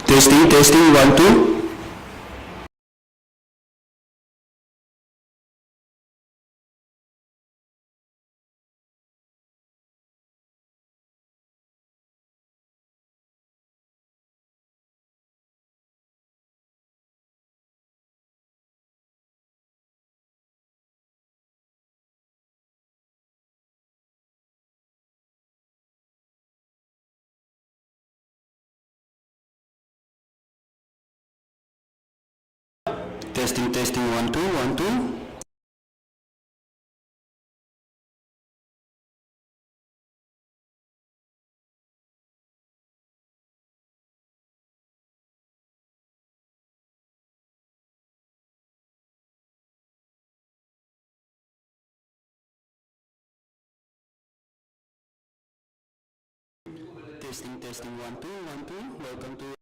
Testing, testing, 1, 2. Testing, testing, 1, 2, 1, 2. Testing, testing, 1, 2, 1, 2. Welcome to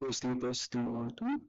testing, testing, 1, 2.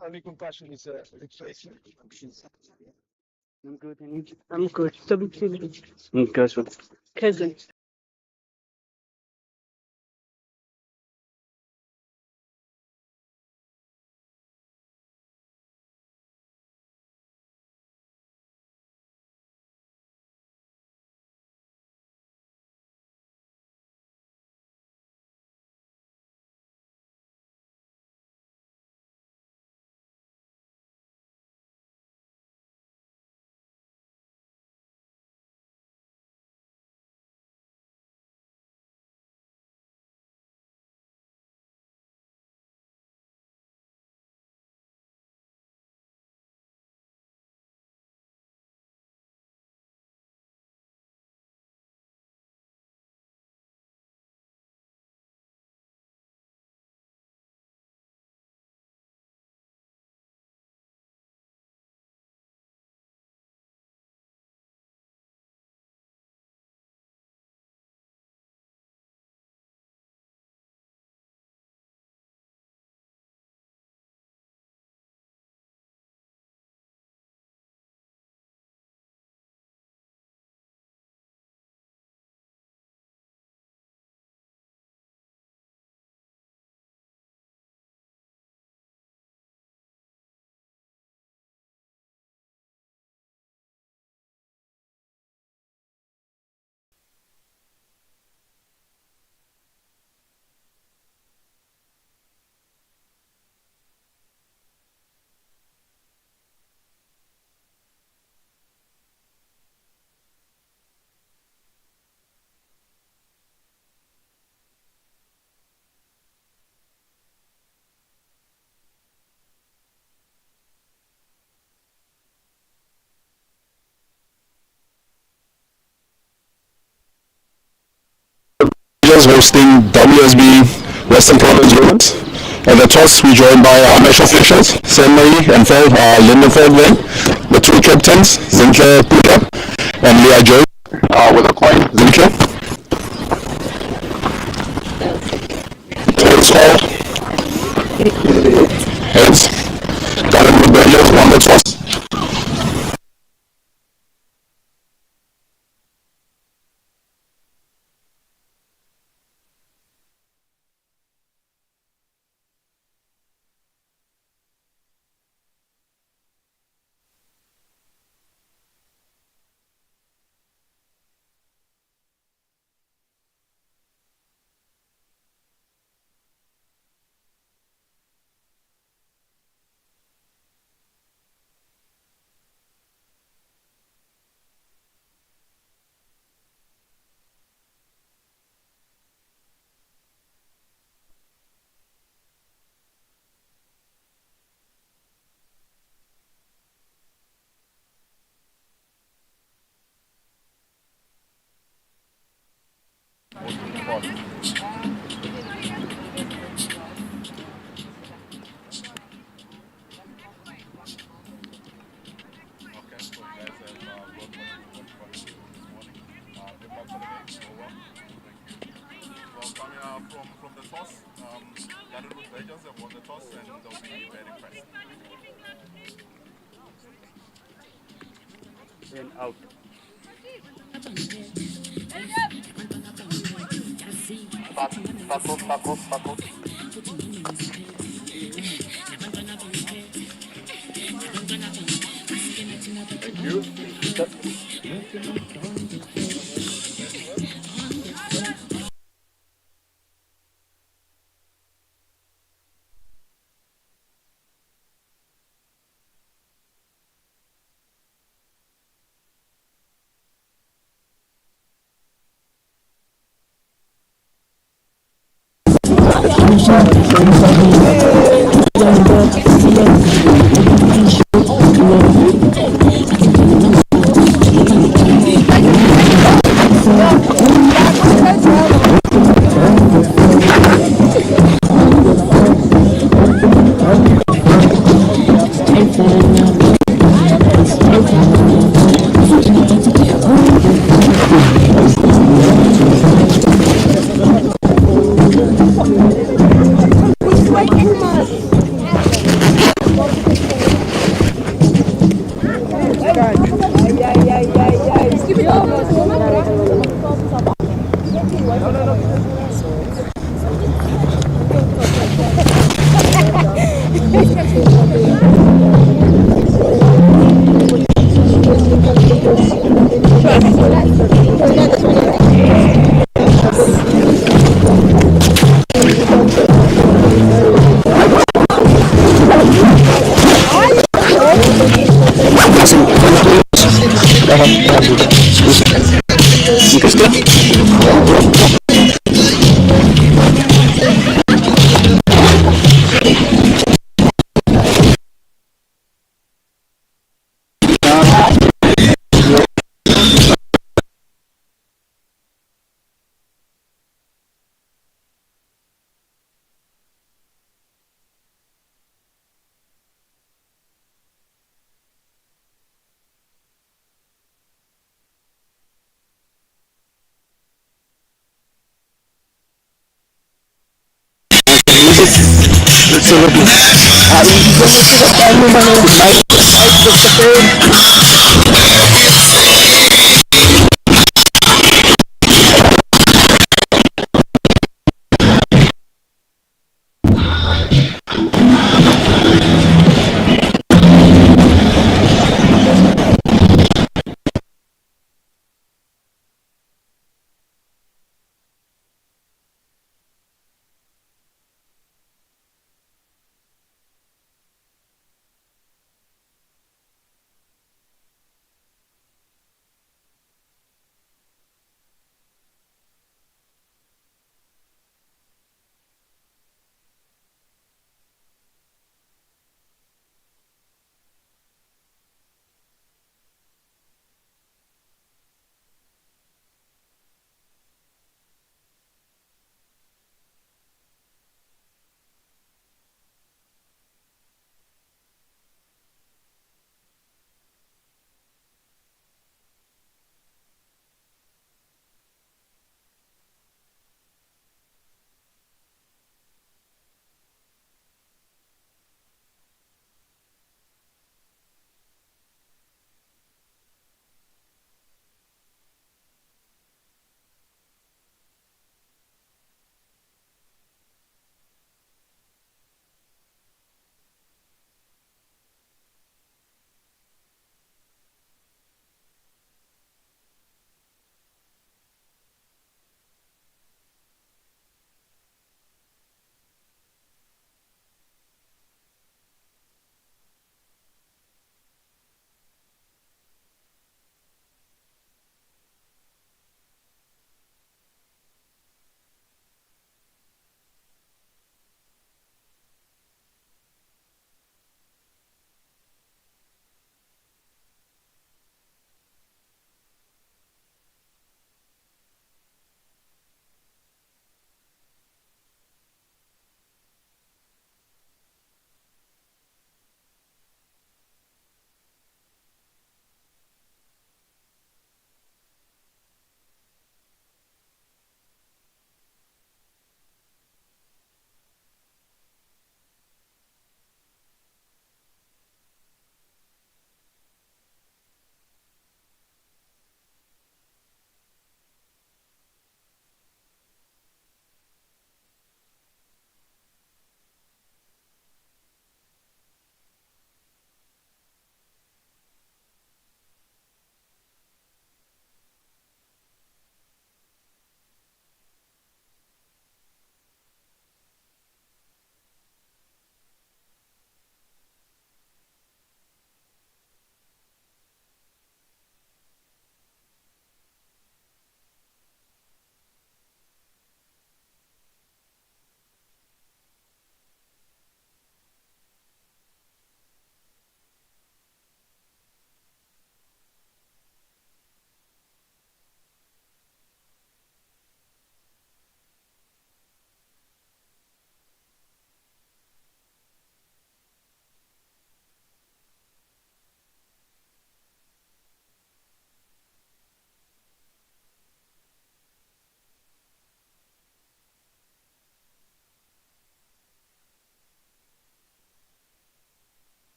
Only compassion is replacement. I'm good, and you? I'm good. Tabii ki de. Good. Cousin. Rangers hosting WSB Western Province Rovers. At the toss, we joined by our match officials, Stanley and Phil Lindenfeld Wing, the two captains, Zinke Peter and Leah Joy, with a coin, Zinke. Tails called, heads, Hollywood Rangers won the toss. From the toss, Hollywood Legends have won the toss and they'll be very impressed. And out. Fuck off.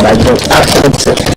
I don't accept it.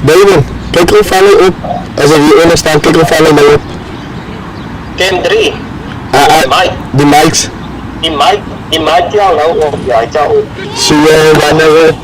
David, kijk hoe vallen op. Als er hier onder staan, kijk hoe vallen mij op. Game 3. Mike. De mics. Die mic jou nou op. Ja, jou op. Zie je wanneer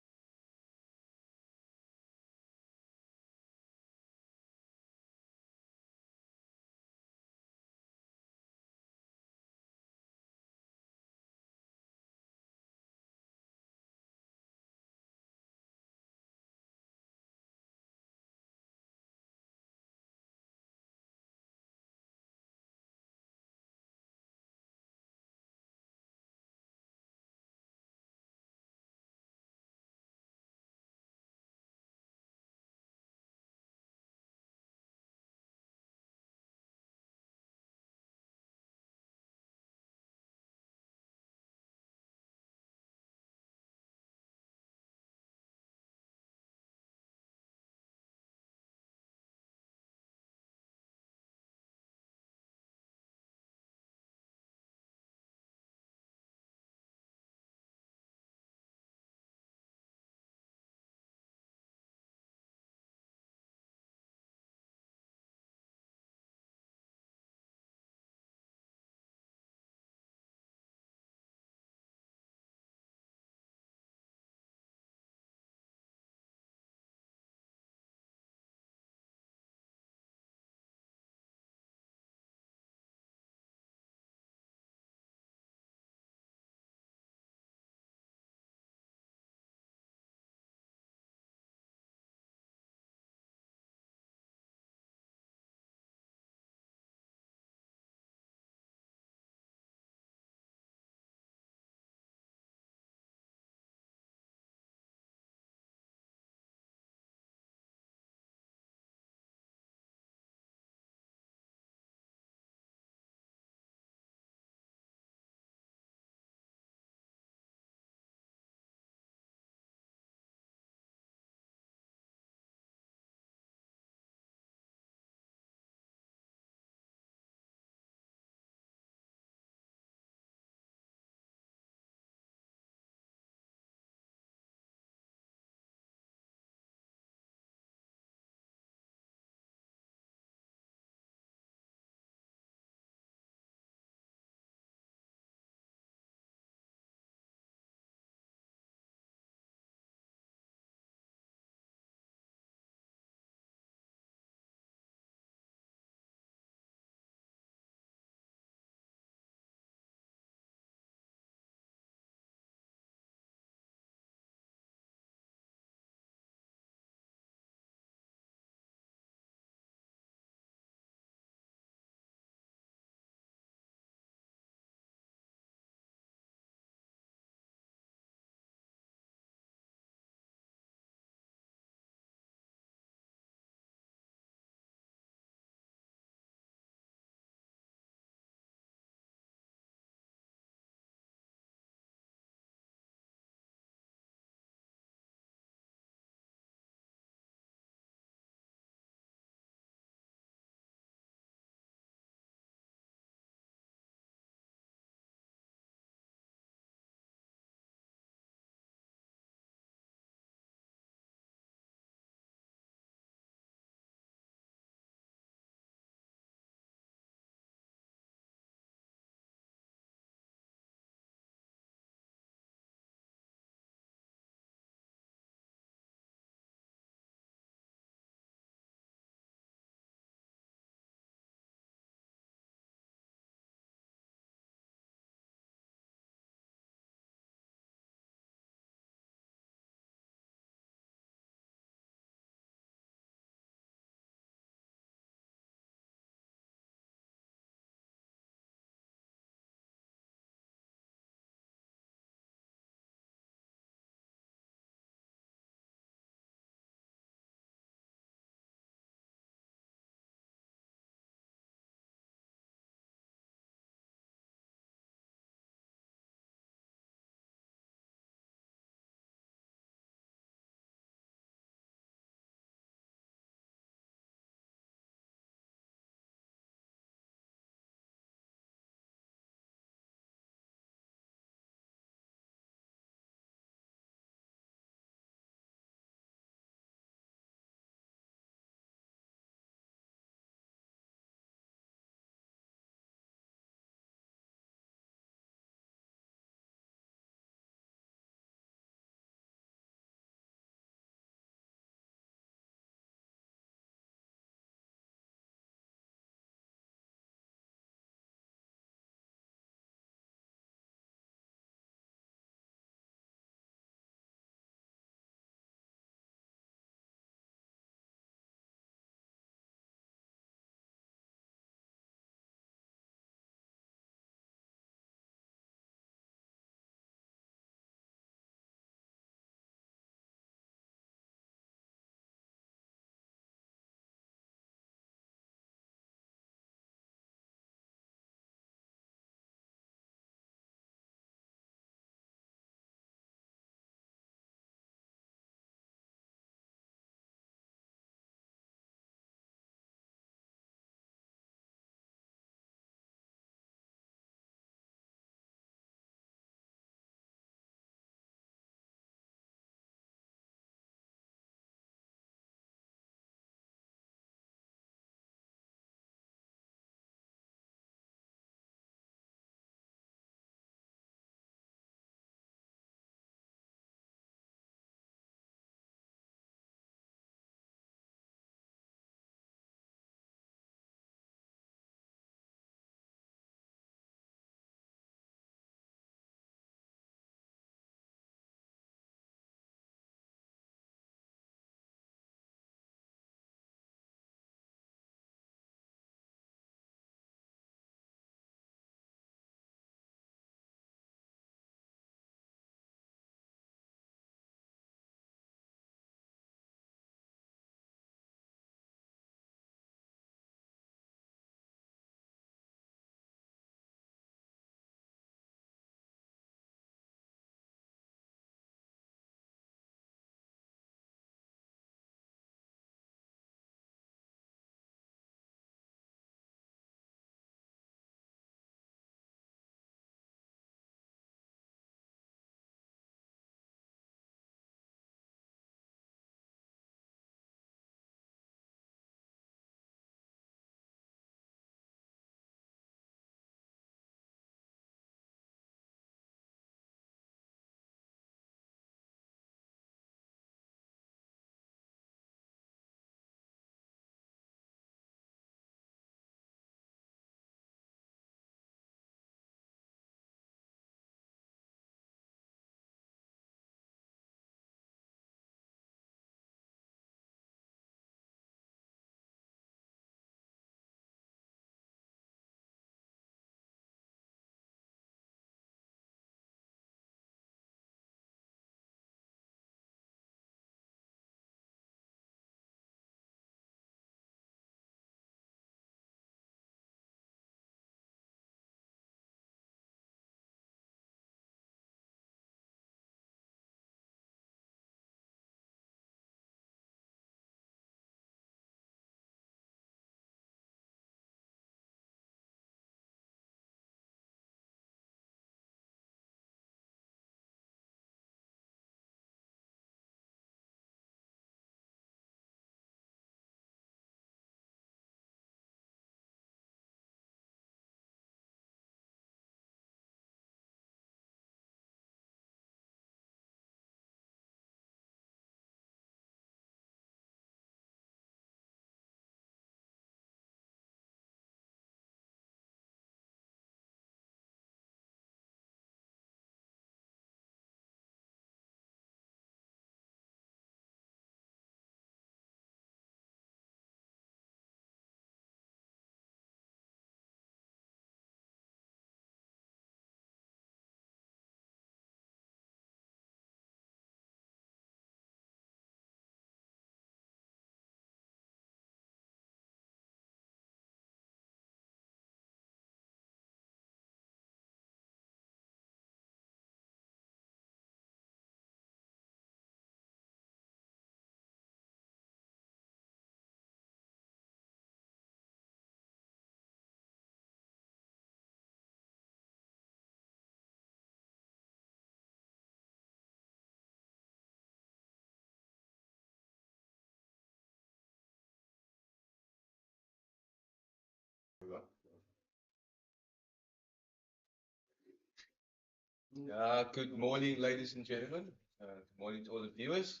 Good morning, ladies and gentlemen. Good morning to all the viewers.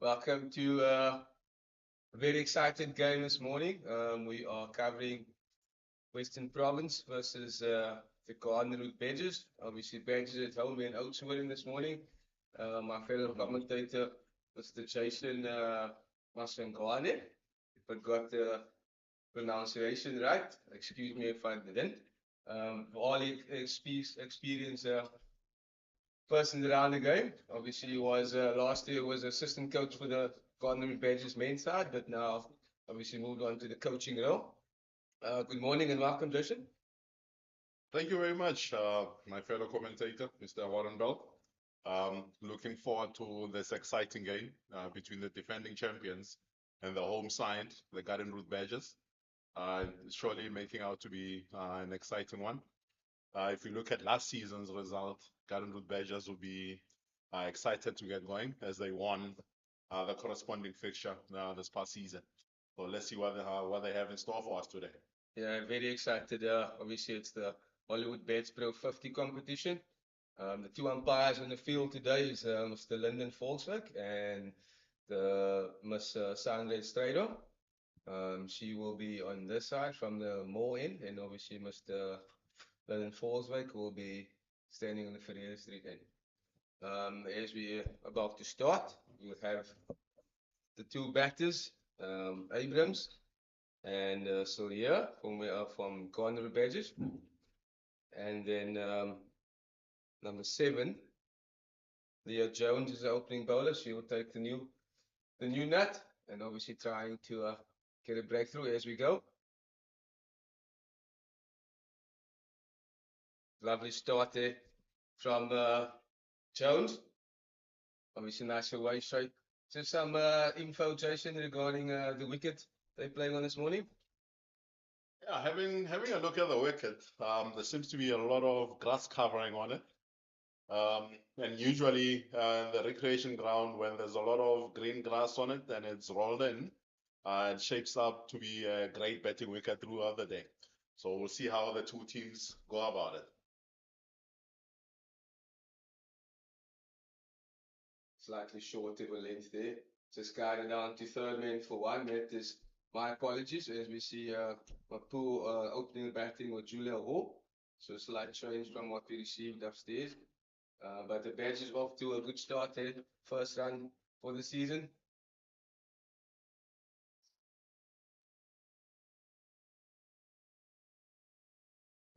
Welcome to a very exciting game this morning. We are covering Western Province versus the Garden Route Badgers. Obviously, Badgers at home in Oudtshoorn this morning. My fellow commentator, Mr. Jason Masangwane, if I got the pronunciation right. Excuse me if I didn't. For all experience person around the game. Obviously, he was last year was assistant coach for the Garden Badgers main side, but now obviously moved on to the coaching role. Good morning and welcome, Jason. Thank you very much, my fellow commentator, Mr. Warren Bell. Looking forward to this exciting game between the defending champions and the home side, the Garden Route Badgers. Surely making out to be an exciting one. If you look at last season's result, Garden Route Badgers will be excited to get going as they won the corresponding fixture this past season. So let's see what they have in store for us today. Yeah, very excited. Obviously, it's the Hollywoodbets Pro50 competition. The two umpires on the field today is Mr. Lyndon Volkswyk and the Miss Sandra Strader. She will be on this side from the more end, and obviously Mr. Lyndon Volkswyk will be standing on the Ferreira Street end. As we are about to start, we have the two batters, Abrams and Silier from Garden Badgers, and then number 7, Leah Jones is the opening bowler. She will take the new nut, and obviously trying to get a breakthrough as we go. Lovely start there from Jones. Obviously nice away straight. Just some info, Jason, regarding the wicket they're playing on this morning. Yeah, having a look at the wicket, there seems to be a lot of grass covering on it. And usually the recreation ground, when there's a lot of green grass on it and it's rolled in, it shapes up to be a great batting wicket throughout the day. So we'll see how the two teams go about it. Slightly short of a length there. Just guided down to third man for one. That is my apologies, as we see Mapu opening the batting with Julia Hall. So a slight change from what we received upstairs. But the Badgers off to a good start there. First run for the season.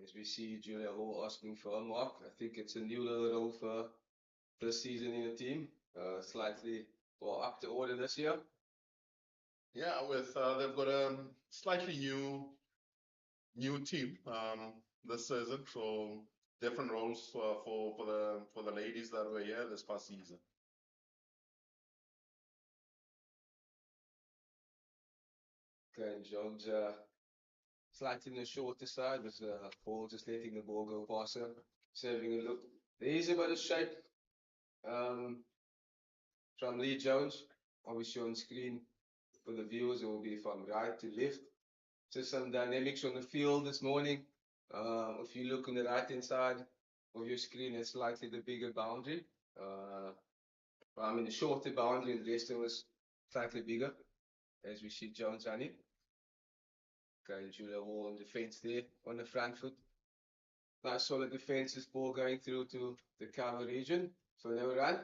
As we see Julia Hall asking for a mark. I think it's a new little role for this season in the team. Slightly up to order this year. Yeah, with they've got a slightly new team this season, so different roles for the ladies that were here this past season. Okay, Jones slightly in the shorter side, with Paul just letting the ball go past her, serving a look. There is a bit of shape from Lee Jones, obviously on screen for the viewers. It will be from right to left. Just some dynamics on the field this morning. If you look on the right hand side of your screen, it's slightly the bigger boundary. The shorter boundary, and the rest of us slightly bigger, as we see Jones running. Okay, Julia Wall on defense there on the front foot. Nice solid defense, this ball going through to the cover region. So no run.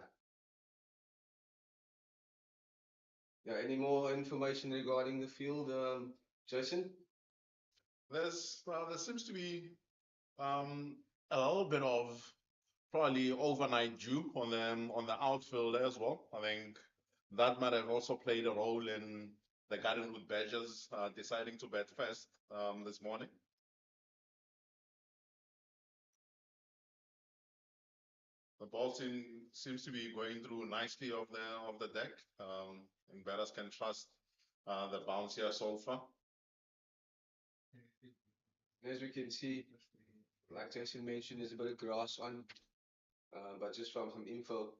Yeah, any more information regarding the field, Jason? There seems to be a little bit of probably overnight dew on the outfield as well. I think that might have also played a role in the Garden Route Badgers deciding to bat first this morning. The ball seems to be going through nicely off the deck, and batters can trust the bounce here so far. As we can see, like Jason mentioned, there's a bit of grass on, but just from some info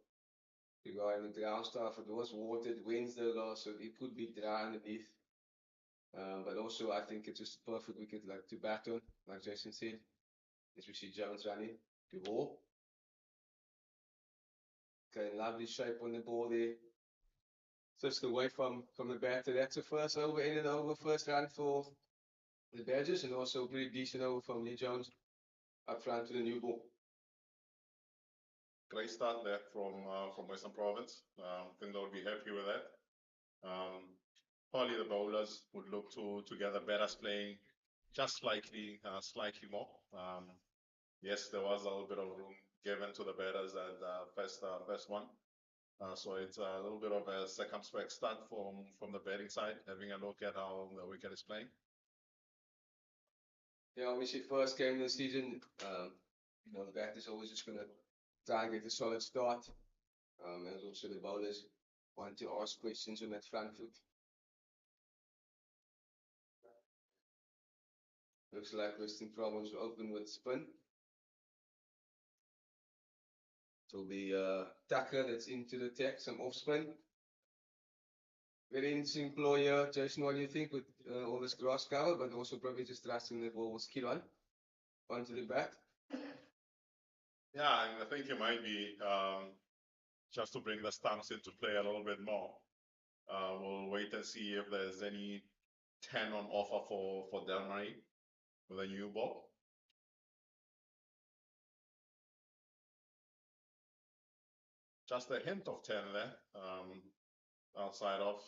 regarding the ground stuff, it was watered Wednesday last, so it could be dry underneath. But also, I think it's just a perfect wicket like to bat on, like Jason said. As we see Jones running to ball. Okay, lovely shape on the ball there. Just away from the batter. That's the first over, ended over, first run for the Badgers, and also a pretty decent over from Lee Jones up front to the new ball. Great start there from Western Province. I think they'll be happy with that. Probably the bowlers would look to get the batters playing just slightly more. Yes, there was a little bit of room given to the batters at first one. So it's a little bit of a circumspect start from the batting side, having a look at how the wicket is playing. Yeah, obviously first game of the season, the batters always just going to try and get a solid start. And also the bowlers want to ask questions on that front foot. Looks like Western Province will open with spin. It will be Tucker that's into the attack, some off spin. Very interesting employer. Jason, what do you think with all this grass cover, but also probably just trusting the ball will skid onto the bat? Yeah, and I think it might be just to bring the stumps into play a little bit more. We'll wait and see if there's any 10 on offer for Delmarie with a new ball. Just a hint of 10 there, outside of.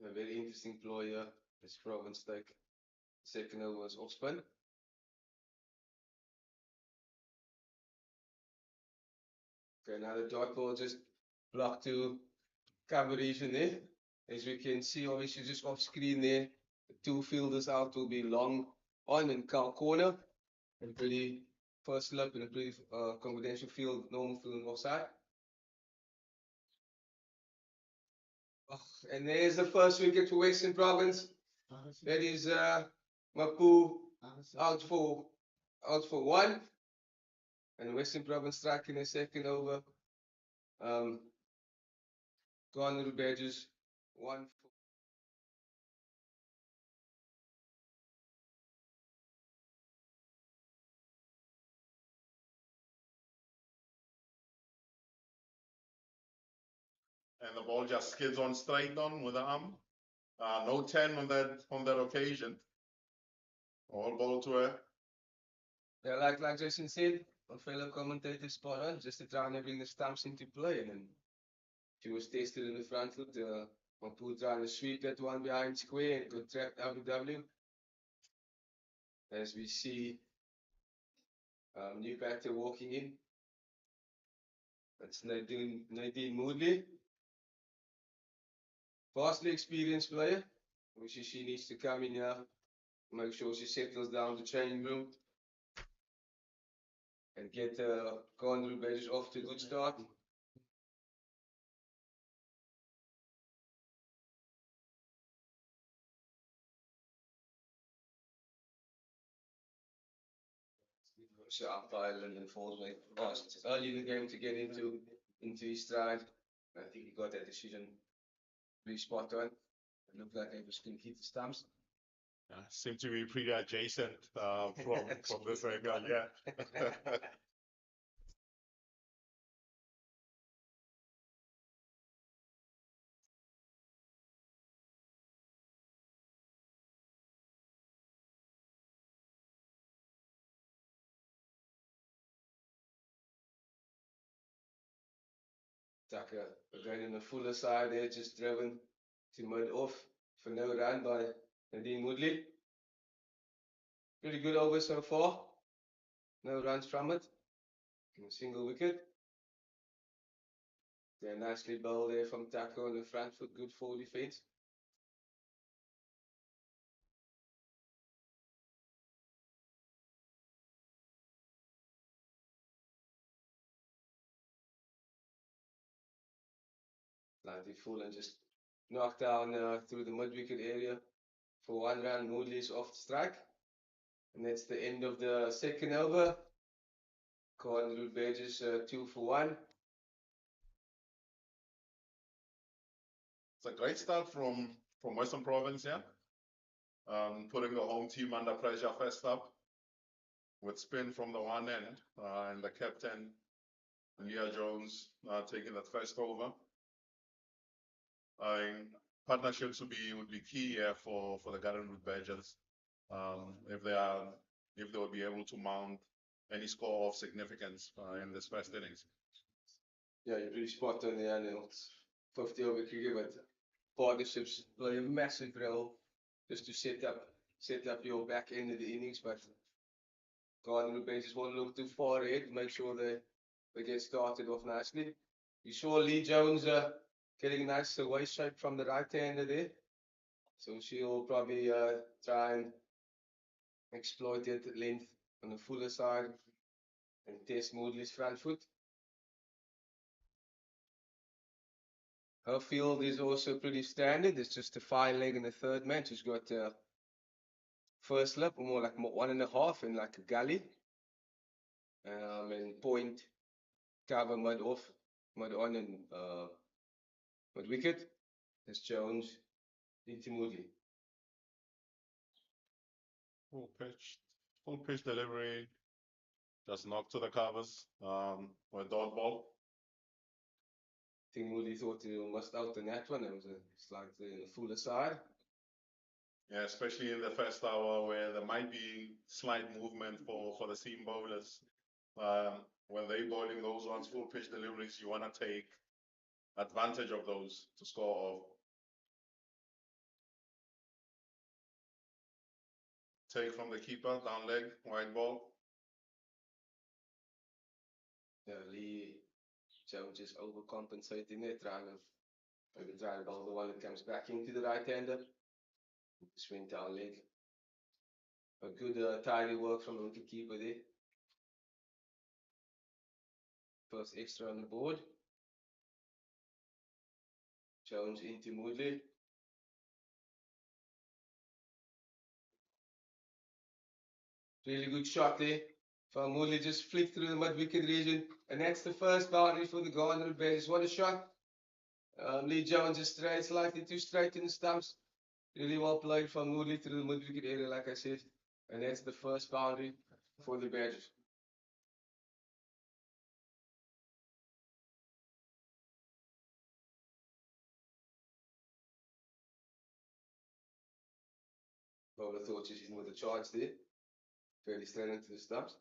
A very interesting employer. This Province take. Second over was off spin. Okay, now the dot ball just blocked to cover region there. As we can see, obviously just off screen there, the two fielders out will be long on and corner. And pretty first look in a pretty confidential field, normal field offside. Oh, and there's the first wicket for Western Province. That is Mapu out for one. And Western Province striking a second over. Gone little Badgers, 1 for. And the ball just skids on straight on with the arm. No 10 on that occasion. All ball to her. Yeah, like Jason said, our fellow commentator spot on, just to try and bring the stumps into play. And then she was tested in the front foot. Mapu trying to sweep that one behind square and got trapped WW. As we see new batter walking in. That's Nadine Moodley. Vastly experienced player. Obviously she needs to come in here, make sure she settles down the training room. And get the Condor Badgers off to a good start. So umpire Lyndon Falls asked early in the game to get into his stride. I think he got that decision pretty spot on. It looked like they was going to hit the stumps. Seem to be pretty adjacent from this angle, yeah. Tucker again in the fuller side there, just driven to mid off for no run by Nadine Woodley. Pretty good over so far. No runs from it. A single wicket. Yeah, nicely bowled there from Tucker on the front foot, good for defense. Slightly full and just knocked down through the mid wicket area for 1 run. Moodley's off the strike. And that's the end of the second over. Cornwall Badgers 2 for 1. It's a great start from Western Province, yeah. Putting the home team under pressure first up. with spin from the one end, and the captain, Leah Jones, taking that first over. Partnerships would be key here for the Garden Route Badgers. If they will be able to mount any score of significance in this first innings. Yeah, you're pretty spot on there, Neil. It's 50 over cricket, but partnerships play a massive role just to set up your back end of the innings. But Garden Route Badgers won't look too far ahead, make sure they get started off nicely. You saw Lee Jones getting a nice waist shape from the right hander there. So she'll probably try and exploit it at length on the fuller side and test Moodley's front foot. Her field is also pretty standard. It's just a fine leg and a third man. She's got first slip, or more like 1.5, and like a gully. And point, cover, mud off, mud on, and mud wicket. That's Jones into Moodley. Full pitch delivery, just knocked to the covers, with dot ball. I think Moodley thought he must out on that one. It was slightly on the fuller side. Yeah, especially in the first hour where there might be slight movement for the seam bowlers. When they're bowling those ones full pitch deliveries, you want to take advantage of those to score off. Take from the keeper, down leg, wide ball. Yeah, Lee Jones just overcompensating there, trying to bowl the one that comes back into the right hander. Swing down leg. A good tidy work from the wicket keeper there. First extra on the board. Jones into Moodley. Really good shot there. From Moodley, just flicked through the mid wicket region. And that's the first boundary for the Garden Route Badgers. What a shot. Lee Jones is straight, slightly too straight in the stumps. Really well played from Moodley through the mid wicket area, like I said. And that's the first boundary for the Badgers. Bowler thought she's in with a charge there. Fairly straight into the stumps.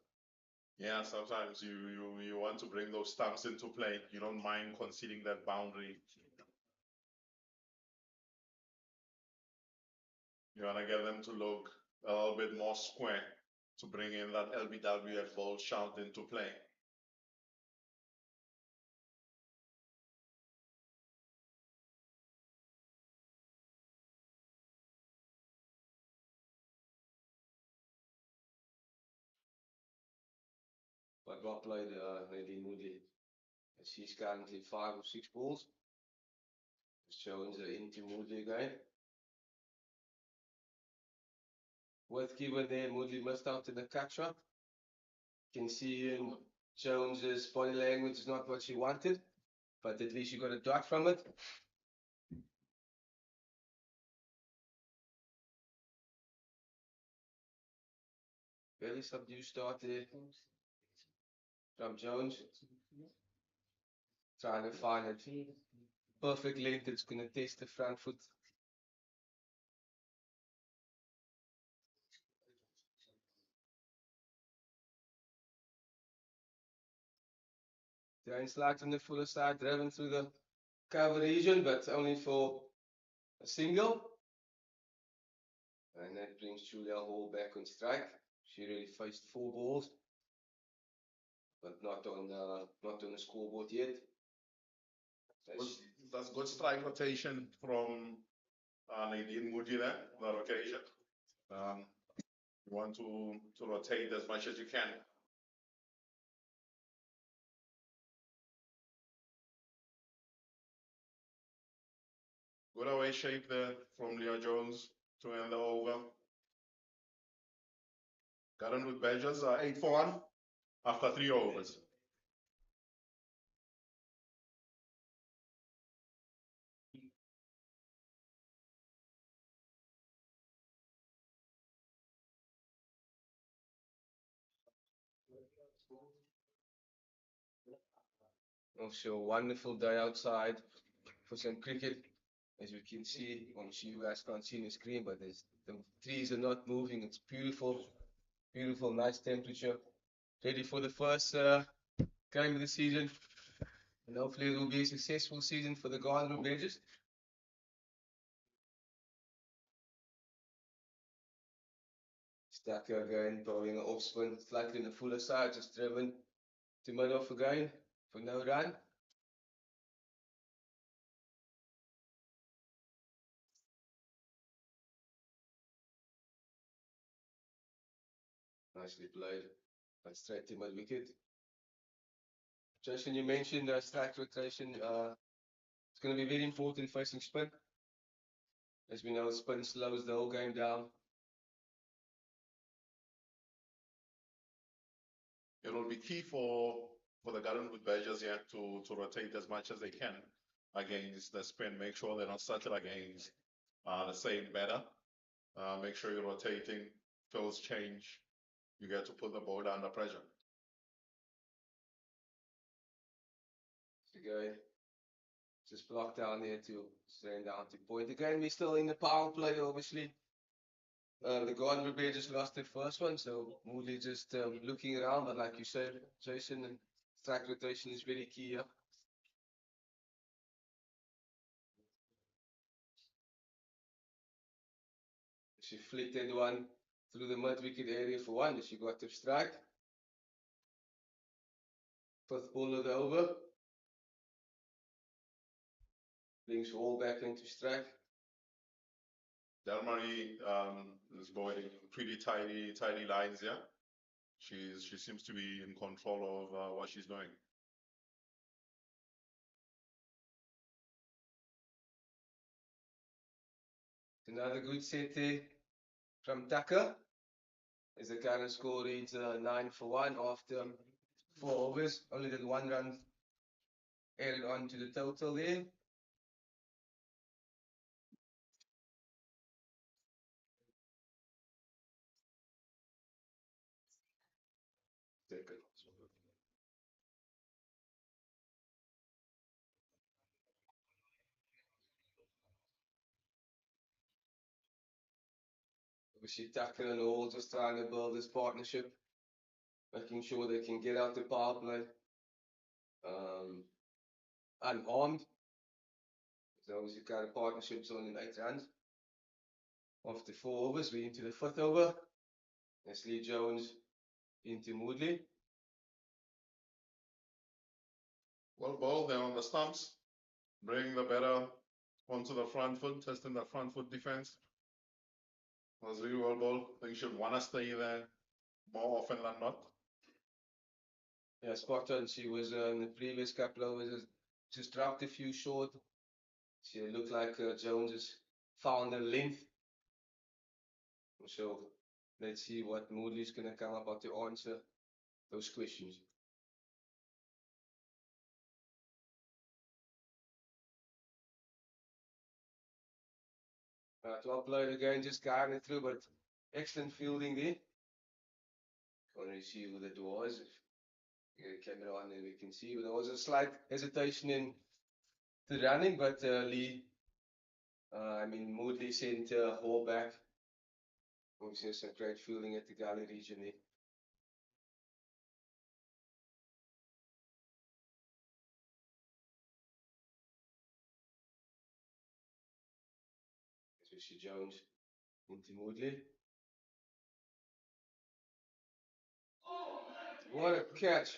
Yeah, sometimes you want to bring those stumps into play. You don't mind conceding that boundary. You want to get them to look a little bit more square to bring in that LBWF ball shout into play. But well played, Nadine Moodley. She's currently 5 or 6 balls. Jones into Moodley again. Worth given there, Moodley missed out in the cut shot. You can see in Jones's body language is not what she wanted, but at least she got a dot from it. Very subdued start there from Jones. Trying to find it perfect length that's going to test the front foot. Drain slides on the fuller side, driven through the cover region, but only for a single. And that brings Julia Hall back on strike. She really faced 4 balls, but not on the scoreboard yet. That's good strike rotation from Nadine Moodley there, that occasion. You want to rotate as much as you can. Good away shape there from Leah Jones to end the over. Garden Route Badgers are 8 for 1 after 3 overs. Also a wonderful day outside for some cricket. As you can see, obviously you guys can't see the screen, but the trees are not moving. It's beautiful, beautiful, nice temperature. Ready for the first game of the season. And hopefully it will be a successful season for the Garden Badgers. Stacker again, throwing an off spin, slightly in the fuller side, just driven to mid off again for no run. Nicely played, but straight to mid wicket. Jason, you mentioned strike rotation. It's going to be very important facing spin. As we know, spin slows the whole game down. It will be key for the Gardenwood Badgers here to rotate as much as they can against the spin. Make sure they're not started against the same batter. Make sure you're rotating. Fields change. You get to put the ball under pressure. Again, just blocked down there to stand down to point. Again, we're still in the power play, obviously. The Garden Badgers lost their first one, so Moodley just looking around. But like you said, Jason, and strike rotation is very key here. She flicked one through the mid wicket area for one. She got to strike. Fifth ball of the over. Brings all back into strike. Delmarie is going pretty tidy lines here. She seems to be in control of what she's doing. Another good set there from Tucker. As the current score reads 9 for 1 after 4 overs. Only did 1 run added on to the total there. Obviously, Tucker and all just trying to build this partnership, making sure they can get out the power play unarmed. So obviously, current partnership's only 8 runs. After 4 overs, we're into the 5th over. Leslie Jones into Moodley. Well bowled, they're on the stumps. Bring the batter onto the front foot, testing the front foot defense. Was really well bowled. I think you should want to stay there more often than not. Yeah, spot on. She was in the previous couple of overs, just dropped a few short. She looked like Jones has found a length. So let's see what Moodley's going to come up with to answer those questions. Well played again, just guiding through, but excellent fielding there. Can't really see who that was. If you get the camera on there, we can see. But there was a slight hesitation in the running, but Moodley sent Hall back. Obviously, some great fielding at the gully region there. Especially Jones into Moodley. What a catch.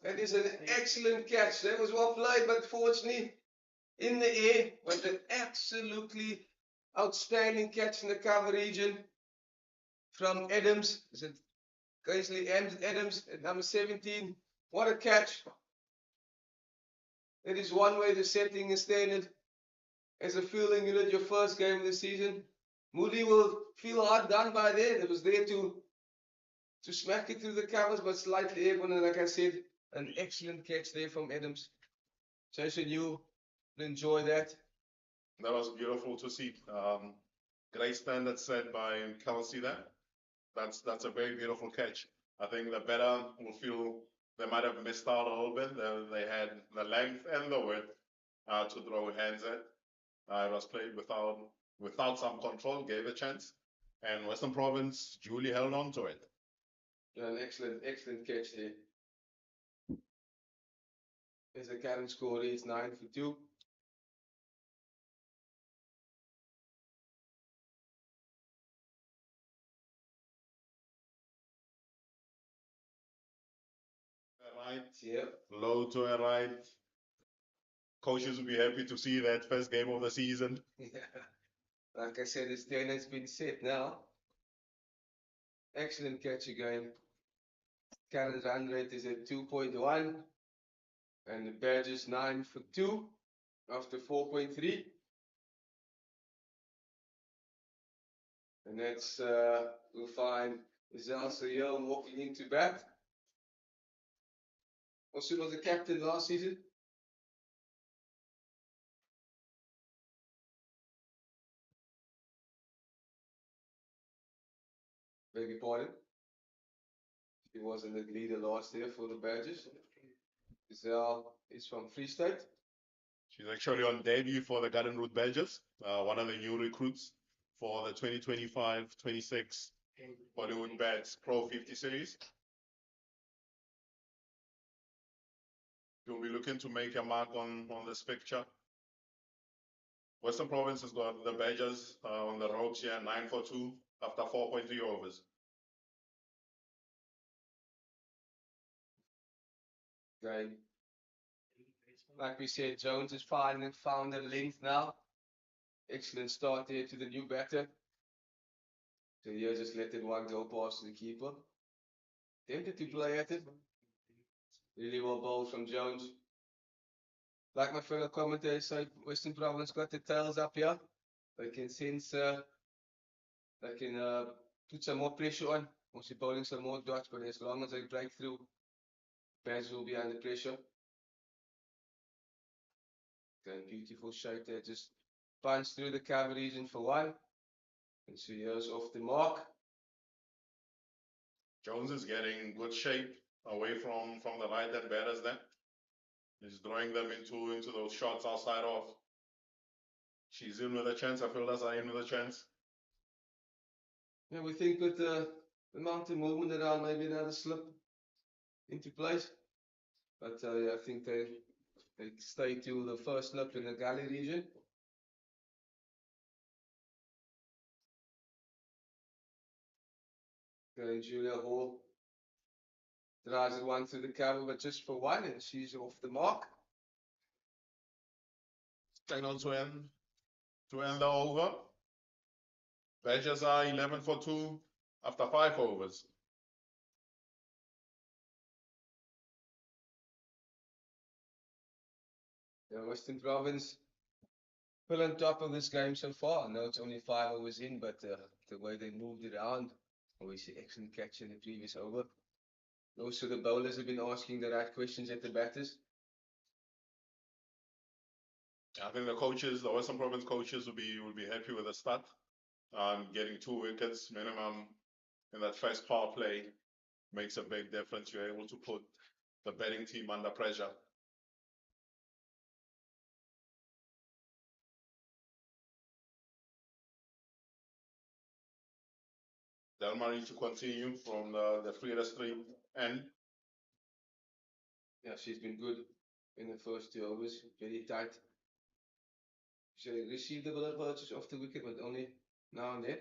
That is an excellent catch. That was well played, but fortunately in the air. But an absolutely outstanding catch in the cover region from Adams. Is it Gaisley Adams at number 17? What a catch. That is one way to setting a standard as a fielding unit, your first game of the season. Moodley will feel hard done by there. It was there to smack it through the covers, but slightly airborne. And like I said, an excellent catch there from Adams. Jason, you enjoy that. That was beautiful to see. Great standard set by Kelsey there. That's a very beautiful catch. I think the better will feel they might have missed out a little bit. They had the length and the width to throw hands at. It was played without some control, gave a chance, and Western Province duly held on to it. Yeah, an excellent catch there. As the current score is 9-2. Right, Yeah. low to a right. Coaches will be happy to see that first game of the season. Like I said, the standard's been set now. Excellent catch again. Current run rate is at 2.1. And the Badgers 9-2 after 4.3. And that's, we'll find Zelsa here walking into bat. Also was the captain last season. Beg your pardon. He wasn't the leader last year for the Badgers. Zel is from Free State. She's actually on debut for the Garden Route Badgers, one of the new recruits for the 2025-26 Hollywoodbets Pro50 series. You'll be looking to make a mark on this picture. Western Province has got the Badgers on the ropes here, 9-2 after 4.3 overs. Okay. Like we said, Jones has finally found the length now. Excellent start there to the new batter. So here just let that one go past the keeper. Tempted to play at it. Really well bowled from Jones. Like my fellow commentators say, Western Province got the tails up here. They can sense, they can put some more pressure on. Also bowling some more dots, but as long as they break through, Badgers will be under pressure. Okay, beautiful shape there, just punch through the cover region for one. And so here's off the mark. Jones is getting good shape away from the right-hand batters there. He's drawing them into those shots outside off. She's in with a chance. Our fielders are in with a chance. Yeah, we think with the amount of movement around, maybe another slip into place. But yeah, I think they stay to the first slip in the gully region. Okay, Julia Hall drives it one through the cover, but just for one, and she's off the mark. Signal to end the over. Badgers are 11-2 after 5 overs. Yeah, Western Province still on top of this game so far. I know it's only 5 overs in, but the way they moved it around, obviously excellent catch in the previous over. Also, the bowlers have been asking the right questions at the batters. I think the coaches, the Western Province coaches, will be happy with the start. Getting 2 wickets minimum in that first power play makes a big difference. You're able to put the batting team under pressure. Delmarie to continue from the Freda Street end. Yeah, she's been good in the first 2 overs, very tight. She received a bit of purchase off the wicket, but only now and then.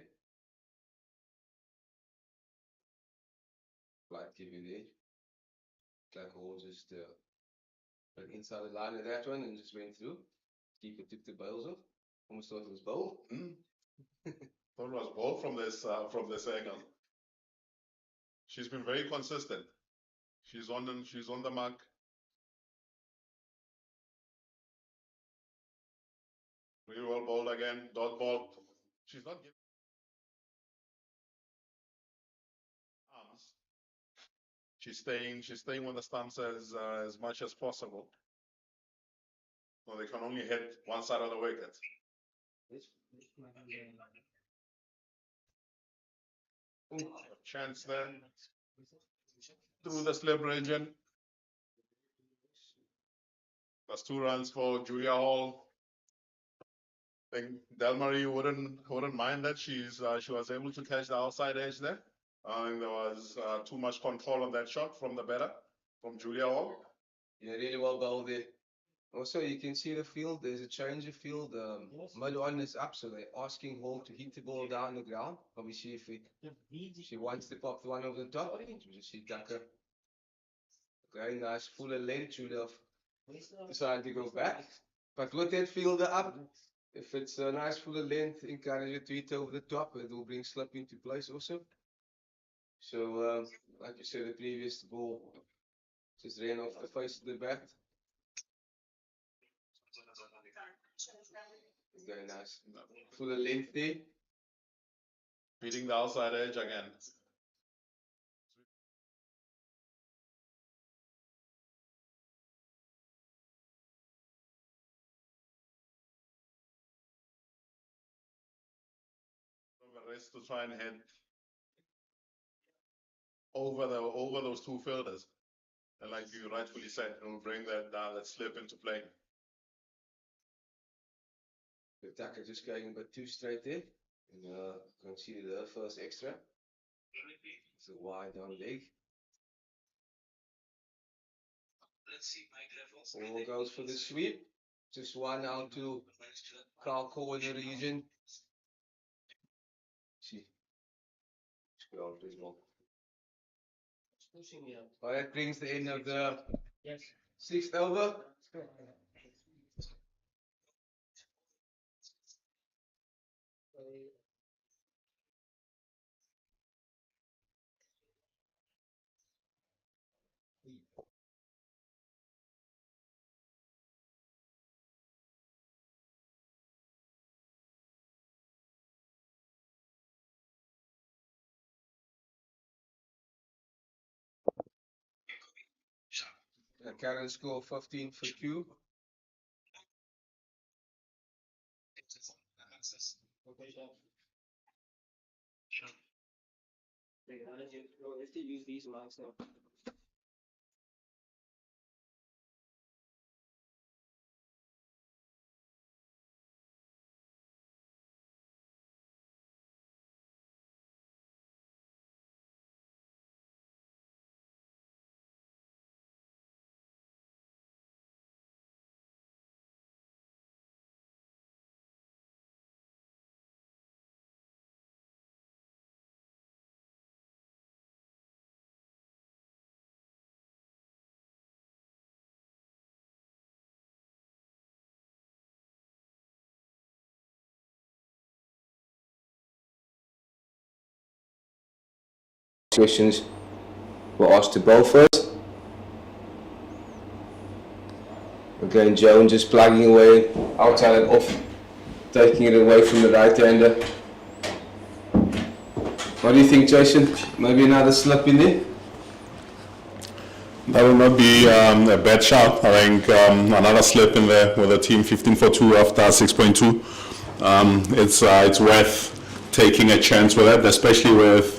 Like give you there. Clark Hall just went inside the line of that one and just went through. Keeper took the bails off. Almost thought it was bowl. Thought it was ball from this angle. She's been very consistent. She's on the mark. Really well bowled again. Dot ball. She's not giving arms. She's staying on the stumps as much as possible. So they can only hit one side of the wicket. A chance there. to the slip region. That's 2 runs for Julia Hall. I think Delmarie wouldn't mind that she was able to catch the outside edge there. And there was too much control on that shot from the batter, from Julia Hall. Yeah, really well bowled there. Also, you can see the field. There's a change of field. Mid on is up, so they're asking Hall to hit the ball down the ground. Obviously, if she wants to pop the one over the top, you see Tucker. Very nice, fuller length. Julia decided to go back, but with that fielder up, if it's a nice fuller length, encourage it to hit over the top. It will bring slip into place also. So, like you said, the previous ball just ran off the face of the bat. Very nice. Fuller length there. Beating the outside edge again. The rest to try and head over those 2 fielders, and like you rightfully said, it will bring that slip into play. The Tucker just going a bit too straight there, and consider the first extra. It's a wide on leg. All goes for the sweep. Just 1 out to Carl corner region. See. Scroll as well. Well, that brings the end of the 6th over. The current score 15 for Q. Let's use these mics now. Questions were asked to bowl first. Again, Joan just plugging away, outside and off, taking it away from the right-hander. What do you think, Jason? Maybe another slip in there? That will not be a bad shot. I think another slip in there with a team 15 for 2 after 6.2. It's worth taking a chance with it, especially with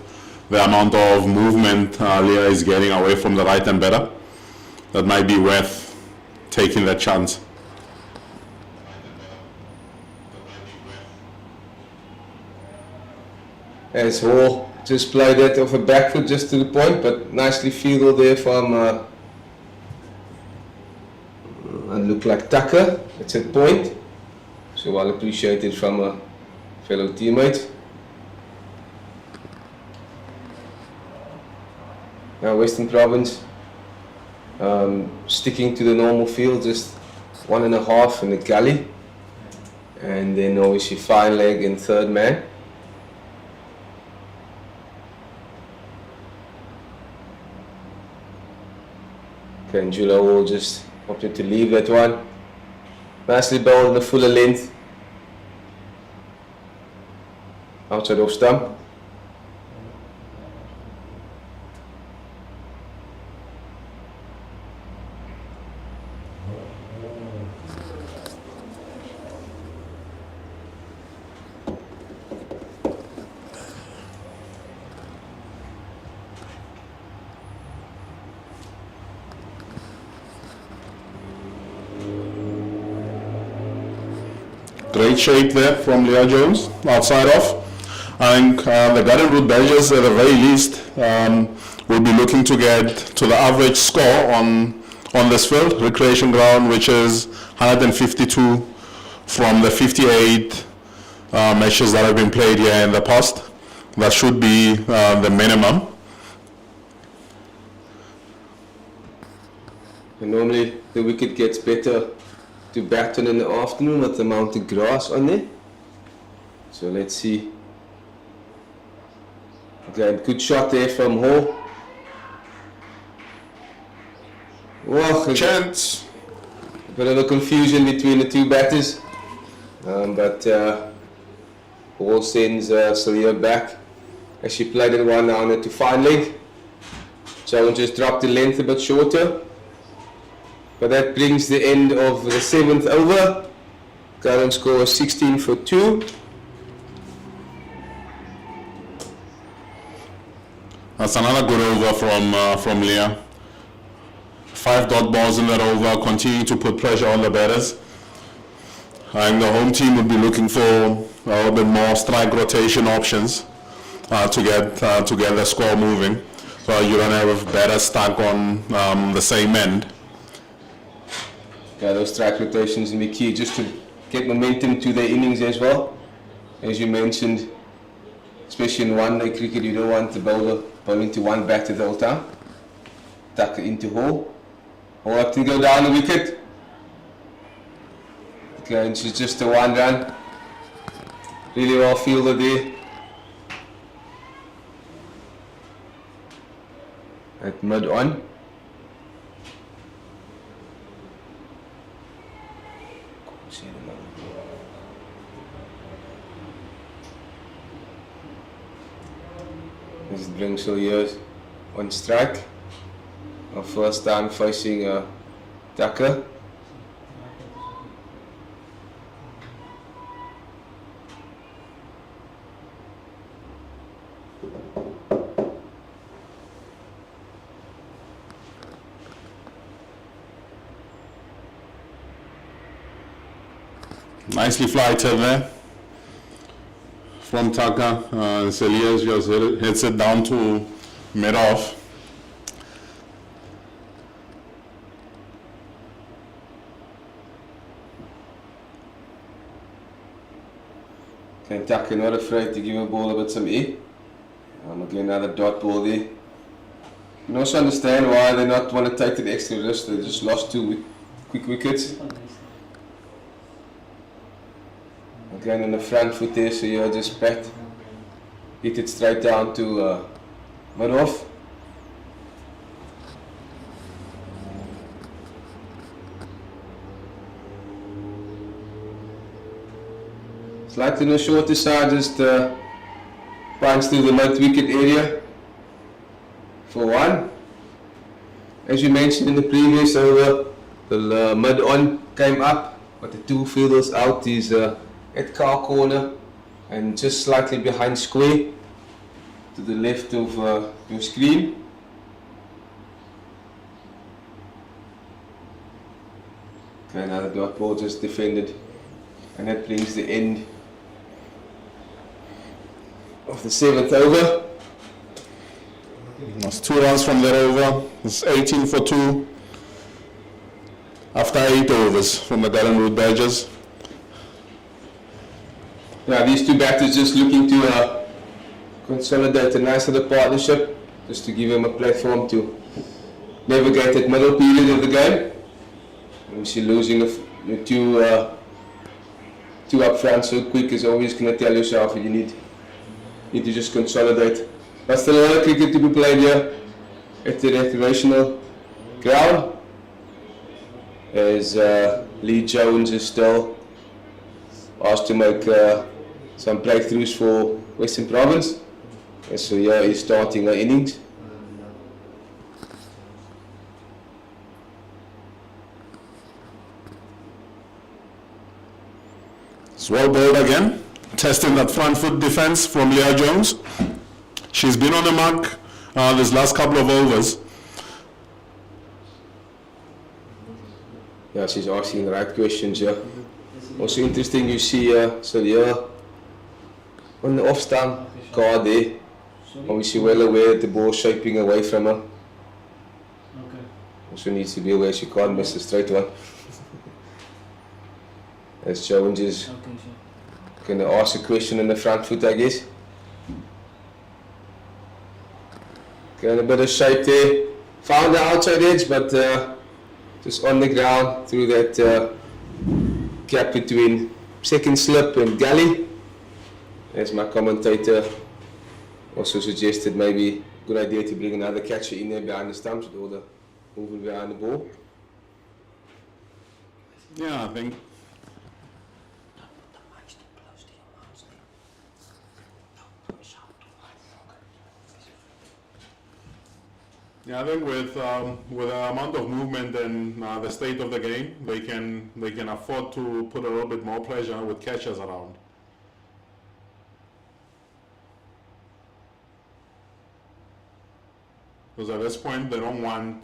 the amount of movement Leah is getting away from the right hand batter. That might be worth taking that chance. As Hall just played that off a back foot just to the point, but nicely fielded there from and looked like Tucker. It's at point, so well appreciated from a fellow teammate. Now Western Province sticking to the normal field, just 1.5 in the gully, and then obviously fine leg and third man. Okay, and Julia will just opted to leave that one. Nicely bowled in the fuller length. Outside off stump. great shape there from Leah Jones, outside off. I think the Garden Route Badgers, at the very least, will be looking to get to the average score on this field, Recreation Ground, which is 152 from the 58 matches that have been played here in the past. That should be the minimum. And normally the wicket gets better to bat on in the afternoon with the amount of grass on there. So let's see. Again, good shot there from Hall. Oh, Chance. a bit of a confusion between the two batters. But Hall sends Salia back as she played it one down to fine leg. Jones just dropped the length a bit shorter. But that brings the end of the 7th over. Current score is 16 for 2. That's another good over from Leah. 5 dot balls in that over, continuing to put pressure on the batters. And the home team would be looking for a little bit more strike rotation options to get the score moving, so you don't have batters stuck on the same end. Yeah, those strike rotations will be key just to get momentum to their innings as well. As you mentioned, especially in one-day cricket, you don't want the bowler bowling to one batter the whole time. Tuck it into Hall. Hall up to go down the wicket. Okay, and she's just a 1 run. Really well fielded there. At mid on. This brings Salia on strike. Our first time facing Tucker. Nicely flighted there from Tucker. Salia just hits it down to mid-off. Okay, Tucker not afraid to give a ball a bit some air. Again, another dot ball there. You can also understand why they not want to take the extra risk. They just lost 2 quick wickets. Again on the front foot there, so you just pat, hit it straight down to mid-off. Slightly on the shorter side, just punch through the mid-wicket area for 1. As you mentioned in the previous over, the mid-on came up, but the 2 fielders out is at car corner and just slightly behind square to the left of your screen. Okay, another dot ball just defended, and that brings the end of the 7th over. That's 2 runs from that over. It's 18 for 2 after 8 overs from the Garden Route Badgers. Yeah, these 2 batters just looking to consolidate a nice little partnership, just to give them a platform to navigate that middle period of the game. Obviously losing the 2 up front so quick is always going to tell yourself that you need to just consolidate. But still a lot of cricket to be played here at the recreational ground, as Lee Jones is still asked to make some breakthroughs for Western Province. And so here he's starting her innings. It's well bowled again, testing that front foot defense from Leah Jones. She's been on the mark this last couple of overs. Yeah, she's asking the right questions here. Also interesting, you see so here on the off stump card there, obviously well aware that the ball shaping away from her. Okay. Also needs to be aware she can't miss a straight one. As Jones is Okay, sure. going to ask a question on the front foot, I guess. Getting a bit of shape there. Found the outside edge, but just on the ground through that gap between second slip and gully. As my commentator also suggested, maybe good idea to bring another catcher in there behind the stumps with all the movement behind the ball. Yeah, I think. Yeah, I think with the amount of movement and the state of the game, they can afford to put a little bit more pressure with catchers around. Because at this point, they wouldn't want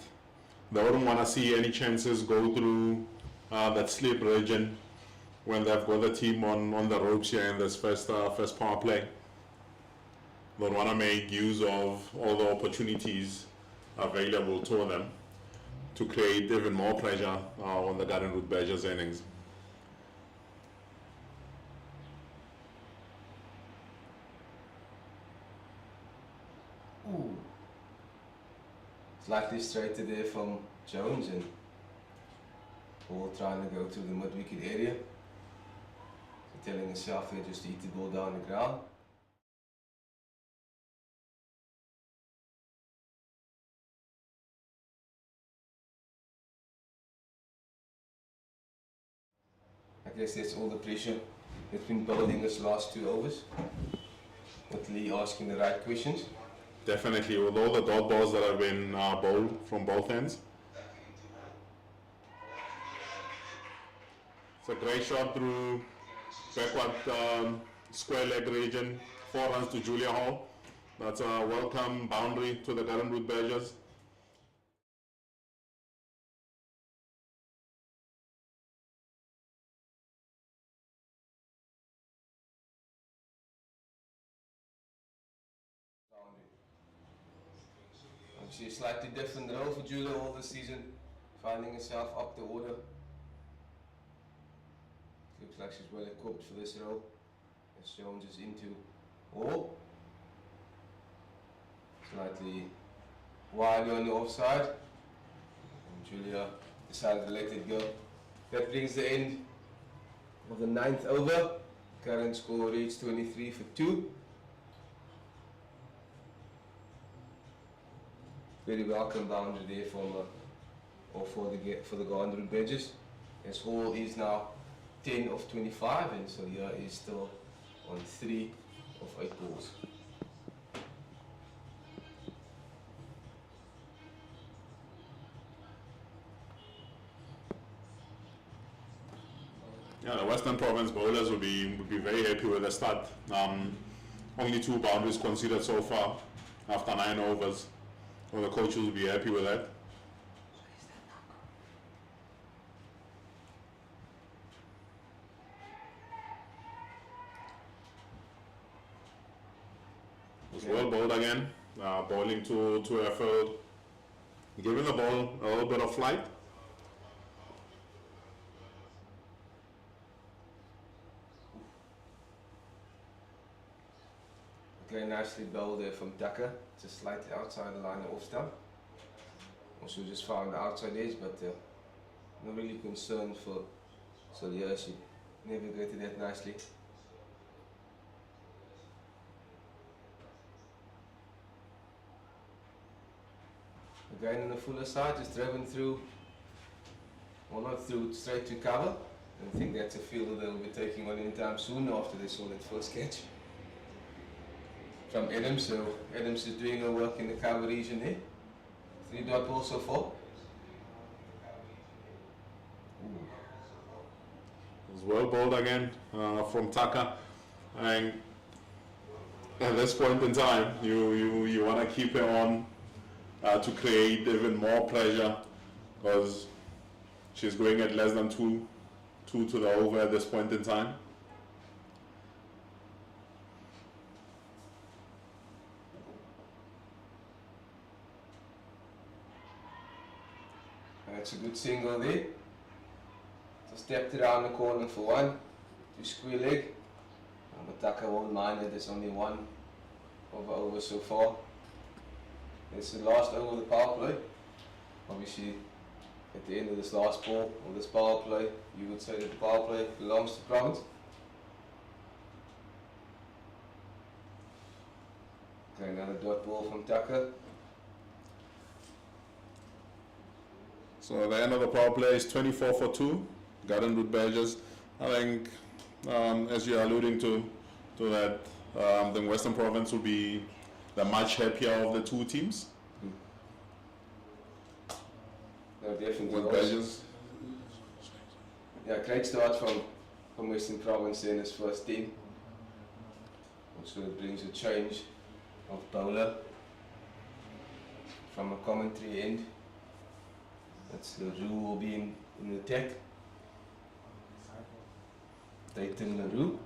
to see any chances go through that slip region when they've got the team on the ropes here in this first power play. They want to make use of all the opportunities available to them to create even more pressure on the Garden Route Badgers innings. Ooh. Slightly straighter there from Jones and ball trying to go to the mid-wicket area. So telling himself here just to hit the ball down the ground. I guess that's all the pressure that's been building this last 2 overs. With Lee asking the right questions. Definitely, with all the dot balls that have been bowled from both ends. It's a great shot through backward square leg region, 4 runs to Julia Hall. That's a welcome boundary to the Garden Route Badgers. Obviously a slightly different role for Julia all this season, finding herself up the order. Looks like she's well equipped for this role. As Jones is into all. Slightly wide on the offside. And Julia decided to let it go. That brings the end of the 9th over. Current score reached 23 for 2. Very welcome boundary there for the Garden Route Badgers. As Hall is now 10 of 25, and so here is still on 3 of 8 balls. Yeah, the Western Province bowlers would be very happy with the start. Only 2 boundaries conceded so far after 9 overs. Well, the coaches will be happy with that. It's well bowled again, bowling to a field, giving the ball a little bit of flight. Okay, nicely bowled there from Tucker, just slightly outside the line of off stump. Also just found the outside edge, but not really concerned for Solia. She navigated that nicely. Again on the fuller side, just driven through, well not through, straight to cover. I think that's a fielder they'll be taking on anytime soon after they saw that first catch from Adams. So Adams is doing her work in the cover region there. 3 dot balls so far. It's well bowled again from Tucker. And at this point in time, you want to keep her on to create even more pressure, because she's going at less than 2 2 to the over at this point in time. That's a good single there. Just stepped around the corner for one. 2 square leg. Mataka won't mind it, there's only one over so far. It's the last over of the power play. Obviously, at the end of this last ball, or this power play, you would say that the power play belongs to Province. Okay, another dot ball from Tucker. So at the end of the power play is 24 for 2. Garden Route Badgers. I think, as you're alluding to that, the Western Province will be the much happier of the two teams. No, definitely. With Badgers. Yeah, great start from Western Province in his first team. Also it brings a change of bowler from a commentary end. That's the rule will be in attack. Dayton LaRue.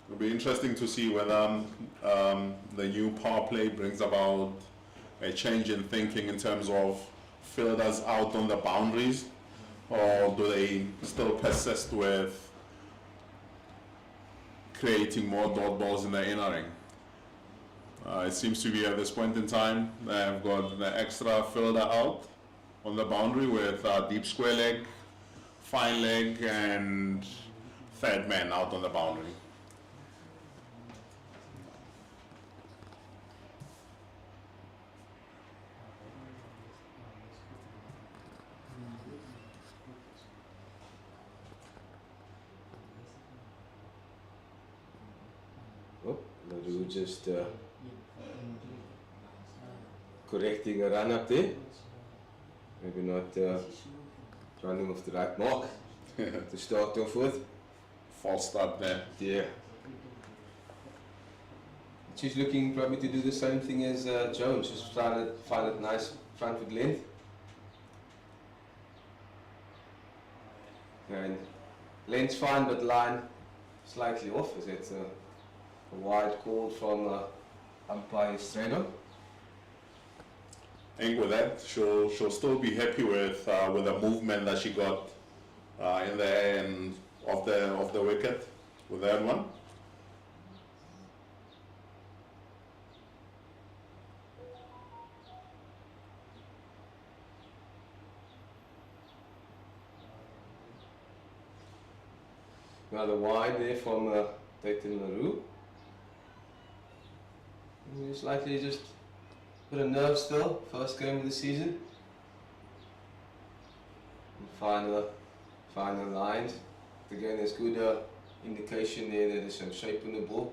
It'll be interesting to see whether the new power play brings about a change in thinking in terms of fielders out on the boundaries, or do they still persist with creating more dot balls in the inner ring? It seems to be at this point in time they've got the extra fielder out on the boundary with deep square leg, fine leg, and third man out on the boundary. Oh, LaRue just correcting a run up there. Maybe not running off the right mark to start off with. False start there. Yeah. She's looking probably to do the same thing as Jones, just trying to find it nice front foot length. And length's fine, but line slightly off. Is it a wide call from umpire Strano? I think with that, she'll still be happy with the movement that she got in the end of the wicket with that one. Another wide there from Dayton LaRue. He's likely just put a nerve still, first game of the season. And final lines. Again, there's good indication there that there's some shape in the ball.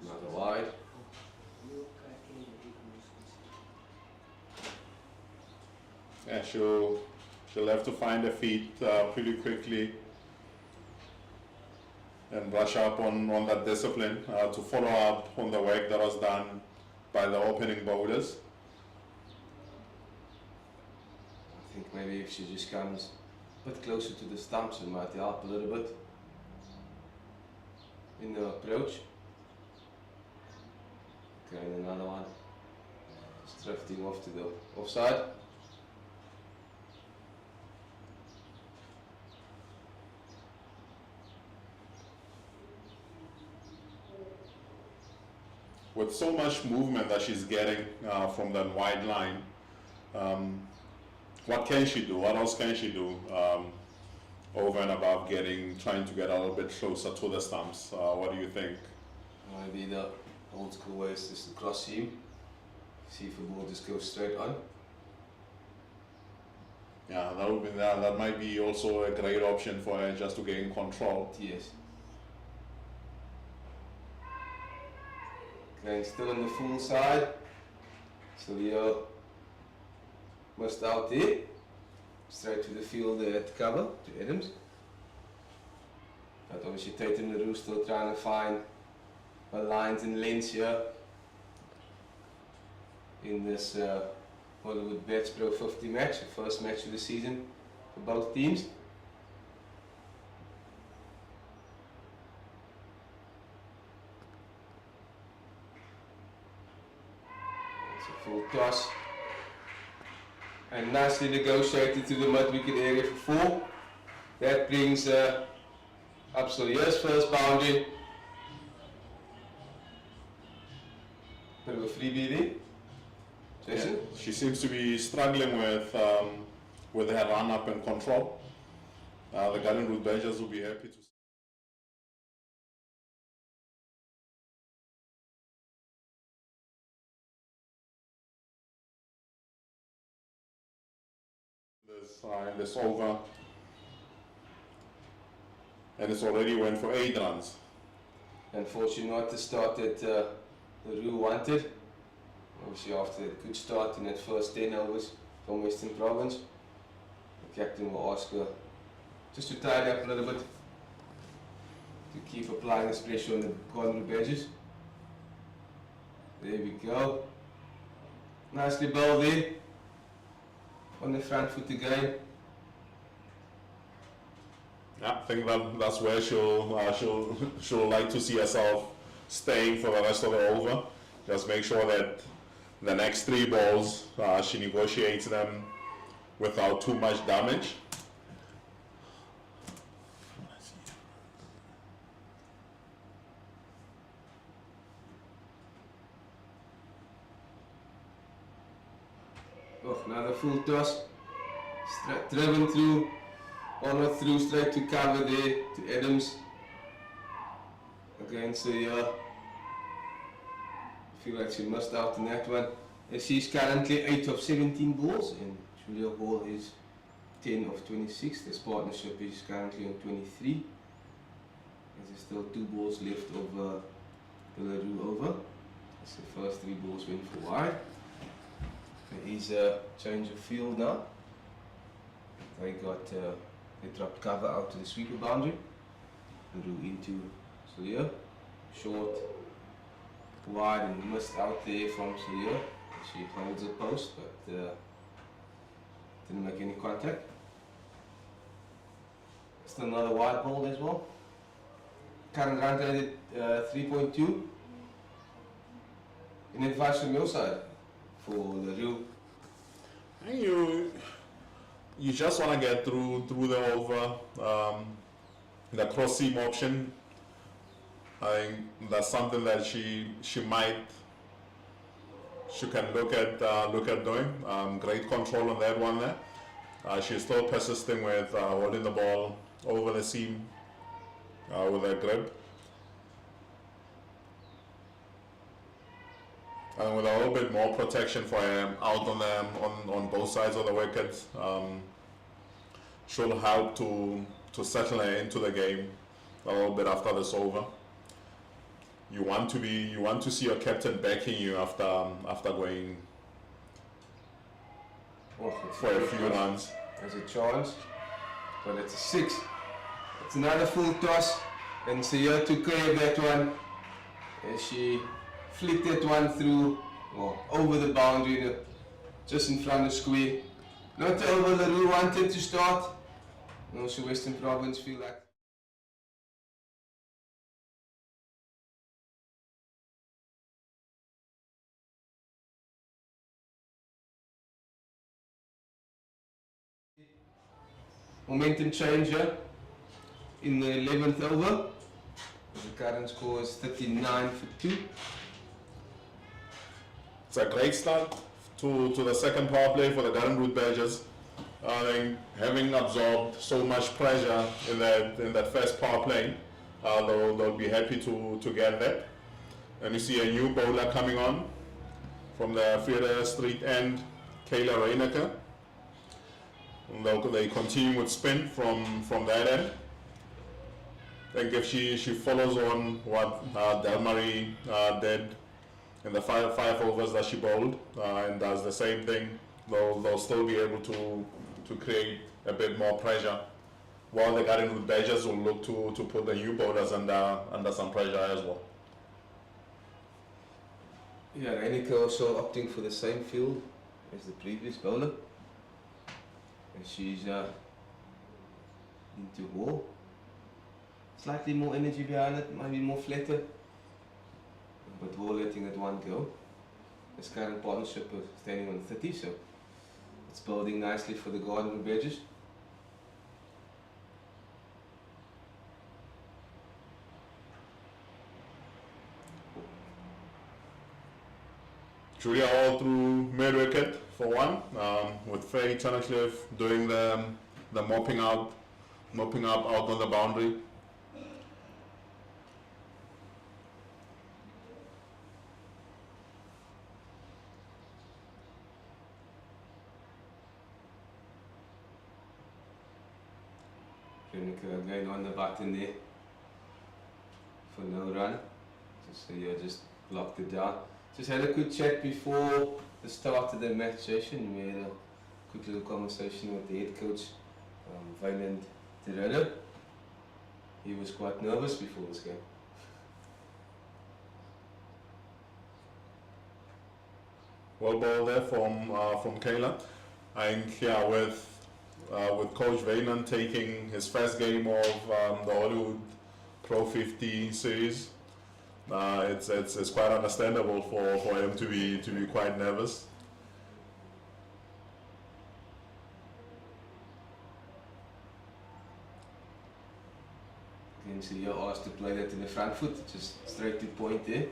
Another wide. Yeah, she'll have to find her feet pretty quickly and brush up on that discipline to follow up on the work that was done by the opening bowlers. I think maybe if she just comes a bit closer to the stumps, it might help a little bit in the approach. Okay, and another one. Just drifting off to the offside. With so much movement that she's getting from that wide line, what can she do? What else can she do over and above trying to get a little bit closer to the stumps? What do you think? Maybe the old school way is just to cross seam. See if the ball just goes straight on. Yeah, that might be also a great option for her just to gain control. Yes. Okay, still on the full side. So Leo missed out there. Straight to the field at cover, to Adams. But obviously Tatum LaRue still trying to find her lines and lengths here in this Hollywoodbets Pro50 match, the first match of the season for both teams. It's a full toss and nicely negotiated to the mid-wicket area for 4. That brings up Solia's first boundary. Bit of a freebie there. Jason? Yeah, she seems to be struggling with her run up and control. The Garden Route Badgers will be happy to. In this over, and it's already went for 8 runs. Unfortunately not the start that LaRue wanted. Obviously after that good start in that first 10 overs from Western Province, the captain will ask her just to tidy up a little bit to keep applying this pressure on the Garden Route Badgers. There we go. Nicely bowled there on the front foot again. Yeah, I think that's where she'll like to see herself staying for the rest of the over. Just make sure that the next 3 balls she negotiates them without too much damage. Oh, another full toss, driven through, or not through, straight to cover there to Adams. Again, so yeah, I feel like she missed out on that one. And she's currently 8 of 17 balls, and Julia Hall is 10 of 26. This partnership is currently on 23. There's still 2 balls left of the LaRue over. That's the first 3 balls went for wide. There is a change of field now. They dropped cover out to the sweeper boundary. LaRue into Solier. Short, wide, and missed out there from Solier. She holds the post, but didn't make any contact. Still another wide ball as well. Current run rate at 3.2. Any advice from your side for LaRue? You just want to get through the over. The cross seam option, I think that's something that she can look at doing. Great control on that one there. She's still persisting with holding the ball over the seam with her grip. And with a little bit more protection for him out on both sides of the wicket, should help to settle her into the game a little bit after this over. You want to see your captain backing you after going for a few runs. There's a chance, but it's a 6. It's another full toss, and Sia took care of that one. And she flicked that one through, or over the boundary, just in front of square. Not the over LaRue wanted to start. And also Western Province feel like. Momentum change here in the 11th over. The current score is 39 for 2. It's a great start to the second power play for the Garden Route Badgers. I think having absorbed so much pressure in that first power play, they'll be happy to get that. And you see a new bowler coming on from the Feeder Street end, Kayla Reinecker. They continue with spin from that end. I think if she follows on what Delmarie did in the five overs that she bowled and does the same thing, they'll still be able to create a bit more pressure while the Gardenwood Badgers will look to put the new bowlers under some pressure as well. Yeah, Reinicke also opting for the same field as the previous bowler. And she's into ball. Slightly more energy behind it, maybe more flatter. But ball letting it one go. This current partnership is standing on 30, so it's building nicely for the Gardenwood Badgers. Julia all through mid-wicket for one, with Faye Tunnicliffe doing the mopping up out on the boundary. Again on the button there for no run. So yeah, just blocked it down. Just had a quick chat before the start of the match session. We had a quick little conversation with the head coach, Wynand Terrell. He was quite nervous before this game. Well ball there from Kayla. I think yeah, with Coach Wynand taking his first game of the Hollywood Pro50 series, it's quite understandable for him to be quite nervous. Again, so you're asked to play that in the front foot, just straight to point there.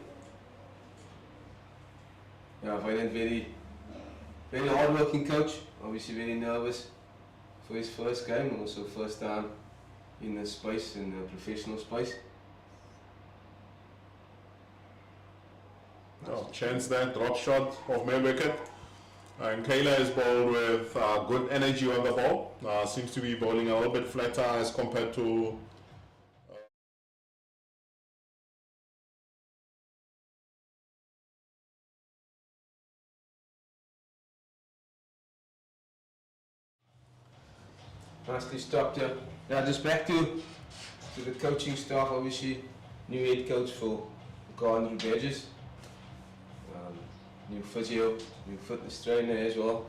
Yeah, Wynand very hard-working coach. Obviously very nervous for his first game, also first time in the space, in the professional space. Oh, chance there, drop shot of mid-wicket. And Kayla is bowled with good energy on the ball. Seems to be bowling a little bit flatter as compared to Nicely stopped here. Now just back to the coaching staff, obviously new head coach for Gardenwood Badgers. New physio, new fitness trainer as well.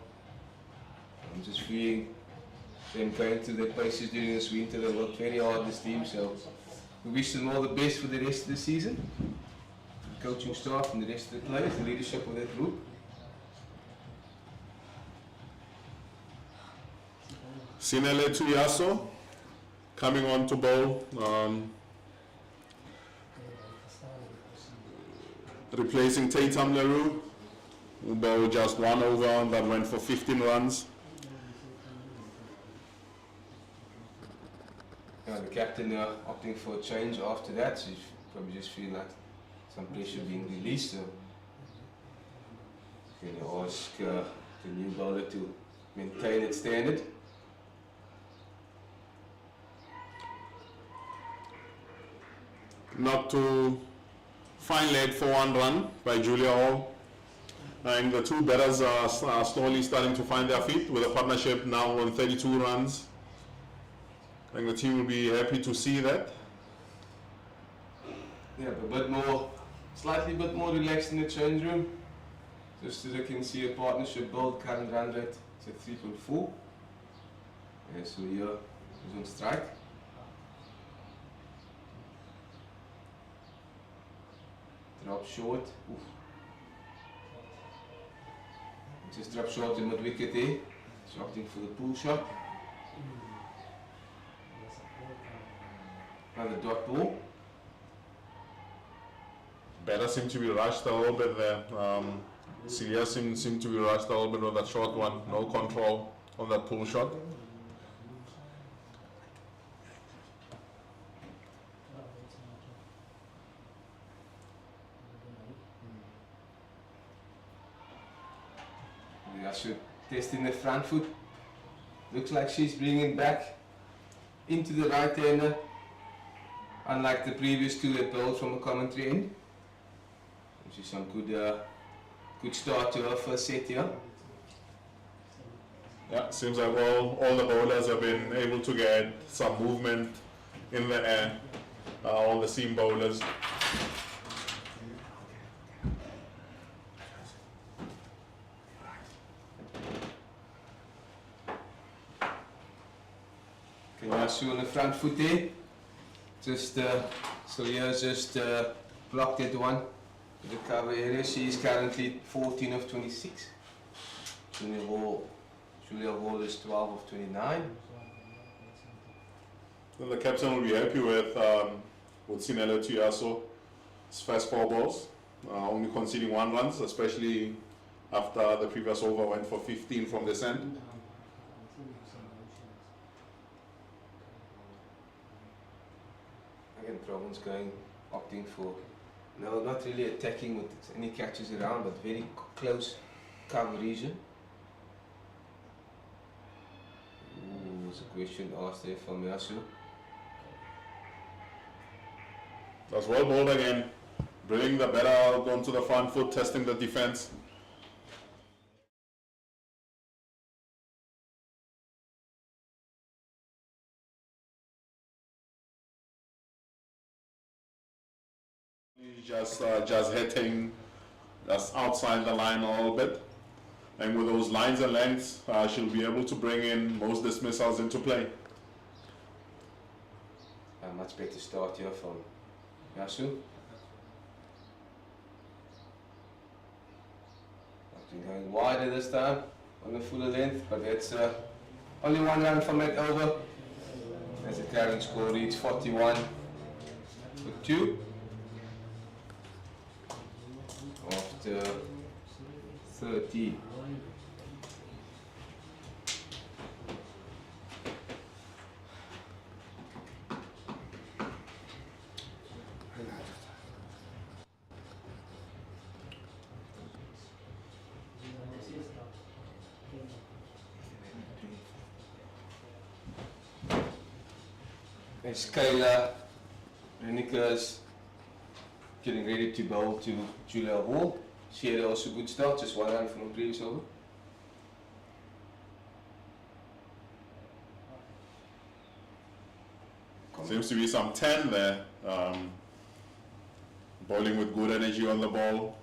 I'm just feeling them going through their paces during this winter. They worked very hard, this team, so we wish them all the best for the rest of the season. The coaching staff and the rest of the players, the leadership of that group. Sinele Tuyaso coming on to bowl, replacing Tatum Leroux, who bowled just one over that went for 15 runs. The captain opting for a change after that, so you probably just feel like some pressure being released. So you can ask the new bowler to maintain its standard. Not to fine leg for one run by Julia Hall. And the two batters are slowly starting to find their feet with a partnership now on 32 runs. I think the team will be happy to see that. Yeah, a bit more, slightly bit more relaxed in the change room. Just so they can see a partnership build. Current run rate is at 3.4. Yeah, so here is on strike. Drop short. Oof. Just drop short in mid wicket there. He's opting for the pull shot. Another dot ball. Batter seemed to be rushed a little bit there. Celia seemed to be rushed a little bit with that short one. No control on that pull shot. Should testing the front foot. Looks like she's bringing back into the right hander, unlike the previous two that bowled from a commentary end. Which is some good start to her first set here. Yeah, seems like all the bowlers have been able to get some movement in the air. All the seam bowlers. Okay, now so on the front foot there. Just so here's just blocked that one. The cover area. She is currently 14 of 26. Julia Hall is 12 of 29. Then the captain will be happy with Sinelo Tuyaso. His first 4 balls, only conceding 1 run, especially after the previous over went for 15 from this end. Again, Province opting for, no, not really attacking with any catches around, but very close cover region. Ooh, there's a question asked there from Yasu. That's well bowled again, bringing the batter out onto the front foot, testing the defense. Just hitting just outside the line a little bit, and with those lines and lengths, she'll be able to bring in most dismissals into play. A much better start here from Yasu. Going wider this time on the fuller length, but that's only 1 run from that over. As the current score reads 41 for 2 after 30. As Kayla Renika's getting ready to bowl to Julia Hall. She had also a good start, just 1 run from the previous over. Seems to be some 10 there. Bowling with good energy on the ball.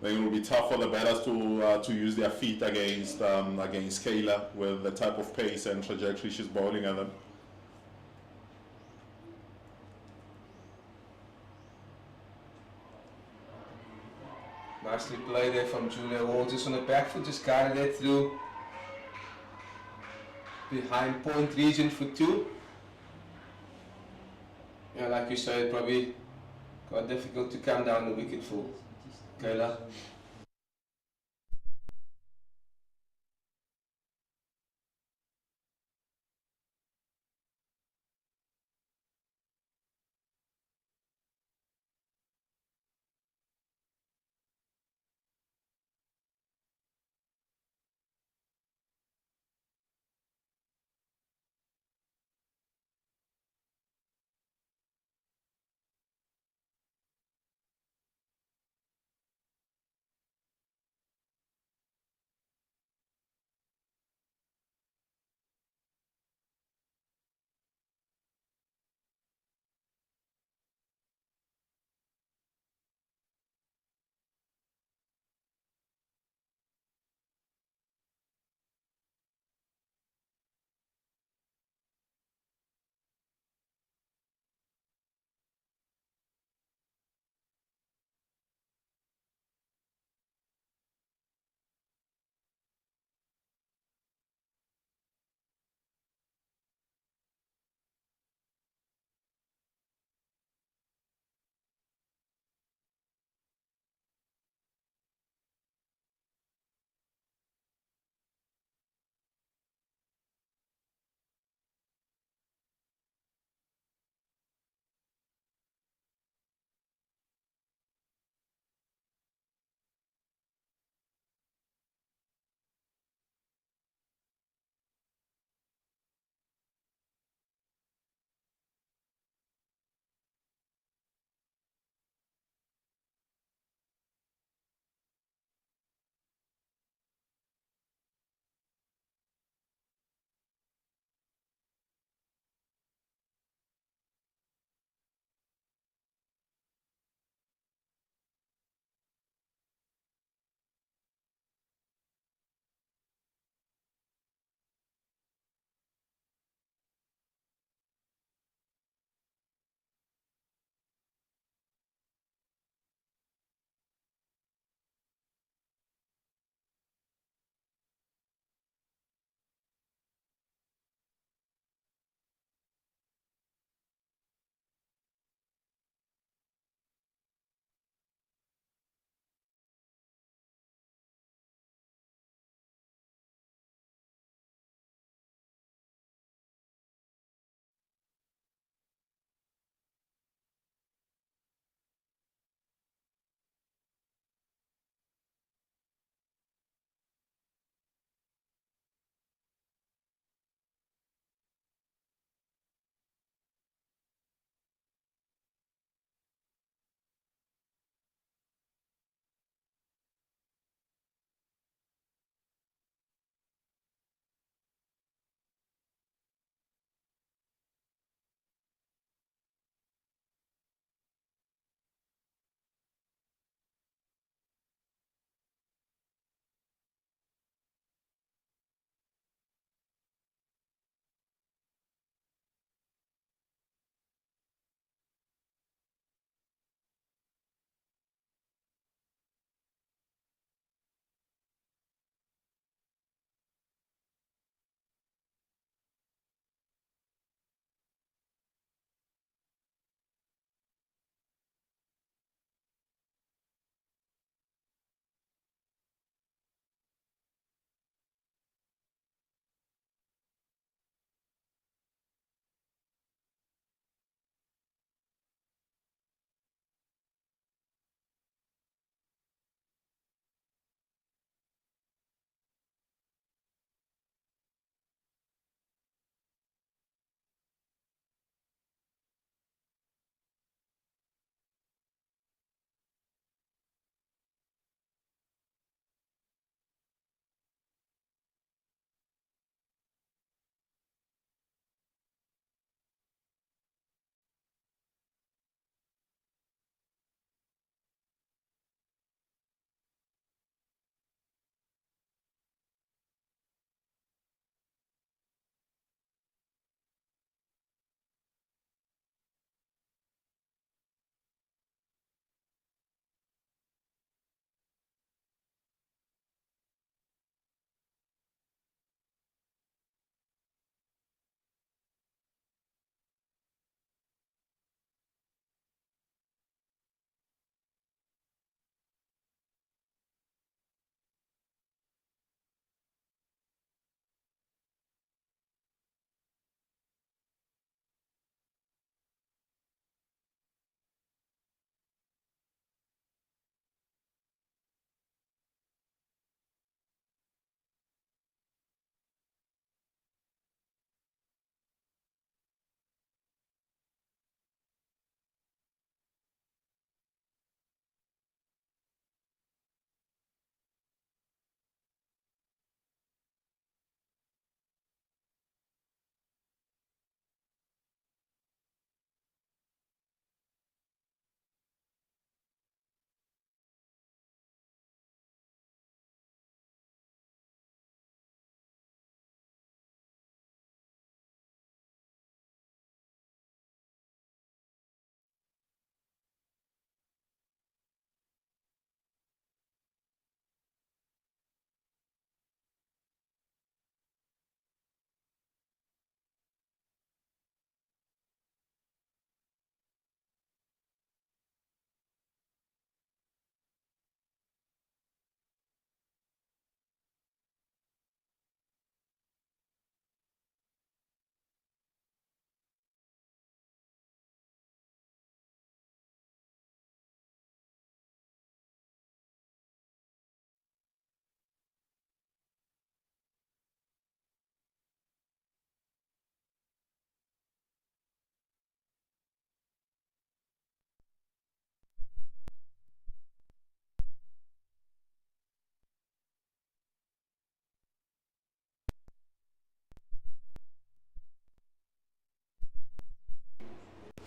I think it will be tough for the batters to use their feet against Kayla with the type of pace and trajectory she's bowling at them. Nicely played there from Julia Hall, just on the back foot, just guided that through behind point region for 2. Yeah, like you said, probably quite difficult to come down the wicket for Kayla.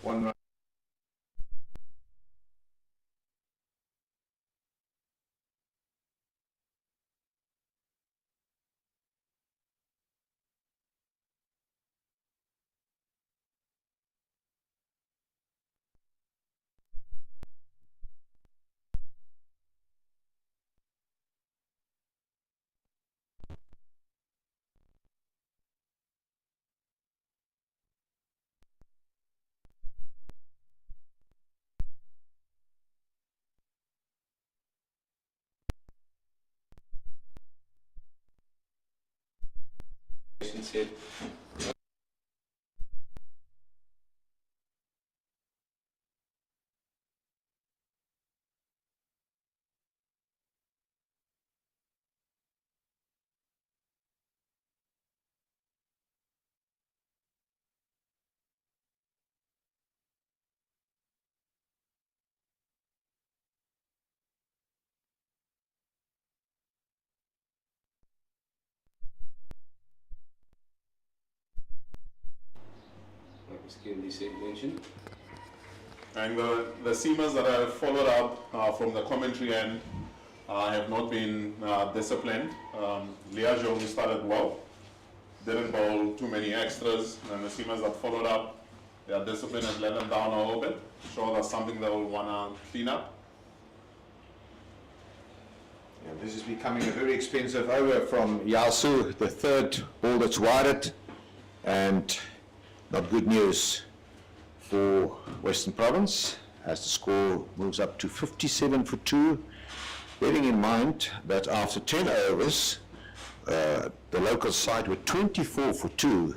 1 run. Said. Like Mr. Kennedy said, mentioned. And the seamers that have followed up from the commentary end have not been disciplined. Leah Jones started well, didn't bowl too many extras, and the seamers that followed up, their discipline has let them down a little bit. Sure, that's something they will want to clean up. Yeah, this is becoming a very expensive over from Yasu, the third ball that's wired, and not good news for Western Province as the score moves up to 57 for 2, bearing in mind that after 10 overs, the local side were 24 for 2,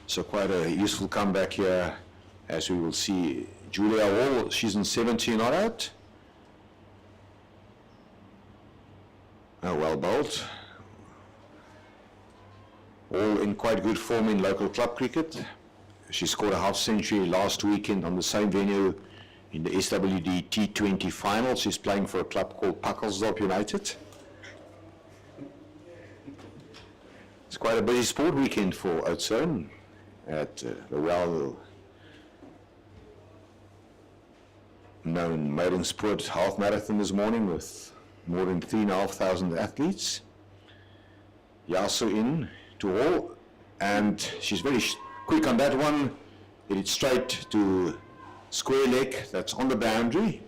so quite a useful comeback here, as we will see. Julia Wall, she's in 17 not out. Oh, well bowled. All in quite good form in local club cricket. She scored a half century last weekend on the same venue in the SWD T20 final. She's playing for a club called Puckelsdorp United. It's quite a busy sport weekend for Oudtshoorn at the well-known maiden sport half marathon this morning with more than 3,500 athletes. Yasu in to all, and she's very quick on that one. Hit it straight to square leg, that's on the boundary,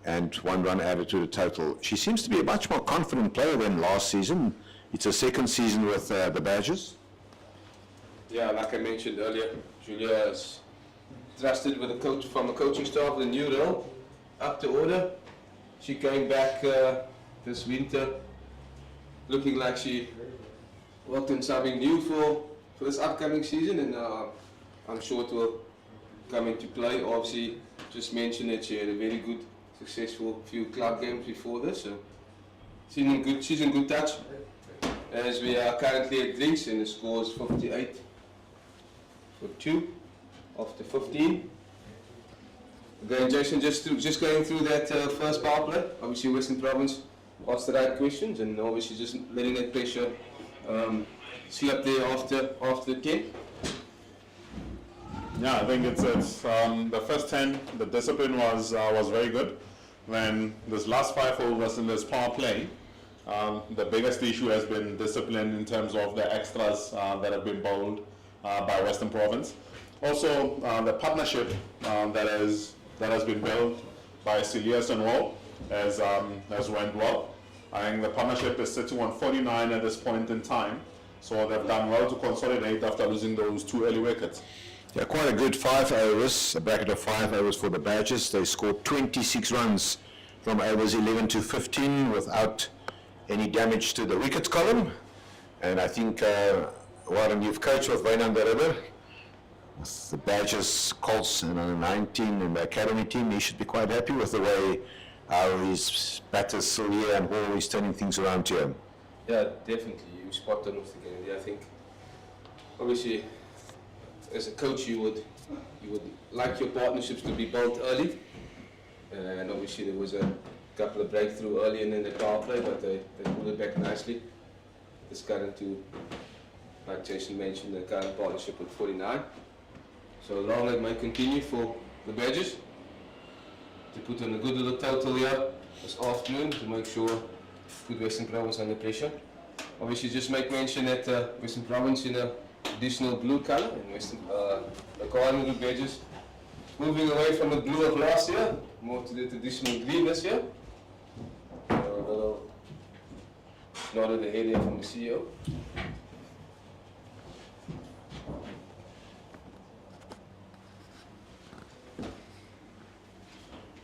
and 1 run added to the total. She seems to be a much more confident player than last season. It's her second season with the Badgers. Yeah, like I mentioned earlier, Julia is trusted with a coach from a coaching staff with a new role, up to order. She came back this winter looking like she worked on something new for this upcoming season, and I'm sure it will come into play. Obviously, just mentioned that she had a very good, successful few club games before this, so she's in good touch. As we are currently at drinks, and the score is 58 for 2 after 15. Again, Jason, just going through that first power play. Obviously, Western Province asked the right questions, and obviously just letting that pressure slip there after 10. Yeah, I think it's the first 10. The discipline was very good. When this last 5 overs in this power play, the biggest issue has been discipline in terms of the extras that have been bowled by Western Province. Also, the partnership that has been built by Celias and Wall has went well. I think the partnership is sitting on 49 at this point in time, so they've done well to consolidate after losing those 2 early wickets. Yeah, quite a good 5 overs, a bracket of 5 overs for the Badgers. They scored 26 runs from overs 11 to 15 without any damage to the wickets column. And I think, Warren, you've coached with Wayne on the river. With the Badgers, Colts, and under 19 in the academy team, he should be quite happy with the way how his batters, Sylvia and Hall, is turning things around here. Yeah, definitely. You spot on with the game. I think, obviously, as a coach, you would like your partnerships to be built early, and obviously there was a couple of breakthrough early in the power play, but they pulled it back nicely. This current two, like Jason mentioned, the current partnership with 49. So long it may continue for the badges to put in a good little total here this afternoon to make sure good Western Province under pressure. Obviously, just make mention that Western Province in a additional blue color and Western the Hollywood badges moving away from the blue of last year, more to the traditional green this year. Nod of the head there from the CEO.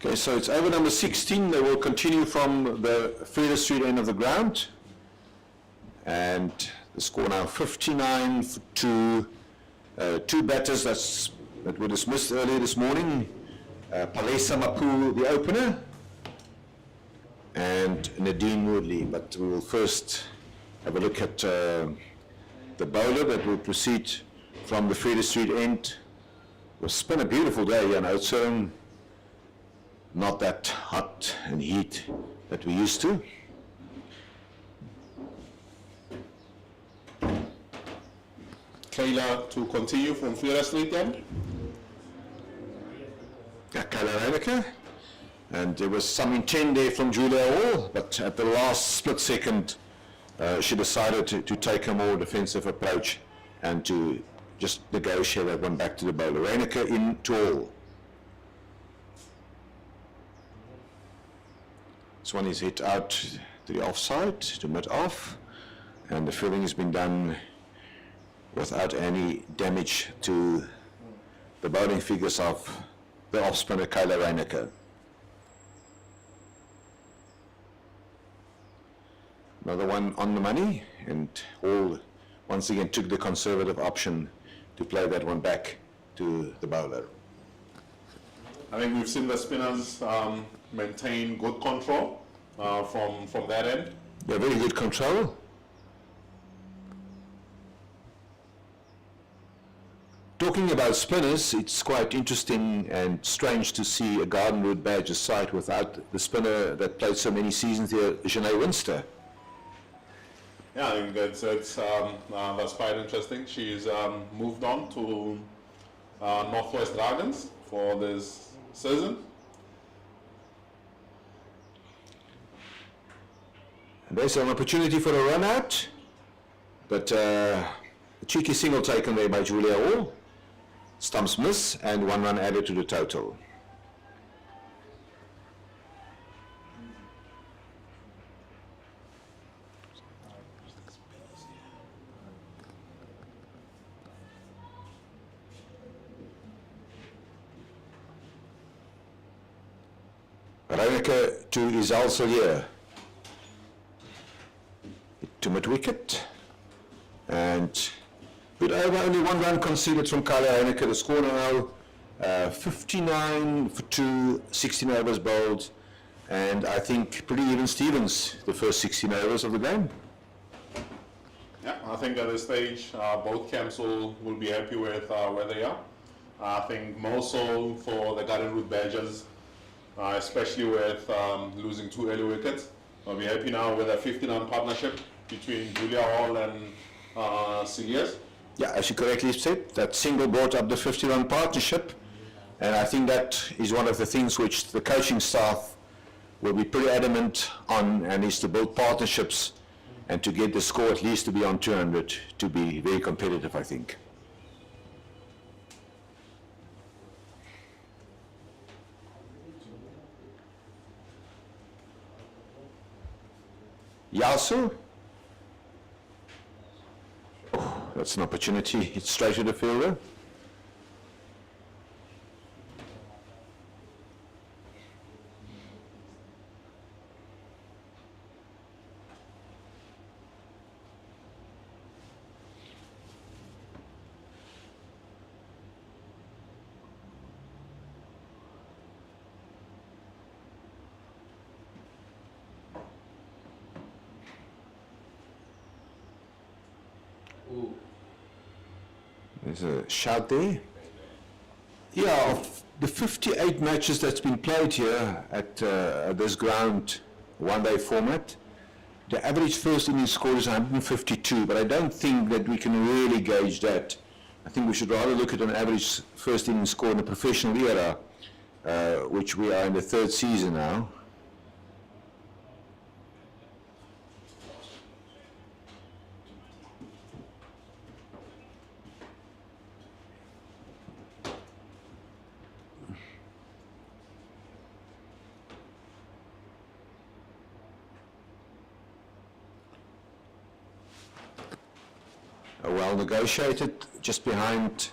Okay, so it's over number 16. They will continue from the further street end of the ground. And the score now 59 to two batters that were dismissed earlier this morning. Palesa Mapu, the opener, and Nadine Woodley. But we will first have a look at the bowler that will proceed from the further street end. It's been a beautiful day here in Oudtshoorn. Not that hot and heat that we used to. Kayla to continue from Further Street end. Kayla Reineke. And there was some intent there from Julia Hall, but at the last split second, she decided to take a more defensive approach and to just negotiate that one back to the bowler. Reineke in to all. This one is hit out to the offside, to mid-off, and the fielding has been done without any damage to the bowling figures of the off-spinner Kayla Reineke. Another one on the money, and Hall once again took the conservative option to play that one back to the bowler. I think we've seen the spinners maintain good control from that end. Yeah, very good control. Talking about spinners, it's quite interesting and strange to see a Garden Route Badger side without the spinner that played so many seasons here, Janae Winster. Yeah, I think that's quite interesting. She's moved on to Northwest Dragons for this season. And there's an opportunity for a run out, but a cheeky single taken there by Julia Hall. Stumps miss and 1 run added to the total. Reineke to Isal Solier. To mid-wicket. And good over, only 1 run conceded from Kayla Reineke. The score now 59 for 2, 16 overs bowled. And I think pretty even Stevens, the first 16 overs of the game. Yeah, I think at this stage, both camps will be happy with where they are. I think more so for the Garden Route Badgers, especially with losing 2 early wickets. I'll be happy now with a 50-run partnership between Julia Hall and Silias. Yeah, as you correctly said, that single brought up the 50-run partnership. And I think that is one of the things which the coaching staff will be pretty adamant on, and is to build partnerships and to get the score at least to be on 200 to be very competitive, I think. Yasu. Oh, that's an opportunity. It's straight to the fielder. There's a shout there. Yeah, of the 58 matches that's been played here at this ground, one-day format, the average first innings score is 152, but I don't think that we can really gauge that. I think we should rather look at an average first innings score in the professional era, which we are in the third season now. Well negotiated, just behind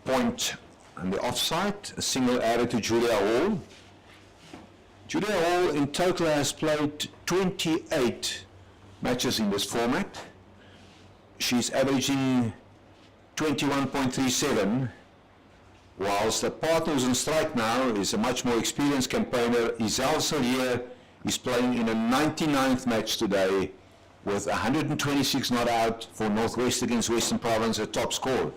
point and the offside, a single added to Julia Hall. Julia Hall in total has played 28 matches in this format. She's averaging 21.37, whilst the partner who's on strike now is a much more experienced campaigner. Isel Salier is playing in a 99th match today with 126 not out for Northwest against Western Province, a top score.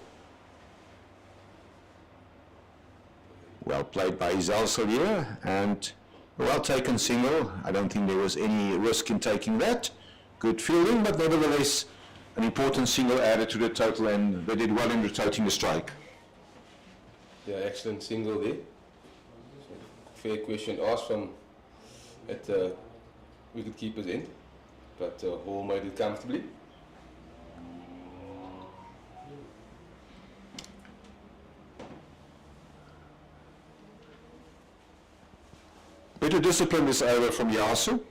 Well played by Isel Salier, and a well taken single. I don't think there was any risk in taking that. Good fielding, but nevertheless an important single added to the total, and they did well in rotating the strike. Yeah, excellent single there. Fair question asked from at wicketkeeper's end, but Hall made it comfortably. Better discipline this over from Yasu.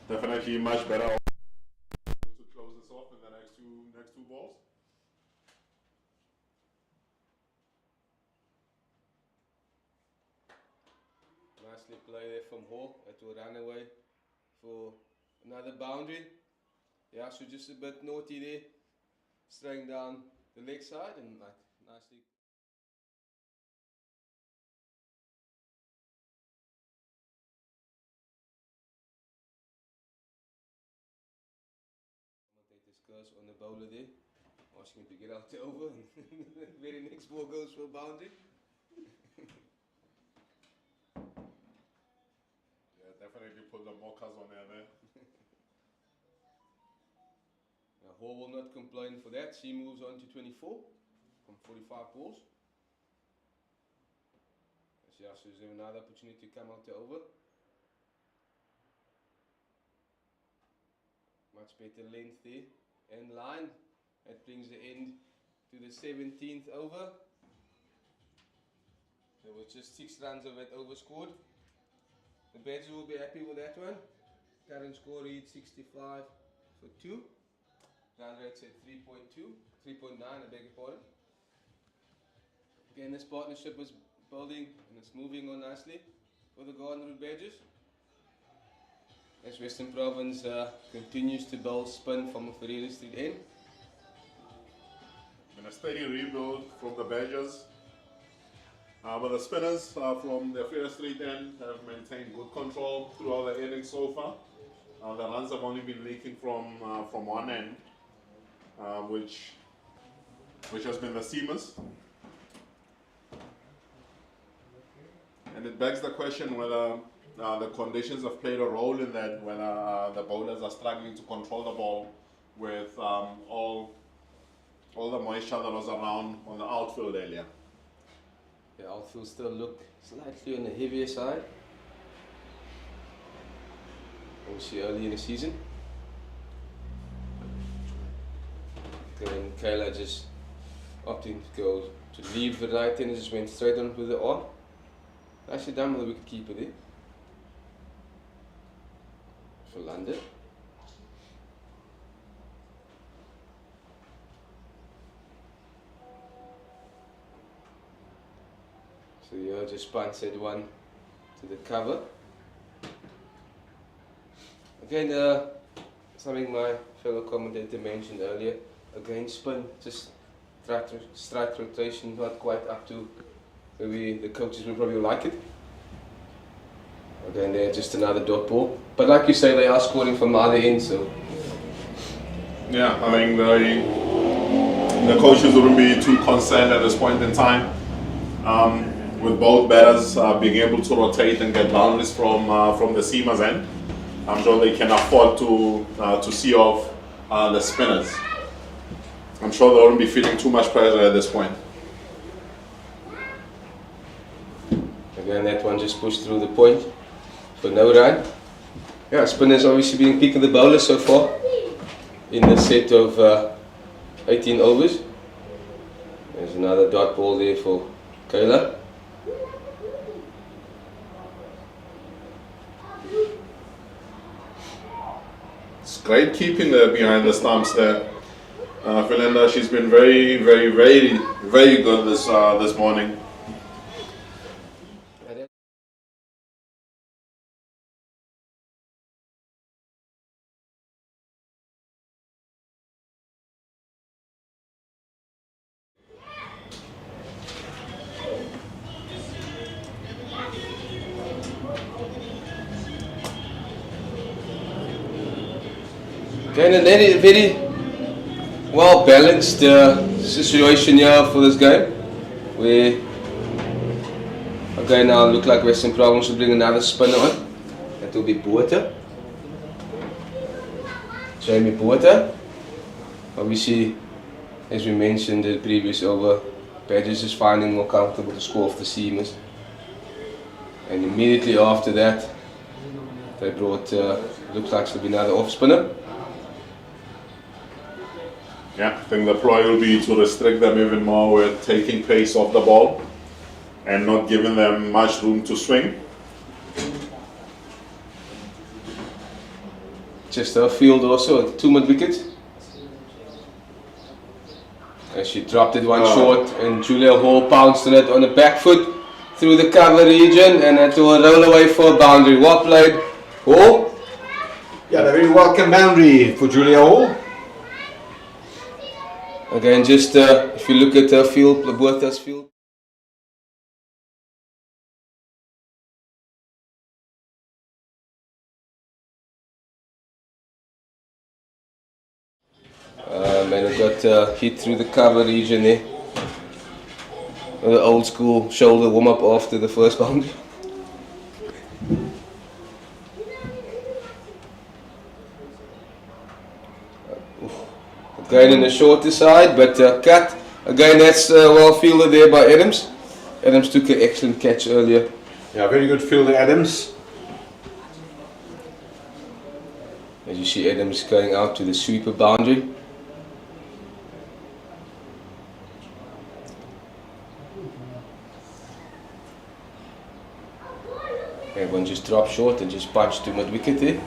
Definitely much better to close this off in the next two balls. Nicely played there from Hall. That will run away for another boundary. Yeah, so just a bit naughty there, straying down the leg side and like nicely. Commentator's curse on the bowler there, asking him to get out the over, and the very next ball goes for a boundary. Yeah, definitely put the mockers on there. Hall will not complain for that. She moves on to 24 from 45 balls. She also has another opportunity to come out the over. Much better length there and line. That brings the end to the 17th over. There was just 6 runs of that over scored. The Badgers will be happy with that one. Current score reads 65 for 2. Run rate's at 3.9, I beg your pardon. Again, this partnership is building and it's moving on nicely for the Garden Route Badgers. As Western Province continues to build spin from the Ferreira Street end. And a steady rebuild from the Badgers. But the spinners from the Ferreira Street end have maintained good control throughout the innings so far. The runs have only been leaking from one end. Which has been the seamers, and it begs the question whether the conditions have played a role in that, whether the bowlers are struggling to control the ball with all the moisture that was around on the outfield earlier. The outfield still look slightly on the heavier side, obviously early in the season. And Kayla just opting to go to leave the right and just went straight on with the arm. Nicely done with the wicket keeper there for London. So yeah, just punted one to the cover. Again, something my fellow commentator mentioned earlier. Again, spin, just strike rotation, not quite up to maybe the coaches will probably like it. Again, they're just another dot ball. But like you say, they are scoring from the other end, so. Yeah, I mean, the coaches wouldn't be too concerned at this point in time. With both batters being able to rotate and get boundaries from the seamers end. I'm sure they can afford to see off the spinners. I'm sure they won't be feeling too much pressure at this point. Again, that one just pushed through the point for no run. Yeah, spinners obviously being pick of the bowler so far in the set of 18 overs. There's another dot ball there for Kayla. It's great keeping there behind the stumps there. Philinda, she's been very good this morning. Okay, and then a very well balanced situation here for this game, where okay, now look like Western Province will bring another spinner on. That will be Botha. Jamie Botha. Obviously, as we mentioned in the previous over, Badgers is finding more comfortable to score off the seamers. And immediately after that, they brought, looks like to be another off spinner. Yeah, I think the ploy will be to restrict them even more with taking pace off the ball and not giving them much room to swing. Just her field also, a 2-minute wicket. And she dropped it one short, and Julia Hall pounced on it on the back foot through the cover region, and it will roll away for a boundary. Well played, Hall. Yeah, a very welcome boundary for Julia Hall. Again, just if you look at her field, Botha's field. And it got hit through the cover region there. The old school shoulder warm up after the first boundary. Again in the shorter side, but cut. Again, that's well fielded there by Adams. Adams took an excellent catch earlier. Yeah, very good fielder, Adams. As you see, Adams going out to the sweeper boundary. Everyone just dropped short and just punched to mid-wicket there.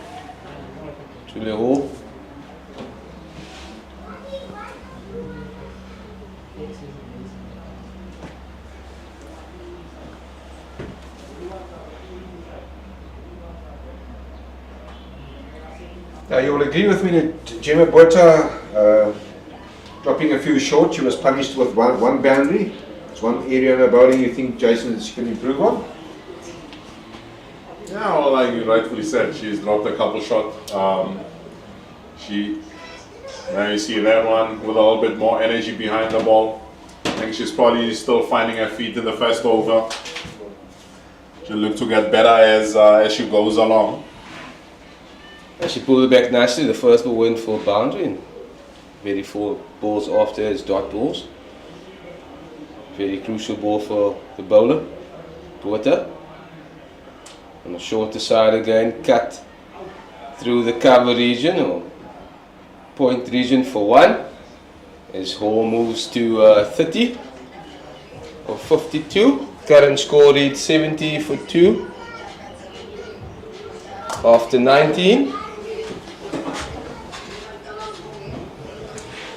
Julia Hall. Now you will agree with me that Gemma Botha dropping a few short, she was punished with one boundary. It's one area in her bowling you think, Jason, that she can improve on? Yeah, well, like you rightfully said, she's dropped a couple shots. Now you see that one with a little bit more energy behind the ball. I think she's probably still finding her feet in the first over. She'll look to get better as she goes along. And she pulled it back nicely. The first ball went for a boundary, and very 4 balls after is dot balls. Very crucial ball for the bowler, Botha. On the shorter side again, cut through the cover region or point region for 1. As Hall moves to 30 or 52. Current score reads 70 for 2 after 19.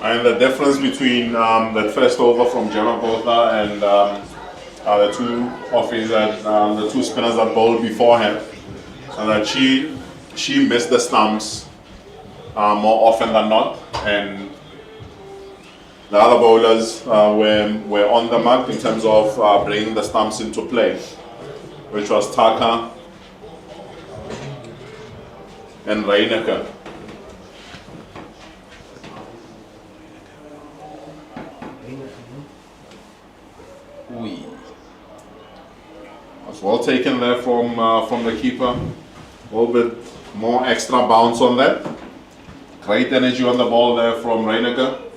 And the difference between that first over from Gemma Botha and the two the two spinners that bowled beforehand, that she missed the stumps more often than not, and the other bowlers were on the mark in terms of bringing the stumps into play, which was Taka and Reineke. Was well taken there from the keeper. A little bit more extra bounce on that. Great energy on the ball there from Reineke.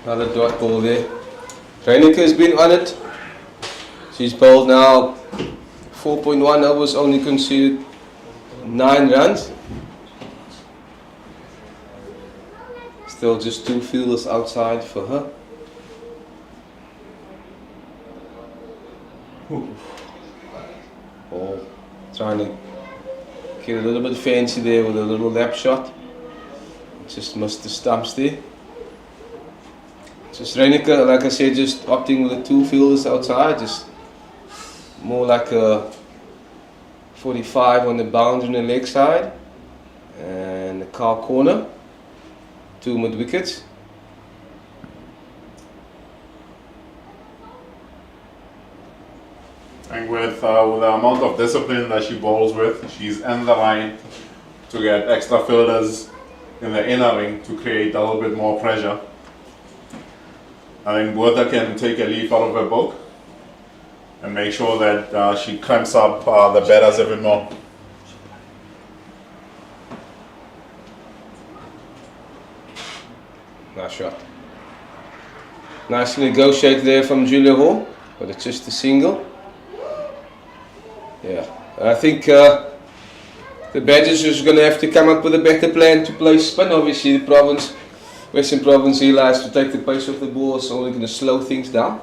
Another dot ball there. Reineke has been on it. She's bowled now 4.1 overs, only conceded 9 runs. Still just 2 fielders outside for her. Oh, trying to get a little bit fancy there with a little lap shot. Just missed the stumps there. Just Reineke, like I said, just opting with the 2 fielders outside, just more like a 45 on the boundary on the leg side and the car corner, 2 mid wickets. And with the amount of discipline that she bowls with, she's in the line to get extra fielders in the inner ring to create a little bit more pressure. I think Botha can take a leaf out of her book and make sure that she clamps up the batters a bit more. Nice shot. Nicely negotiated there from Julia Hall, but it's just a single. Yeah, I think the Badgers is going to have to come up with a better plan to play spin. Obviously, the Western Province realised to take the pace of the ball is only going to slow things down.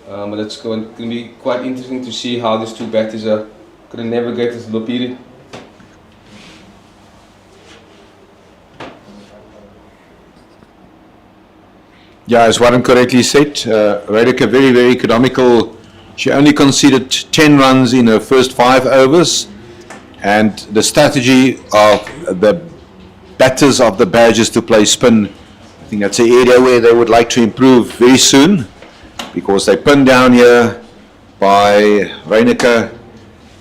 But it's going to be quite interesting to see how these 2 batters are going to navigate this little period. Yeah, as Warren correctly said, Reineke very, very economical. She only conceded 10 runs in her first 5 overs, and the strategy of the batters of the Badgers to play spin, I think that's an area where they would like to improve very soon, because they pinned down here by Reineke,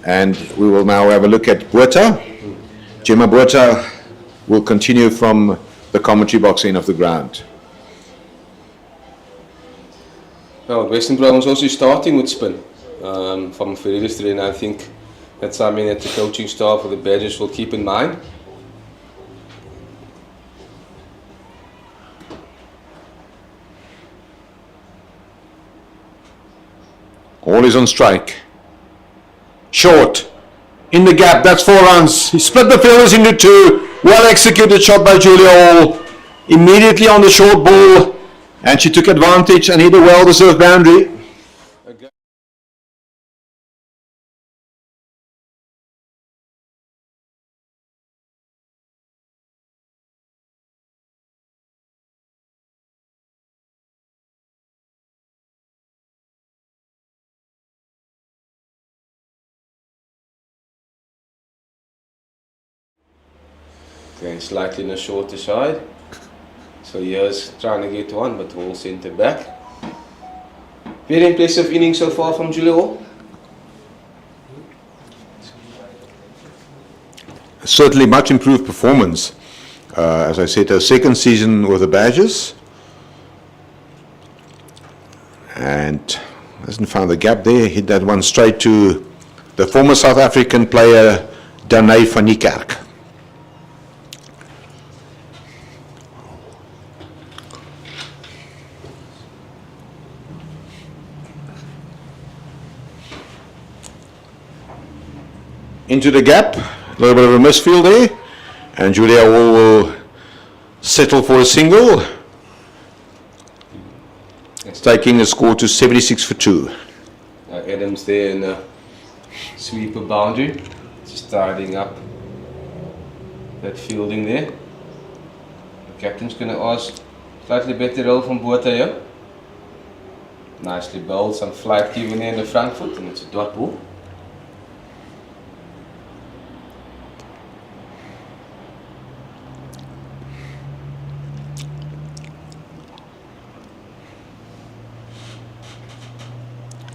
and we will now have a look at Botha. Gemma Botha will continue from the commentary box end of the ground. Well, Western Province also starting with spin from Ferreira, and I think that's something that the coaching staff of the Badgers will keep in mind. All is on strike. Short. In the gap, that's 4 runs. He split the fielders into 2. Well executed shot by Julia Hall. Immediately on the short ball. And she took advantage and hit a well-deserved boundary. Going slightly on the shorter side. So here's trying to get one, but Hall centre back. Very impressive inning so far from Julia Hall. Certainly much improved performance. As I said, her second season with the Badgers. And hasn't found the gap there. Hit that one straight to the former South African player, Danae van Niekerk. Into the gap, a little bit of a misfield there, and Julia will settle for a single, taking the score to 76 for 2. Adams there in the sweeper boundary, just tidying up that fielding there. The captain's going to ask slightly better roll from Botha here. Nicely bowled, some flight given there in the front foot, and it's a dot ball.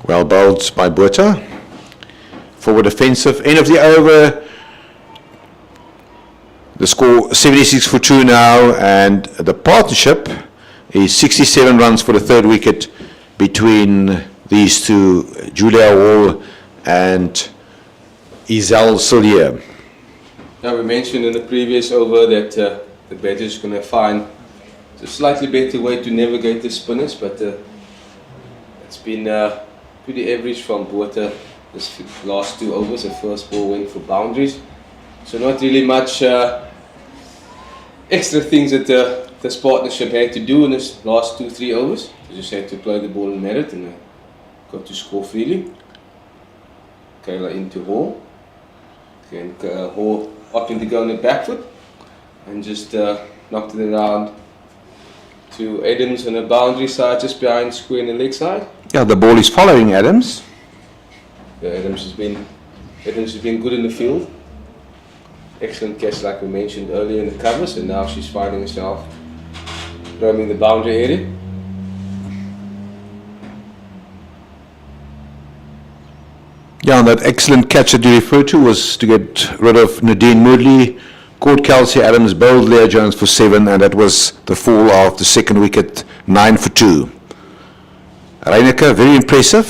Well bowled by Botha. Forward offensive, end of the over. The score 76 for 2 now, and the partnership is 67 runs for the third wicket between these two, Julia Hall and Isel Sillier. Now, we mentioned in the previous over that the batter is going to find a slightly better way to navigate the spinners, but it's been pretty average from Botha this last 2 overs. The first ball went for boundaries, so not really much extra things that this partnership had to do in this last 2-3 overs. They just had to play the ball in merit and got to score freely. Kayla into Hall. And Hall opting to go on the back foot and just knocked it around to Adams on the boundary side, just behind square in the leg side. Yeah, the ball is following Adams. Yeah, Adams has been good in the field. Excellent catch, like we mentioned earlier in the covers, and now she's finding herself roaming the boundary area. Yeah, and that excellent catch that you referred to was to get rid of Nadine Moodley, caught Kelsey Adams, bowled Leah Jones for 7, and that was the fall of the second wicket, 9 for 2. Reineke, very impressive,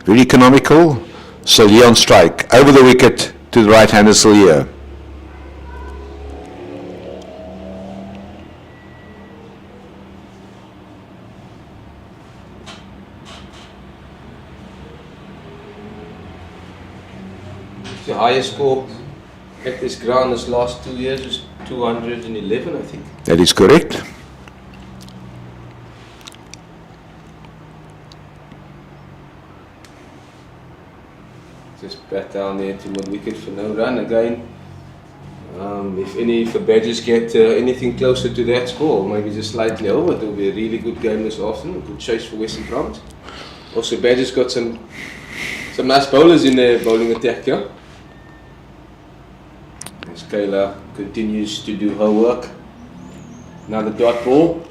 very economical. Sillier on strike, over the wicket to the right-hander Sillier. The highest score at this ground this last 2 years is 211, I think. That is correct. Just bat down there to mid wicket for no run again. If the Badgers get anything closer to that score, maybe just slightly over, it will be a really good game this afternoon. Good chase for Western Province. Also, Badgers got some nice bowlers in their bowling attack here. As Kayla continues to do her work. Another dot ball.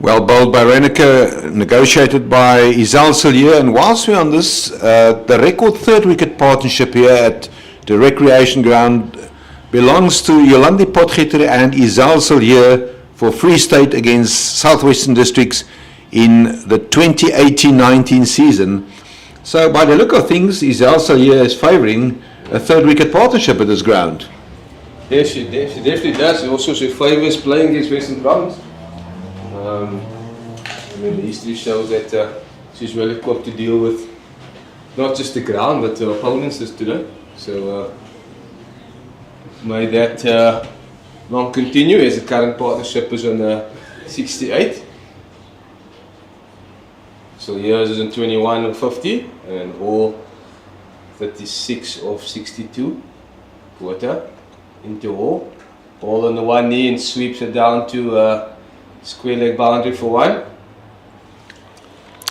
Well bowled by Reineke, negotiated by Isel Sillier, and whilst we're on this, the record third wicket partnership here at the recreation ground belongs to Yolandi Potgieter and Isel Sillier for Free State against Southwestern Districts in the 2018-19 season. So by the look of things, Isel Sillier is favouring a third wicket partnership at this ground. Yes, she definitely does. Also, she favours playing against Western Province. I mean, the history shows that she's well equipped to deal with not just the ground but the opponents today. So may that long continue as the current partnership is on 68. So yours is on 21 of 50 and all 36 of 62. Quarter into all on the one knee and sweeps it down to square leg boundary for 1.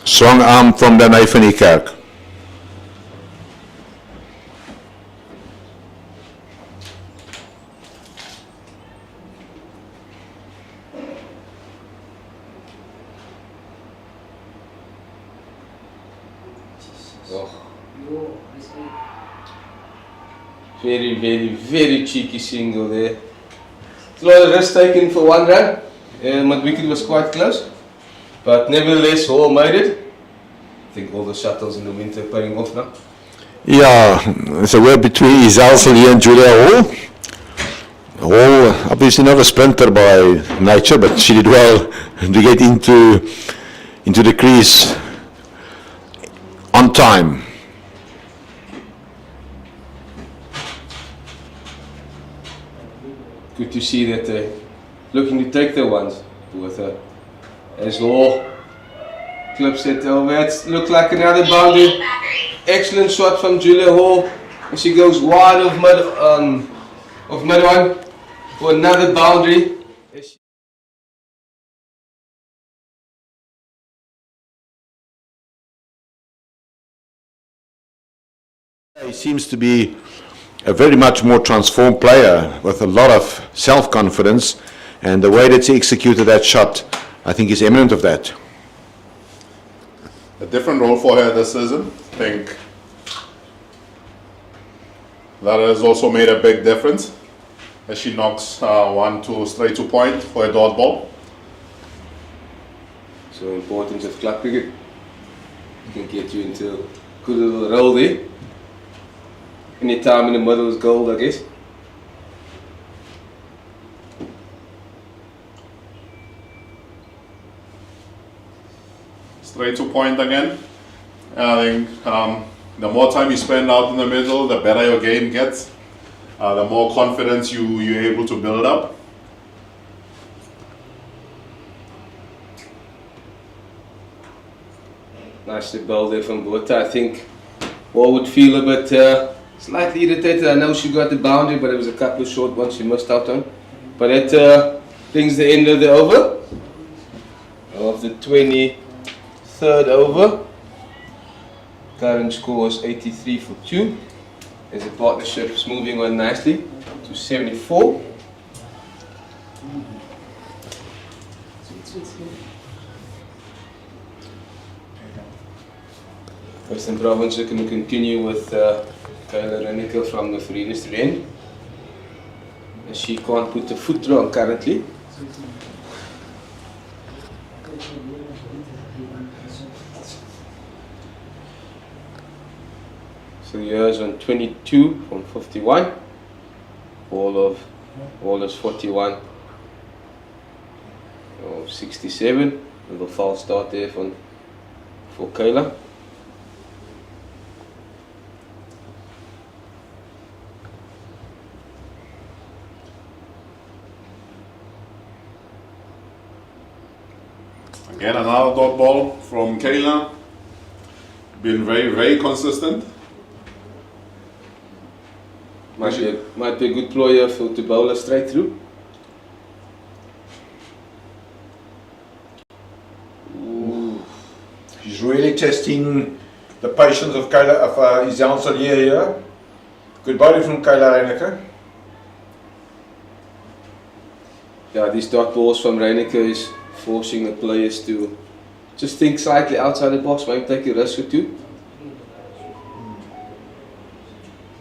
Strong arm from Danai van die Kerk. Very, very, very cheeky single there. It's a lot of risk taken for 1 run. My wicket was quite close, but nevertheless, Hall made it. I think all the shuttles in the winter are paying off now. Yeah, it's a word between Isel Sillier and Julia Hall. Hall, obviously not a sprinter by nature, but she did well to get into the crease on time. Good to see that they're looking to take their ones with her. As Hall clips it over, it looked like another boundary. Excellent shot from Julia Hall, and she goes wide of mid one for another boundary. He seems to be a very much more transformed player with a lot of self-confidence, and the way that he executed that shot, I think, is eminent of that. A different role for her this season. I think that has also made a big difference as she knocks 1-2 straight to point for a dot ball. So importance of club cricket. It can get you into a good little roll there. Any time in the middle is gold, I guess. Straight to point again. I think the more time you spend out in the middle, the better your game gets. The more confidence you're able to build up. Nicely bowled there from Botha. I think Wall would feel a bit slightly irritated. I know she got the boundary, but it was a couple of short ones she missed out on. But it brings the end of the over, of the 23rd over. Current score is 83 for 2. As the partnership's moving on nicely to 74. Western Province are going to continue with Kayla Reneke from the furthest end. As she can't put the foot wrong currently. So here's on 22 from 51. All is 41 of 67. A little false start there for Kayla. Again, another dot ball from Kayla. Been very, very consistent. Might be a good ploy to bowl her straight through. Ooh. She's really testing the patience of Kayla, of Izan Salier here. Good bowling from Kayla Reneke. Yeah, these dot balls from Reneke is forcing the players to just think slightly outside the box, maybe take a risk or two.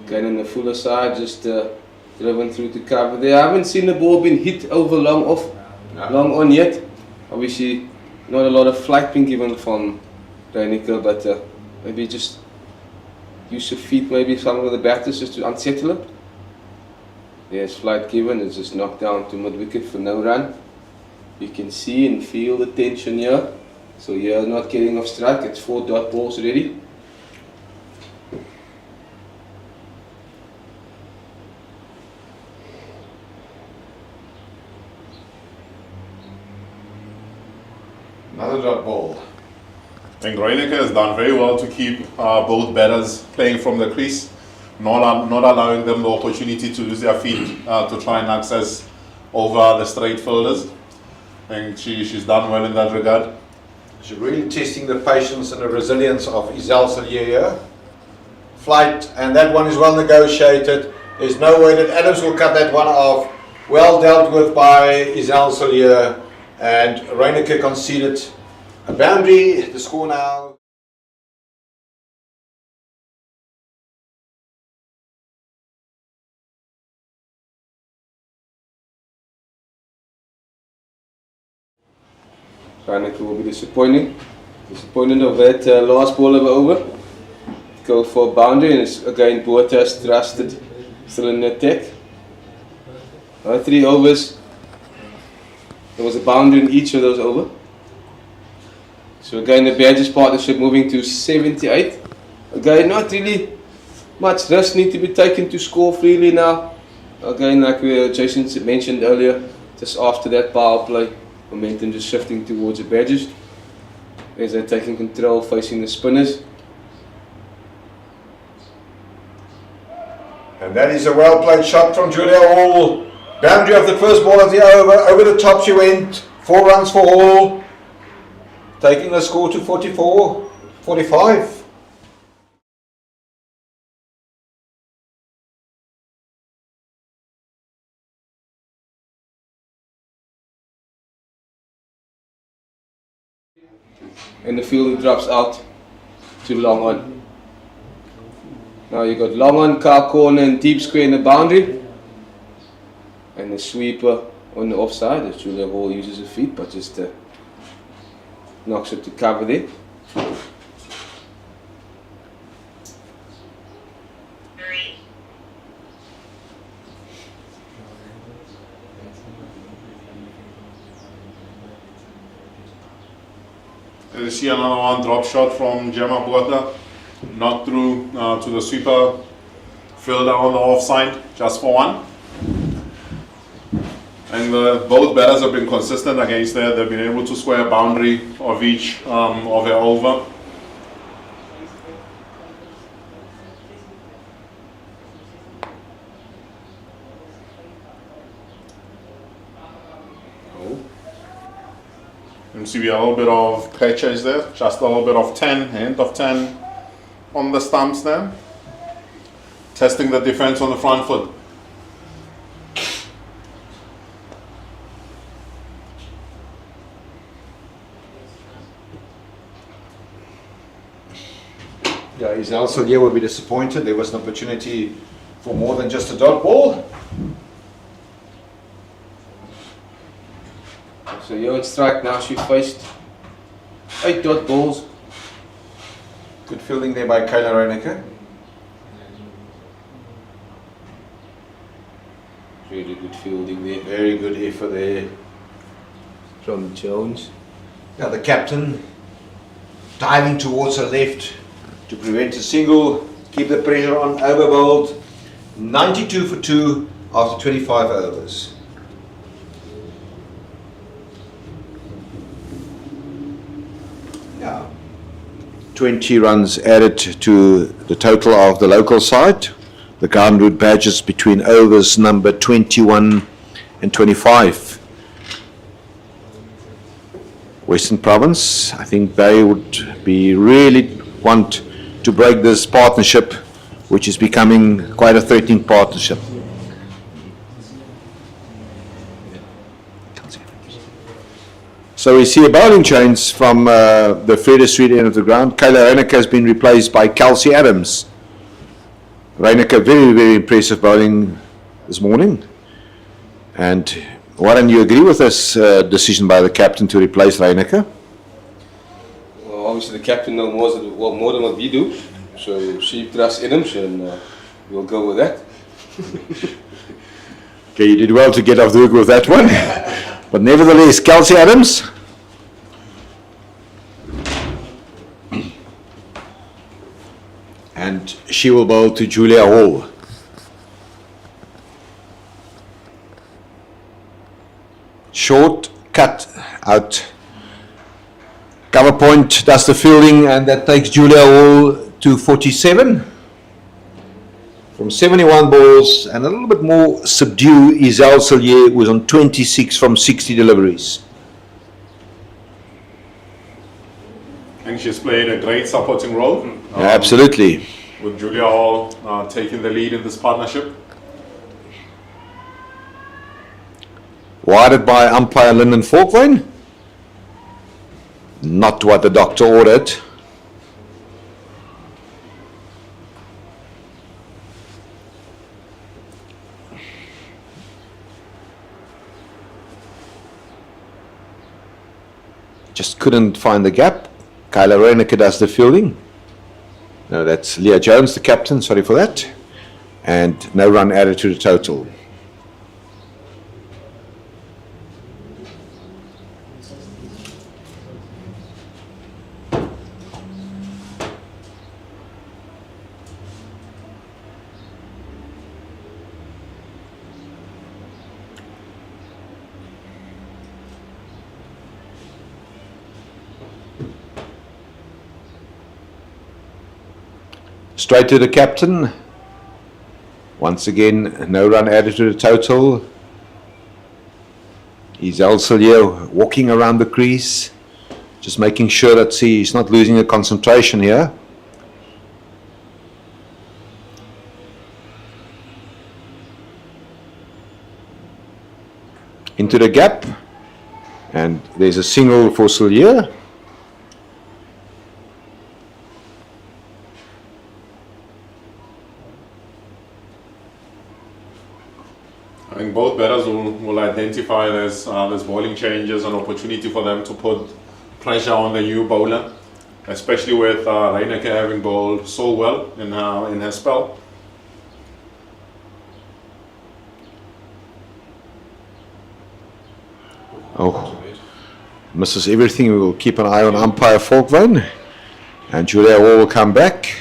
Again on the fuller side, just driven through to cover there. I haven't seen the ball being hit over long on yet. Obviously not a lot of flight being given from Reneke, but maybe just use your feet, maybe some of the batters just to unsettle it. There's flight given, it's just knocked down to mid-wicket for no run. You can see and feel the tension here. So you're not getting off strike, it's 4 dot balls already. Another dot ball. I think Reneke has done very well to keep both batters playing from the crease, not allowing them the opportunity to use their feet to try and access over the straight fielders. I think she's done well in that regard. She's really testing the patience and the resilience of Izal Salier. Flight, and that one is well negotiated. There's no way that Adams will cut that one off. Well dealt with by Izal Salier, and Reneke conceded a boundary. The score now. Reneke will be disappointed of that last ball of over. Go for a boundary, and it's again Botha's trusted, still in the attack. 3 overs. There was a boundary in each of those over. So again the Badgers partnership moving to 78. Again not really much risk need to be taken to score freely now. Again, like Jason mentioned earlier, just after that power play, momentum just shifting towards the Badgers as they're taking control facing the spinners. And that is a well played shot from Julia Hall. Boundary of the first ball of the over the top she went. 4 runs for Hall, taking the score to 44-45. and the fielder drops out to long on. Now you got long on, car corner and deep square in the boundary, and the sweeper on the offside as Julia Hall uses her feet but just knocks it to cover there. And you see another one, drop shot from Gemma Botha, knocked through to the sweeper, fielder on the offside, just for one. And both batters have been consistent against that. They've been able to square a boundary of each of their over. You see we have a little bit of patches there, just a little bit of 10, hint of 10 on the stumps there. Testing the defense on the front foot. Yeah, his also here will be disappointed. There was an opportunity for more than just a dot ball. So you're on strike now, she faced 8 dot balls. Good fielding there by Kayla Reinecker. Really good fielding there. Very good effort there From Jones. Now the captain diving towards her left to prevent a single, keep the pressure on, overbowled. 92 for 2 after 25 overs. Yeah. 20 runs added to the total of the local side. The Gardenwood Badgers between overs number 21 and 25. Western Province, I think they would be really want to break this partnership, which is becoming quite a threatening partnership. So we see a bowling change from the further street end of the ground. Kayla Reinecker has been replaced by Kelsey Adams. Reinecker, very, very impressive bowling this morning. And Warren, you agree with this decision by the captain to replace Reinecker? Well, obviously the captain knows more than what we do, so she trusts in him, and we'll go with that. Okay, you did well to get off the hook with that one. But nevertheless, Kelsey Adams. And she will bowl to Julia Hall. Short cut out. Cover point does the fielding, and that takes Julia Hall to 47. From 71 balls, and a little bit more subdued is Elsallier, was on 26 from 60 deliveries. I think she's played a great supporting role. Absolutely. With Julia Hall taking the lead in this partnership. Wired by umpire Lyndon Falkwain. Not what the doctor ordered. Just couldn't find the gap. Kayla Reinecker does the fielding. No, that's Leah Jones, the captain, sorry for that. And no run added to the total. Straight to the captain. Once again, no run added to the total. He's also here walking around the crease, just making sure that he's not losing the concentration here. Into the gap, and there's a single for Sillier. I think both batters will identify this bowling change as an opportunity for them to put pressure on the new bowler, especially with Reineke having bowled so well in her spell. Oh, misses everything. We will keep an eye on umpire Falkveen. And Julia Hall will come back.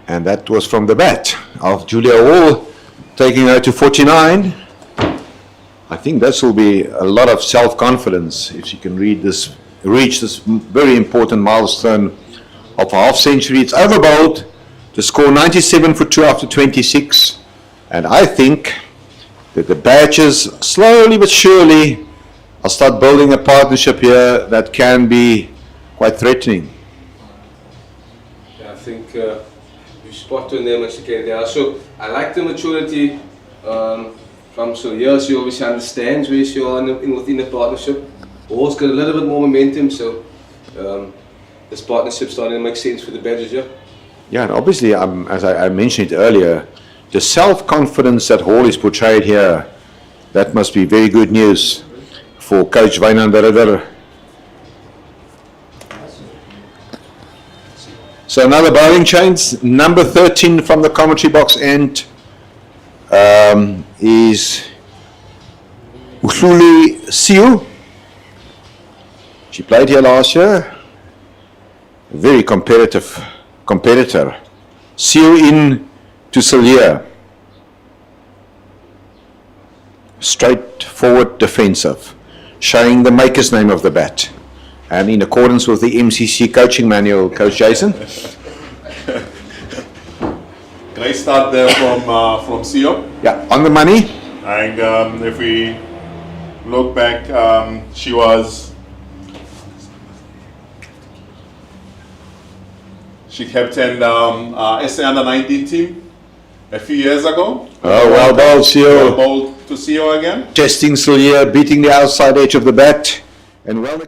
And that was from the bat of Julia Hall, taking her to 49. I think this will be a lot of self-confidence if she can reach this very important milestone of a half century. It's over bowled to score 97 for 2 after 26. And I think that the Badgers, slowly but surely, will start building a partnership here that can be quite threatening. Yeah, I think you spot on them as you can there. So I like the maturity from so years. She obviously understands where she are within the partnership. Hall's got a little bit more momentum, so this partnership starting to make sense for the Badgers. Yeah, and obviously, as I mentioned it earlier, the self-confidence that Hall is portrayed here, that must be very good news for Coach Wynand de Ridder. So another bowling change, number 13 from the commentary box end is Uhluli Siu. She played here last year. A very competitor. Siu in to Cillier. Straightforward defensive, showing the maker's name of the bat. And in accordance with the MCC coaching manual, Coach Jason. Great start there from Sio. Yeah, on the money. And if we look back, she captained SA under 19 team a few years ago. Oh, well bowled, Sio. Well bowled to Sio again. Testing Cillier, beating the outside edge of the bat, and well.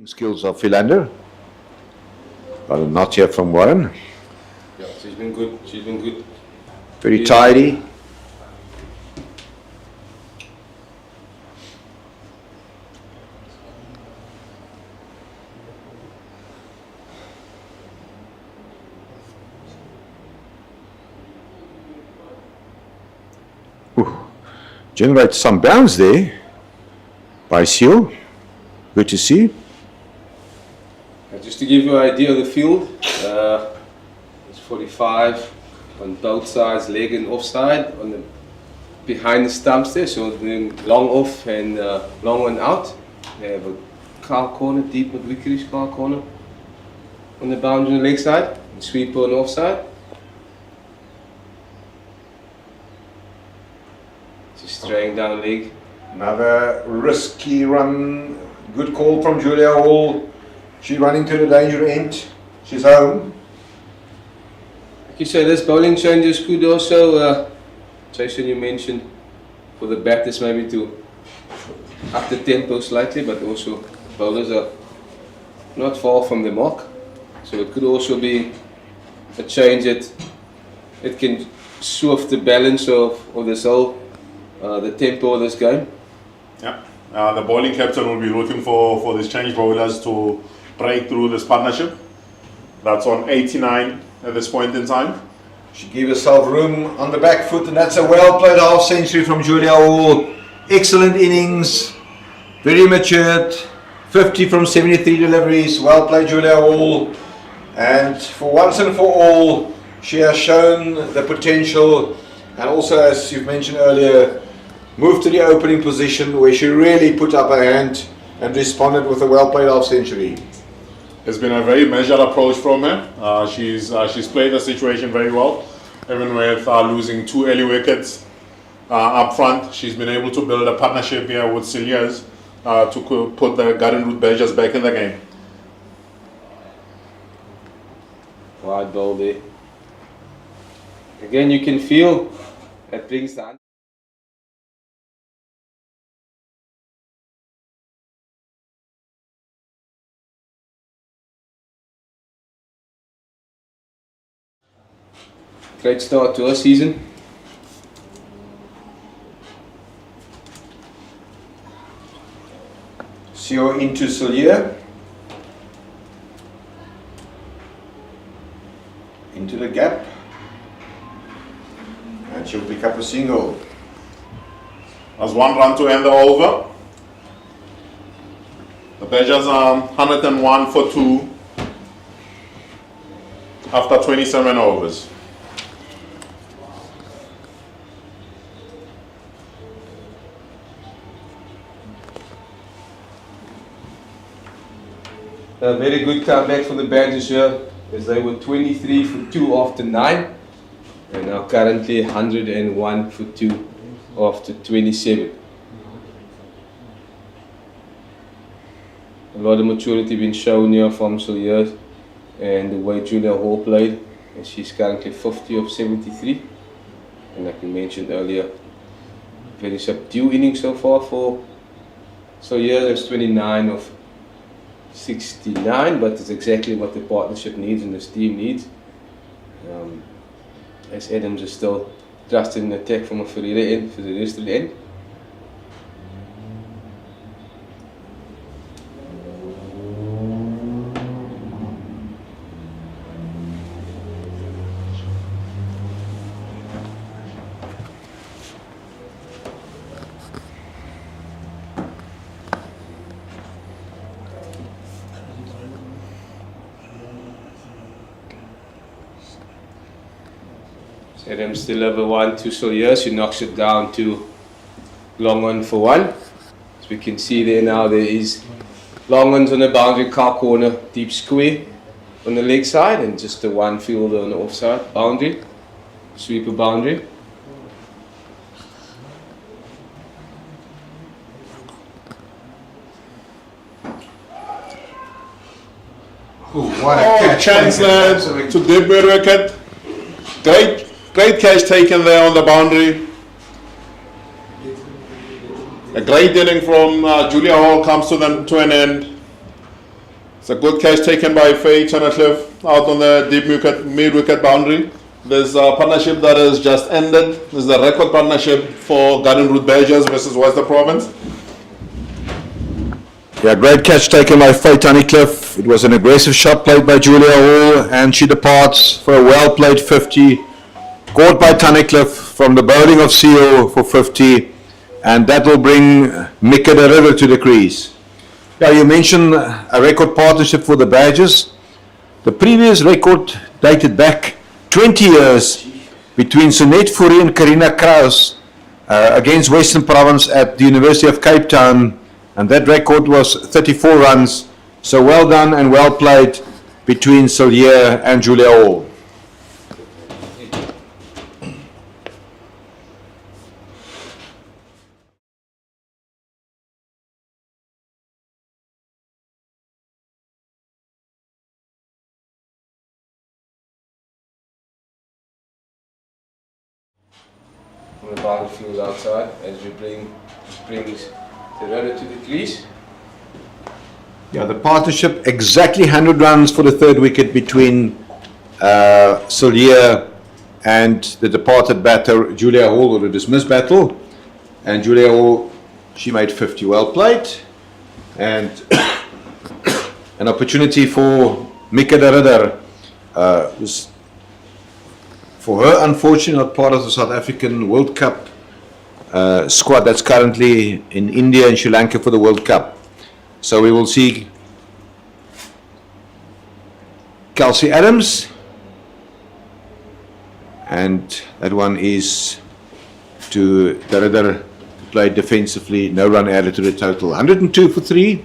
Skills of Philander. Well, not yet from Warren. Yeah, she's been good. She's been good. Very tidy. Generates some bounce there by Seal. Good to see. Just to give you an idea of the field, it's 45 on both sides, leg and offside, on the behind the stumps there, so doing long off and long one out. They have a car corner, deep McVickery's car corner on the boundary on the leg side, and sweeper on the offside. Just straying down leg. Another risky run. Good call from Julia Hall. She's running to the danger end. She's home. Like you say, this bowling changes could also, Jason, you mentioned for the batters maybe to up the tempo slightly, but also bowlers are not far from the mark. So it could also be a change that it can shift the balance of this whole, the tempo of this game. Yeah. The bowling captain will be looking for these change bowlers to break through this partnership. That's on 89 at this point in time. She gave herself room on the back foot, and that's a well played half century from Julia Hall. Excellent innings, very matured, 50 from 73 deliveries. Well played, Julia Hall. And for once and for all, she has shown the potential, and also, as you've mentioned earlier, moved to the opening position where she really put up her hand and responded with a well-played half-century. It's been a very measured approach from her. She's played the situation very well, even with losing 2 early wickets up front. She's been able to build a partnership here with Cilliers to put the Garden Route Badgers back in the game. Wide ball there. Again, you can feel that brings the great start to our season. Sio into Sillier. Into the gap. And she'll pick up a single. That's 1 run to end the over. The Badgers are 101 for 2 after 27 overs. A very good comeback for the Badgers here, as they were 23 for 2 after 9 and are currently 101 for 2 after 27. A lot of maturity being shown here from Sillier and the way Julia Hall played, and she's currently 50 of 73, and like we mentioned earlier, very subdued inning so far for Sillier. There's 29 of 69, but it's exactly what the partnership needs and this team needs. As Adams is still trusted in attack from a Ferreira end for the rest of the end. Adams still over 1 to Sillier. She knocks it down to long on for 1. As we can see there now, there is long ones on the boundary, car corner, deep square on the leg side, and just the 1 fielder on the offside boundary, sweeper boundary. What a chance there to dip wicket. Great catch taken there on the boundary. A great dealing from Julia Hall comes to an end. It's a good catch taken by Faye Tunnicliffe out on the deep mid-wicket boundary. There's a partnership that has just ended. This is a record partnership for Garden Route Badgers versus Western Province. Yeah, great catch taken by Faye Tunnicliffe. It was an aggressive shot played by Julia Hall, and she departs for a well-played 50. Caught by Tunnicliffe from the bowling of Seal for 50, and that will bring Mika the River to the crease. Yeah, you mentioned a record partnership for the Badgers. The previous record dated back 20 years between Sunette Fourie and Karina Kraus against Western Province at the University of Cape Town, and that record was 34 runs. So well done and well played between Sillier and Julia Hall. On the boundary field outside, as we brings the runner to the crease. Yeah, the partnership exactly 100 runs for the third wicket between Sillier and the departed batter Julia Hall, or the dismissed battle. And Julia Hall, she made 50. Well played. And an opportunity for Mika de Ridder was, for her, unfortunately not part of the South African World Cup squad that's currently in India and Sri Lanka for the World Cup. So we will see Kelsey Adams, and that one is to the Ridder, played defensively, no run added to the total. 102 for 3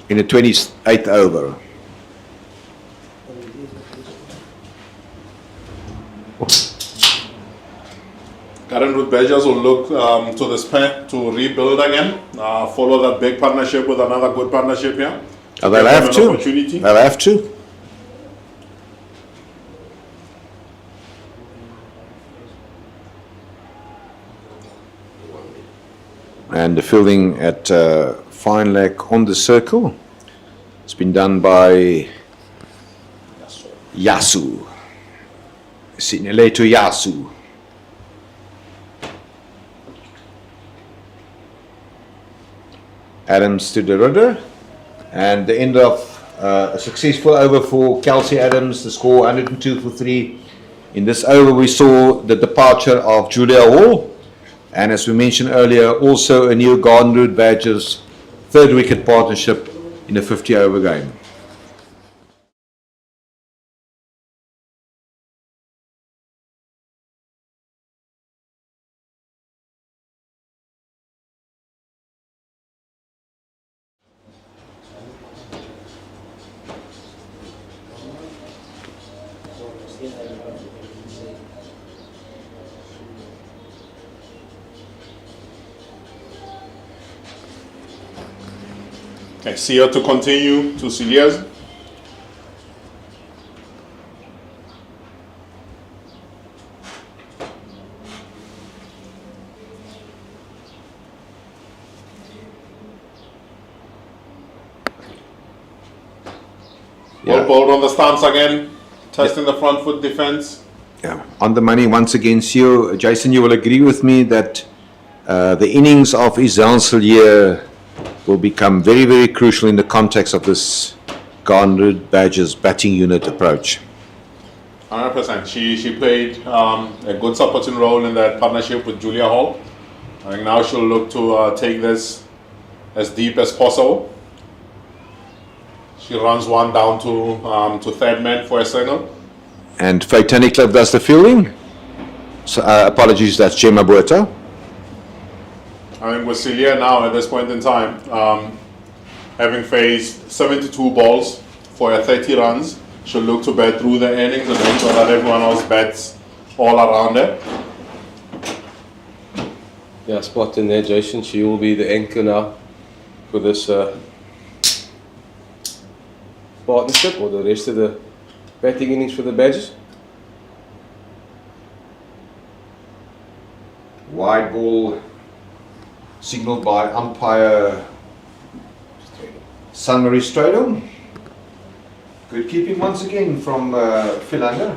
in the 28th over. Garden Route Badgers will look to this pair to rebuild again, follow that big partnership with another good partnership here. They'll have to. They'll have to. And the fielding at fine leg on the circle. It's been done by Yasu. Sinele to Yasu. Adams to the rudder. And the end of a successful over for Kelsey Adams, the score 102 for 3. In this over we saw the departure of Julia Hall, and as we mentioned earlier, also a new Garden Route Badgers third wicket partnership in a 50 over game. Okay, Sia to continue to Cilias. Well bowled on the stance again, testing the front foot defense. Yeah, on the money once again, Sio. Jason, you will agree with me that the innings of Isaansel here will become very, very crucial in the context of this Garden Route Badgers batting unit approach. 100%. She played a good supporting role in that partnership with Julia Hall. I think now she'll look to take this as deep as possible. She runs one down to third man for a single. And Faitani Club does the fielding. So, apologies, that's Gemma Buerta. I think with Celia now at this point in time, having faced 72 balls for her 30 runs, she'll look to bat through the innings and make sure that everyone else bats all around her. Yeah, spot in there, Jason. She will be the anchor now for this partnership, or the rest of the batting innings for the Badgers. Wide ball signaled by umpire Sunbury Stradom. Good keeping once again from Philander.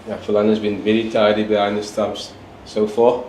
Yeah, Philander's been very tidy behind the stumps so far.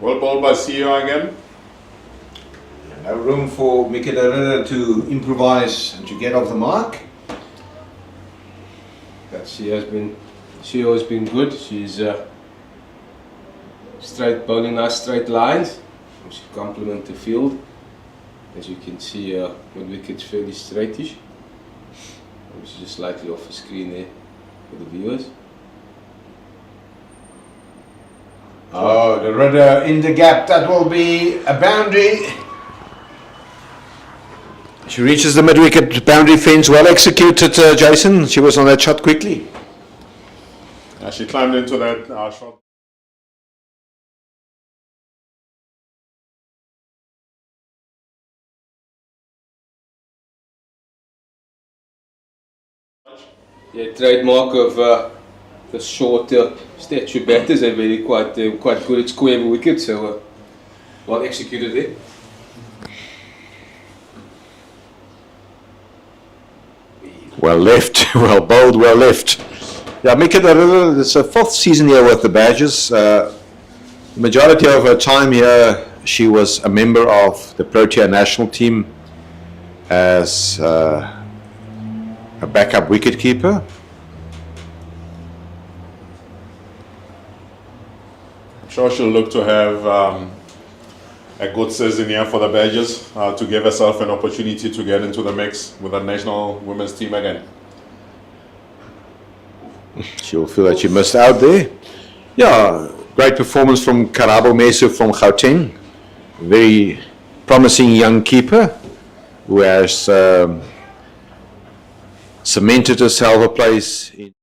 Well bowled by CEO again. No room for Mikeda to improvise and to get off the mark. But she has been good. She's straight bowling nice straight lines. She complement the field. As you can see, one wicket's fairly straightish. She's just slightly off the screen there for the viewers. Oh, the rudder in the gap. That will be a boundary. She reaches the mid-wicket boundary fence. Well executed, Jason. She was on that shot quickly. She climbed into that shot. Yeah, trademark of the shorter statue batters are very quite good at square wickets, so well executed there. Well left, well bowled, well left. Yeah, Mikeda, it's her fourth season here with the Badgers. The majority of her time here, she was a member of the Protea national team as a backup wicketkeeper. I'm sure she'll look to have a good season here for the Badgers to give herself an opportunity to get into the mix with the national women's team again. She'll feel that she missed out there. Yeah, great performance from Karabo Mesu from Gauteng. Very promising young keeper who has cemented herself a place in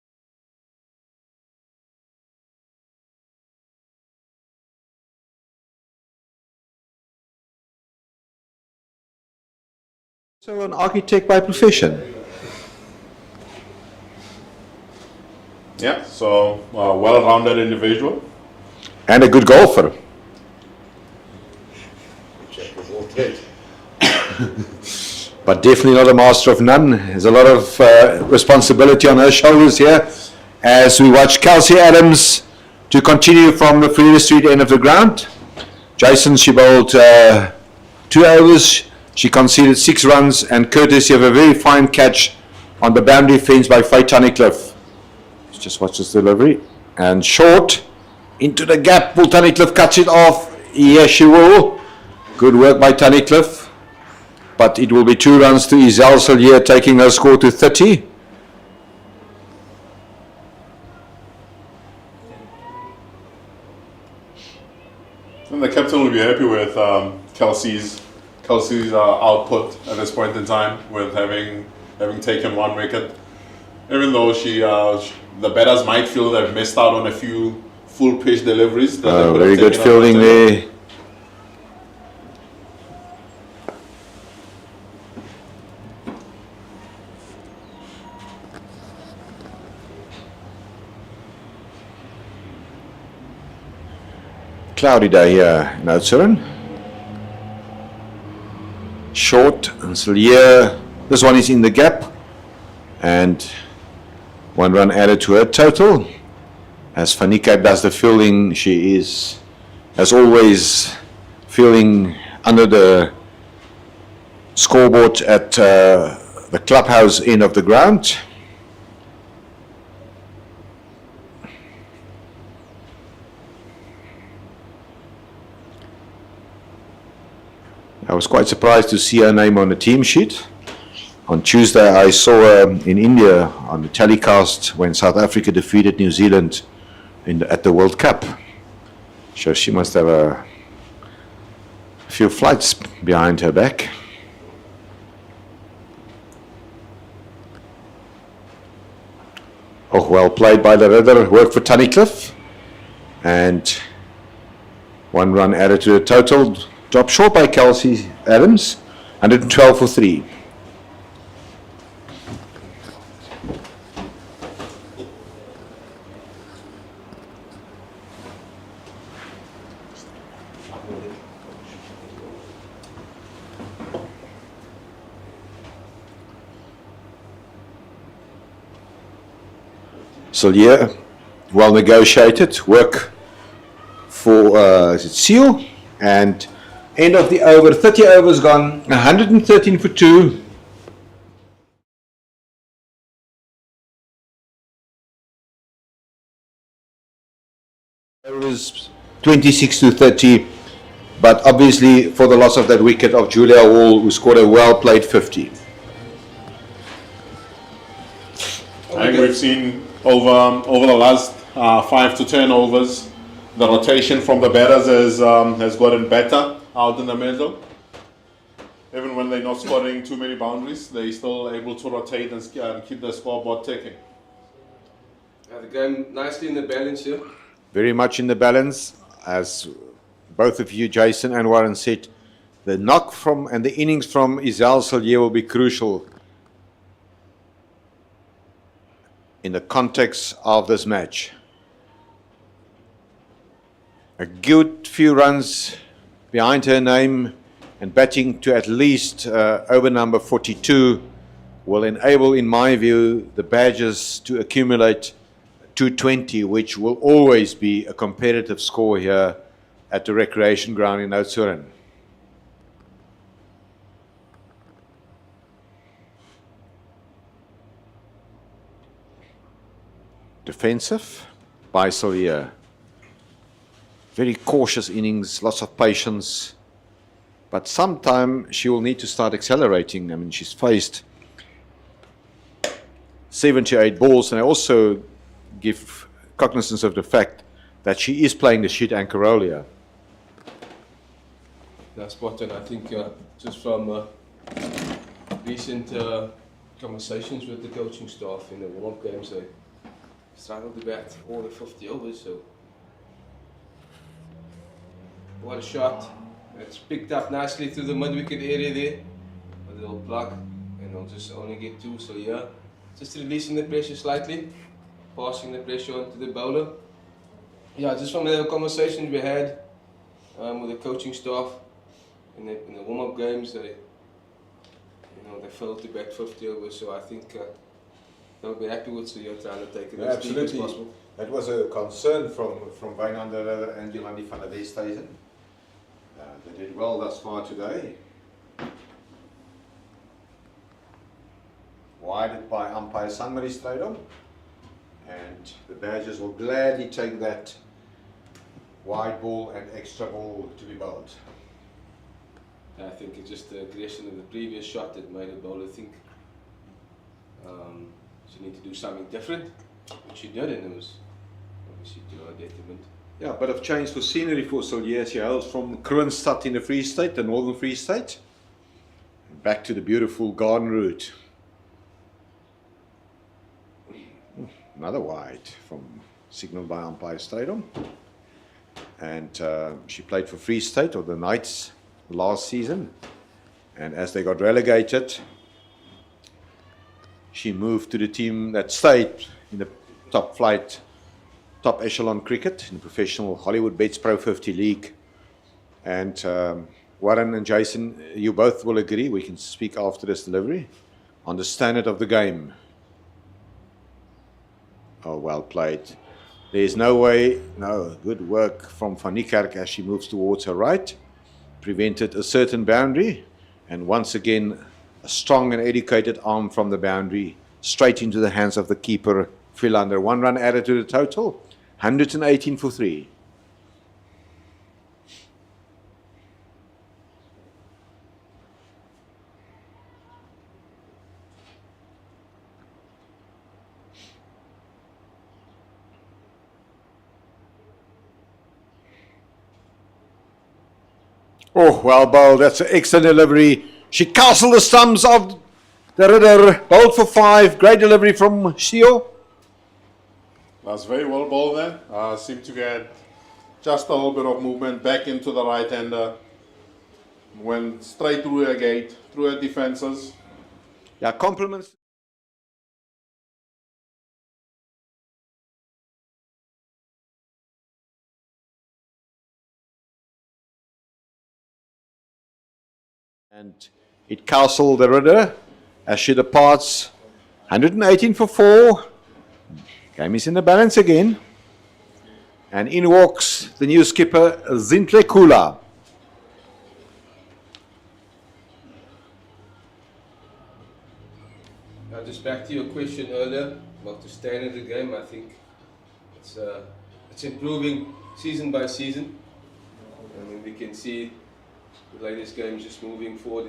So an architect by profession. Yeah, so well-rounded individual. And a good golfer. But definitely not a master of none. There's a lot of responsibility on her shoulders here as we watch Kelsey Adams to continue from the Freedom Street end of the ground. Jason, she bowled 2 overs. She conceded 6 runs, and courtesy of a very fine catch on the boundary fence by Faye Tunnicliffe. Let's just watch this delivery. And short into the gap. Will Tunnicliffe cuts it off? Yes, she will. Good work by Tunnicliffe. But it will be 2 runs to Isel Sillier, taking her score to 30. And the captain will be happy with Kelsey's output at this point in time, with having taken 1 wicket. Even though the batters might feel they've missed out on a few full pitch deliveries. Very good fielding there. Cloudy day here in Oudtshoorn. Short and Sillier. This one is in the gap. And 1 run added to her total. As Fanika does the fielding, she is, as always, fielding under the scoreboard at the clubhouse end of the ground. I was quite surprised to see her name on the team sheet. On Tuesday, I saw her in India on the telecast when South Africa defeated New Zealand at the World Cup. So she must have a few flights behind her back. Oh, well played by the Ritter. Work for Tunnicliffe. And 1 run added to the total. Dropped short by Kelsey Adams. 112 for 3. Sillier, well negotiated, work for Seal, and end of the over, 30 overs gone, 113 for 2. Overs 26 to 30, but obviously for the loss of that wicket of Julia Wall, who scored a well played 50. I think we've seen over the last 5 to 10 overs, the rotation from the batters has gotten better out in the middle. Even when they're not scoring too many boundaries, they're still able to rotate and keep the scoreboard ticking. The game nicely in the balance here. Very much in the balance, as both of you, Jason and Warren, said. The knock from and the innings from Isel Sillier will be crucial in the context of this match. A good few runs behind her name and batting to at least over number 42 will enable, in my view, the Badgers to accumulate 220, which will always be a competitive score here at the recreation ground in Oudtshoorn. Defensive by Sillier. Very cautious innings, lots of patience. But sometime she will need to start accelerating. I mean, she's faced 78 balls, and I also give cognizance of the fact that she is playing the sheet anchor role here. That's spot on. I think just from recent conversations with the coaching staff in the warm-up games, they struggled to bat all the 50 overs. So what a shot! It's picked up nicely through the mid-wicket area there. little plug, and I'll just only get 2. So yeah, just releasing the pressure slightly, passing the pressure onto the bowler. Yeah, just from the conversations we had with the coaching staff in the warm-up games, they failed to bat 50 overs. So I think they'll be happy with Suyo trying to take it as deep as possible. That was a concern from Wynand de Riller and Jolandi van der Westhuizen. They did well thus far today. Wided by umpire Sanmarie Strydom, and the Badgers will gladly take that wide ball and extra ball to be bowled. I think it's just the aggression of the previous shot that made the bowler think she need to do something different, which she did, and it was obviously to her detriment. Yeah, a bit of change for scenery for Silliers. He hails from Kroonstad in the Free State, the Northern Free State. Back to the beautiful garden route. Another wide signalled by umpire Strydom. And she played for Free State, or the Knights, last season. And as they got relegated, she moved to the team that stayed in the top flight, top echelon cricket in the professional Hollywoodbets Pro50 league. And Warren and Jason, you both will agree, we can speak after this delivery, on the standard of the game. Oh, well played. There's no way, no, good work from Van Niekerk as she moves towards her right. Prevented a certain boundary, and once again, a strong and educated arm from the boundary, straight into the hands of the keeper, Philander. 1 run added to the total, 118 for 3. Oh, well bowled. That's an excellent delivery. She castled the stumps of the Ridder. Bowled for 5. Great delivery from Shio. That's very well bowled there. Seemed to get just a little bit of movement back into the right-hander. Went straight through her gate, through her defences. Yeah, compliments. And it castled the Ridder as she departs. 118 for 4. Game is in the balance again. And in walks the new skipper, Zintle Kula. Now, just back to your question earlier about the standard of the game, I think it's improving season by season. I mean, we can see the latest games just moving forward.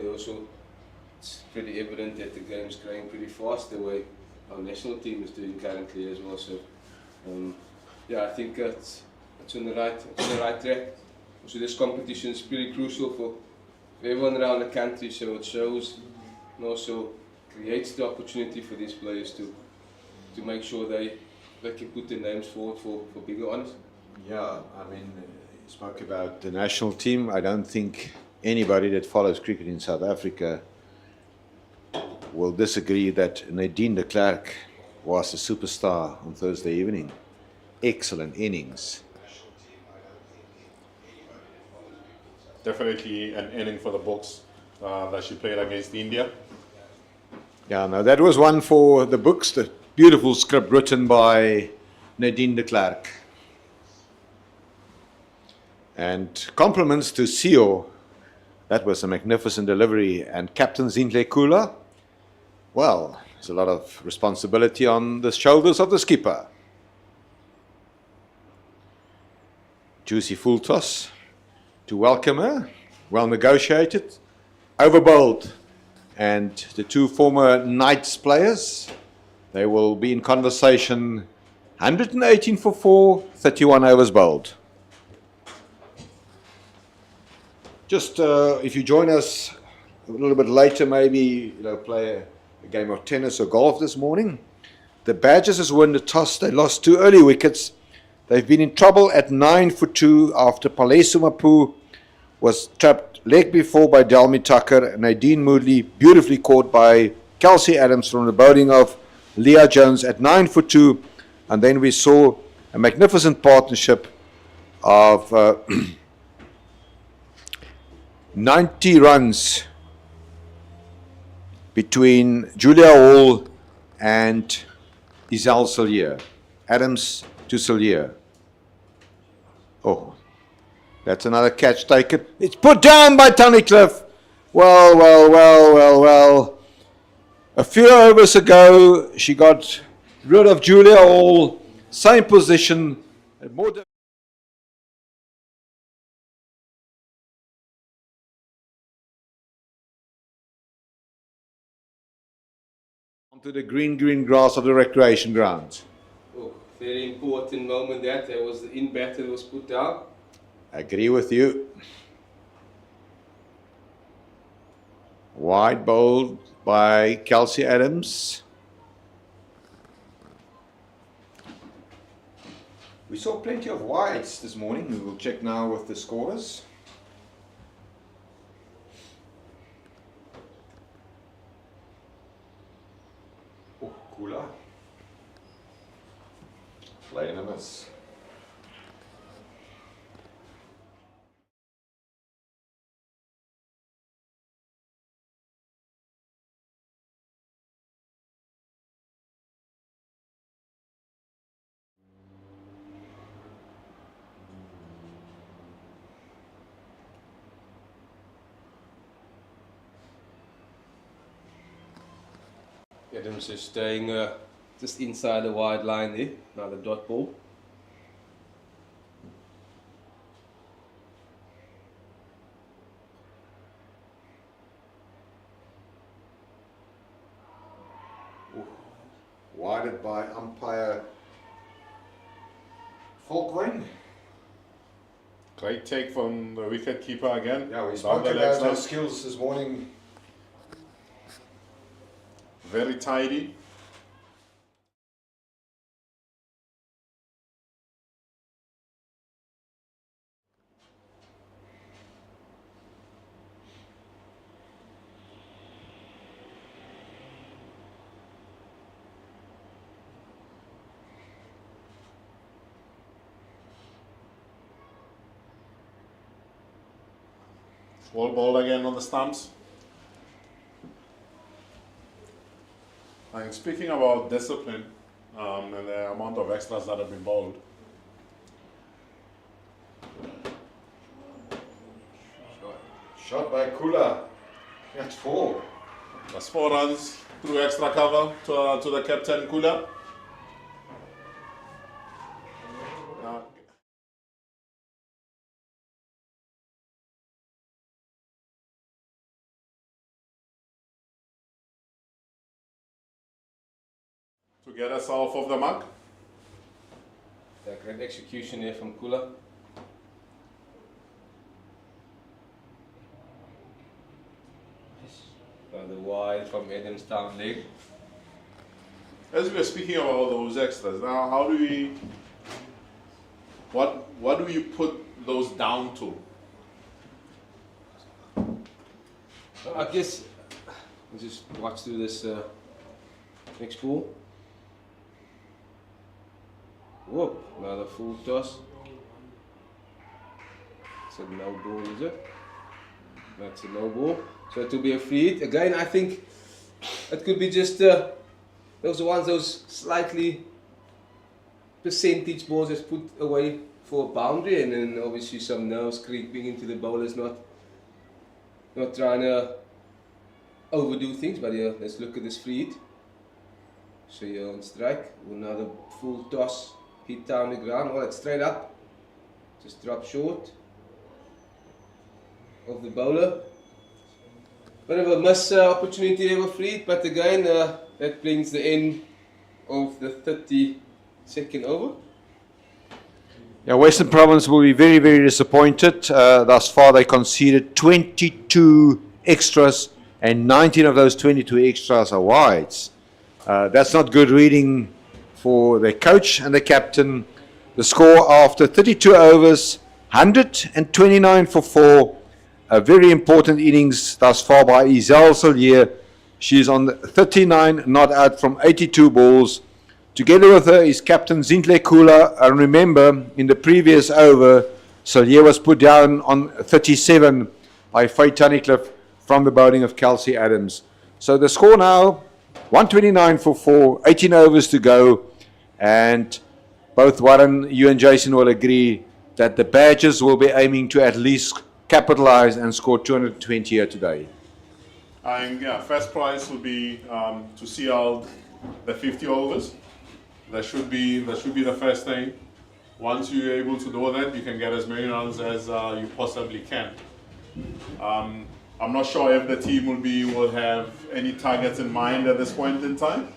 It's pretty evident that the game's growing pretty fast the way our national team is doing currently as well. So, yeah, I think it's on the right track. So this competition is pretty crucial for everyone around the country. So it shows and also creates the opportunity for these players to make sure they can put their names forward for bigger honours. Yeah, I mean, you spoke about the national team. I don't think anybody that follows cricket in South Africa will disagree that Nadine de Klerk was a superstar on Thursday evening. Excellent innings. Definitely an inning for the books that she played against India. Yeah, no, that was one for the books. The beautiful script written by Nadine de Klerk. And compliments to Sio. That was a magnificent delivery. And Captain Zintle Kula, well, there's a lot of responsibility on the shoulders of the skipper. Juicy full toss to welcome her. Well negotiated. Overbowled. And the two former Knights players, they will be in conversation. 118 for 4, 31 overs bowled. Just if you join us a little bit later, maybe play a game of tennis or golf this morning. The Badgers has won the toss. They lost 2 early wickets. They've been in trouble at 9 for 2 after Palesu Mapu was trapped leg before by Delmy Tucker, and Nadine Moodley beautifully caught by Kelsey Adams from the bowling of Leah Jones at 9 for 2. And then we saw a magnificent partnership of 90 runs between Julia Hall and Isel Sillier. Adams to Sillier. Oh, that's another catch taken. It's put down by Tunnicliffe. Well. A few overs ago, she got rid of Julia Hall. Same position. More onto the green grass of the recreation grounds. Oh, very important moment that. There was the in batter was put down. Agree with you. Wide bowled by Kelsey Adams. We saw plenty of wides this morning. We will check now with the scorers. Oh, Kula. Playing a miss. Adams is staying just inside the wide line there. Now the dot ball. Wided by umpire Falkwain. Great take from the wicket keeper again. Yeah, we Down spoke the leg about stump. those skills this morning. Very tidy. Full ball again on the stumps. And speaking about discipline and the amount of extras that have been bowled, Shot by Kula. That's 4. that's 4 runs through extra cover to the captain Kula. To get us off of the mark. Great execution here from Kula. The wide from Adams down leg. As we are speaking about those extras, now how do we, what do you put those down to? I guess we'll just watch through this next ball. Whoop, another full toss. It's a no ball, is it? That's a no ball. So it will be a free hit. Again, I think it could be just those slightly percentage balls that's put away for a boundary, and then obviously some nerves creeping into the bowlers, not trying to overdo things. But yeah, let's look at this free hit. So you're on strike. Another full toss. Hit down the ground, well, it's straight up, just drop short of the bowler. Bit of a miss opportunity there with free, but again, that brings the end of the 32nd over. Yeah, Western Province will be very, very disappointed. Thus far, they conceded 22 extras, and 19 of those 22 extras are wides. That's not good reading for the coach and the captain. The score after 32 overs, 129 for 4, a very important innings thus far by Isel Sillier. She's on 39 not out from 82 balls. Together with her is captain Zintle Kula. And remember, in the previous over, Sillier was put down on 37 by Faye Tunnicliffe from the bowling of Kelsey Adams. So the score now, 129 for 4, 18 overs to go. And both Warren, you and Jason will agree that the Badgers will be aiming to at least capitalize and score 220 here today. And yeah, first prize will be to see out the 50 overs. That should be the first thing. Once you're able to do that, you can get as many runs as you possibly can. I'm not sure if the team will have any targets in mind at this point in time.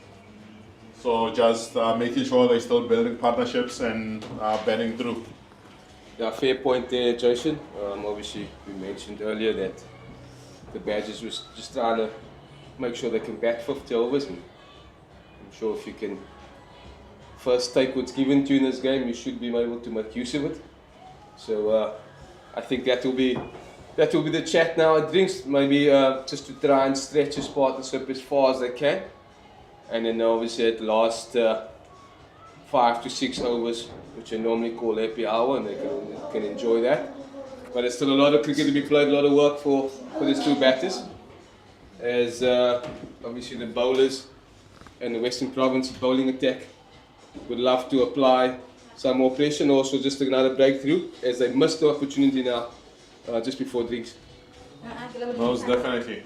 So just making sure they're still building partnerships and betting through. Yeah, fair point there, Jason. Obviously, we mentioned earlier that the Badgers was just trying to make sure they can bat 50 overs, and I'm sure if you can first take what's given to you in this game, you should be able to make use of it. So I think that will be the chat now at drinks. Maybe just to try and stretch his partnership as far as they can, and then obviously at last 5 to 6 overs, which I normally call happy hour, and they can enjoy that. But there's still a lot of cricket to be played, a lot of work for these two batters, as obviously the bowlers and the Western Province bowling attack would love to apply some more pressure, and also just another breakthrough, as they missed the opportunity now just before drinks. Most definitely.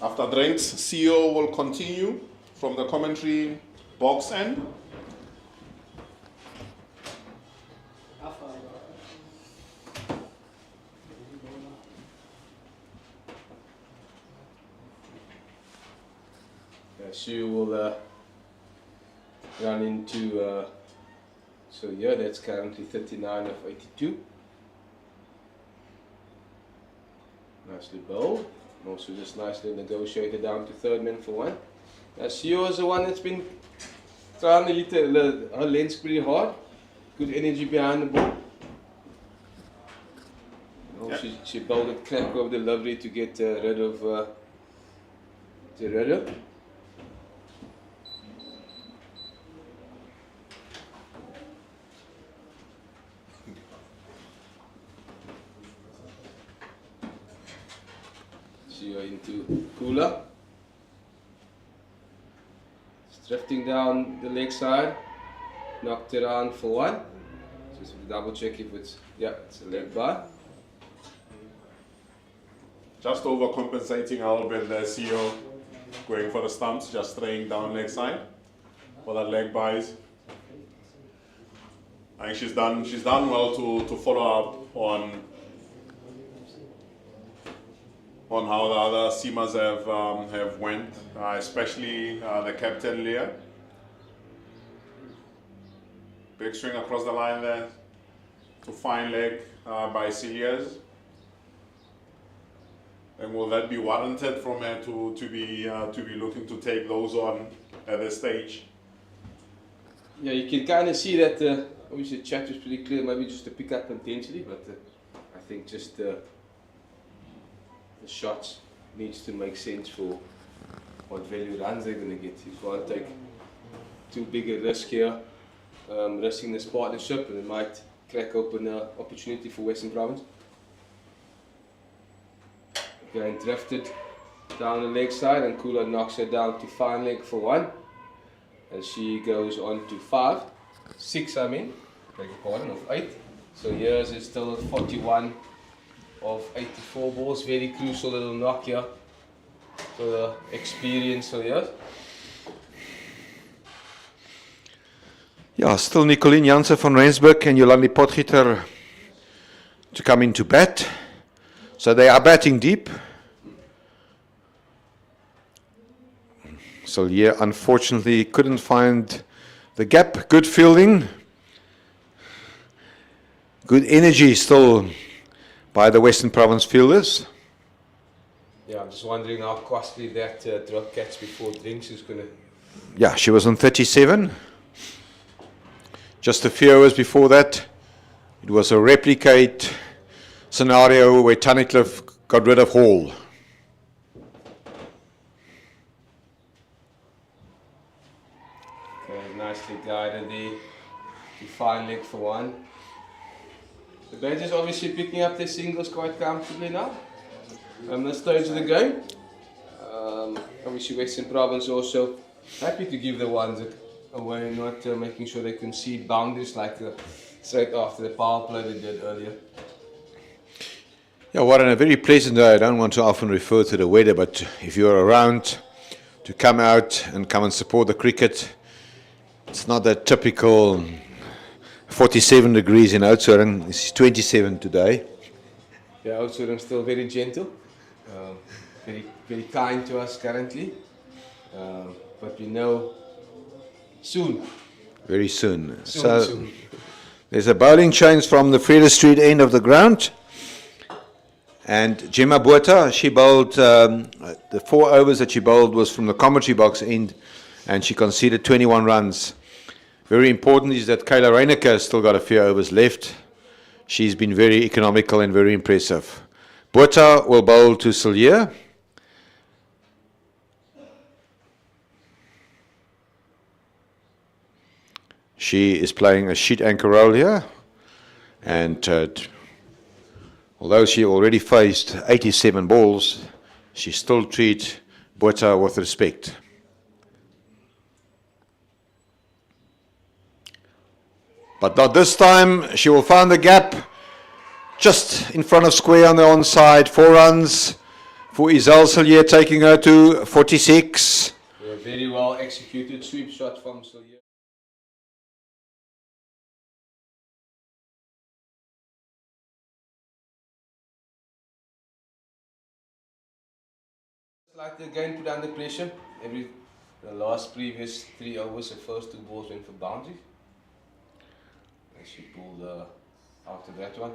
After drinks, CEO will continue from the commentary box end. She will run into, so yeah, that's currently 39 of 82. Nicely bowled. Also just nicely negotiated down to third man for one. CEO is the one that's been trying to hit her lengths pretty hard. Good energy behind the ball. She bowled a crack of delivery to get rid of Gerardo. Into Kula. Drifting down the leg side, knocked it around for one. Just double check if it's a leg by. Just overcompensating a little bit there, CEO, going for the stumps, just straying down leg side for that leg buys. I think she's done well to follow up on how the other seamers have went, especially the captain Leah. Big swing across the line there to fine leg by Celia's. And will that be warranted from her to be looking to take those on at this stage? Yeah, you can kind of see that obviously the chat was pretty clear, maybe just to pick up intensity, but I think just the shots needs to make sense for what value runs they're going to get. You can't take too big a risk here, risking this partnership, and it might crack open an opportunity for Western Province. Again, drifted down the leg side, and Kula knocks her down to fine leg for one, and she goes on to 6 I mean, beg your pardon, of 8. So yours is still 41 of 84 balls. Very crucial little knock here for the experience of yours. Ja, still Nicolien Jansen van Rensburg and Jolandi Potgieter to come into bat. So they are batting deep. Sillier unfortunately couldn't find the gap. Good fielding. Good energy still by the Western Province fielders. Yeah, I'm just wondering how costly that drop catch before drinks is going to... Yeah, she was on 37. Just a few hours before that, it was a replicate scenario where Tunnicliffe got rid of Hall. Okay, nicely guided the fine leg for one. The Badgers obviously picking up their singles quite comfortably now. This stage of the game. Obviously Western Province also happy to give the ones away, not making sure they concede boundaries like straight after the power play they did earlier. Yeah, what a very pleasant day. I don't want to often refer to the weather, but if you're around to come out and come and support the cricket, it's not that typical 47 degrees in Oudtshoorn. It's 27 today. Yeah, Oudtshoorn still very gentle, very kind to us currently, but we know soon. Very soon. Soon. There's a bowling change from the Freda Street end of the ground. And Gemma Botha, she bowled, the 4 overs that she bowled was from the commentary box end, and she conceded 21 runs. Very important is that Kayla Reinecker has still got a few overs left. She's been very economical and very impressive. Botha will bowl to Sillier. She is playing a sheet anchor role here, and although she already faced 87 balls, she still treats Botha with respect. But not this time. She will find the gap just in front of square on the onside. 4 runs for Isel Sillier, taking her to 46. A very well executed sweep shot from Sillier. Like the game put under pressure. The last previous 3 overs, the first 2 balls went for boundaries. And she pulled after that one.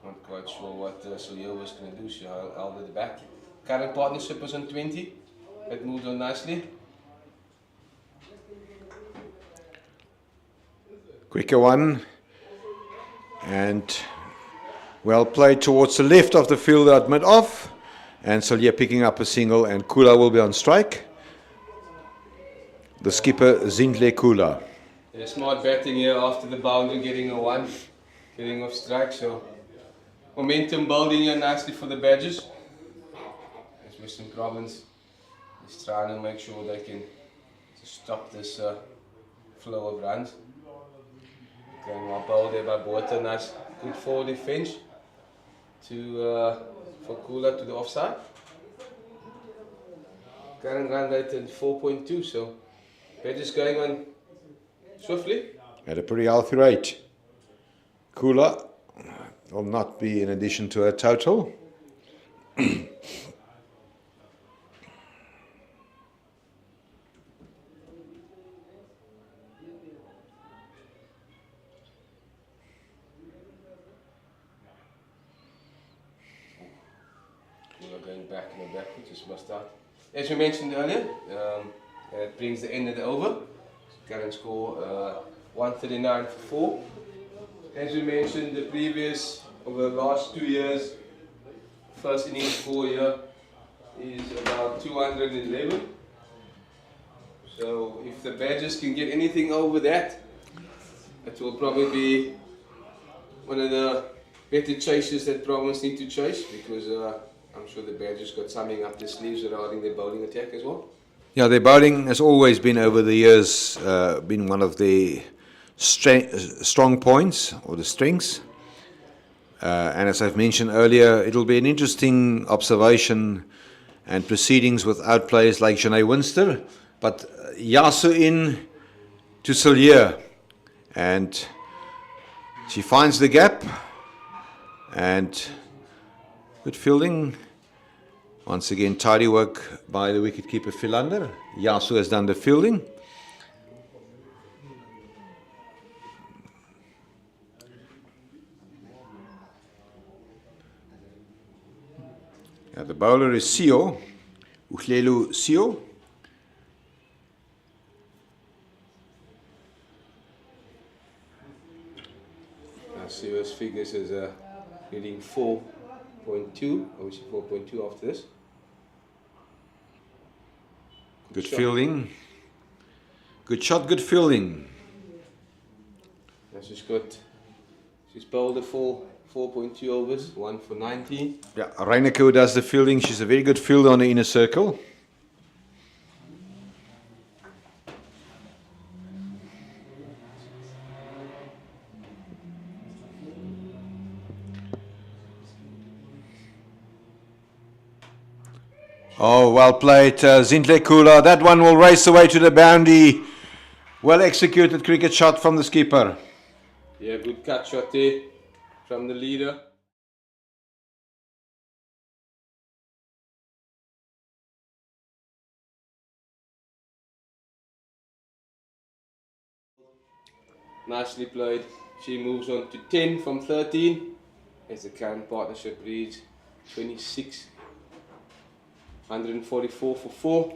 Not quite sure what Sillier was going to do. She held it back. Current partnership was on 20. It moved on nicely. Quicker one. And well played towards the left of the field at mid-off. And Sillier picking up a single, and Kula will be on strike. The skipper, Zindle Kula. Yeah, smart batting here after the boundary, getting a 1, getting off strike. So momentum building here nicely for the Badgers. As Western Province is trying to make sure they can stop this flow of runs. Going well bowled there by Botha, nice, good forward defense for Kula to the offside. Current run rate at 4.2, so Badgers going on swiftly. At a pretty healthy rate. Kula will not be in addition to her total. Going back and backwards, just must out. As we mentioned earlier, it brings the end of the over. Current score 139 for 4. As we mentioned, the previous, over the last 2 years, first innings score here is about 211. So if the Badgers can get anything over that, it will probably be one of the better chases that Province need to chase, because I'm sure the Badgers got something up their sleeves regarding their bowling attack as well. Yeah, their bowling has always been over the years been one of the strong points or the strengths. And as I've mentioned earlier, it'll be an interesting observation and proceedings without players like Janae Winster. But Yasu in to Sillier. and she finds the gap, and good fielding. Once again, tidy work by the wicketkeeper Philander. Yasu has done the fielding. The bowler is Sio, Uhlelu Sio. Sio's figures is hitting 4.2, obviously 4.2 after this. Good fielding. Good shot, good fielding. And she's bowled a full 4.2 overs, 1 for 19. Yeah, Reineke who does the fielding. She's a very good fielder on the inner circle. Oh, well played, Zintle Kula. That one will race away to the boundary. Well executed cricket shot from the skipper. Yeah, good catch shot there from the leader. Nicely played. She moves on to 10 from 13. As the current partnership reads 26. 144 for 4.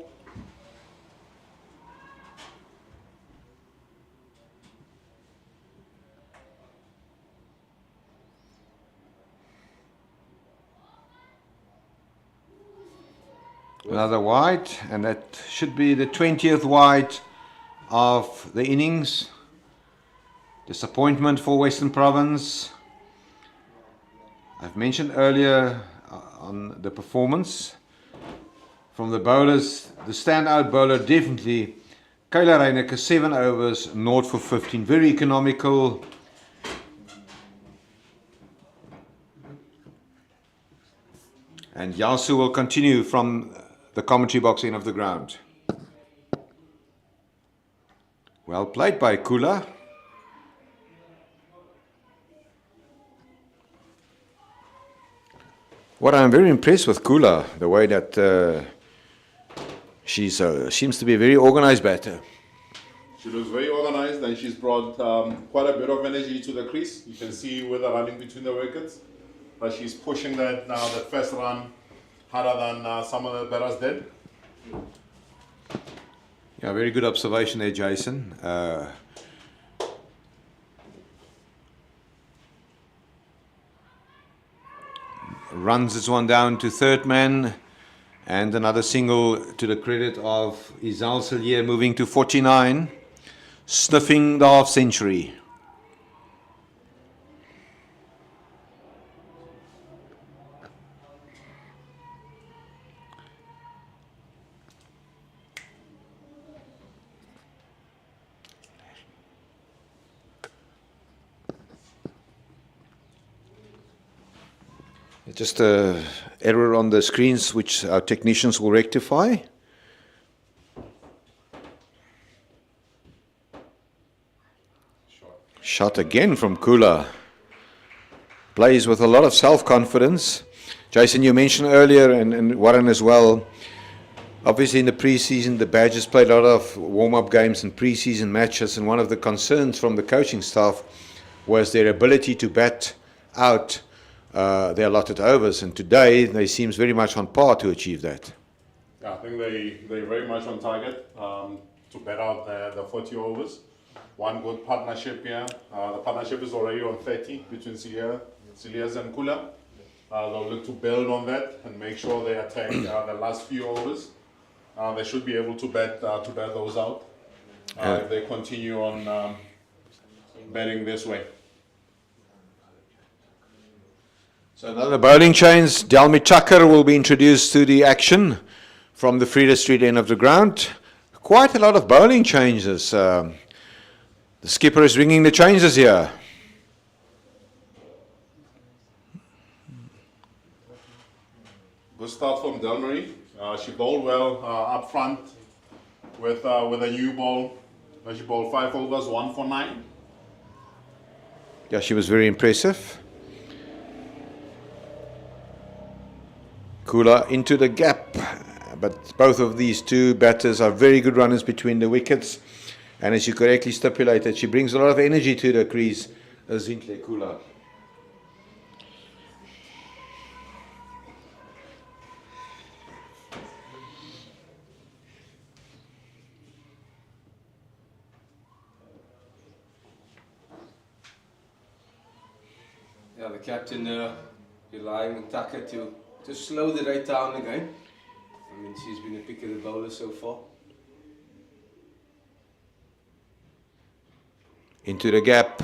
Another wide, and that should be the 20th wide of the innings. Disappointment for Western Province. I've mentioned earlier on the performance from the bowlers. The standout bowler definitely Kayla Reineke, 7 overs, 0 for 15. Very economical. And Yasu will continue from the commentary box end of the ground. Well played by Kula. What I'm very impressed with Kula, the way that she seems to be a very organized batter. She looks very organized, and she's brought quite a bit of energy to the crease. You can see with her running between the wickets, but she's pushing that now, the first run, harder than some of the batters did. Yeah, very good observation there, Jason. Runs this one down to third man, and another single to the credit of Izal Salier, moving to 49, sniffing the half century. Just an error on the screens which our technicians will rectify. Shot again from Kula. Plays with a lot of self-confidence. Jason, you mentioned earlier, and Warren as well, obviously in the pre-season, the Badgers played a lot of warm-up games and pre-season matches, and one of the concerns from the coaching staff was their ability to bat out their allotted overs, and today they seems very much on par to achieve that. Yeah, I think they're very much on target to bat out the 40 overs. One good partnership here. The partnership is already on 30 between Silias and Kula. They'll look to build on that and make sure they attack the last few overs. They should be able to bat those out if they continue on batting this way. So another bowling change. Delmi Chakar will be introduced to the action from the Freda Street end of the ground. Quite a lot of bowling changes. The skipper is ringing the changes here. Good start from Delmarie. She bowled well up front with a new ball. She bowled 5 overs, 1 for 9. Yeah, she was very impressive. Kula into the gap, but both of these two batters are very good runners between the wickets. And as you correctly stipulated, she brings a lot of energy to the crease, Zintle Kula. Yeah, the captain relying on Taka to slow the rate down again. I mean, she's been a pick of the bowler so far. Into the gap,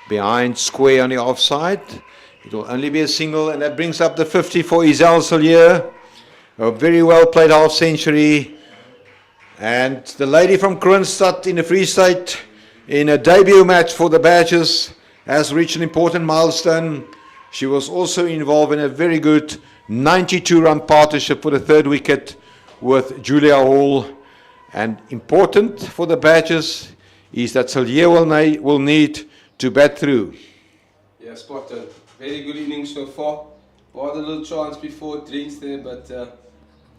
behind square on the offside. It will only be a single, and that brings up the 50 for Isel Solier. A very well played half century. And the lady from Kroonstad in the Free State, in a debut match for the Badgers, has reached an important milestone. She was also involved in a very good 92-run partnership for the third wicket with Julia Hall. And important for the Badgers is that Solier will need to bat through. Yeah, spot on. Very good innings so far. Had a little chance before it drinks there, but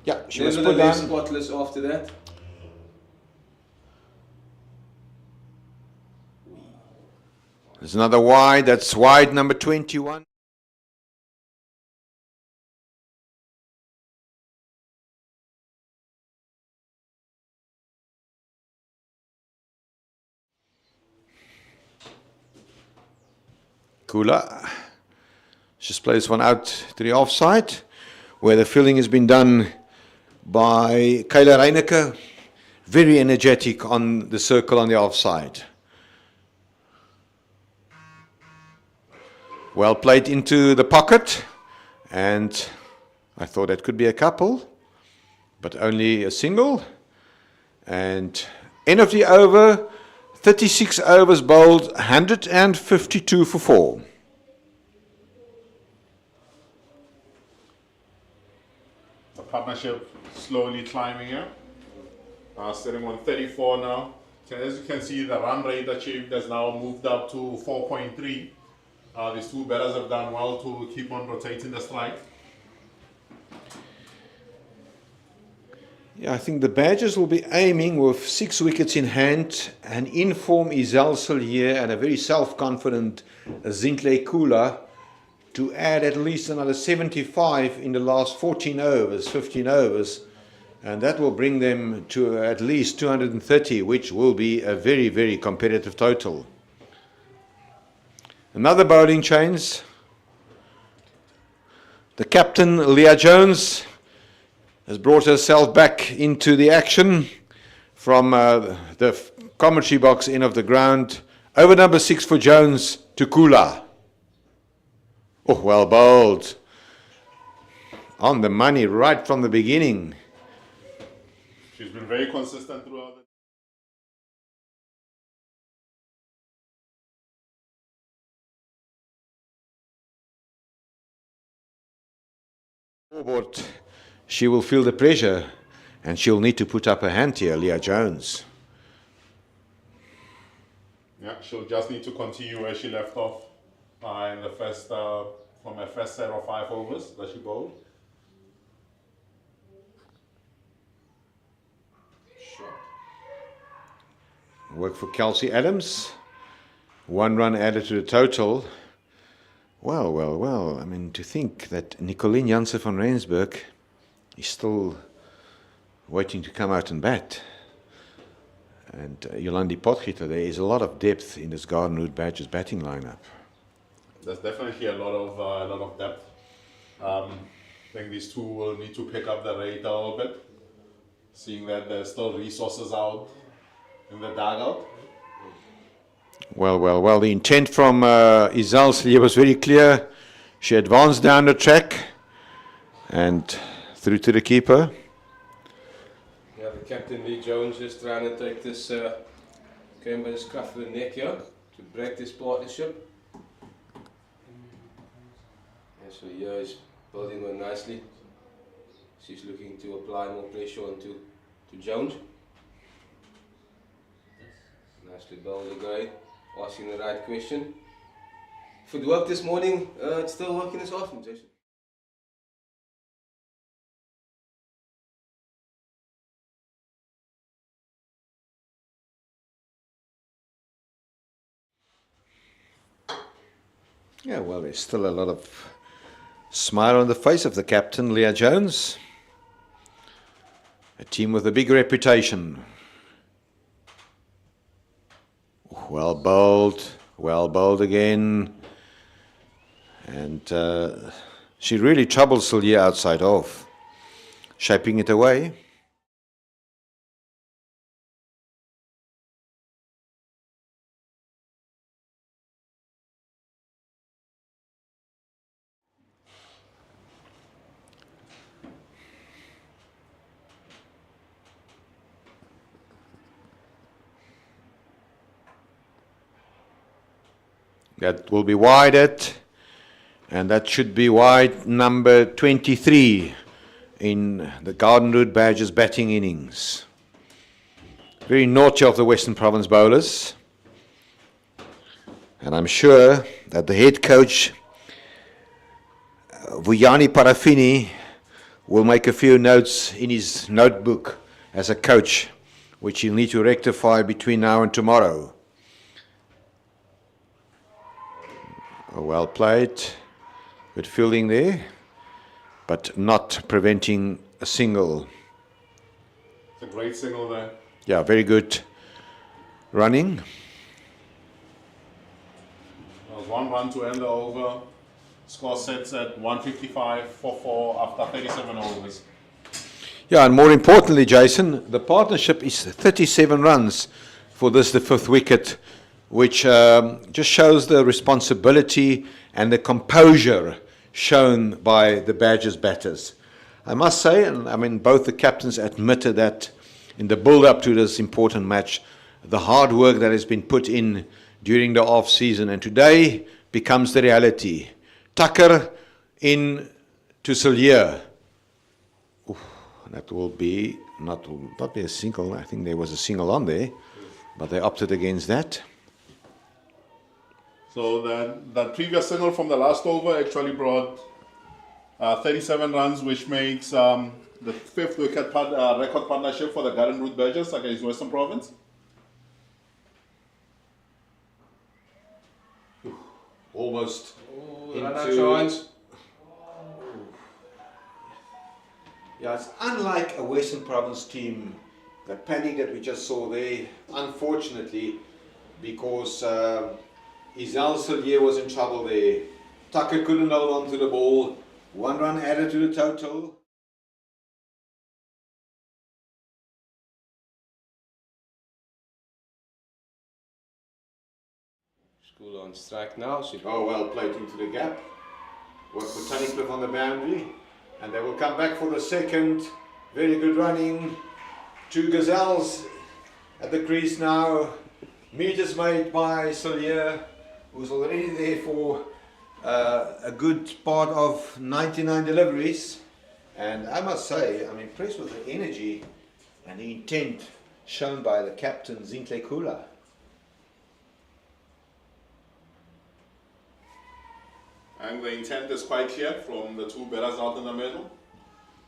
yeah, she was put nevertheless down. spotless after that. There's another wide. That's wide number 21. Kula just plays one out to the offside, where the fielding has been done by Kayla Reineke. Very energetic on the circle on the offside. Well played into the pocket, and I thought that could be a couple, but only a single. And end of the over, 36 overs bowled, 152 for 4. The partnership slowly climbing here. Sitting on 34 now. As you can see, the run rate achieved has now moved up to 4.3. These two batters have done well to keep on rotating the strike. Yeah, I think the Badgers will be aiming with 6 wickets in hand, and in form Isel Solier and a very self-confident Zintle Kula to add at least another 75 in the last 14 overs, 15 overs, and that will bring them to at least 230, which will be a very, very competitive total. Another bowling change. The captain, Leah Jones, has brought herself back into the action from the commentary box end of the ground. Over number 6 for Jones to Kula. Oh, well bowled. On the money right from the beginning. She's been very consistent throughout the Forward, she will feel the pressure, and she'll need to put up her hand here, Leah Jones. Yeah, she'll just need to continue where she left off in the first, from her first set of 5 overs that she bowled. Work for Kelsey Adams. 1 run added to the total. Well, well, well. I mean, to think that Nicolien Jansen van Rensburg is still waiting to come out and bat. And Yolandi Potgieter, there is a lot of depth in this Gardenwood Badgers batting lineup. There's definitely a lot of depth. I think these two will need to pick up the rate a little bit, seeing that there's still resources out in the dugout. Well, well, well. The intent from Isel Solier was very clear. She advanced down the track and through to the keeper. Yeah, the captain Lee Jones is trying to take this game by the scruff of the neck here to break this partnership. Yeah, so here is building on nicely. She's looking to apply more pressure onto Jones. Nicely bowled again, asking the right question. if it worked this morning, it's still working this afternoon, Jason. Yeah, well, there's still a lot of smile on the face of the captain, Leah Jones. A team with a big reputation. Well bowled again. And she really troubles Silje outside off, shaping it away. That will be wide at, and that should be wide number 23 in the Garden Route Badgers batting innings. Very naughty of the Western Province bowlers. And I'm sure that the head coach, Vuyani Parafini, will make a few notes in his notebook as a coach, which he'll need to rectify between now and tomorrow. Well played, good fielding there, but not preventing a single. It's a great single there. Yeah, very good running. There was 1 run to end the over. Score sets at 155 for 4 after 37 overs. Yeah, and more importantly, Jason, the partnership is 37 runs for this, the 5th wicket, which just shows the responsibility and the composure shown by the Badgers batters. I must say, and I mean, both the captains admitted that in the build-up to this important match, the hard work that has been put in during the off-season, and today becomes the reality. Tucker in to Silje. That will be not be a single. I think there was a single on there, but they opted against that. So that previous single from the last over actually brought 37 runs, which makes the 5th wicket record partnership for the Garden Route Badgers against Western Province. Almost Run out chance. Yeah, it's unlike a Western Province team, the panic that we just saw there, unfortunately, because Isal Silje was in trouble there. Tucker couldn't hold on to the ball. 1 run added to the total. School on strike now. Oh, well played into the gap. Work for Tunnicliffe on the boundary. And they will come back for the second. Very good running. 2 gazelles at the crease now. Meters made by Silje, who's already there for a good part of 99 deliveries. And I must say, I'm impressed with the energy and the intent shown by the captain, Zintle Kula. And the intent is quite clear from the 2 batters out in the middle,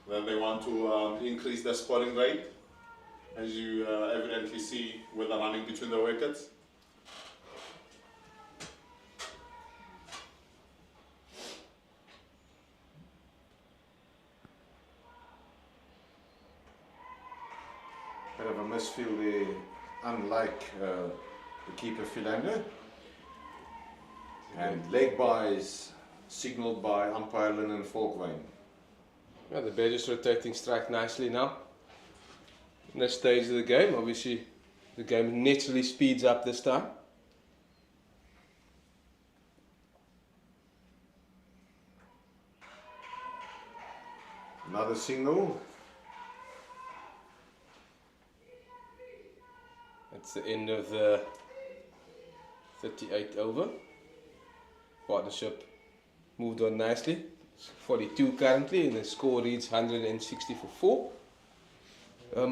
that they want to increase their scoring rate, as you evidently see with the running between the wickets. Bit of a misfield there, unlike the keeper Philander. And leg buys signalled by umpire Lyndon Falkvane. Yeah, the Badgers rotating strike nicely now. In this stage of the game, obviously the game naturally speeds up this time. Another signal. That's the end of the 38th over. Partnership moved on nicely. It's 42 currently, and the score reads 160 for 4.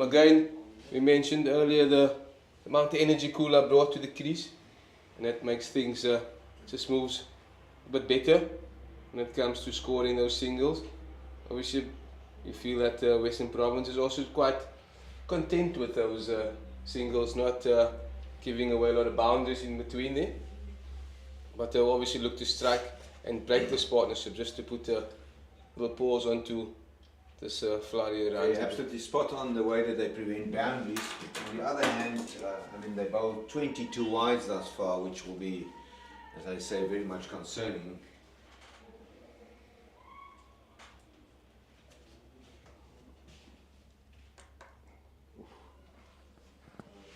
Again, we mentioned earlier the amount of energy Kula brought to the crease, and that makes things just moves bit better when it comes to scoring those singles. Obviously, you feel that Western Province is also quite content with those singles, not giving away a lot of boundaries in between there. But they'll obviously look to strike and break this partnership just to put a little pause onto this flurry around. They're absolutely spot on the way that they prevent boundaries. On the other hand, I mean, they bowled 22 wides thus far, which will be, as I say, very much concerning.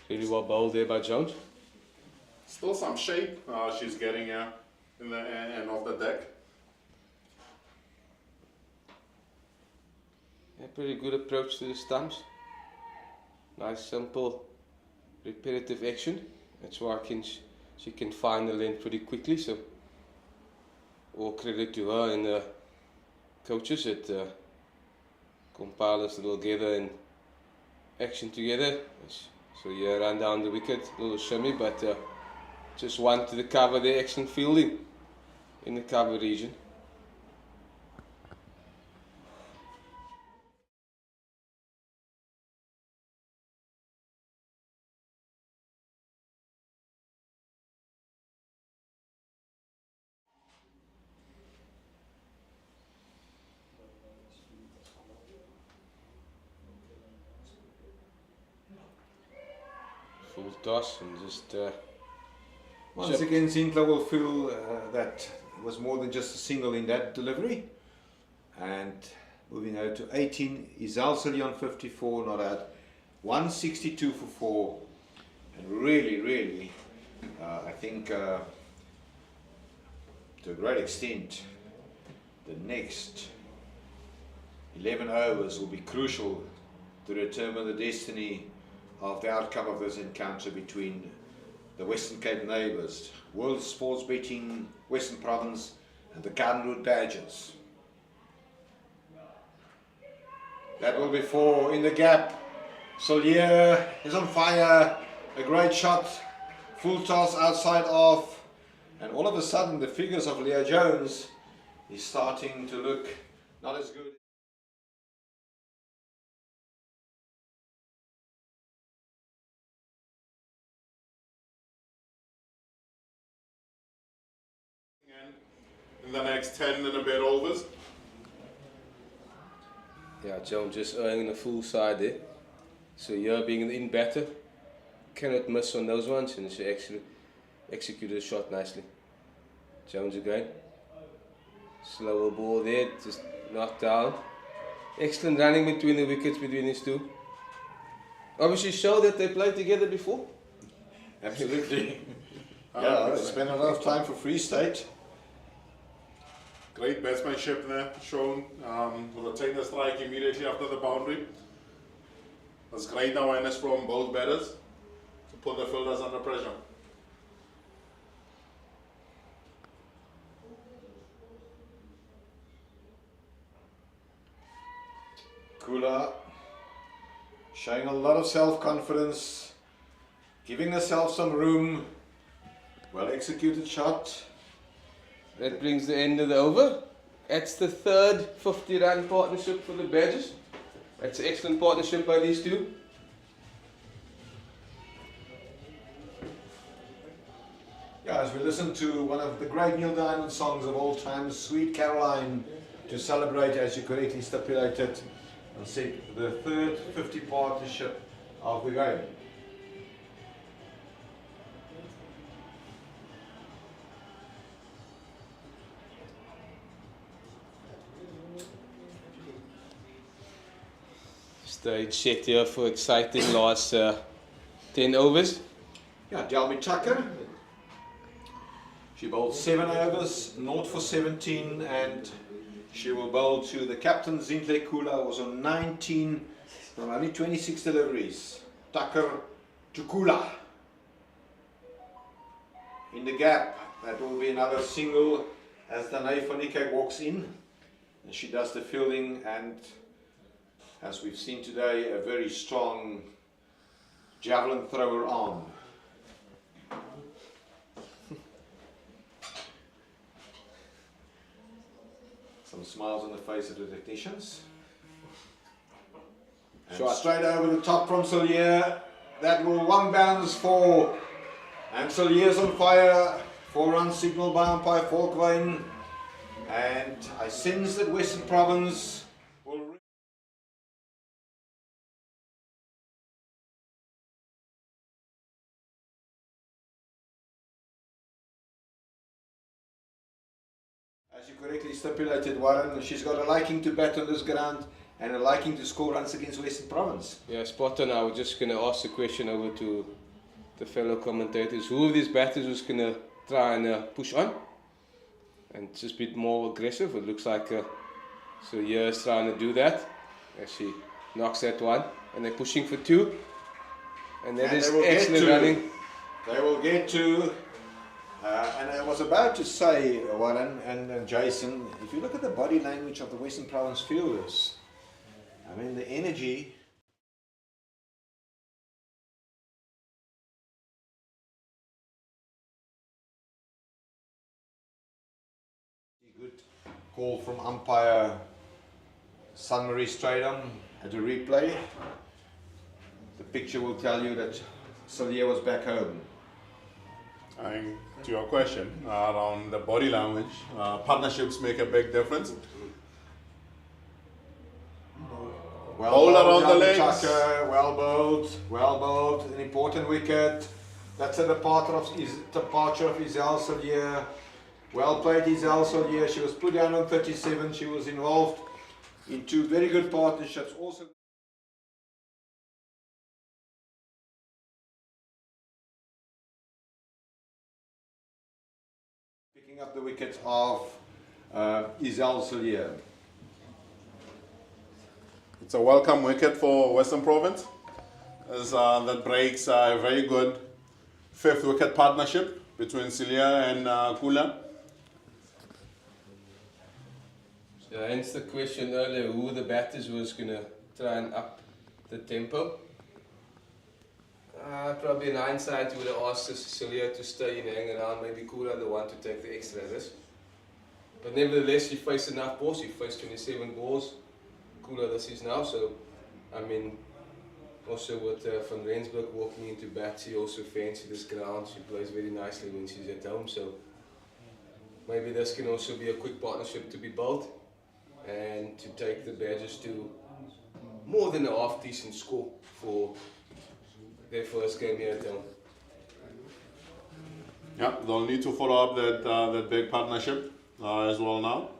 Really well bowled there by Jones. Still some shape she's getting in the end of the deck. Yeah, pretty good approach to the stumps. Nice, simple, repetitive action. That's why she can find the length pretty quickly. So, all credit to her and the coaches that compile this little together and action together. So yeah, run down the wicket, a little shimmy, but just one to the cover there, excellent fielding in the cover region. Full toss and just Once again, Zinkler will feel that it was more than just a single in that delivery. And moving out to 18, Izalsali on 54, not out. 162 for 4. And really, I think to a great extent, the next 11 overs will be crucial to determine the destiny of the outcome of this encounter between the Western Cape neighbours, World Sports Betting, Western Province and the Garden Badgers. That will be 4 in the gap. Solier is on fire, a great shot, full toss outside off, and all of a sudden the figures of Leah Jones is starting to look not as good. In the next 10 and a bit overs. yeah, Jones just earning the full side there. So here being an in batter, cannot miss on those ones, and she actually executed the shot nicely. Jones again, slower ball there, just knocked down. Excellent running between the wickets between these two. Obviously show that they played together before. Absolutely. Yeah, they spent a lot of time for Free State. Great batsmanship there shown. Retain the strike immediately after the boundary. That's great awareness from both batters to put the fielders under pressure. Kula showing a lot of self-confidence, giving herself some room. Well executed shot. That brings the end of the over. That's the third 50-run partnership for the Badgers. That's an excellent partnership by these two. Yeah, as we listen to one of the great Neil Diamond songs of all time, Sweet Caroline, to celebrate, as you correctly stipulated, and said, the third 50 partnership of the game. Stage set here for exciting last 10 overs. Yeah, Delmi Tucker. She bowled 7 overs, 0 for 17, and she will bowl to the captain, Zintle Kula, was on 19 from only 26 deliveries. Tucker to Kula. In the gap, that will be another single as Danae Fonike walks in. And she does the fielding, and as we've seen today, a very strong javelin thrower on. smiles on the face of the technicians. And straight over the top from Sillier. That will one bounce for, and Sillier's on fire. 4-run signal by umpire Falkwain. And I sense that Western Province will. As you correctly stipulated, Warren, she's got a liking to bat on this ground and a liking to score runs against Western Province. Yeah, spot on. I was just going to ask the question over to the fellow commentators. Who of these batters was going to try and push on and just be more aggressive? It looks like Sillier is trying to do that as she knocks that one, and they're pushing for 2. And that is excellent running. They will get to. And I was about to say, Warren and Jason, if you look at the body language of the Western Province fielders, I mean the energy. Good call from umpire Sunmarie Stradom at a replay. The picture will tell you that Sillier was back home. To your question around the body language, partnerships make a big difference. Well Bowled bowled, around the Johnny legs. Tucker, well bowled, an important wicket. That's a departure of Isel Sillier. Well played Isel Sillier. She was put down on 37. She was involved in 2 very good partnerships. Also. Picking up the wicket of Isel Sillier. It's a welcome wicket for Western Province, as that breaks a very good 5th wicket partnership between Sillier and Kula. So hence the question earlier, who the batters was going to try and up the tempo. Probably in hindsight, you would have asked Sillier to stay and hang around, maybe Kula the one to take the extra risk. But nevertheless, he faced enough balls, he faced 27 balls. Kula this is now, so I mean, also with Van Rensburg walking into bat, she also fancy this ground. She plays very nicely when she's at home, so maybe this can also be a quick partnership to be built and to take the Badgers to more than a half decent score for their first game here at home. Yeah, they'll need to follow up that big partnership as well now.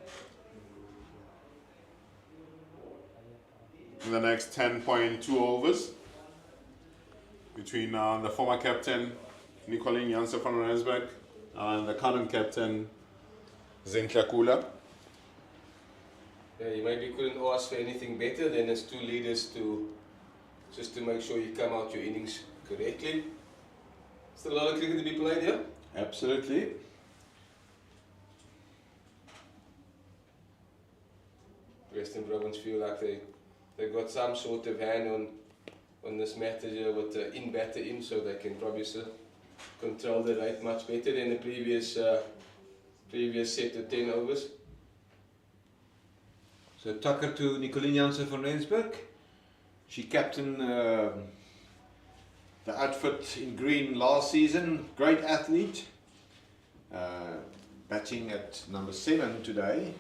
In the next 10.2 overs between the former captain Nicolien Jansen van Rensburg and the current captain Zintle Kula. Yeah, you maybe couldn't ask for anything better than as 2 leaders to just to make sure you come out your innings correctly. Still a lot of cricket to be played here? Absolutely. Western Province feel like they've got some sort of hand on this matter here with the in-batter in, so they can probably control the rate much better than the previous set of 10 overs. So Tucker to Nicolien Jansen van Rensburg. She captained the outfit in green last season. Great athlete. Batting at number 7 today.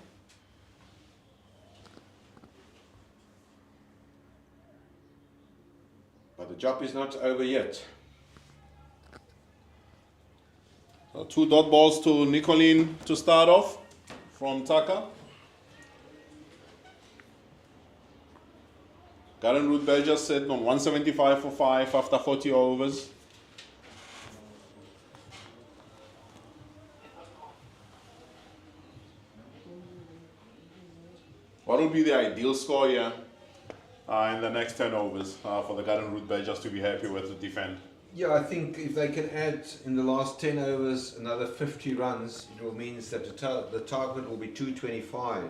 But the job is not over yet. So 2 dot balls to Nicolien to start off from Tucker. Garen Root Badgers set on 175 for 5 after 40 overs. What would be the ideal score here in the next 10 overs for the Garen Root Badgers to be happy with to defend? Yeah, I think if they can add in the last 10 overs another 50 runs, it will mean that the target will be 225.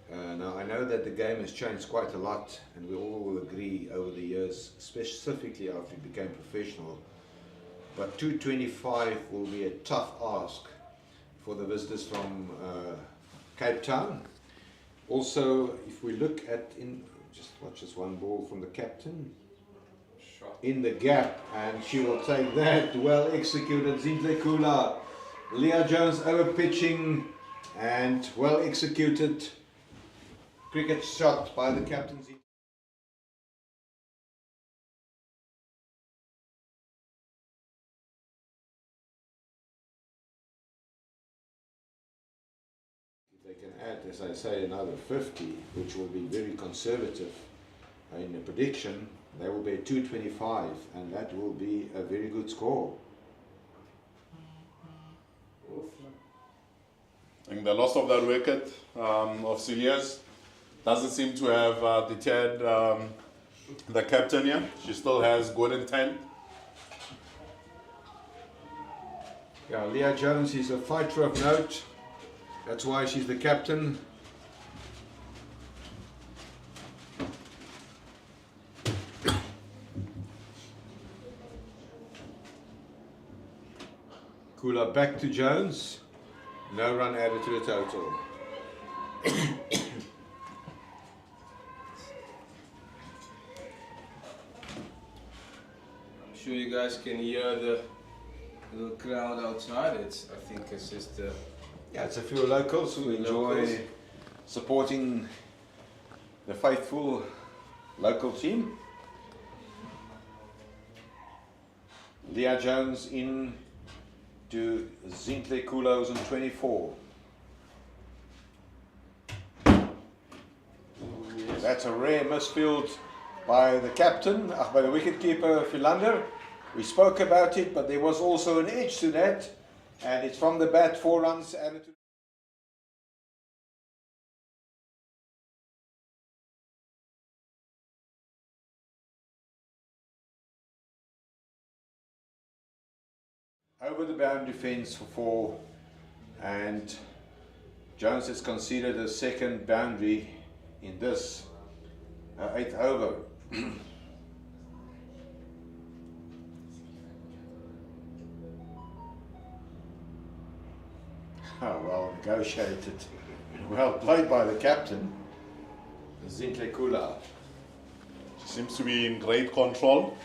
Now, I know that the game has changed quite a lot, and we all will agree over the years, specifically after we became professional. But 225 will be a tough ask for the visitors from Cape Town. Also, if we look at just watch this one ball from the captain. In the gap, and she will take that. Well executed, Zintle Kula. Leah Jones over pitching, and well executed cricket shot by the captain. They can add, as I say, another 50, which will be very conservative in the prediction. They will be at 225, and that will be a very good score. I think the loss of that wicket of Celia's doesn't seem to have deterred the captain here. She still has good intent. Yeah, Leah Jones is a fighter of note. That's why she's the captain. Kula back to Jones. No run added to the total. I'm sure you guys can hear the little crowd outside. I think it's just Yeah, it's a few locals who enjoy supporting the faithful local team. Leah Jones in to Zintle Kulos on 24. That's a rare misfield by the captain, by the wicketkeeper Philander. We spoke about it, but there was also an edge to that, and it's from the bat, 4 runs added to. Over the boundary fence for 4, and Jones has conceded a second boundary in this 8th over. Oh, well negotiated. Well played by the captain, Zintle Kula. She seems to be in great control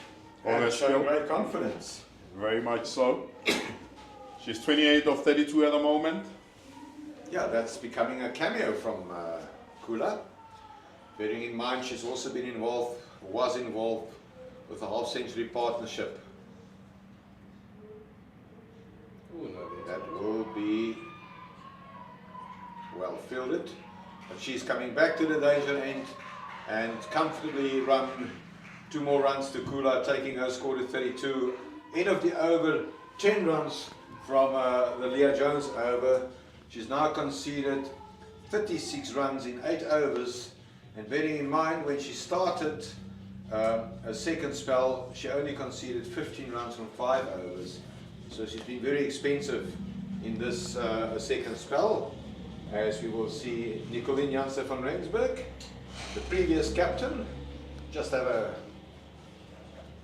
of her And showing skill. great confidence. Very much so. She's 28 of 32 at the moment. Yeah, that's becoming a cameo from Kula. Bearing in mind she's also been involved, was involved with the half-century partnership. oh no, That will be well fielded. But she's coming back to the danger end and comfortably run 2 more runs to Kula, taking her score to 32. End of the over, 10 runs from the Leah Jones over. She's now conceded 36 runs in 8 overs. And bearing in mind when she started a second spell, she only conceded 15 runs from 5 overs. So she's been very expensive in this second spell, as we will see Nicolien Jansen van Rensburg, the previous captain, just have a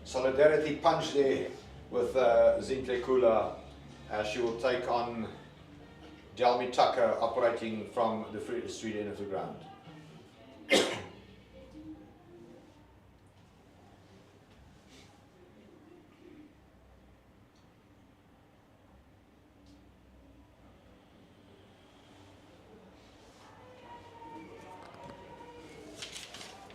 solidarity punch there with Zintle Kula, as she will take on Delmi Tucker operating from the street end of the ground.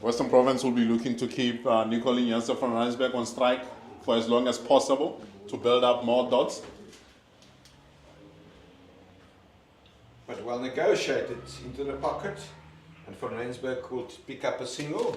Western Province will be looking to keep Nicolien Jansen van Rensburg on strike for as long as possible to build up more dots. But well negotiated into the pocket, and Van Rensburg will pick up a single.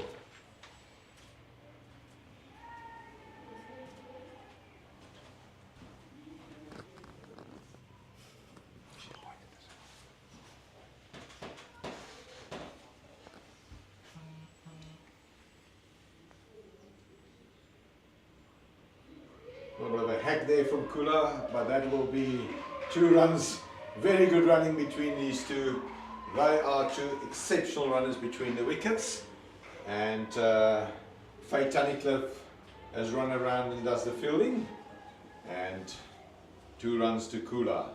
A little bit of a hack there from Kula, but that will be 2 runs. Very good running between these two. They are 2 exceptional runners between the wickets. And Faye Tunnicliffe has run around and does the fielding. And 2 runs to Kula.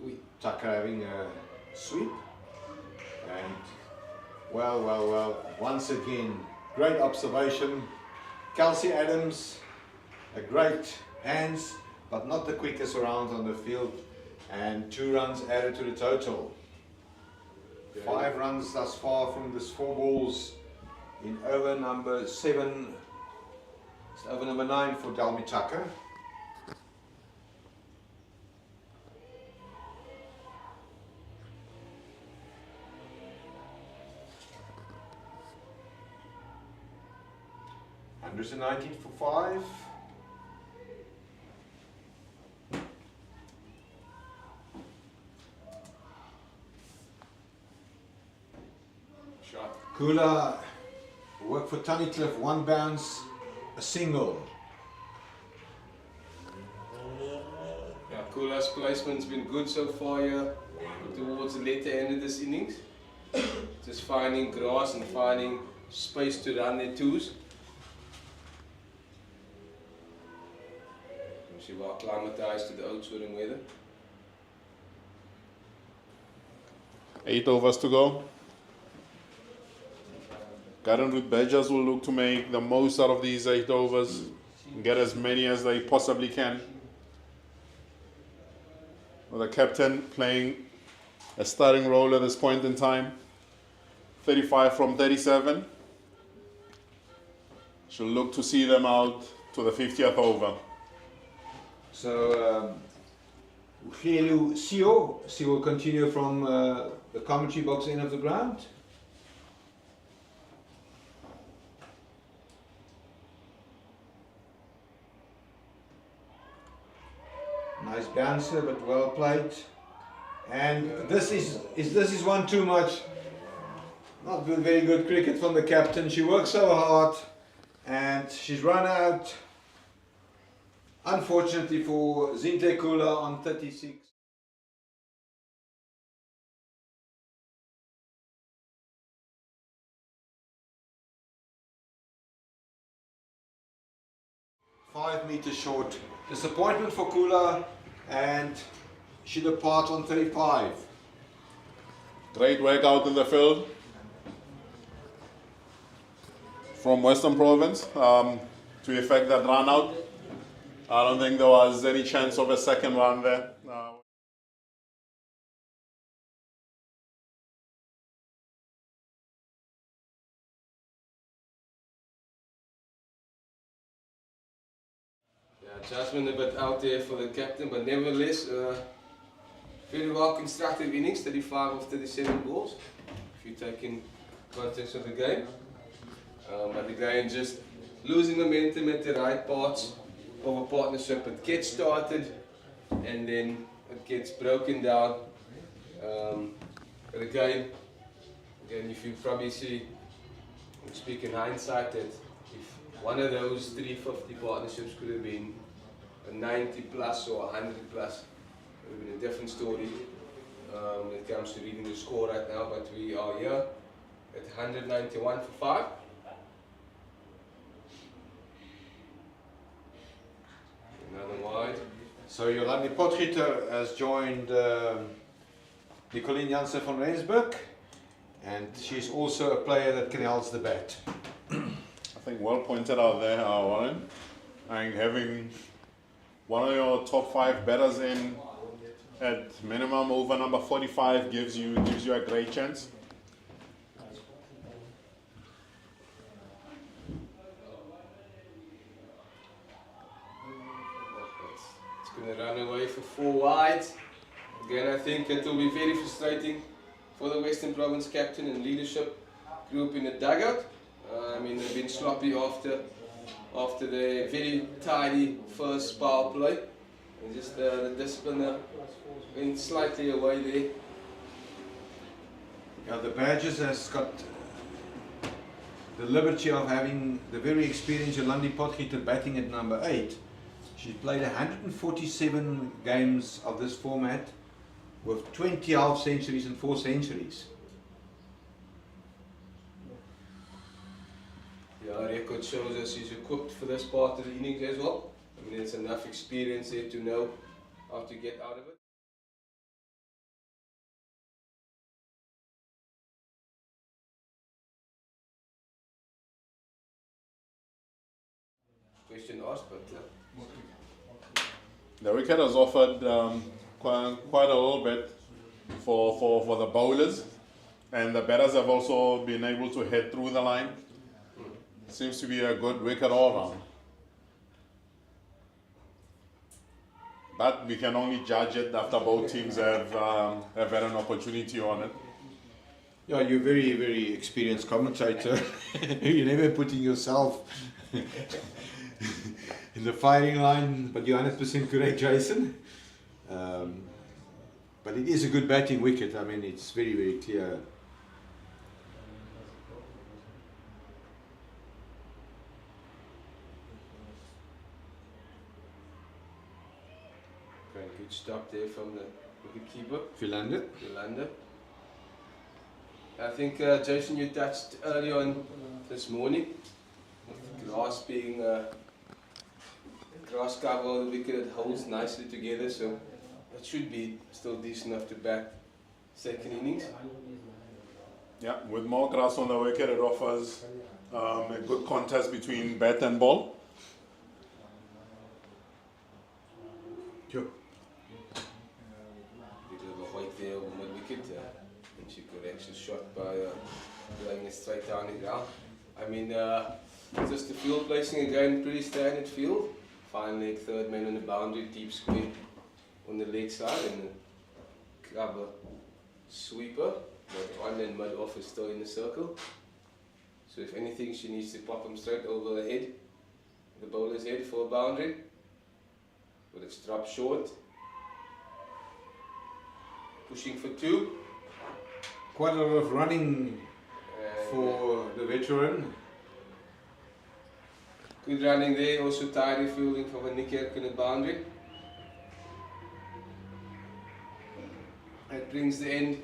Oei. Tucker having a sweep. And well, once again, great observation. Kelsey Adams, a great hands, but not the quickest around on the field. And 2 runs added to the total. 5 runs thus far from this 4 balls in over number 7, over number 9 for Dalby Tucker. Hundreds and 19 for 5. Shot. Kula work for Tunnicliffe, 1 bounce, a single. Yeah, Kula's placement's been good so far here towards the later end of this innings. Just finding grass and finding space to run their twos. She well acclimatized to the Oudtshoorn weather. 8 overs to go. Garden Route Badgers will look to make the most out of these 8 overs and get as many as they possibly can. With the captain playing a starting role at this point in time. 35 from 37. She'll look to see them out to the 50th over. So, Khelu Sio, she will continue from the commentary box end of the ground. Nice bouncer, but well played. And this is one too much. Not good, very good cricket from the captain. She works so hard, and she's run out. Unfortunately for Zinte Kula on 36. .5 meters short. Disappointment for Kula, and she departs on 35. Great work out in the field from Western Province to effect that run out. I don't think there was any chance of a second run there. Yeah, adjustment a bit out there for the captain, but nevertheless, very well constructed innings, 35 of 37 balls, if you take in context of the game. But again, just losing momentum at the right parts of a partnership. It gets started and then it gets broken down. But again, if you probably see, speak in hindsight, that if one of those 350 partnerships could have been a 90 plus or 100 plus, it would have been a different story when it comes to reading the score right now. But we are here at 191 for 5. Another wide. So Jolandi Potgieter has joined Nicolien Jansen van Rensburg, and she's also a player that can hold the bat. I think well pointed out there, Warren. I think having one of your top 5 batters in at minimum over number 45 gives you a great chance. Going to run away for 4 wide. Again, I think it will be very frustrating for the Western Province captain and leadership group in the dugout. I mean, they've been sloppy after their very tidy first power play. And just the discipline went slightly away there. Yeah, the Badgers has got the liberty of having the very experienced Jolandi Potgieter batting at number 8. She's played 147 games of this format with 20 half centuries and 4 centuries. Yeah, our record shows us she's equipped for this part of the innings as well. I mean, there's enough experience there to know how to get out of it. question asked, but The wicket has offered quite a little bit for the bowlers, and the batters have also been able to head through the line. Seems to be a good wicket all round. But we can only judge it after both teams have had an opportunity on it. Yeah, you're very, very experienced commentator. You're never putting yourself in the firing line, but you're 100% correct, Jason. But it is a good batting wicket. I mean, it's very, very clear. okay, good stop there from the wicketkeeper, Philander. Yolanda. I think, Jason, you touched early on this morning, with grass being grass cover on the wicket, it holds nicely together, so it should be still decent enough to bat second innings. Yeah, with more grass on the wicket, it offers a good contest between bat and ball. Sure. Bit of a white there on mid wicket, and she could actually shot by laying it straight down the ground. I mean, just the field placing again, pretty standard field. Fine leg, third man on the boundary, deep square on the leg side, and a cover sweeper. But on and mid off is still in the circle. So if anything, she needs to pop him straight over the head, the bowler's head for a boundary. But it's dropped short. Pushing for two. Quite a lot of running And for the veteran. good running there, also tidy fielding from a Nick Erkin at boundary. That brings the end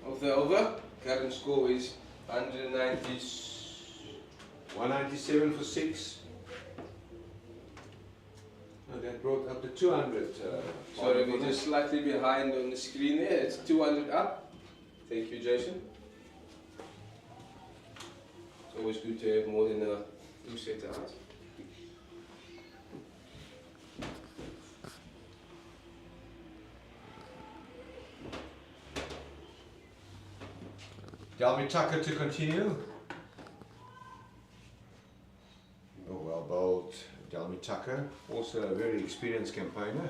of the over. Current score is 190. 197 for 6. Oh, that brought up to 200. Sorry, we're just slightly behind on the screen there. It's 200 up. Thank you, Jason. It's always good to have more than a 2 set out. Dalmy Tucker to continue. Oh, well bowled, Dalmy Tucker, also a very experienced campaigner.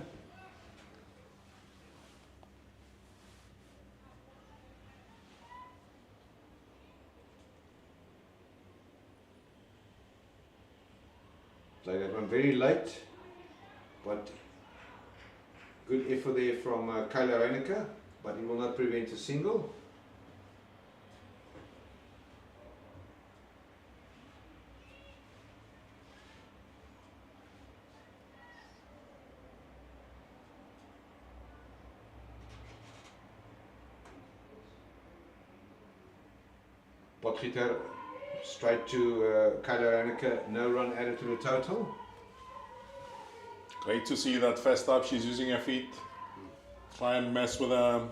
Played that one very late, but good effort there from Kyla Reinecker, but he will not prevent a single. Potgieter straight to Kyla Reinecker, no run added to the total. Great to see that first up she's using her feet. Try and mess with the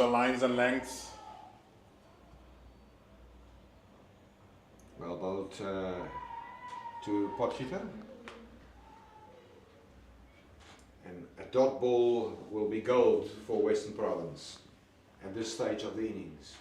lines and lengths. Well bowled to Potgieter. And a dot ball will be gold for Western Province at this stage of the innings.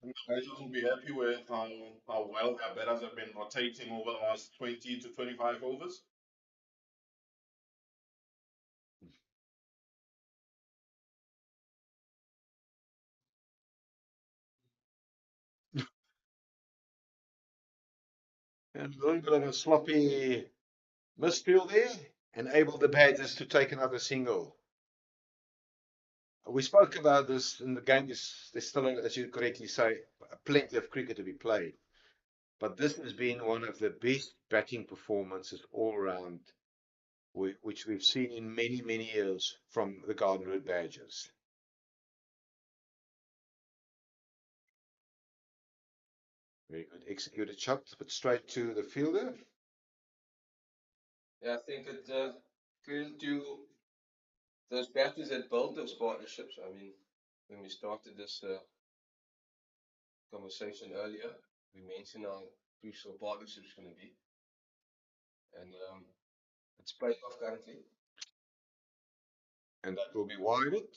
Guys will be happy with how well their batters have been rotating over the last 20 to 25 overs. And a little bit of a sloppy misfield there, enabled the Badgers to take another single. We spoke about this in the game. There's still, as you correctly say, plenty of cricket to be played. But this has been one of the best batting performances all round, which we've seen in many, many years from the Garden Route Badgers. Very good. Executed shot, but straight to the fielder. Yeah, I think it credit to those batters that built those partnerships. I mean, when we started this conversation earlier, we mentioned how crucial partnerships going to be, and it's paid off currently. And that will be wired.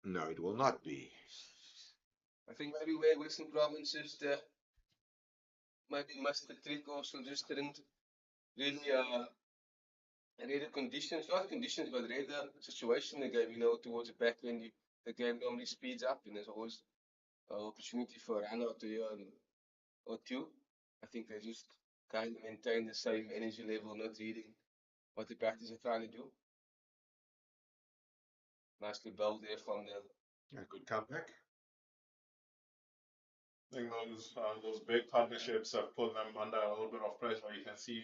No, it will not be. I think maybe where Western Provinces maybe missed the trick, also just didn't really read the conditions, not conditions, but read the situation in the game. You know, towards the back end, the game normally speeds up, and there's always an opportunity for a run out here or two. I think they just kind of maintain the same energy level, not reading what the batters are trying to do. Nicely bowled there from the. A good comeback. I think those big partnerships have put them under a little bit of pressure. You can see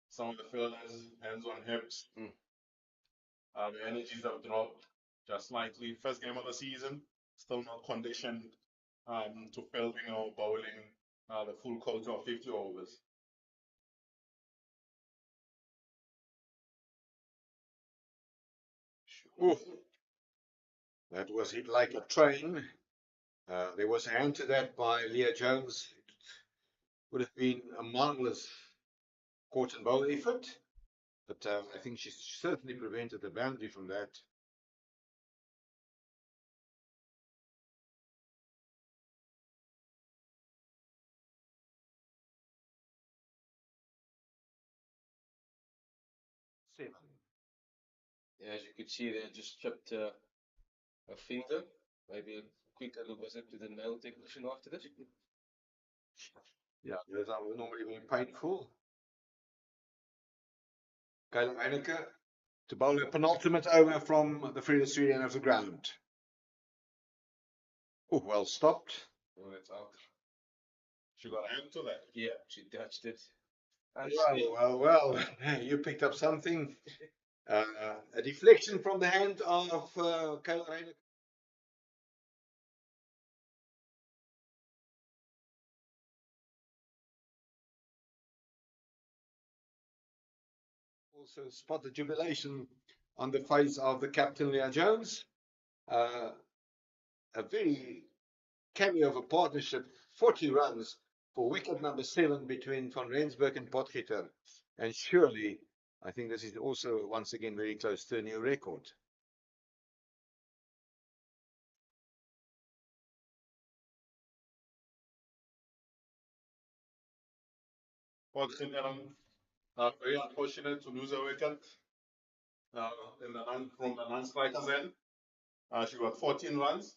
some of the fielders hands on hips. The energies have dropped just slightly. First game of the season, still not conditioned to fielding or bowling the full quota of 50 overs. Ooh, that was hit like a train. There was a hand to that by Leah Jones. It would have been a marvelous court and bowl effort, but I think she certainly prevented the boundary from that. Seven. Yeah, as you could see, they just chipped a finger. Maybe a quick little visit to the nail technician after this. Yeah, those are normally very painful. Caleb Heineke to bowl a penultimate over from the furthest end of the ground. Oh, well stopped. Oh, that's out. She got a hand to that. Yeah, she touched it. Well, you picked up something. A deflection from the hand of Caleb Heineke. Also spot the jubilation on the face of the captain, Leah Jones. A very cameo of a partnership, 40 runs for wicket number 7 between Van Rensburg and Potgieter. And surely, I think this is also once again very close to a new record. Potgieter, very unfortunate to lose a wicket from the non-strikers end. She got 14 runs.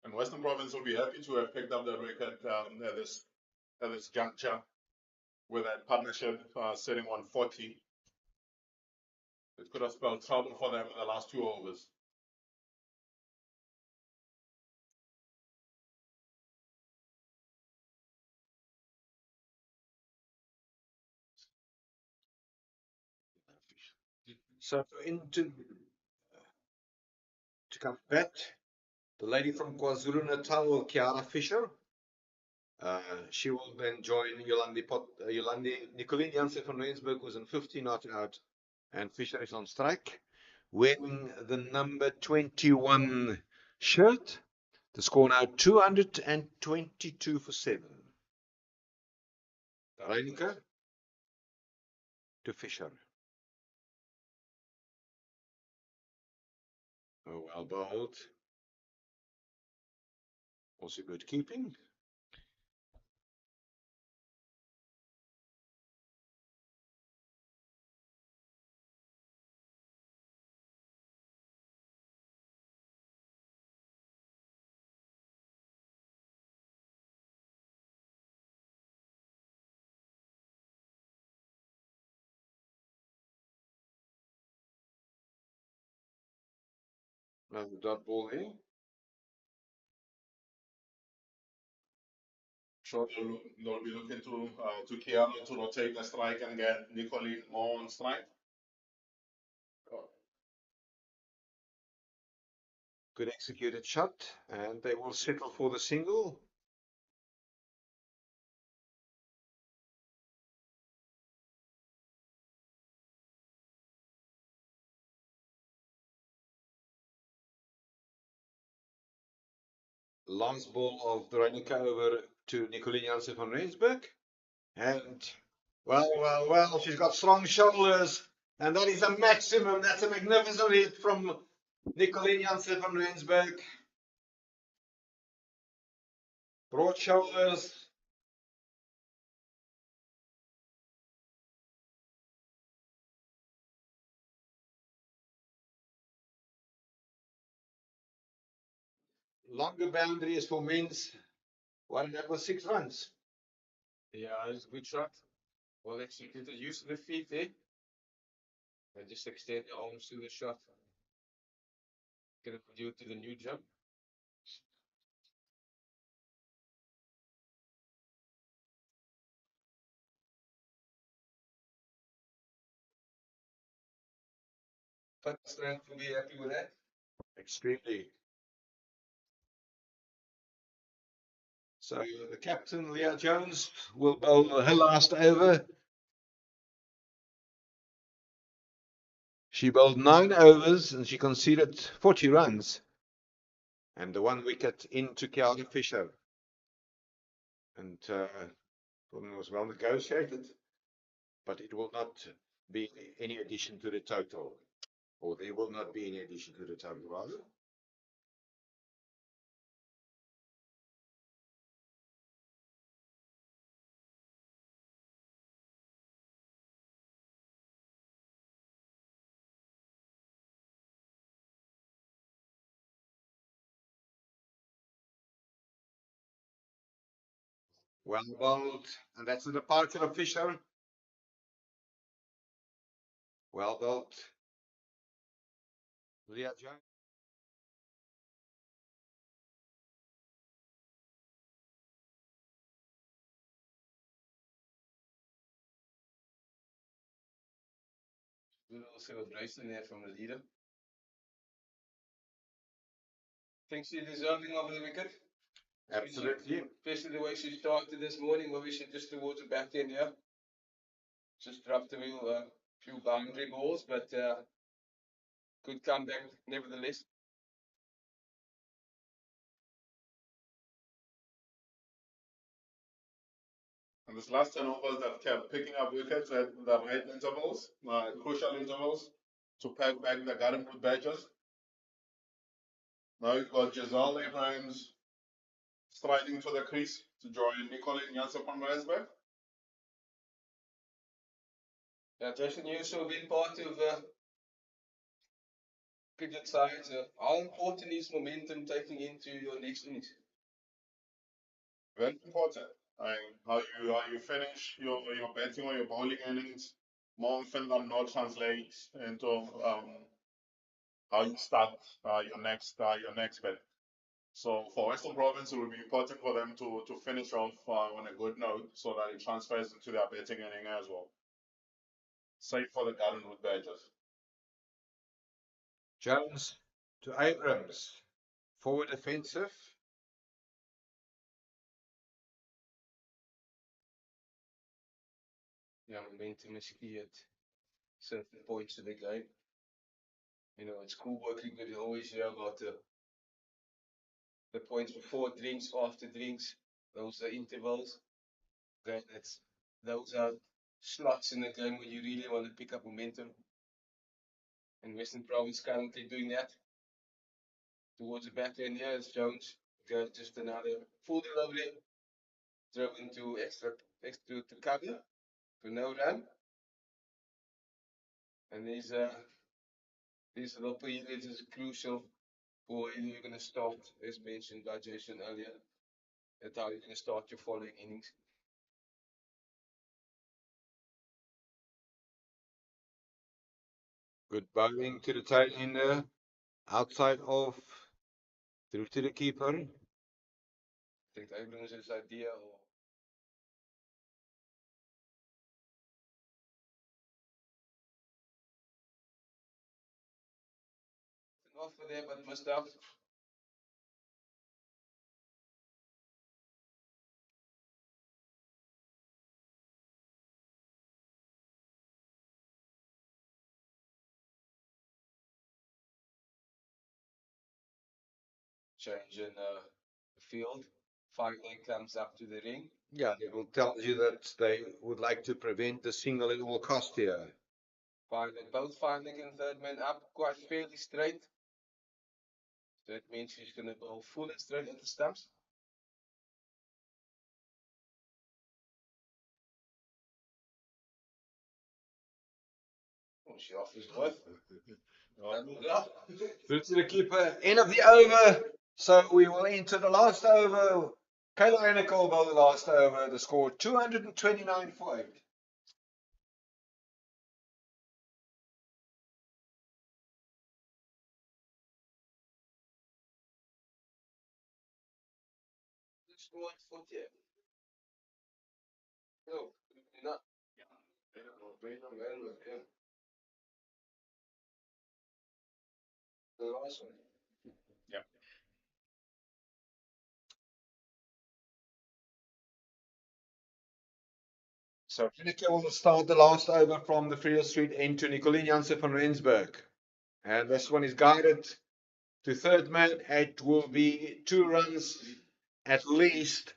And Western Province will be happy to have picked up that wicket at this juncture with that partnership sitting on 40. It could have spelled trouble for them in the last 2 overs. So to come back, the lady from KwaZulu-Natal, Kiara Fisher. She will then join Yolandi. Nicolene Jansen van Rensburg was in 50 not out, and Fisher is on strike, wearing the number 21 shirt. The score now 222 for 7. Heineke to Fisher. Oh, well bowled. Also good keeping. Another dot ball there. Sure, they'll be looking to Kiana to rotate the strike and get Nicolene more on strike. Good executed shot, and they will settle for the single. Last ball of Veronica over to Nicolene Jansen van Rensburg. And well, she's got strong shoulders. And that is a maximum. That's a magnificent hit from Nicolene Jansen van Rensburg. Broad shoulders. Longer boundary is for men's. Well, that was 6 runs. Yeah, it's a good shot. Well executed. Use of the feet there. And just extend the arms to the shot. Get it due to the new jump. But strength to be happy with that. Extremely. So the captain, Leah Jones, will bowl her last over. She bowled 9 overs and she conceded 40 runs. And the 1 wicket into Kiara Fisher. And it was well negotiated. But it will not be any addition to the total. Or there will not be any addition to the total, rather. Well bowled, and that's the departure of Fisher. Well bowled. Leah Jones. Good little celebration there from the leader. Thinks she's deserving of the wicket. Absolutely. Especially the way she started this morning, where we should just towards the back end here. Just dropped a few boundary balls, but good comeback nevertheless. And this last 10 overs that kept picking up wickets at the right intervals, crucial intervals, to pack back the Gardenwood Badgers. Now you've got Giselle Abrahams striding to the crease to join Nicolene Jansen van Rensburg. Yeah, Jason, you also been part of cricket side. How important is momentum taking into your next innings? Very important. How you finish your batting or your bowling innings more often than not translates into how you start your next bet. So for Western Province, it will be important for them to finish off on a good note so that it transfers into their batting inning as well. Same for the Gardenwood Badgers. Jones to Abrams. Forward offensive. Yeah, momentum is key at certain points of the game. You know, it's schoolboy cricket, you always hear about the points before drinks, after drinks. Those are intervals. Okay, those are slots in the game where you really want to pick up momentum. And Western Province currently doing that. Towards the back end here is Jones. Goes just another full delivery. Throw into extra to cover for no run. And these little periods is crucial for when you're going to start, as mentioned by Jason earlier, that's how you're going to start your following innings. Good bowling to the tail ender, outside off, through to the keeper. I think Abrams is idea or an offer there, but missed out. Change in the field. 5 leg comes up to the ring. Yeah, it will tell you that they would like to prevent the single at all cost here. Both 5 leg and third man up quite fairly straight. So that means he's going to go full and straight at the stumps. Oh, she offers both. Through to the keeper, end of the over. So we will enter the last over. Kayla Rennick will bowl the last over. The score 229 for 8. Scored 48. No, not. The last one. Yeah. So Rennick will start the last over from the Free Street end to Nicolien Jansen van Rensburg. And this one is guided to third man. It will be 2 runs at least.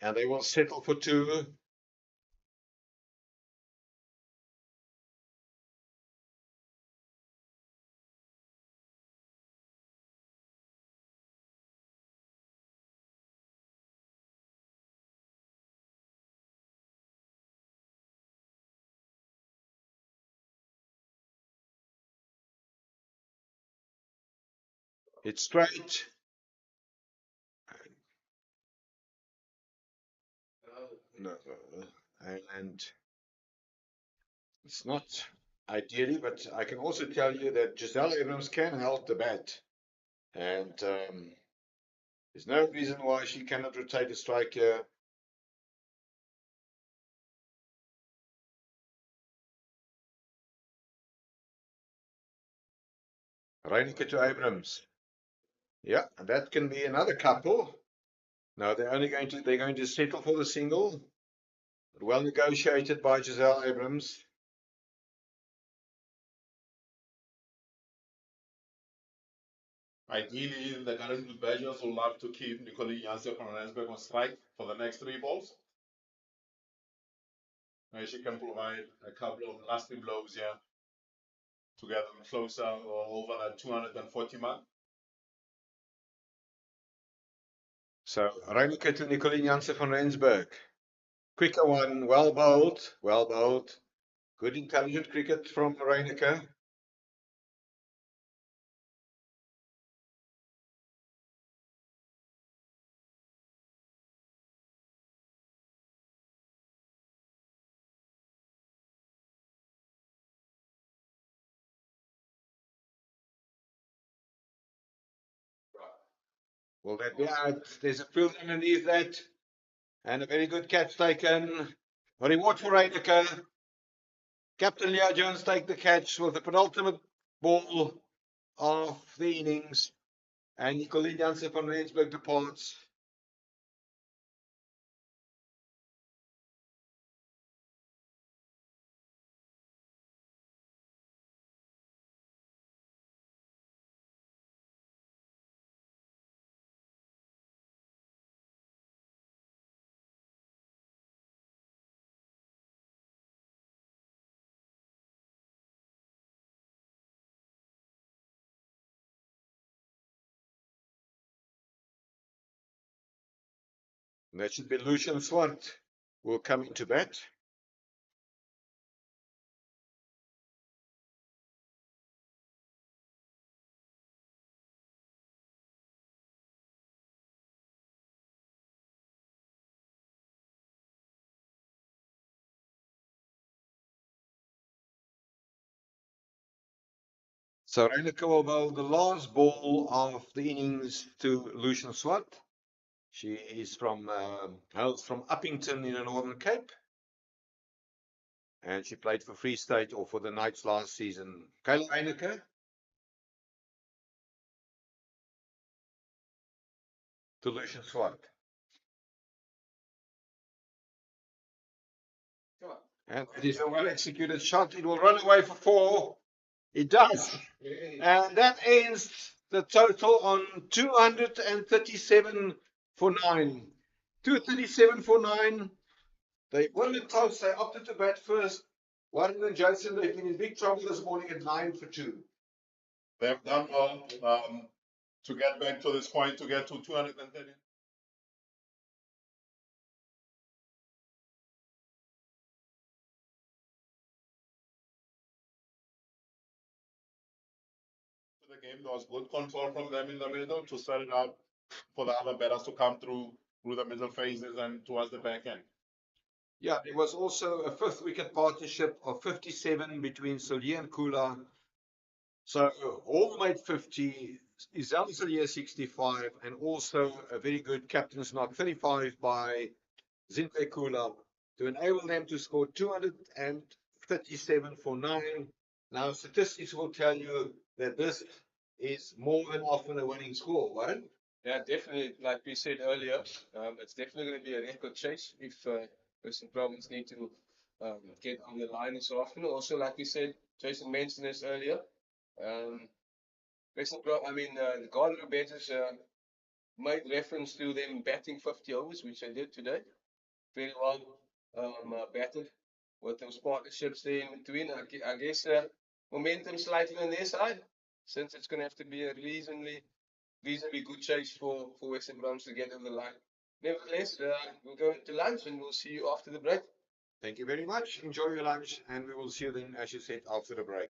And they will settle for 2. It's straight. No, and it's not ideally, but I can also tell you that Giselle Abrams can help the bat. And there's no reason why she cannot rotate a strike here. Reiniger to Abrams. Yeah, and that can be another couple. No, they're going to settle for the single. Well negotiated by Giselle Abrams. Ideally, the current Badgers will love to keep Nicolien Jansen from Rensburg on strike for the next 3 balls. And she can provide a couple of lasting blows here to get them closer or over that 240 mark. So Reiniger to Nicolien Jansen van Rensburg. Quicker one, well bowled, well bowled. Good intelligent cricket from Reiniger. Will that be out? There's a field underneath that. And a very good catch taken. A reward for Reiniger. Captain Leah Jones take the catch with the penultimate ball of the innings. And Nicolien Jansen van Rensburg departs. That should be Lucian Swart will come into bat. So Reyneke will bowl the last ball of the innings to Lucian Swart. She is hails from Uppington in the Northern Cape. And she played for Free State or for the Knights last season. Kayla Reyneke. To Lucian Swart. And it is a well executed shot. It will run away for 4. It does. And that ends the total on 237 for 9. 237 for 9. They won the toss. They opted to bat first. Warren and Jason, they've been in big trouble this morning at 9 for 2. They've done well to get back to this point, to get to 230. The game, there was good control from them in the middle to set it up for the other batters to come through the middle phases and towards the back end. Yeah, there was also a 5th wicket partnership of 57 between Silje and Kula. So all made 50, Isel Silje 65, and also a very good captain's knock 35 by Zintle Kula to enable them to score 237 for 9. Now statistics will tell you that this is more than often a winning score, right? Yeah, definitely. Like we said earlier, it's definitely going to be a record chase if Western Province need to get on the line so often. Also, like we said, Jason mentioned this earlier. The Garden Betters made reference to them batting 50 overs, which they did today. Very well batted with those partnerships there in between. I guess momentum slightly on their side, since it's going to have to be a reasonably good chase for Western Province to get over the line. Nevertheless, we'll go into lunch and we'll see you after the break. Thank you very much. Enjoy your lunch, and we will see you then, as you said, after the break.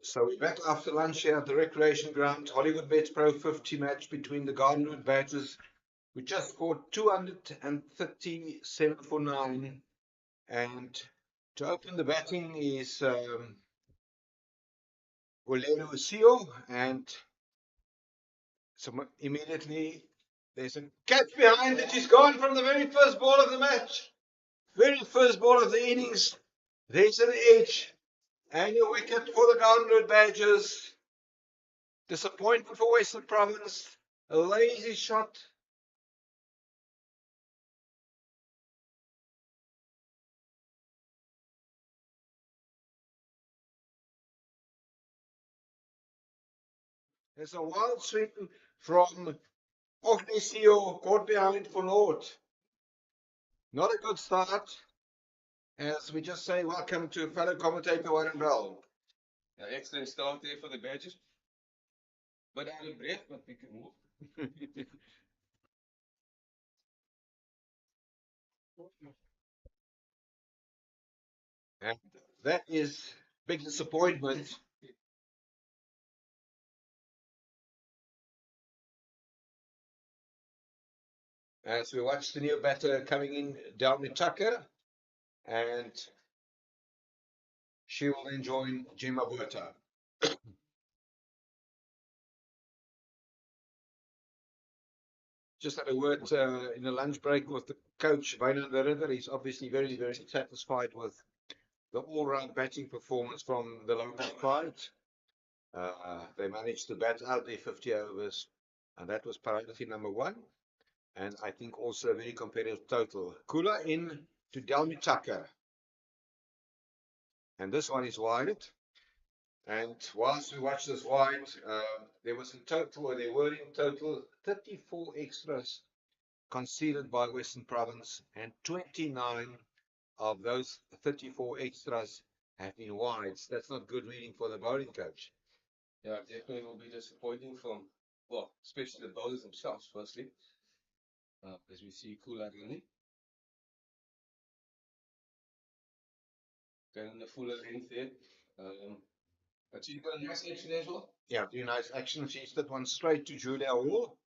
So we're back after lunch here at the recreation ground. Hollywoodbets Pro50 match between the Gardenwood Badgers. We just scored 237 for 9. And to open the batting is Olelo Usio. And so immediately there's a catch behind it. He's gone from the very first ball of the match. Very first ball of the innings. There's an edge. And a wicket for the Gardenwood Badgers. Disappointment for Western Province. A lazy shot. There's a wild swing from Ognisio, caught behind for naught. Not a good start. As we just say, welcome to fellow commentator Warren Bell. Yeah, excellent start there for the Badgers. But out of breath, but we can move. And that is big disappointment. As we watch the new batter coming in, Delmy Tucker, and she will then join Jim Abuta. Just had a word in the lunch break with the coach, Wynand de Ridder. He's obviously very, very satisfied with the all-round batting performance from the local side. They managed to bat out their 50 overs, and that was priority number 1. And I think also a very competitive total. Kula in to Delmy Tucker. And this one is wide. And whilst we watch this wide, there were in total 34 extras conceded by Western Province, and 29 of those 34 extras have been wides. That's not good reading for the bowling coach. Yeah, definitely will be disappointing from, well, especially the bowlers themselves, firstly. As we see Kula running. Going the fuller length there. But she's got a nice action as well. Yeah, very nice action. She's that one straight to Julia Hall.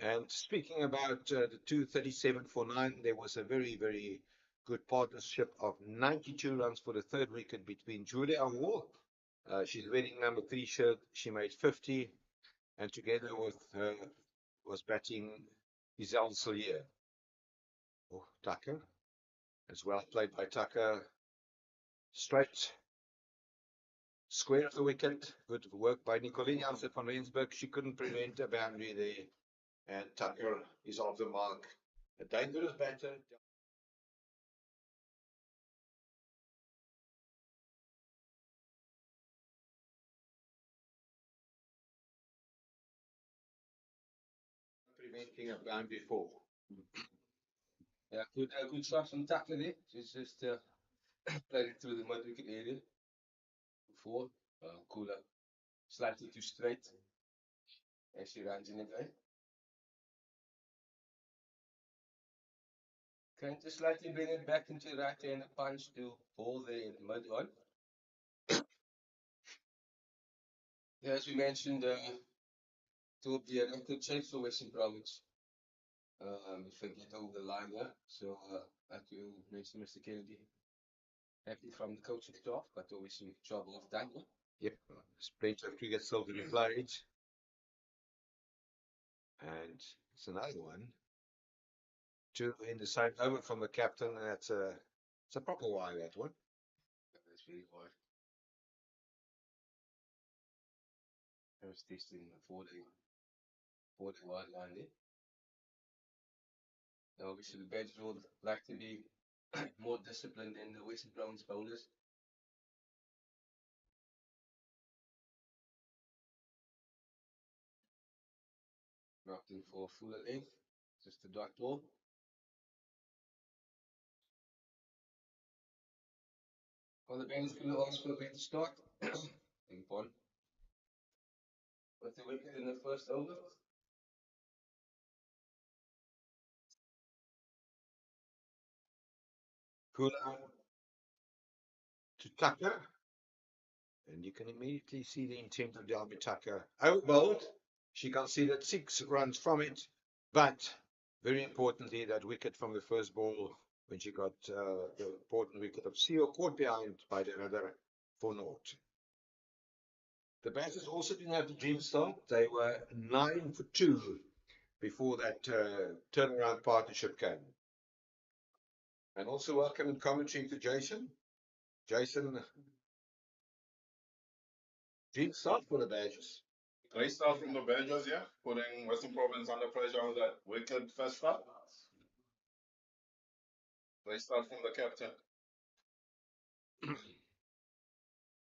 And speaking about the 237 for 9, there was a very, very good partnership of 92 runs for the third wicket between Julia Hall. She's wearing number 3 shirt. She made 50. And together with her was batting Isel Sillier. Oh, Tucker. As well played by Tucker. Straight. Square of the wicket. Good work by Nicoline Jansen van Rensburg. She couldn't prevent a boundary there. And Tucker is off the mark. A dangerous batter. Preventing a boundary fall. Yeah, good shot from Tucker there. She's just played it through the mid wicket area. Before, Kula slightly too straight. As she runs in again. Can just slightly bring it back into the right hand punch to ball there in the mid on. Yeah, as we mentioned, it will be a record chase for Western Province. If they get over the line there. So, like you mentioned, Mr. Kennedy, happy from the coaching staff, but obviously job well done. Yep, plenty of cricket still to be played. And it's another one. 2 in the same over from the captain. And it's a proper wide, that one. That's very hard. I was testing for the wide line there. Now, obviously, the Badgers would like to be more disciplined than the Western Province bowlers. Opting for fuller length, just a dot ball. Well, the Badgers going to ask for a better start. Ping pong. With the wicket in the first over. Kula to Tucker. And you can immediately see the intent of Delby Tucker. Bowled, she conceded 6 runs from it, but very importantly, that wicket from the first ball when she got the important wicket of Seal caught behind by the other for naught. The batters also didn't have the dream start. They were 9 for 2 before that turnaround partnership came. And also welcome in commentary to Jason. Jason, dream start for the Badgers. Great start from the Badgers, yeah, putting Western Province under pressure with that wicked first start. Great start from the captain.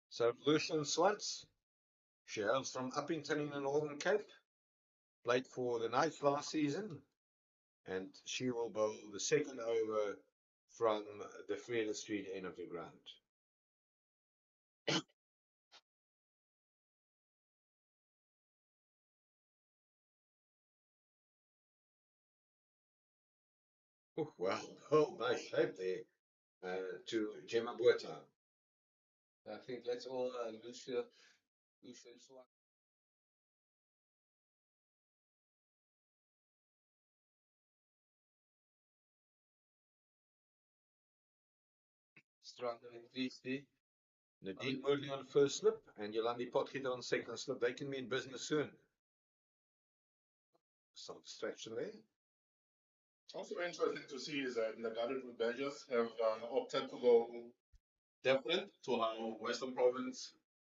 So Lucian Swans, she hails from Uppington in the Northern Cape, played for the Knights last season, and she will bowl the second over from the Freeland Street end of the ground. Oh, wow, oh, nice shape there to Gemma Boertown. I think that's all Lucian Swan. Strand in 3 Nadine Moodley on first slip and Yolandi Potgieter on second slip. They can be in business soon. Some distraction there. Also interesting to see is that the Garden Badgers have opted to go different to how Western Province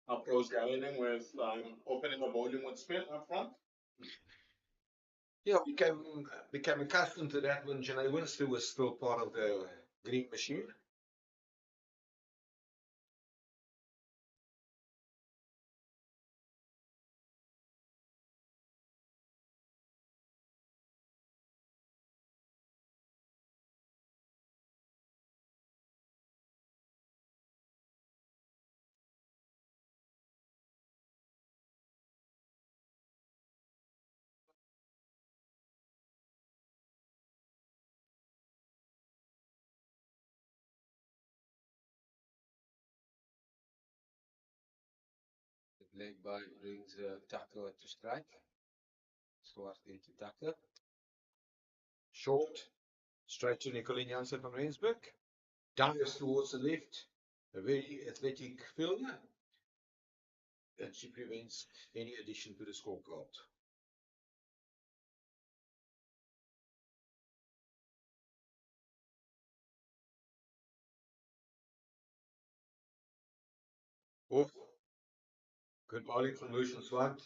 approached their inning with opening the bowling with spin up front. Yeah, we became accustomed to that when Janae Winster was still part of the green machine. The leg by brings Tucker to strike. Swart into Tucker. Short, straight to Nicolene Jansen from Rensburg. Dives towards the left. A very athletic fielder. And she prevents any addition to the scorecard. Off. Good bowling from Lucian Swart.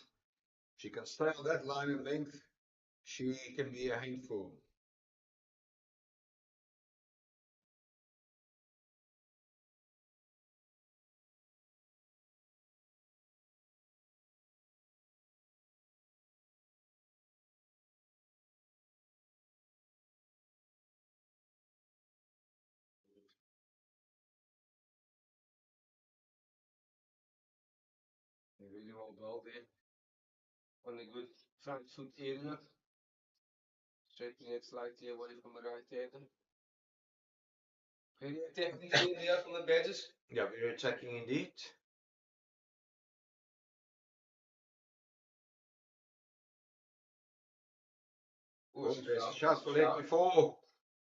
She can stay on that line of length. She can be a handful. Really well bowled there. On a good front foot area. Straightening it slightly away from the right hander. Very attacking there from the Badgers. Yeah, very attacking indeed. Oh, there's a shot for leg before.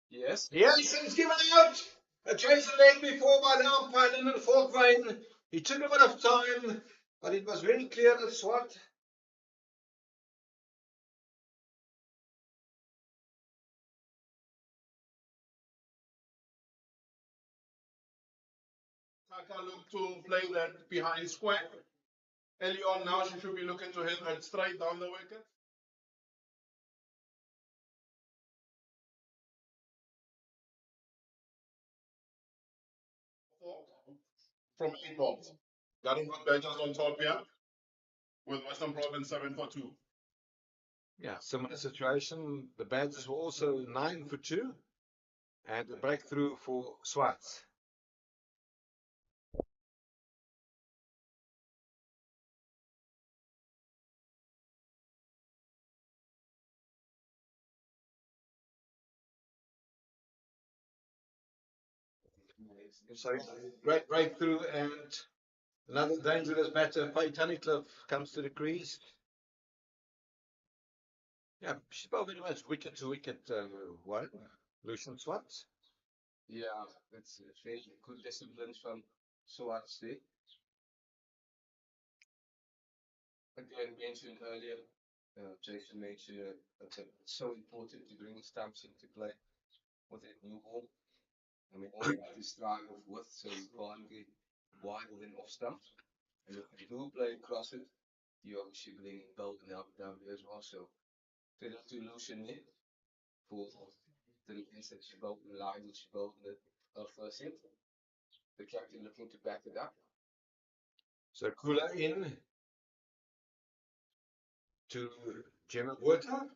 Yes. Yes, and it's given out. A chase leg before by the umpire in the fourth lane. He took a bit of time, but it was very clear that Swart. Tucker looked to play that behind square. Early on now, she should be looking to hit that straight down the wicket. From 8 balls. Garden Badgers on top here with Western Province 7 for 2. Yeah, similar situation. The Badgers were also 9 for 2, and a breakthrough for Swart. So great breakthrough, and Another dangerous batter, Tunnicliffe, comes to the crease. Yeah, she's about very much wicket to wicket one. Lucian Swat. Yeah, that's very good discipline from Swartz there. Again, mentioned earlier, Jason mentioned it's so important to bring stumps into play with that new ball. I mean, all you have to start off with, so you can't get wider than off stump. And if you do play across it, you obviously bring Bolt and help down there as well. So, credit to Lucian there for the defense that she built in the line that she built in the first set. The captain looking to back it up. So Kula in to Gemma Water,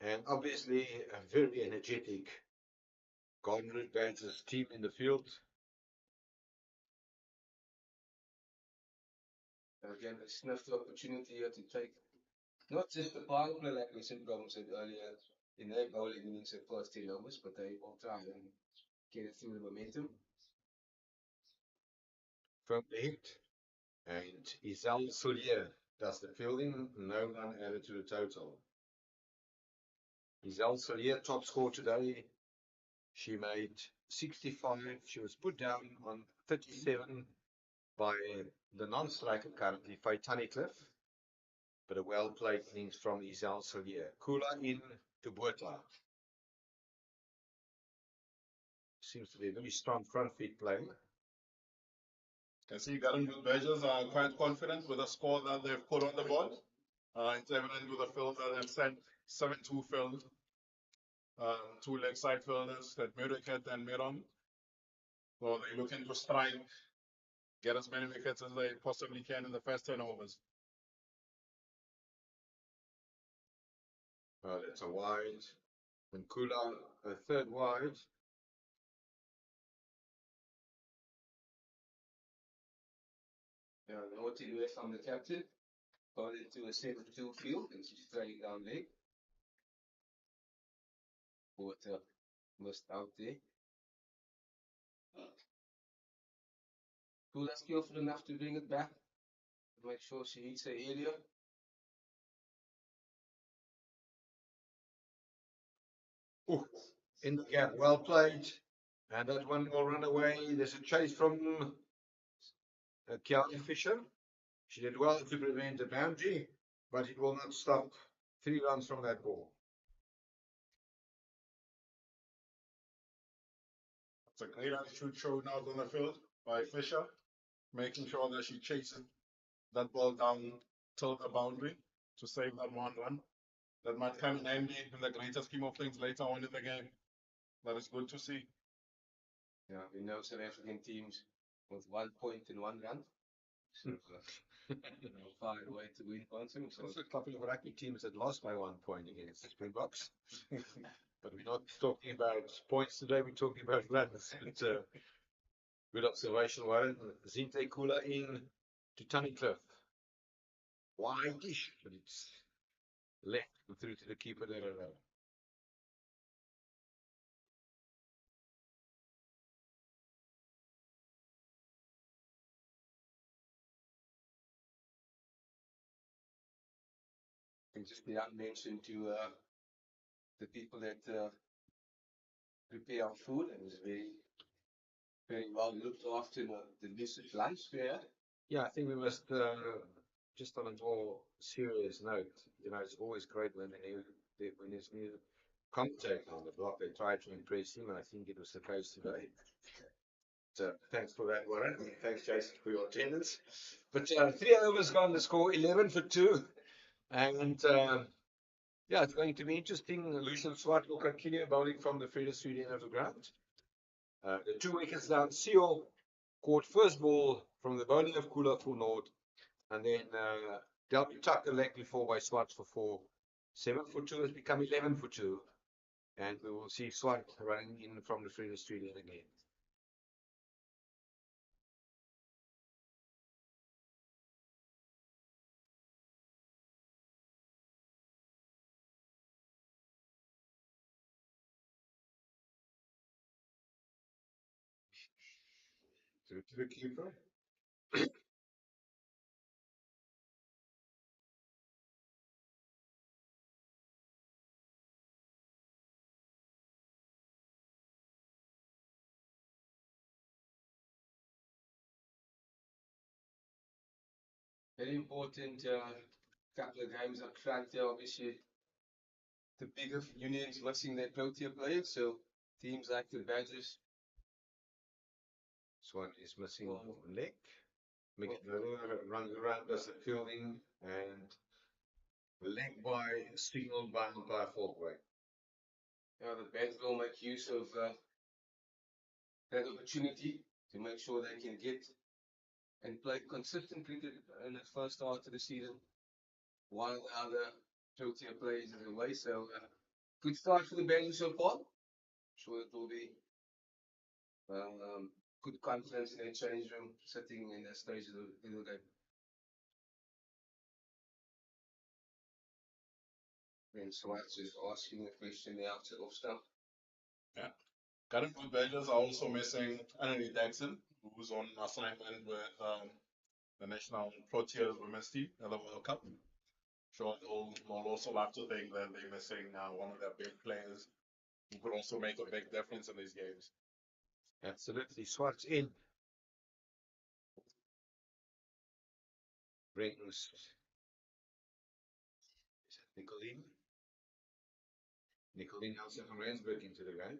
and obviously a very energetic Golden Root Badgers team in the field. Again, a sniffed opportunity here to take not just the power play, like we said, said earlier, in their bowling innings at first 10 overs, but they will try and get it through the momentum. From the hit, and Isal Soulier does the fielding, no one added to the total. Isal Soulier, top score today. She made 65. She was put down on 37 by the non-striker currently, Tunnicliffe. But a well-played innings from Isal Soulier. Kula in to Botha. Seems to be a very strong front feet player. Can see Garden Badgers are quite confident with the score that they've put on the board. It's evident with the field that they've sent 7-2 field. Two leg side fielders, that Muriket and Miram. So they're looking to strike, get as many wickets as they possibly can in the first 10 overs. That's a wide. And Kula, a third wide. Yeah, naughty away from the captain. Bowled into a 7-2 field, and she's trailing down leg. Water missed out there. Kula skillful enough to bring it back. Make sure she hits her area. Ooh, in the gap, well played. And that one will run away. There's a chase from Kiana Fisher. She did well to prevent the boundary, but it will not stop 3 runs from that ball. It's a great attitude shown out on the field by Fisher, making sure that she chases that ball down till the boundary to save that 1 run. That might come in handy in the greater scheme of things later on in the game. That is good to see. Yeah, we know South African teams with 1 point and 1 run. So, far away to win Quantum. So There's a couple of rugby teams that lost by 1 point against the Springboks. But we're not talking about points today, we're talking about runs. But, good observation, Warren. Zinte Kula in to Tunnicliffe. Wide-ish, but it's left and through to the keeper there. And just the mention to the people that prepare our food. It was very well looked after the visit lunch there. Yeah, I think we must, just on a more serious note, you know, it's always great when there's new commentator on the block, they try to impress him, and I think it was the case today. So thanks for that, Warren. Thanks, Jason, for your attendance. But 3 overs gone, the score 11 for 2. And yeah, it's going to be interesting. Lucian Swart will continue bowling from the Freda Street end of the ground. The 2 wickets down, Seal caught first ball from the bowling of Kula for Nord. And then Delby tucked the leg before by Swart for 4. 7 for 2 has become 11 for 2. And we will see Swart running in from the Freda Street end again. Through to the keeper. Very important couple of games up front here. Obviously, the bigger unions missing their Protea players, so teams like the Badgers. Swan is missing a leg. McDonough runs around, does the fielding, and leg by signaled by umpire Falkway. Yeah, the Badgers will make use of that opportunity to make sure they can get and play consistent cricket in the first half of the season, while the other Protea players are away. So, good start for the Badgers so far. Sure, it will be good confidence in their change room, sitting in that stage of the game. And Swartz is asking a question there after off stump. Yeah. Current Blue Badgers are also missing Anthony Jackson, who's on assignment with the national Proteas women's team at the World Cup. Sure, they'll also have to think that they're missing one of their big players who could also make a big difference in these games. Absolutely. Swartz in. Brings. Is that Nicolene? Nicolene Nelson from Rensburg into the game.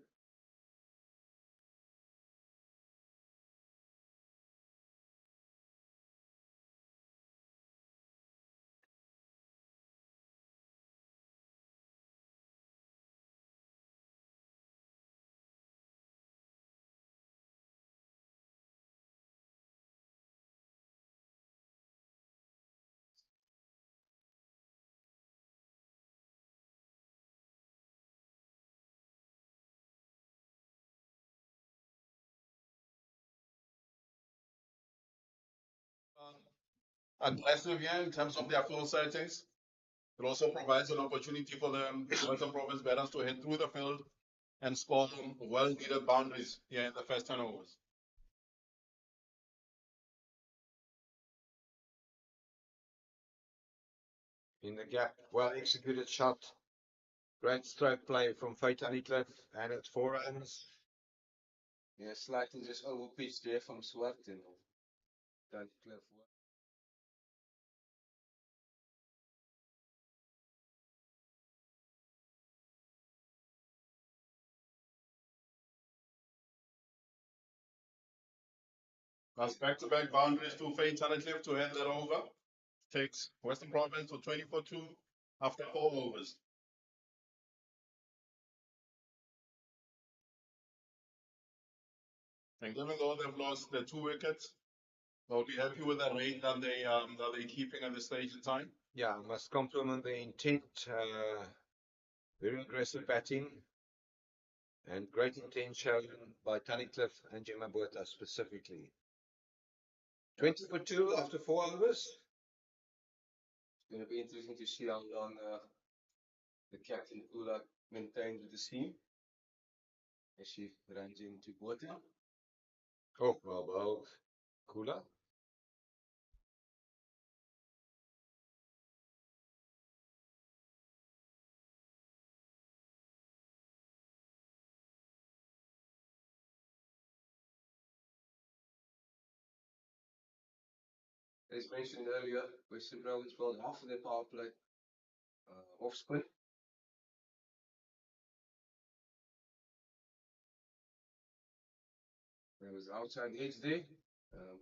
Aggressive here in terms of their field settings. It also provides an opportunity for the Western Province batters to head through the field and score well-needed boundaries here in the first 10 overs. In the gap, well executed shot. Great stroke play from Fate Honeycliff, and it's 4 runs. Yeah, slightly just overpitched there from Swart and Cliff. That's back-to-back boundaries to Fate Honeycliff to end that over. Takes Western Province to 24-2 after 4 overs. And given though they've lost their 2 wickets, they'll be happy with the rate that they're keeping at this stage in time. Yeah, I must compliment the intent. Very aggressive batting. And great intent shown by Tunnicliffe and Gemma Botha specifically. 20-2 after 4 overs. It's going to be interesting to see how long the captain Ula maintains with the team as she runs into Botha. Oh, well bowled. Kula. As mentioned earlier, Western Province bowled half of their power play off spin. There was outside edge there,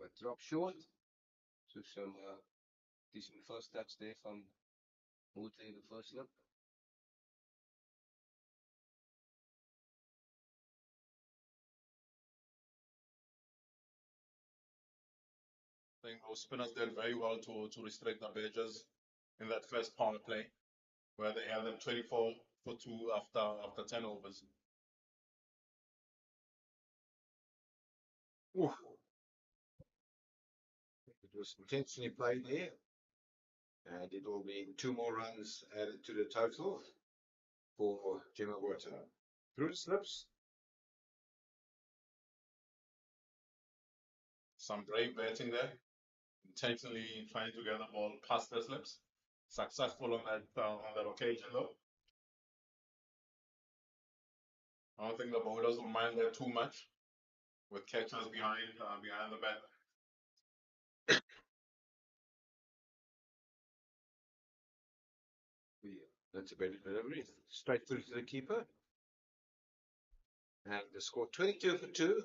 but dropped short. So some decent first touch there from Botha in the first slip. I think those spinners did very well to restrict the Badgers in that first power play, where they had them 24 for 2 after 10 overs. Oof. It was intentionally played there. And it will be 2 more runs added to the total for Gemma Botha. Through the slips. Some brave batting there, intentionally trying to get the ball past the slips. Successful on that occasion though. I don't think the bowlers will mind that too much with catchers behind the bat. That's a better delivery. Straight through to the keeper. And the score 22 for 2.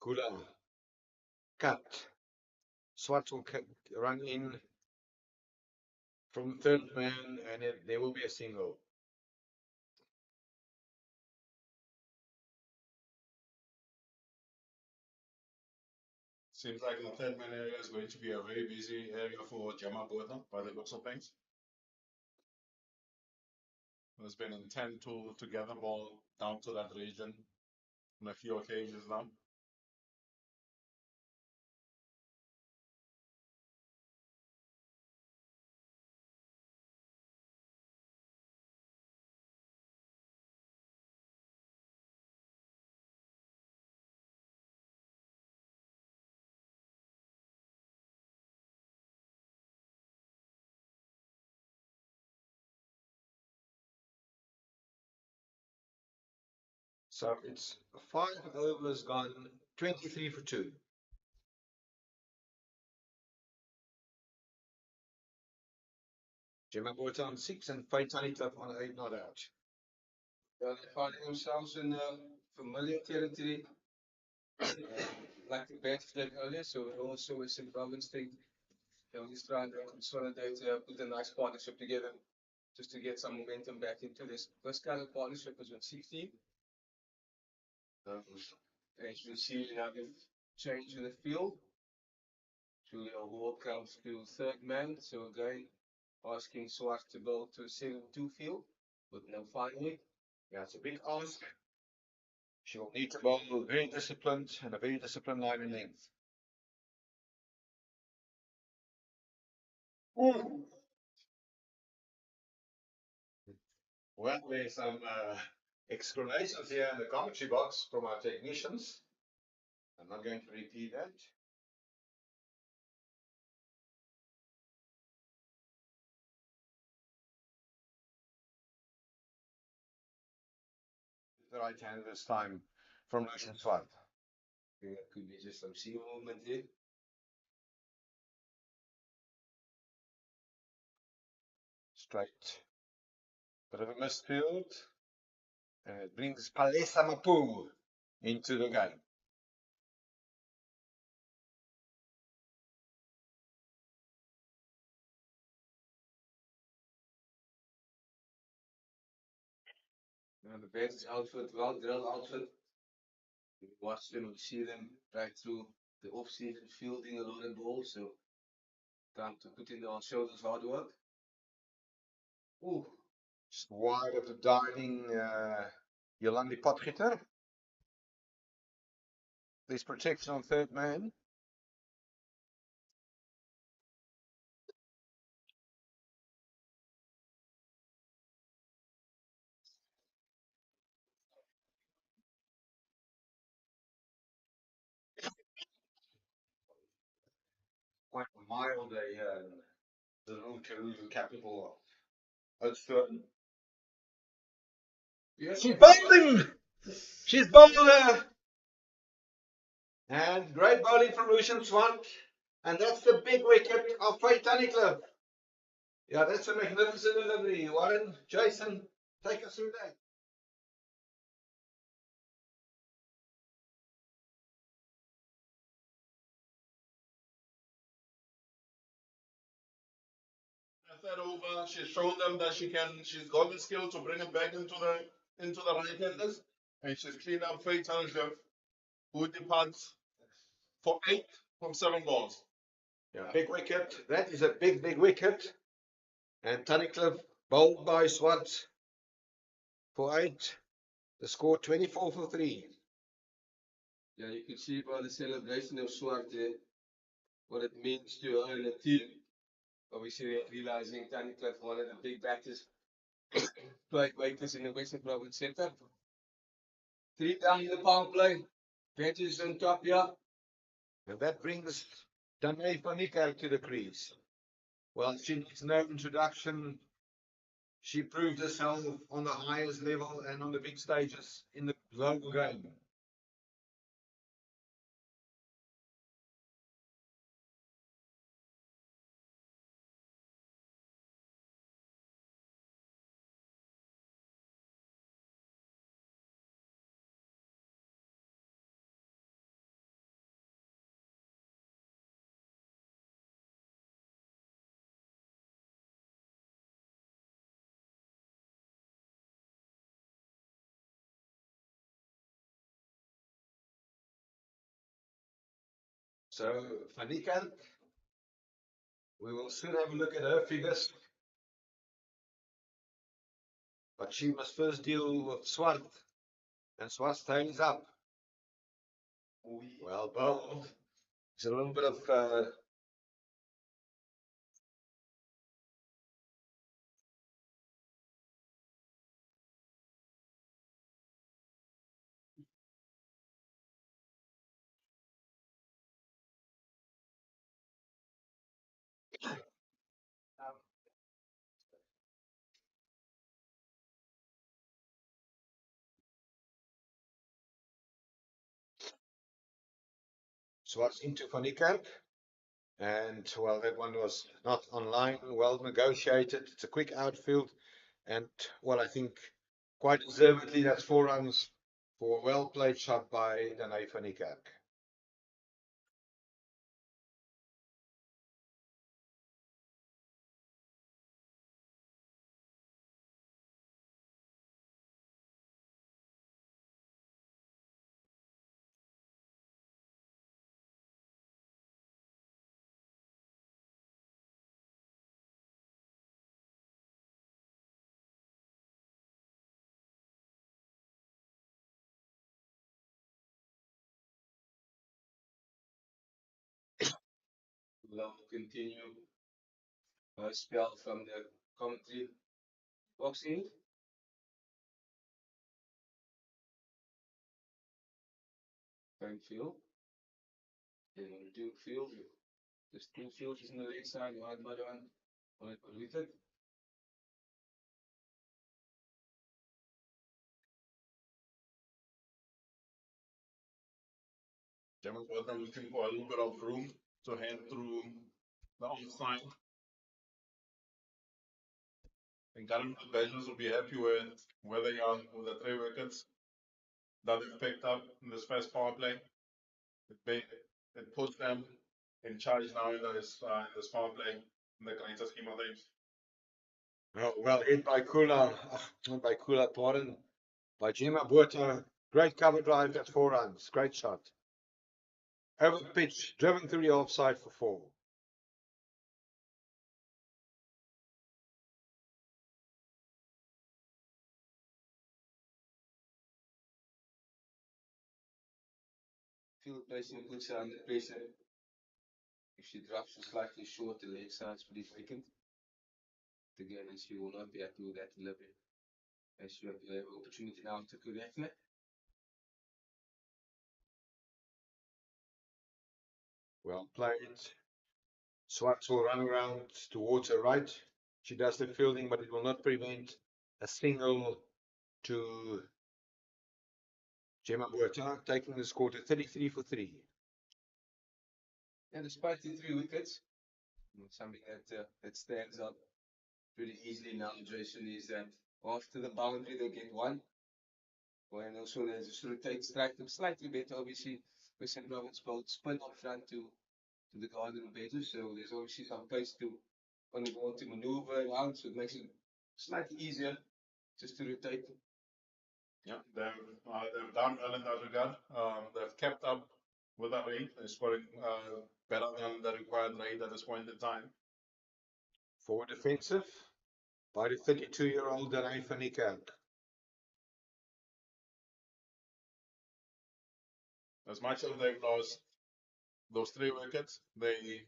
Kula. Cut. Swart will run in from third man, and there will be a single. Seems like the third man area is going to be a very busy area for Gemma Botha by the looks of things. There's been intent to get the ball down to that region on a few occasions now. So it's 5 overs gone, 23 for 2. Gemma Botha on 6 and Faitani Club on 8 not out. They're finding themselves in familiar territory. Like the bets did earlier, so also Western Province think they'll just try and consolidate, put a nice partnership together just to get some momentum back into this. First kind of partnership was on 16. As we see now the change in the field. Julia Ward comes to third man, so again asking Swart to go to 7-2 field with no finally. Yeah, it's a big ask. She will need to bowl very disciplined and a very disciplined line and length. Well, there's some explanations here in the commentary box from our technicians. I'm not going to repeat that. The right hand this time from Lucian Swart. Yeah, could be just some seal movement here. Straight. Bit of a missed field. And it brings Palesa Mapu into the game. And the best outfit, well drilled outfit. You watch them, you see them right through the off-season fielding a lot of balls, so time to put in their shoulders hard work. Ooh, just wide of the diving Yolandi Potgieter. There's protection on third man. Quite a mile day here in the little Karoo capital of Oudtshoorn. Yes, she's bowling! She's bowled her! And great bowling from Lucian Swart. And that's the big wicket of Faitani Club. Yeah, that's a magnificent delivery. Warren, Jason, take us through that. That over, she's shown them that she's got the skill to bring it back into the right-handers, and she's cleaned up Faye Township, who departs for 8 from 7 balls. Yeah, big wicket. That is a big, big wicket. And Tunnicliffe bowled by Swart for 8. The score 24 for 3. Yeah, you can see by the celebration of Swart there what it means to her and the team. Obviously, realizing Tunnicliffe, one of the big batters, played waiters in the Western Province Centre. 3 down in the power play. Benches on top here. And that brings Danae van Niekerk to the crease. Well, she needs no introduction. She proved herself on the highest level and on the big stages in the global game. So, van Niekerk, we will soon have a look at her figures. But she must first deal with Swart. And Swart's tail is up. Well, bold. It's a little bit of Swart's into van Niekerk. And well, that one was not online, well negotiated. It's a quick outfield. And well, I think quite deservedly, that's 4 runs for a well played shot by Danae van Niekerk. We'll continue spell from the commentary boxing. Time field. And on Duke field. The two fields is on the leg side, wide body on it with it. German was looking for a little bit of room to hand through the outside. And current Belgians will be happy with where they are with the 3 wickets that they've picked up in this first power play. It puts them in charge now in this power play in the greater scheme of things. Well hit by Kula, not by Kula, pardon, by Gemma Botha. Great cover drive at 4 runs. Great shot. Over pitch, driven through the offside for 4. Field placing puts her under pressure. If she drops her slightly short, the leg side's pretty vacant. Again, and she will not be happy with that delivery. And she will have the opportunity now to correct it. Well played. Swartz will run around towards her right. She does the fielding, but it will not prevent a single to Gemma Botha, taking the score to 33 for 3. And despite the 3 wickets, something that stands out pretty easily now, Jason, is that after the boundary they get 1. Well, and also there's a sort of strike them slightly better, obviously, with St. Robert's boat spin up front to the garden better, so there's obviously some place to on the ball to maneuver around, so it makes it slightly easier just to rotate. Yeah, they've done well in that regard. They've kept up with that rate. They're scoring better than the required rate at this point in time. Forward defensive by the 32-year-old Danae van Niekerk. As much as they've lost those 3 wickets, they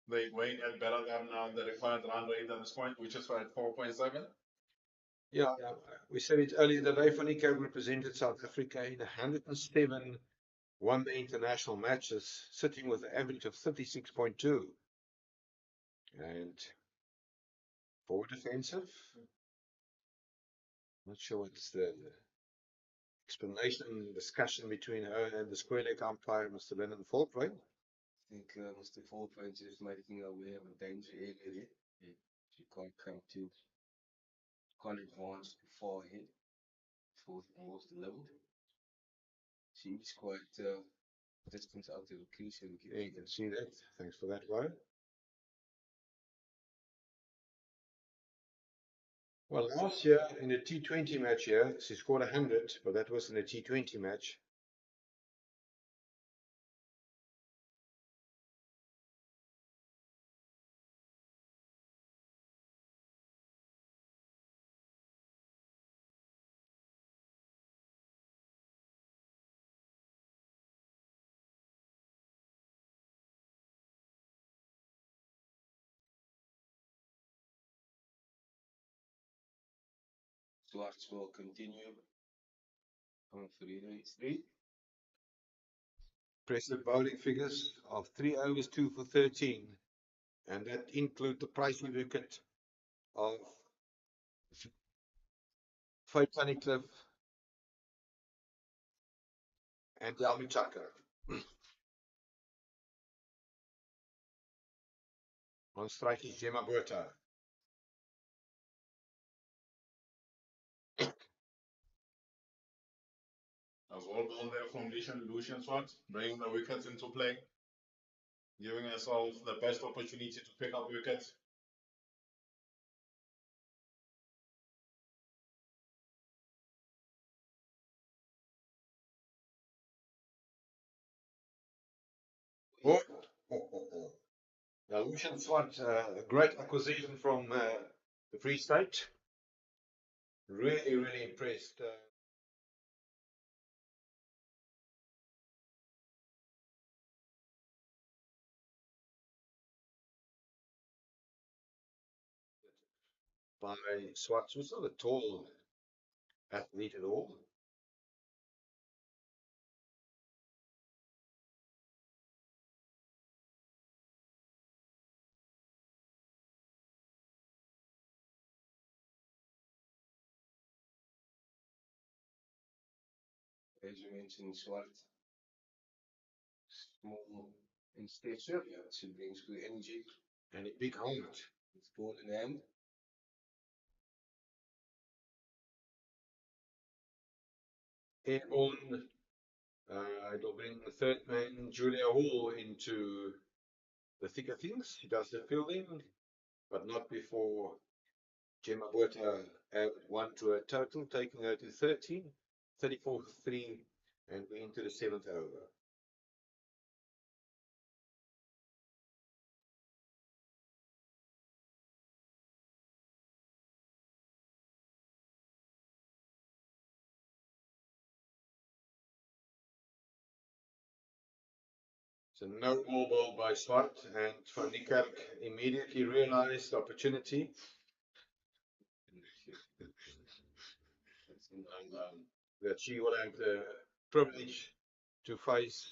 weigh at better than the required run rate at this point, which is at 4.7. Yeah, we said it earlier. Danae van Niekerk represented South Africa in 107 won the international matches, sitting with an average of 36.2. And forward defensive. Not sure what's the explanation and discussion between her and the square leg umpire, Mr. Lennon Fulbright. I think Mr. Fulbright is just making aware of a danger area there. She can't come to, can't advance too far ahead before the ball's delivered. She is quite distance out of the crease. Yeah, you can see that. Thanks for that, Ryan. Well, last year in a T20 match here, she scored 100, but that was in a T20 match. Swartz will continue on 3-3. Impressive bowling figures of 3 overs, 2 for 13. And that include the pricey wicket of Faye Tunnicliffe and Delmy Tucker. On strike is Gemma Berta. As well on their foundation, Lucian Swart, bringing the wickets into play, giving herself the best opportunity to pick up wickets. Oh. Now, Lucian Swart, a great acquisition from the Free State. Really, really impressed. By Swart, who's not a tall athlete at all. As you mentioned, Swart, small in stature, she brings good energy And a big helmet. with ball in hand. Airborne, it'll bring the third man, Julia Hall, into the thick of things. She does the fielding, but not before Gemma Berta added 1 to her total, taking her to 13, 34 for 3, and we're into the 7th over. So no more ball by Swart, and Van Niekerk immediately realized the opportunity. And, that she will have the privilege to face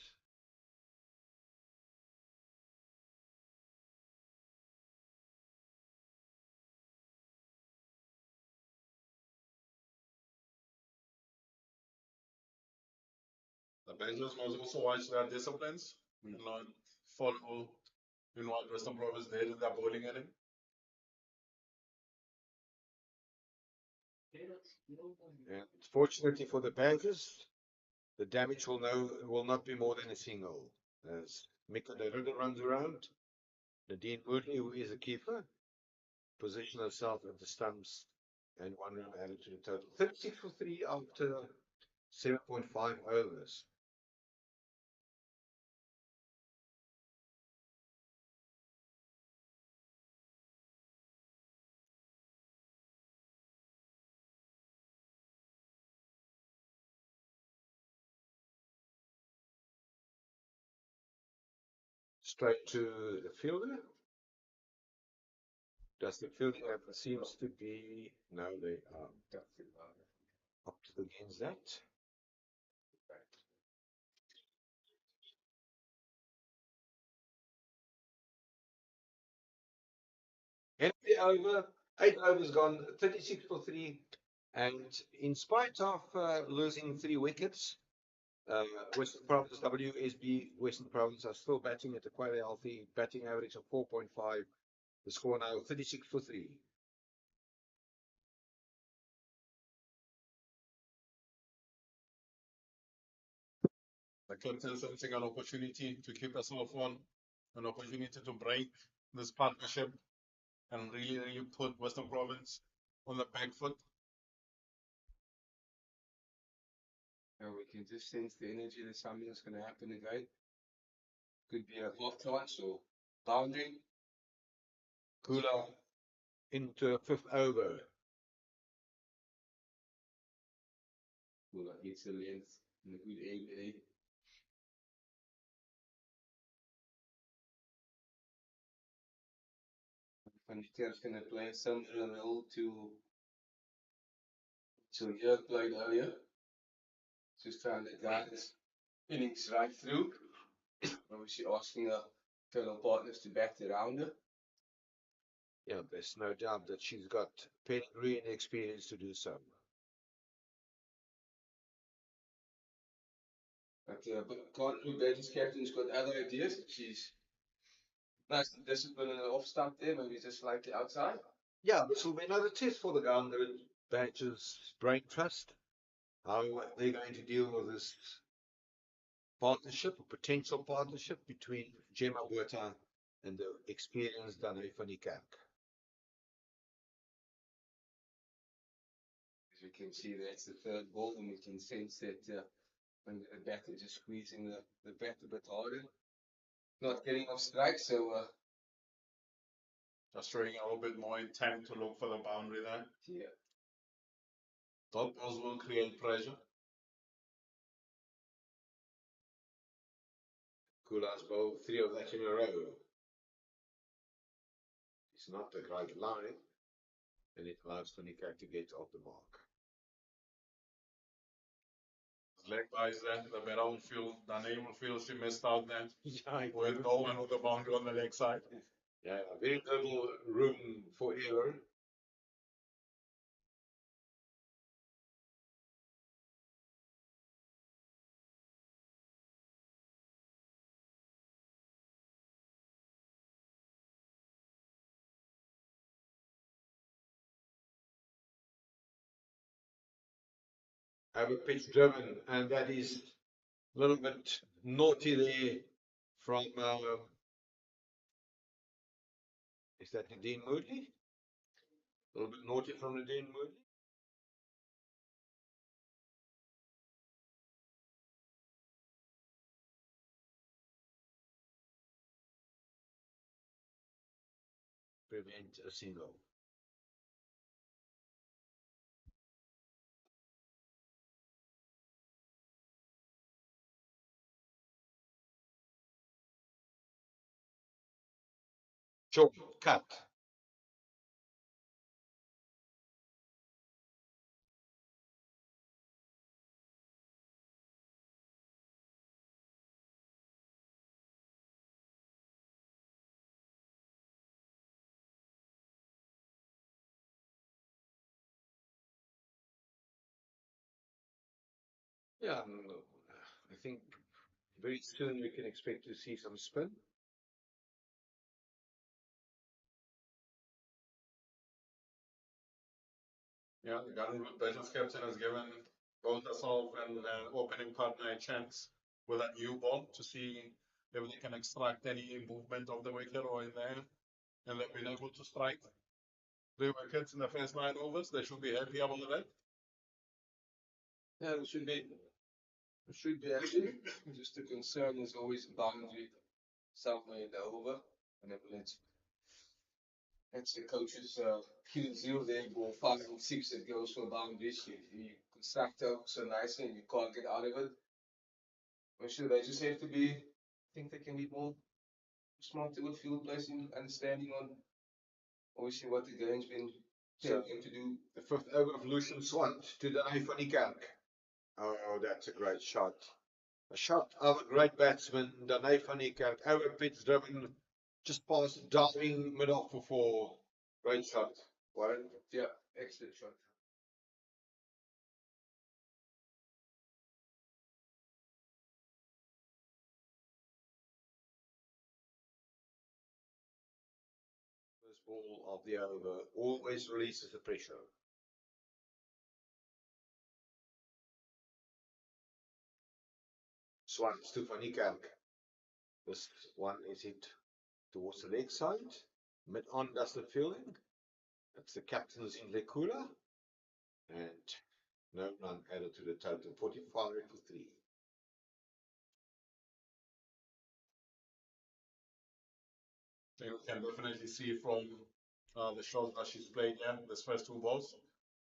The Bengals must also watch their disciplines, not follow in what Western Province did in their bowling inning. And fortunately for the Panthers, the damage will not be more than a single. As Mika de Ridder runs around, Nadine Woodley, who is a keeper, position herself at the stumps and 1 run added to the total. 36 for 3 after 7.5 overs. Straight to the fielder. Does the fielding seems to be, no, they are up against that. over, 8 overs gone, 36 for 3. And in spite of losing 3 wickets, Western Province, WSB, Western Province are still batting at a quite healthy batting average of 4.5. The score now 36 for 3. The captain sensing an opportunity to keep herself on, an opportunity to break this partnership and really put Western Province on the back foot. And we can just sense the energy that something's going to happen again. Could be a half chance or boundary. Kula into a 5th over. Kula hits the length in a good aim there. Van die Kerk's going to play a similar role to Jörg played earlier. Just trying to guide his innings right through. Obviously asking her fellow partners to back around her. Yeah, there's no doubt that she's got pedigree and experience to do so. But can't do Belgium's captain's got other ideas. She's nice and disciplined in the off stop there, maybe just slightly outside. Yeah, this will be another test for the Gounder Badgers Brain Trust. How they're going to deal with this partnership, a potential partnership between Gemma Botha and the experienced Danae van die Kerk. As we can see, that's the third ball, and we can sense that when the batter just squeezing the bat a bit harder. Not getting off strike, so Just showing a little bit more intent to look for the boundary there. yeah. Top balls will create pressure. Kula's bowled 3 of that in a row. It's not a great line, and it allows van die Kerk to get off the mark. Leg buys that, the better will feel, Danae will feel she missed out then. Yeah, With no one with the boundary on the leg side. yeah, very little room for error. Over pitch driven, and that is a little bit naughty there from, is that Nadine Moodley? A little bit naughty from Nadine Moodley. Prevent a single. Short cut. Yeah, I think very soon we can expect to see some spin. Yeah, the Belgium's captain has given both herself and opening partner a chance with that new ball to see if they can extract any movement of the wicket or in there. And they've been able to strike 3 wickets in the first 9 overs. They should be happy about that. Yeah, it should be actually. Just the concern is always boundary somewhere in the over. Whenever that's the coach's Q0 there, ball 5 or 6 that goes for boundaries. You construct over so nicely and you can't get out of it. Or should they just have to be, I think they can be more smarter with field placing, understanding on obviously what the game's been telling them to do. The 5th over of Lucian Swant to Danae van die Kerk. Oh, that's a great shot. A shot of a great batsman, Danae van die Kerk, over pitch driven, just past diving mid-off for 4. Great shot, Warren. Yeah, excellent shot. First ball of the over always releases the pressure. Swan Stefanikak. This one is hit towards the leg side. Mid on dusted fielding. That's the captain's in Lekula. And no run added to the total. 45 for 3. You can definitely see from the shots that she's played here, this first two balls,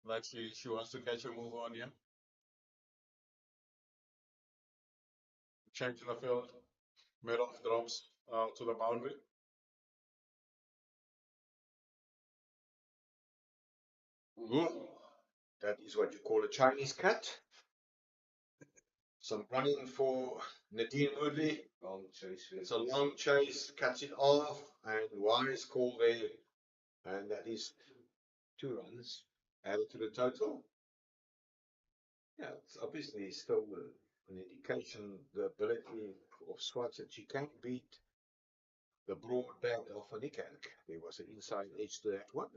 that she wants to catch a move on here. Change in the field, middle drops to the boundary. Good. That is what you call a Chinese cut. Some running for Nadine Woodley. Long chase. It's a long chase, cuts it off, and wise call there. And that is 2 runs added to the total. Yeah, it's obviously still an indication, the ability of Swats that she can beat the broad back of Nikak. There was an inside edge to that one.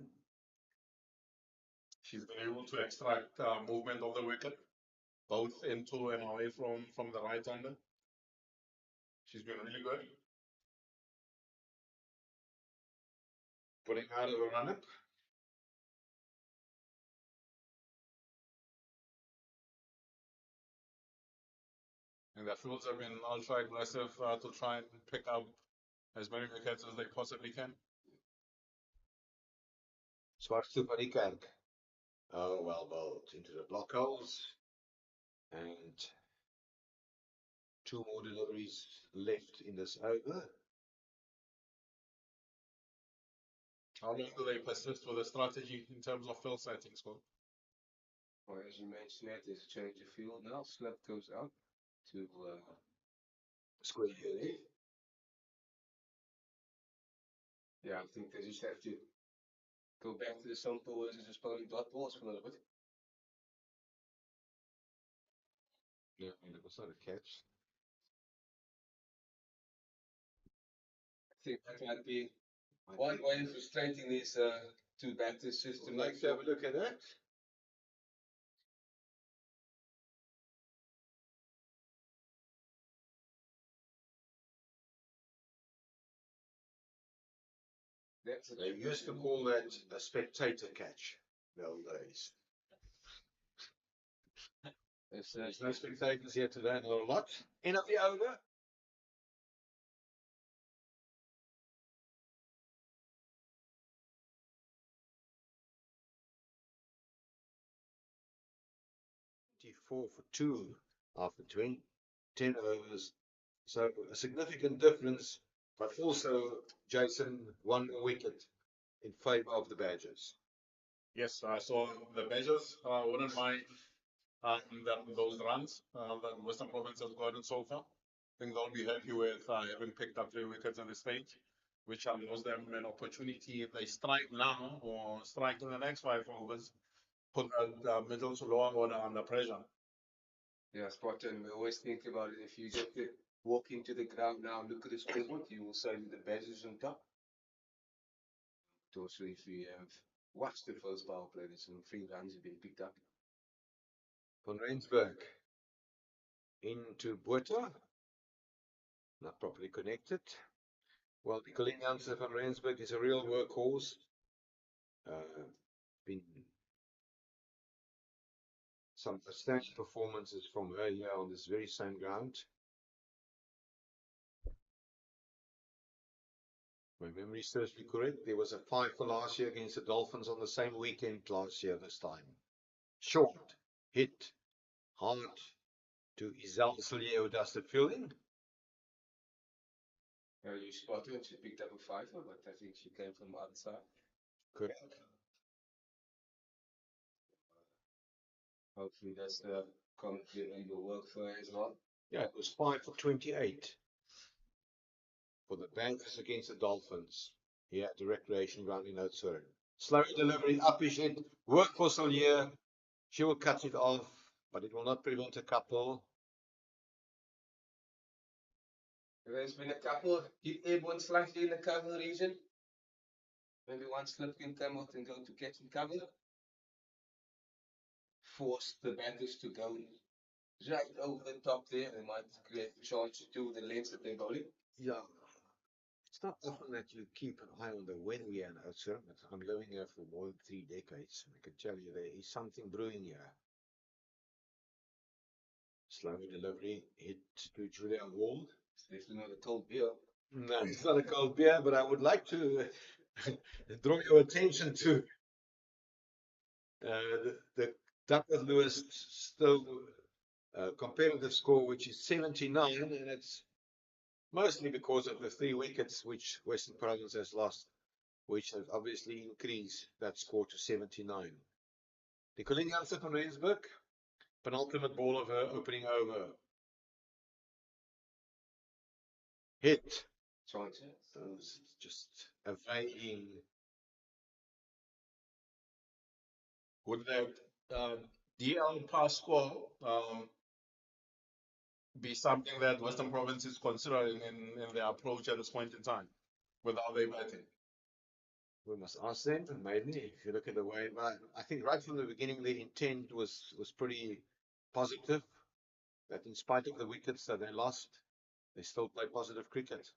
She's been able to extract movement of the wicket, both into and away from the right hander. She's been really good. Putting out of a run up. And the fields have been ultra aggressive to try and pick up as many wickets as they possibly can. Swats to Nikak. Oh, well bowled into the block holes. And 2 more deliveries left in this over. How long do they persist with the strategy in terms of field settings, Scott? Well, as you mentioned, there's a change of field now. Slip goes out to Square here. yeah, I think they just have to go back to the simple ways of just bowling dot balls for a little bit. Yeah, and it was not a catch. I think that might be one way of frustrating these two batters, just to Would make like to have a look at that. They used to call that a spectator catch in the old days. There's no spectators here today, not a lot. End of the over. For 2 after 10 overs. So a significant difference, but also Jason 1 wicket in favour of the Badgers. Yes, so the Badgers wouldn't mind those runs that Western Province has gotten so far. I think they'll be happy with having picked up 3 wickets at this stage, which allows them an opportunity if they strike now or strike in the next 5 overs, put the middle to lower order under pressure. Yeah, spot on. We always think about it. If you get to walk into the ground now and look at the scoreboard, you will say that the Badgers on top. But also, if you have watched the first power play, there's some 3 runs have been picked up. Van Rensburg into Botha. Not properly connected. Well, Nicolene Janssen van Rensburg is a real workhorse. Been some outstanding performances from her here on this very same ground. My memory serves me correct. There was a 5 for last year against the Dolphins on the same weekend last year this time. Short, hit, hard to Isel Sileo dusted fielding. You spotted it. She picked up a 5, but I think she came from the other side. Correct. Hopefully that's the commentary will work for her as well. Yeah, it was 5 for 28 for the Bankers against the Dolphins here at the recreation ground in Oudtshoorn. Slow delivery, uppish hit, work for Solier. She will cut it off, but it will not prevent a couple. There's been a couple hit airborne slightly in the cover region. Maybe one slip can come out and go to catch and cover. Force the batters to go right over the top there. They might create a chance to the lengths that they're bowling. Yeah. It's not often that you keep an eye on the wind here in Oudtshoorn, but I'm living here for more than 3 decades. I can tell you there is something brewing here. Slow delivery, hit to Julia Wall. It's definitely not a cold beer. No, it's not a cold beer, but I would like to draw your attention to the Duckworth Lewis still competitive score, which is 79, and it's mostly because of the 3 wickets which Western Province has lost, which has obviously increased that score to 79. Nicolene Jansen from Rensburg, penultimate ball of her opening over. Hit. Chances. Just evading. Would that DL plus score be something that Western Province is considering in their approach at this point in time with how they batting? We must ask them, and maybe if you look at the way, I think right from the beginning, the intent was pretty positive. That in spite of the wickets that they lost, they still play positive cricket.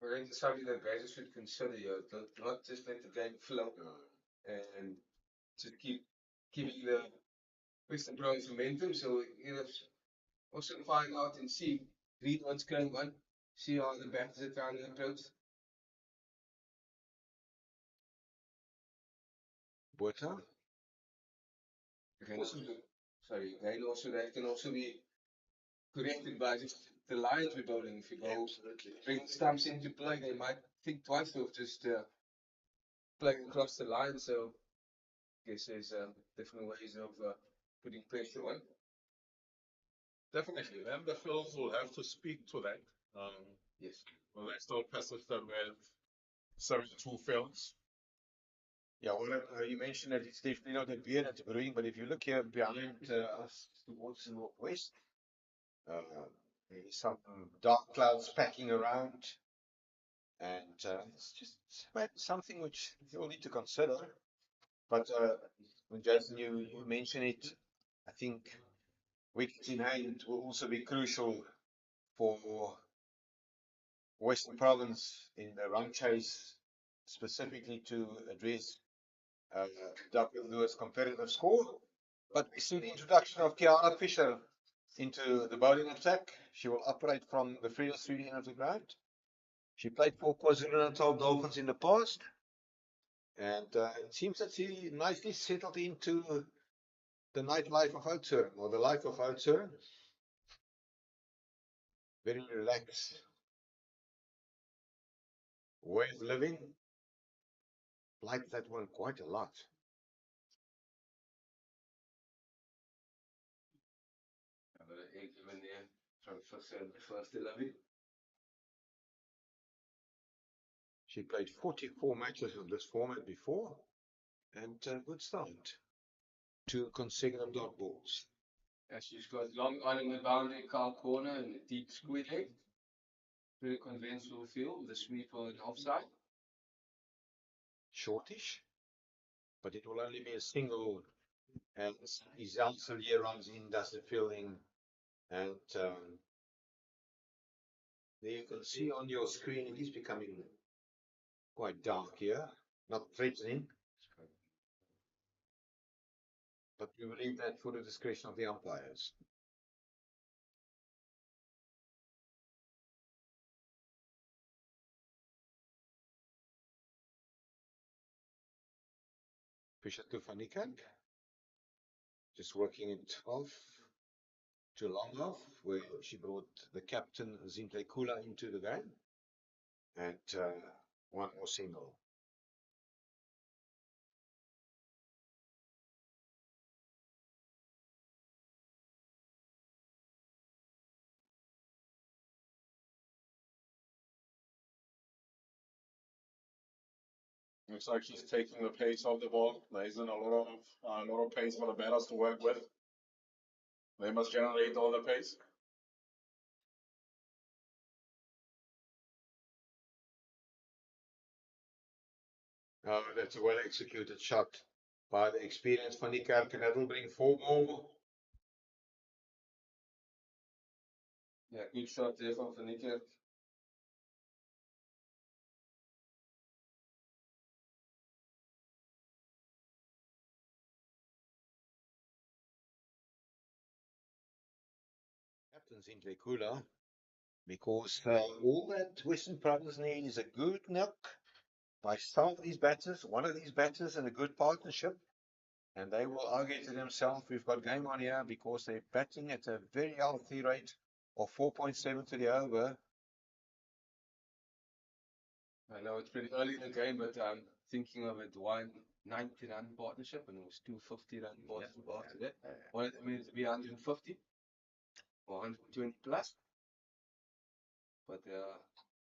I think it's something that batters should consider. Not just let the game flow and to keeping the Western Province momentum. So also find out and read what's going on, see how the batters are trying to approach. Botha? Again, also that can also be corrected by just the lines we're bowling. If you go bring stumps into play, they might think twice of just playing across the line. So I guess there's different ways of putting pressure on. Definitely. And the fields will have to speak to that. Yes. Well, they still persisted with 72 fields. Yeah, well, you mentioned that it's definitely not a beer that's brewing, but if you look here behind us towards the northwest, there's some dark clouds packing around, and it's just something which you'll need to consider. But when Jason, you mentioned it, I think wickets in hand will also be crucial for Western Province in the run chase, specifically to address Duckworth Lewis competitive score. But we see the introduction of Kiara Fisher into the bowling attack. She will operate from the freest 3D end of the ground. She played for KwaZulu-Natal Dolphins in the past, and it seems that she nicely settled into the nightlife of Oudtshoorn, or the life of Oudtshoorn. Very relaxed way of living. Like that one quite a lot. She played 44 matches of this format before, and good start. 2 consecutive dot balls. As she's got long on in the boundary, car corner, and a deep squid leg. Very conventional field with a sweeper and offside. Shortish, but it will only be a single, and Isel Solier runs in, does the fielding, and there you can see on your screen it is becoming quite dark here, not threatening, but we will leave that for the discretion of the umpires. Fisher to Van Niekerk, just working it off to long off, where she brought the captain Zintle Kula into the game, and 1 more single. Looks like he's taking the pace of the ball. There isn't a lot of pace for the batters to work with. They must generate all the pace. Oh, that's a well executed shot by the experienced Van Niekerk, and that will bring 4 more. Yeah, good shot there from Van Niekerk. Captain's in Lekula, because all that Western Province need is a good knock by some of these batters, one of these batters, and a good partnership. And they will argue to themselves, we've got game on here, because they're batting at a very healthy rate of 4.7 to the over. I know it's pretty early in the game, but I'm thinking of it 190-run partnership, and it was 250-run partnership after that. One of them is to be 150 or 120 plus. But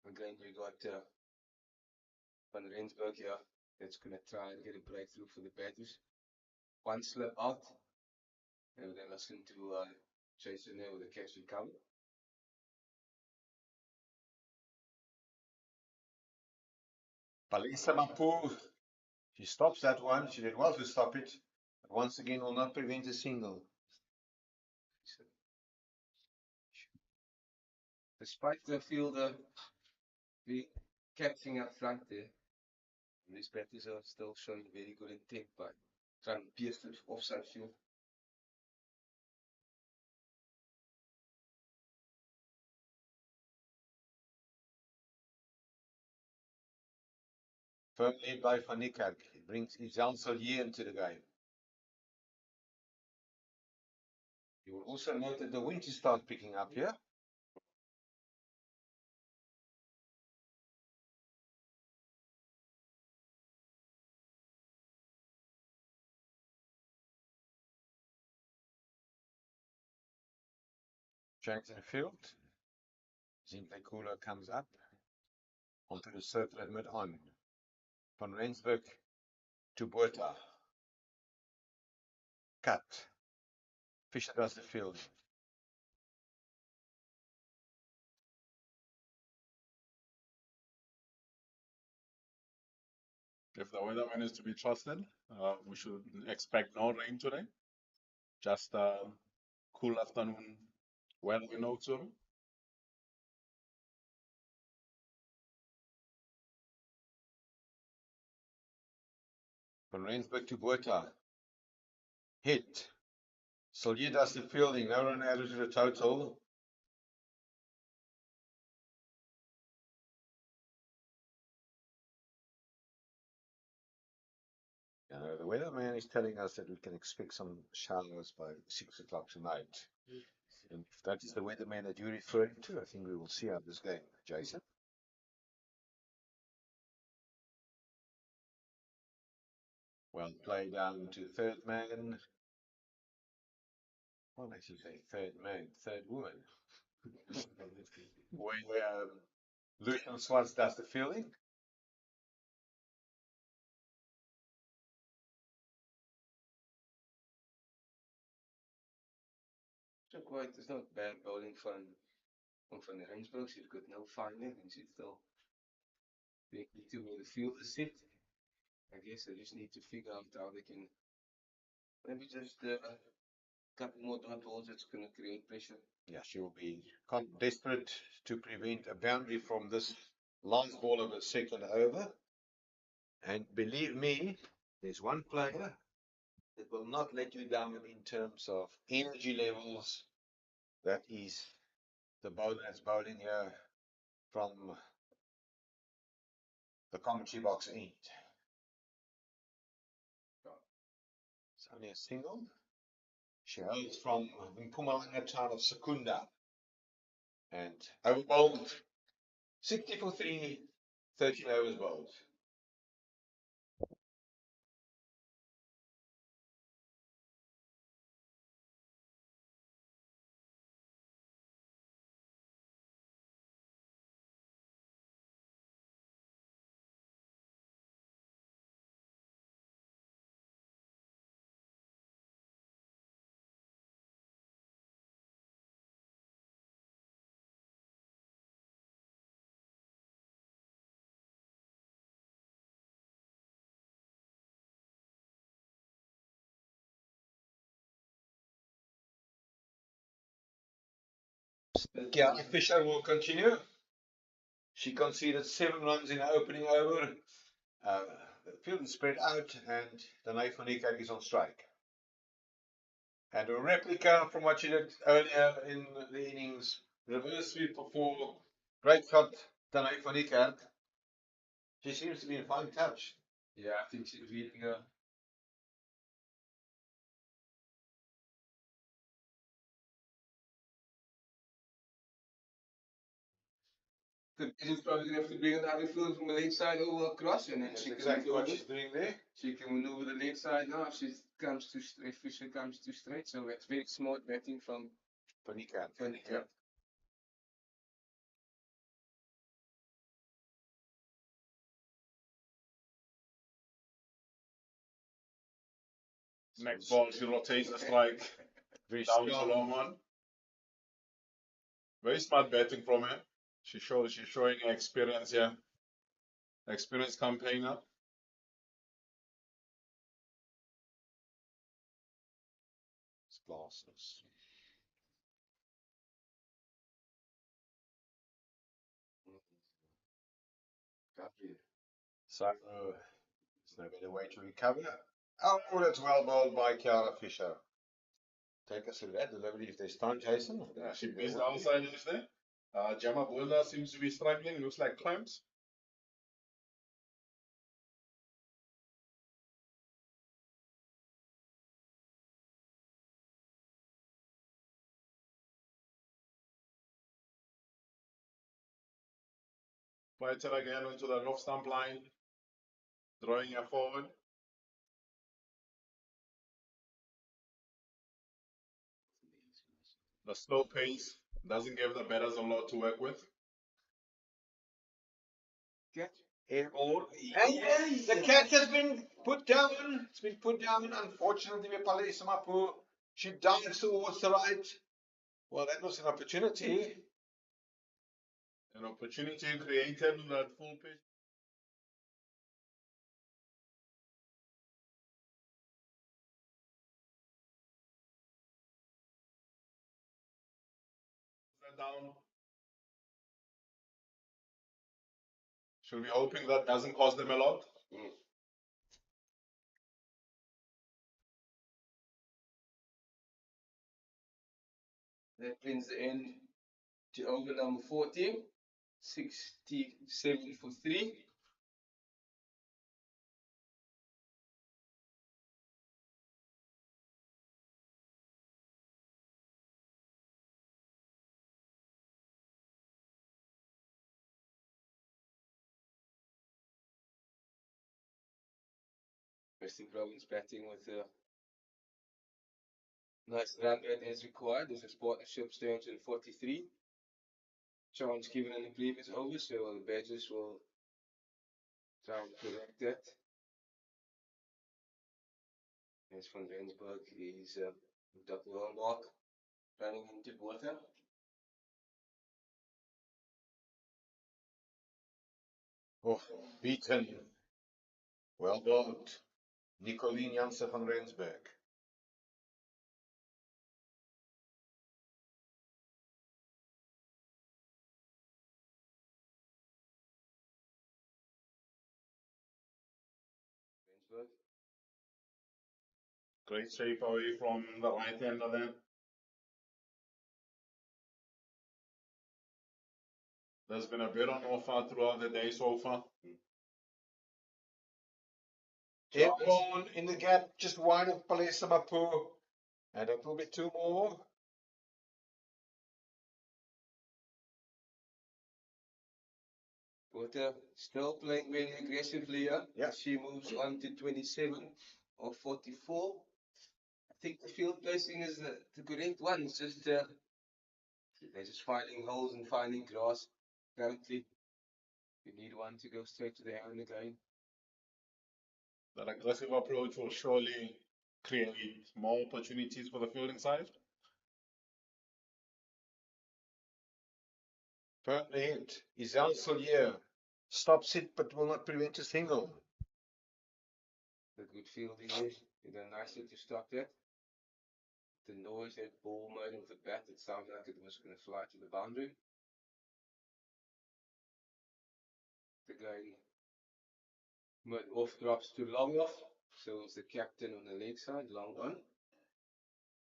again, we got Van Rensburg here that's going to try and get a breakthrough for the batters. One slip out, and then listen to Jason there with the catch recovery. Palisa Mapu, she stops that one. She did well to stop it, but once again will not prevent a single. Despite the fielder be catching up front there, these batters are still showing very good intent by trying to pierce the offside field. Firm lead by Van Niekerk. He brings Izan Solier into the game. You will also note that the wind is start picking up here. Jackson Field. Zintlekula comes up onto the circle at mid-on. Van Rensburg to Botha. Cut. Fisher does the field. If the weatherman is to be trusted, we should expect no rain today. Just cool afternoon weather in Oudtshoorn. Van Rensburg to Botha. Hit. Solier does the fielding. No run added to the total. The weatherman is telling us that we can expect some showers by 6 o'clock tonight. And if that is the weatherman that you're referring to, I think we will see how this game. Jason? Well played down to third man. Well, actually say third man, third woman. Where Lucian Swans does the fielding. So quite, it's not bad bowling from Van Rensburg. She's got no finding, and she's still making to where the field is set. I guess they just need to figure out how they can maybe just couple more dot balls that's going to create pressure. Yeah, she will be desperate to prevent a boundary from this last ball of a second over. And believe me, there's one player that will not let you down in terms of energy levels. That is the bowler that's bowling here from the commentary box end. It's only a single. She hails from the Mpumalanga town of Secunda. And over bowled 60 for 3, 13 overs bowled. Kiana Fisher will continue. She conceded 7 runs in the opening over. The field is spread out, and Danai van Niekerk is on strike. And a replica from what she did earlier in the innings. Reverse sweep for 4. Great shot, Danai van Niekerk. She seems to be in fine touch. Yeah, I think she's reading a She's probably gonna have to bring another field from the left side over across, and then That's she can exactly what maneuver. she's doing there. She can maneuver the left side now if she comes too straight. Fisher comes too straight, so it's very smart batting from Van Niekerk. Van Niekerk. Next ball, she rotates the strike. Very That was a strong. long one. Very smart batting from her. She's showing her experience here. Experienced campaigner. Glasses. So there's no better way to recover. Oh, that's well bowled by Kiara Fisher. Take us through that delivery if there's time, Jason. Yeah, she missed the outside edge there. Gemma Bowler seems to be struggling. Looks like clamps. Fights her again into the rough stump line. Drawing her forward. The slow pace doesn't give the batters a lot to work with. Airborne. And the catch has been put down. It's been put down. Unfortunately, Vipali Samapu, she dives towards the right. Well, that was an opportunity. An opportunity created with that full pitch. Down. Should be hoping that doesn't cost them a lot. That brings the end to over number 14. 67 for 3. Western Province batting with a nice run rate as required. This is partnership stands in 43. Chance given in the previous over, so the Badgers will try and correct that. As van Rensburg is double mark, running into water. Oh, beaten. Well bowled. Nicolien Jansen van Rensburg. Rensburg. Great shape away from the right hander then. There's been a bit on offer throughout the day so far. Airborne in the gap, just wide of Vipali Samapu. And it will be 2 more. Water still playing very aggressively here. Yeah. She moves on to 27 or 44. I think the field placing is the correct one. It's just they're just finding holes and finding grass. Currently, you need one to go straight to the hand again. That aggressive approach will surely create more opportunities for the fielding side. Firmly hit. Isel Solier stops it but will not prevent a single. The good fielding is. You done nicely to stop that. the noise that ball made with the bat, it sounded like it was going to fly to the boundary. Again, mid off drops to long off, so it's the captain on the leg side, long on.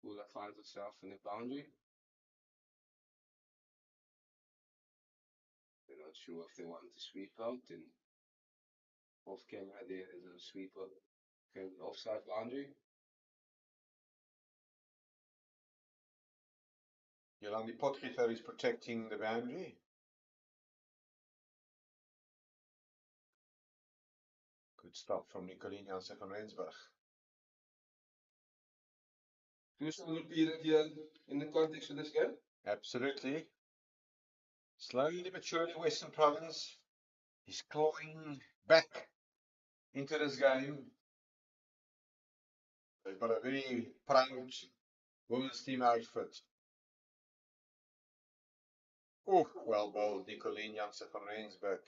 Kula finds herself in the boundary. They're not sure if they want to sweep out, and off camera there is a sweeper going offside boundary. Yolandi Potgieter is protecting the boundary. Good stop from Nicolini Jansen van Rensburg. Crucial period here in the context of this game. Absolutely. Slowly but surely, Western Province is clawing back into this game. They've got a very proud women's team outfit. Oh, well bowled, Nicolini Jansen van Rensburg.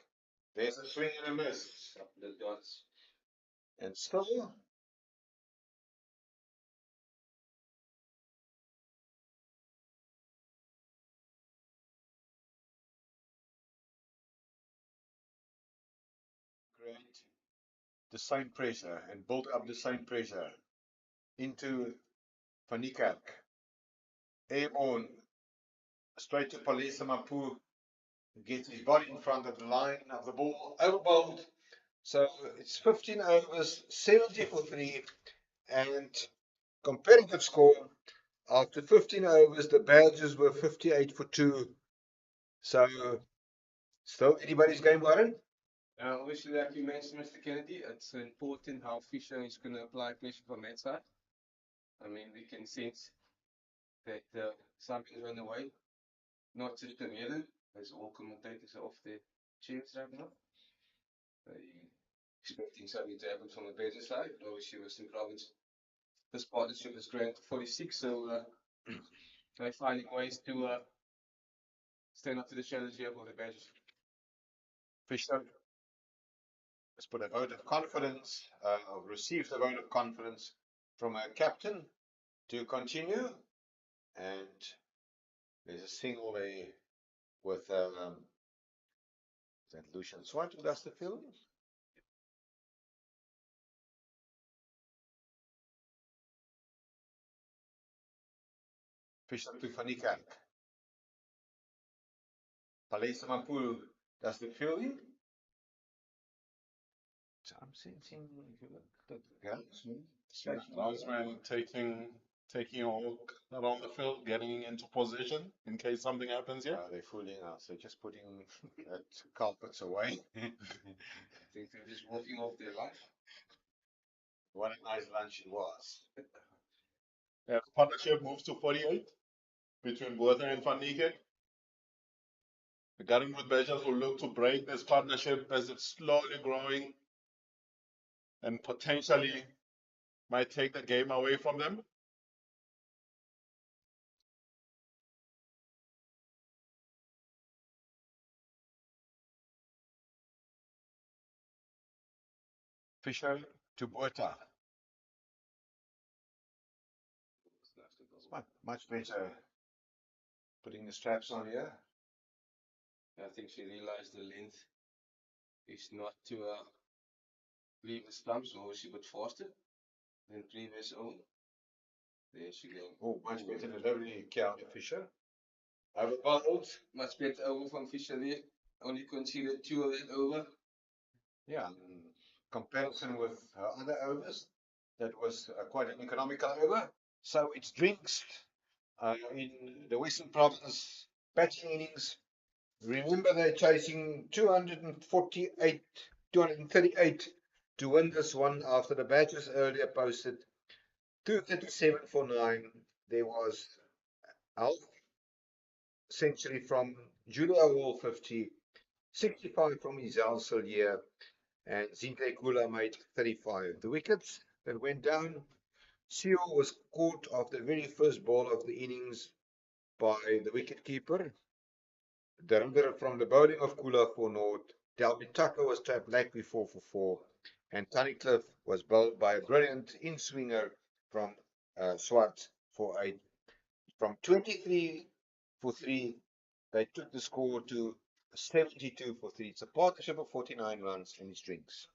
There's a swing and a miss. Up the dots. And still, create the same pressure and build up the same pressure into Van Niekerk. Airborne, straight to Palesa Mapu, gets his body in front of the line of the ball, overbowled. So it's 15 overs, 70 for 3, and competitive score. After 15 overs, the Badgers were 58 for 2. So, still anybody's game, Warren? Obviously, like you mentioned, Mr. Kennedy, it's important how Fisher is going to apply pressure from that side. I mean, we can sense that something's on the way. Not just the weather, as all commentators are off their chairs right now. Expecting something to happen from the better side. Obviously, Western Province, this partnership is grown to 46, so they're finding ways to stand up to the challenge here for the Badgers. Fisher has put a vote of confidence, or received a vote of confidence from her captain to continue. And there's a single there with that Lucian Swart who does the film. Fisher to Van Niekerk. Palesa Mapu does the fielding. So I'm sensing, if you look at the Linesman taking a walk around the field, getting into position in case something happens here. they're fooling us. They're just putting that carpets away. I think they're just walking off their life. What a nice lunch it was. Yeah, the partnership moves to 48 between Botha and Van Niekerk. The Hollywoodbets Badgers will look to break this partnership as it's slowly growing and potentially might take the game away from them. Fisher to Botha. Much better putting the straps on here. I think she realized the length is not to leave the stumps, or she got faster than previous own. There she goes. Oh, much better delivery, counter Fisher. Overbowled. Much better over from Fisher there. Only conceded 2 of that over. Yeah, in comparison with her other overs, that was quite an economical over. So it's drinks in the Western Province batting innings. Remember, they're chasing 238 to win this one after the Badgers earlier posted 237 for 9. There was half century from Julia Wall 50, 65 from Isel Sillier, and Zintle Kula made 35. The wickets that went down, Seal was caught off the very first ball of the innings by the wicketkeeper. The runner from the bowling of Kula for naught. Delby Tucker was trapped late before for 4. And Tunnicliffe was bowled by a brilliant in-swinger from Swart for 8. From 23 for 3, they took the score to 72 for 3. It's a partnership of 49 runs and his drinks.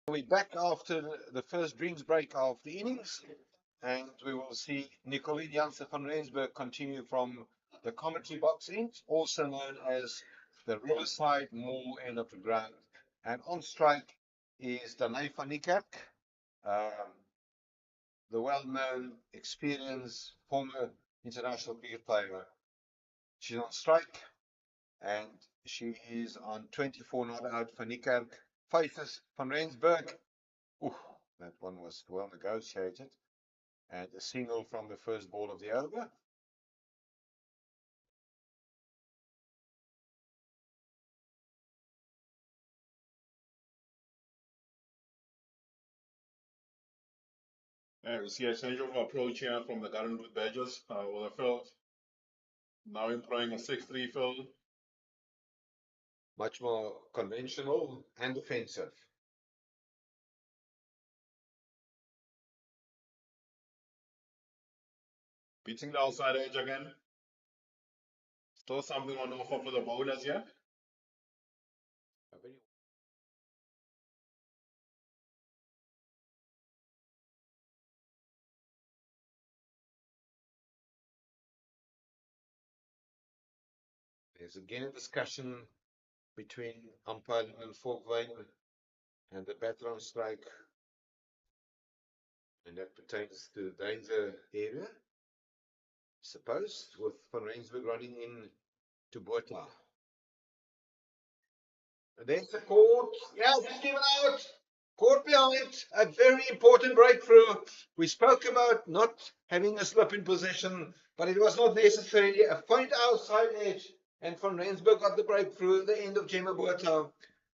We're back after the first drinks break of the innings, and we will see Nicolien Jansen van Rensburg continue from the commentary box end, also known as the Riverside Mall end of the ground. And on strike is Danai van Niekerk, the well-known, experienced, former international cricket player. She's on strike, and she is on 24 not out. Van Niekerk faces van Rensburg. Ooh, that one was well negotiated. And a single from the first ball of the over. We see a change of approach here from the current Root Badgers with the field now employing a 6-3 field. Much more conventional and defensive. Beating the outside edge again. Still something on offer for the bowlers here. There's again a discussion between umpire and Falkvein and the batter on strike. And that pertains to the danger area, I suppose, with Van Rensburg running in to Botha. And there's the court. Yeah, it's given out. Caught behind, a very important breakthrough. We spoke about not having a slip in possession, but it was not necessarily a faint outside edge. And Van Rensburg got the breakthrough at the end of Gemma Botha.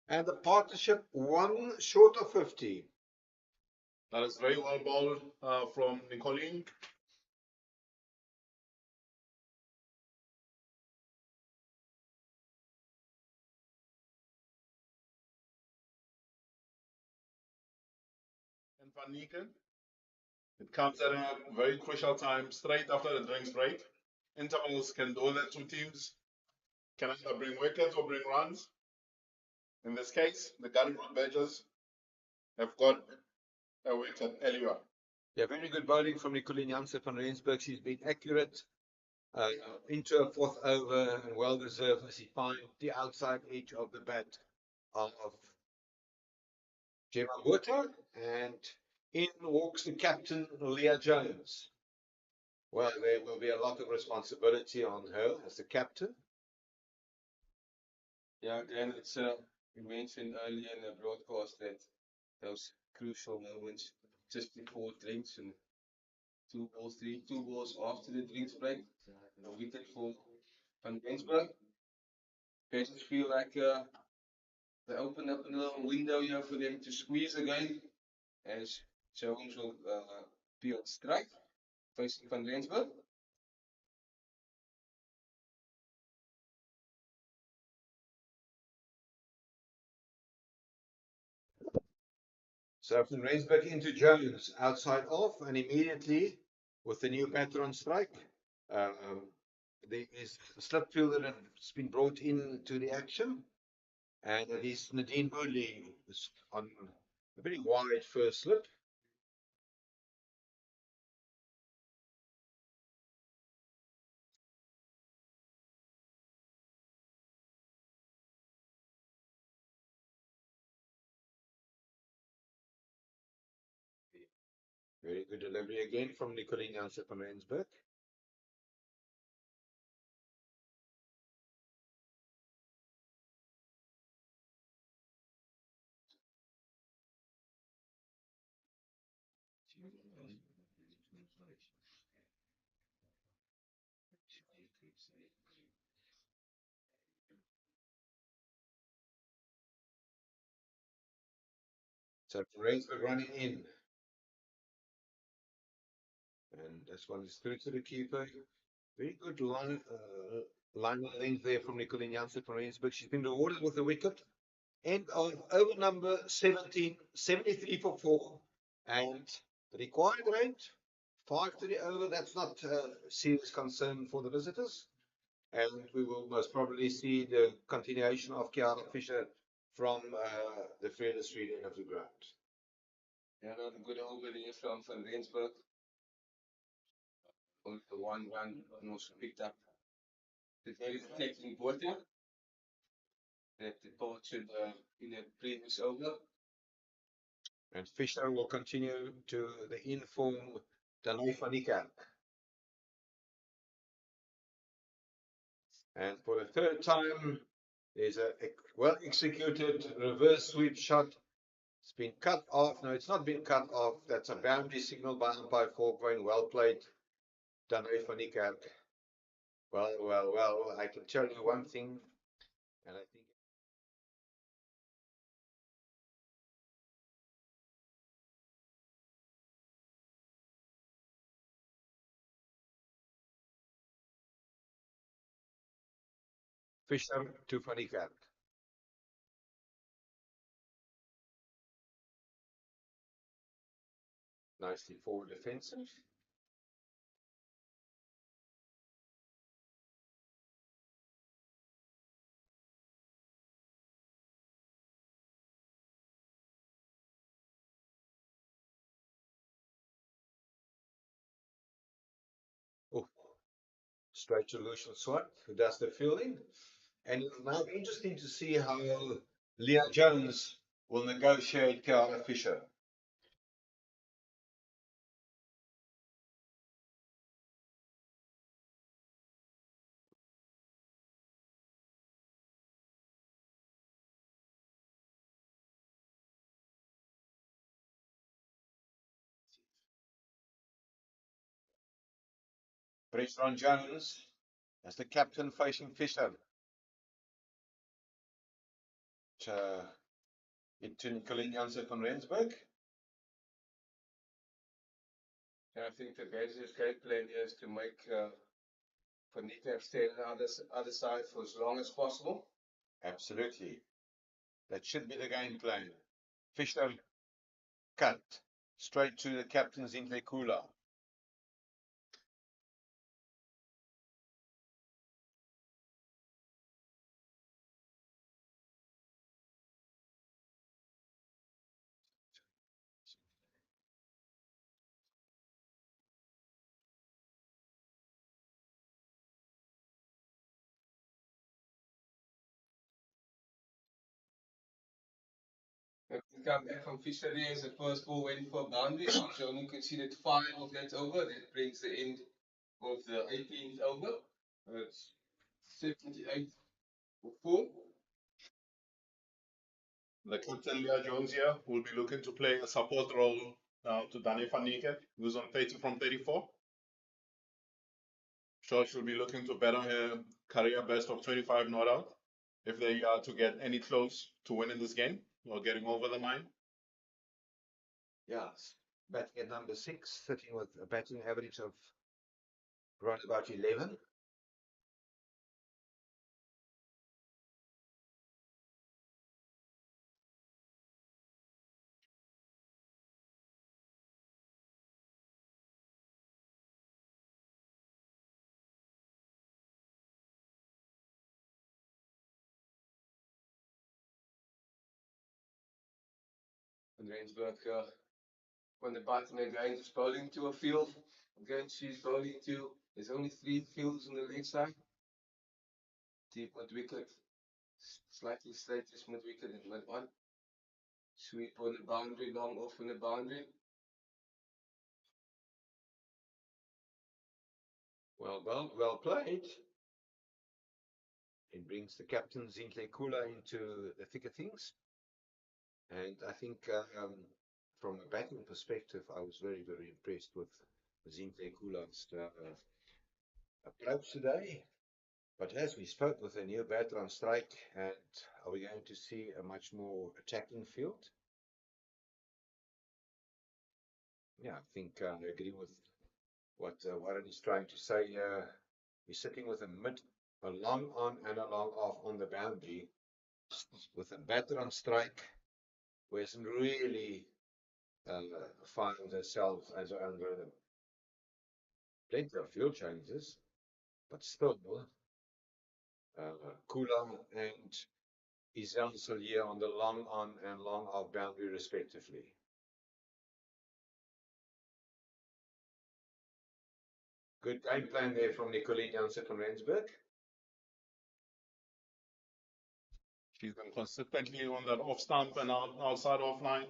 And the partnership 1 short of 50. That is very well bowled from Nicolien. And Van Niekerk. It comes at a very crucial time, straight after the drinks break. Intervals can do that to teams. Can either bring wickets or bring runs. In this case, the Gunroad Badgers have got a wicket earlier. Yeah, very good bowling from Nicolene Jansen van Rensburg. She's been accurate into a fourth over and well deserved as he finds the outside edge of the bat of Gemma Botha, and in walks the captain, Leah Jones. Well, there will be a lot of responsibility on her as the captain. Yeah, again, it's you mentioned earlier in the broadcast that those crucial moments just before drinks and 2 balls after the drinks break, a wicket for Van Rensburg. They just feel like they open up a little window here for them to squeeze again, as Jones will be on strike facing Van Rensburg. So from Rensburg into Jones, outside off, and immediately with the new batter on strike, there is a slip fielder that's been brought into the action, and it is Nadine Boodley on a very wide first slip. Very good delivery again from Nicolene Jansen van Rensburg. So Rensburg running in. And this one is through to the keeper. Very good line length there from Nicolene Jansen van Rensburg. She's been rewarded with a wicket. End of over number 17, 73 for 4. And the required rate, 5 to the over. That's not a serious concern for the visitors. And we will most probably see the continuation of Kiara Fisher from the further street end of the ground. Yeah, another good over there from Van Rensburg. Only the 1 run and also picked up the very protecting Botha that departed in the previous over. And Fisher will continue to the inform Danai van Niekerk. And for the third time, there's a well executed reverse sweep shot. It's been cut off. No, it's not been cut off. That's a boundary signal by umpire Falkwain. Well played, Danai van Niekerk. Well, I can tell you one thing, and I think Fisher to van Niekerk. Nicely forward defensive. Oh, straight to Lucian Swart, who does the fielding. And it'll now be interesting to see how Leah Jones will negotiate Kiara Fisher. Pressure on Jones as the captain facing Fisher. Into Nicolene Jansen van Rensburg. And I think the Badgers' game plan is to make Van Niekerk stay on the other side for as long as possible. Absolutely. That should be the game plan. Fisher cut straight to the captain's Kula. come back from Fishery as the first ball went for a boundary. She only conceded 5 of that over. That brings the end of the 18th over. It's 78 for 4. The captain Leah Jones here will be looking to play a support role to Danny van Niekerk, who's on 30 from 34. Sure, she'll be looking to better her career best of 25 not out if they are to get any close to winning this game or getting over the line. Yes, batting at number 6, sitting with a batting average of around about 11. And Rensburg on the bottom again, just bowling to a field. Again, she's bowling to, there's only 3 fields on the leg side. Deep mid wicket, slightly straight is mid wicket and mid on. Sweep on the boundary, long off on the boundary. Well played. It brings the captain Zintle Kula into the thick of things. And I think from a batting perspective, I was very, very impressed with Zintle Kula's approach today. But as we spoke with a new batter on strike, and are we going to see a much more attacking field? Yeah, I think I agree with what Warren is trying to say. We're sitting with a long on and a long off on the boundary, with a batter on strike who hasn't really found herself as her own rhythm. Plenty of field changes, but still, Kula and Izansel here on the long on and long off boundary respectively. Good game plan there from Nicolene Jansen from Rensburg. She's been consistently on that off stump and outside offline.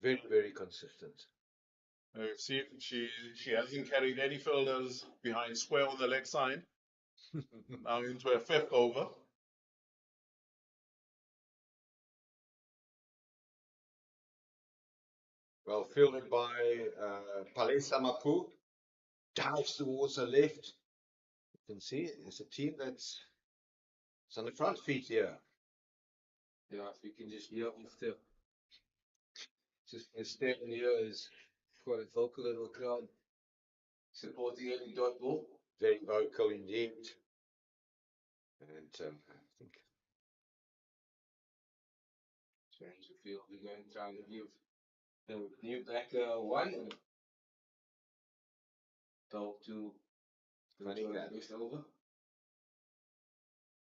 Very, very consistent. See, she hasn't carried any fielders behind square on the leg side. Now into a 5th over. Well fielded by Palesa Mapu. Dives towards the left. You can see it's a team that's on the front feet here. Yeah, if you can just hear off the just a step in here is quite a vocal little crowd supporting every dot ball. Very vocal indeed. And I think change the field. We're going to try to give the new backer 1. Go to next over.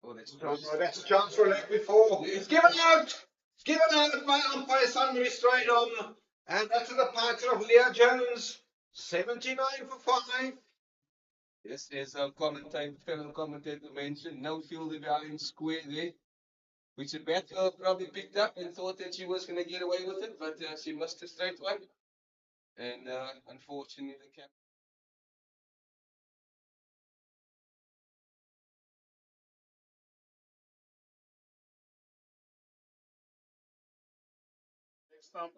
Oh, that's a chance for a leg before. It's given out. It's given out by umpire Sundry straight on. And that's the departure of Leah Jones. 79 for 5. Yes, as our fellow commentator mentioned, no fielder behind square there, which the batter probably picked up and thought that she was going to get away with it, but she missed a straight one. And unfortunately, the captain. Next up,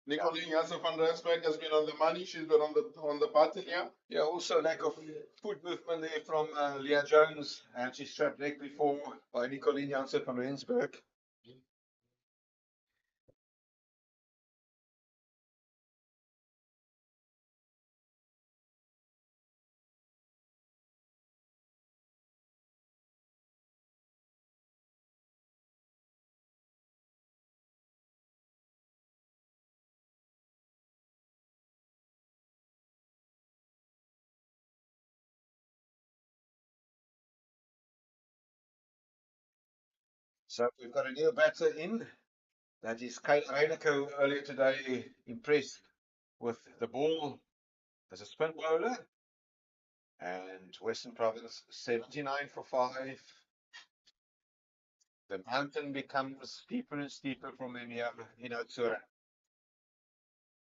Nicolene Jansen van Rensburg has been on the money. She's been on the button here. Yeah, also lack of foot movement there from Leah Jones, and she's trapped leg before by Nicolene Jansen van Rensburg. So we've got a new batter in. That is Kate Reineke, earlier today impressed with the ball as a spin bowler. And Western Province 79 for 5. The mountain becomes steeper and steeper from in here in Oudtshoorn.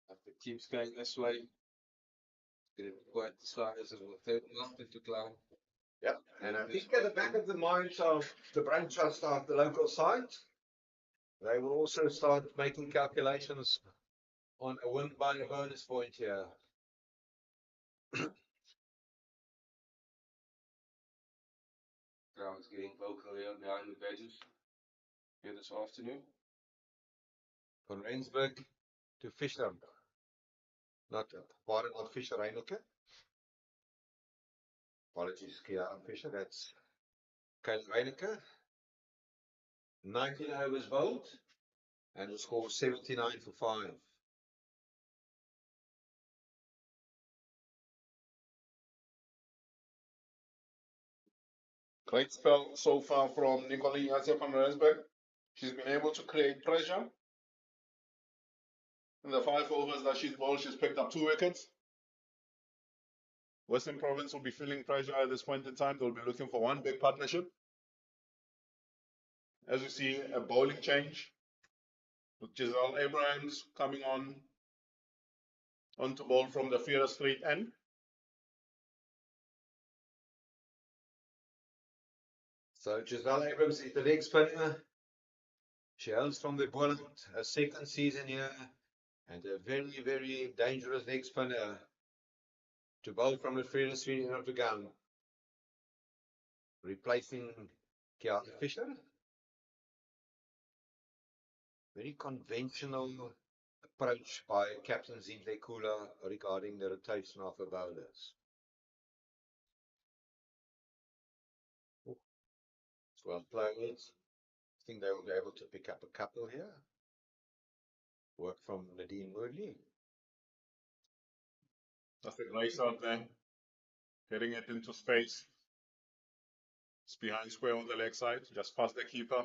The keeps going this way. It's quite the size of a third mountain to climb. Yeah, and I think at the back of the minds of the brain trust of the local side, they will also start making calculations on a win by a bonus point here. Crowd's getting vocal here behind the badges here this afternoon. From Rensburg to Fisher. Not Fisher Heineke. Apologies, Kia Fisher. That's Kyle Heineke. 19 overs bowled and the score 79 for 5. Great spell so far from Nicoline Yase van Rensburg. She's been able to create pressure. In the 5 overs that she's bowled, she's picked up 2 wickets. Western Province will be feeling pressure at this point in time. They'll be looking for one big partnership. As you see, a bowling change with Giselle Abrahams coming on to bowl from the Feeder Street end. So Giselle Abrams is the leg spinner. She hails from the Boland, a second season here, and a very, very dangerous leg spinner to bowl from the Feeder Street end of the gun. Replacing Kia Fisher. Very conventional approach by Captain Zinhle Kula regarding the rotation of the bowlers. It's well played. I think they will be able to pick up a couple here. Work from Nadine Woodley. That's a grace out there. Getting it into space. It's behind square on the leg side, just past the keeper.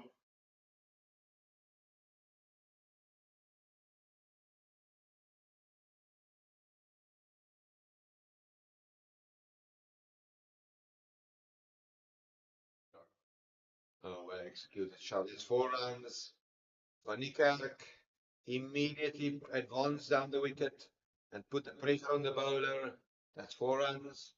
Oh, well executed shot. It's 4 runs. Van Niekerk immediately advanced down the wicket and put the pressure on the bowler. That's 4 runs.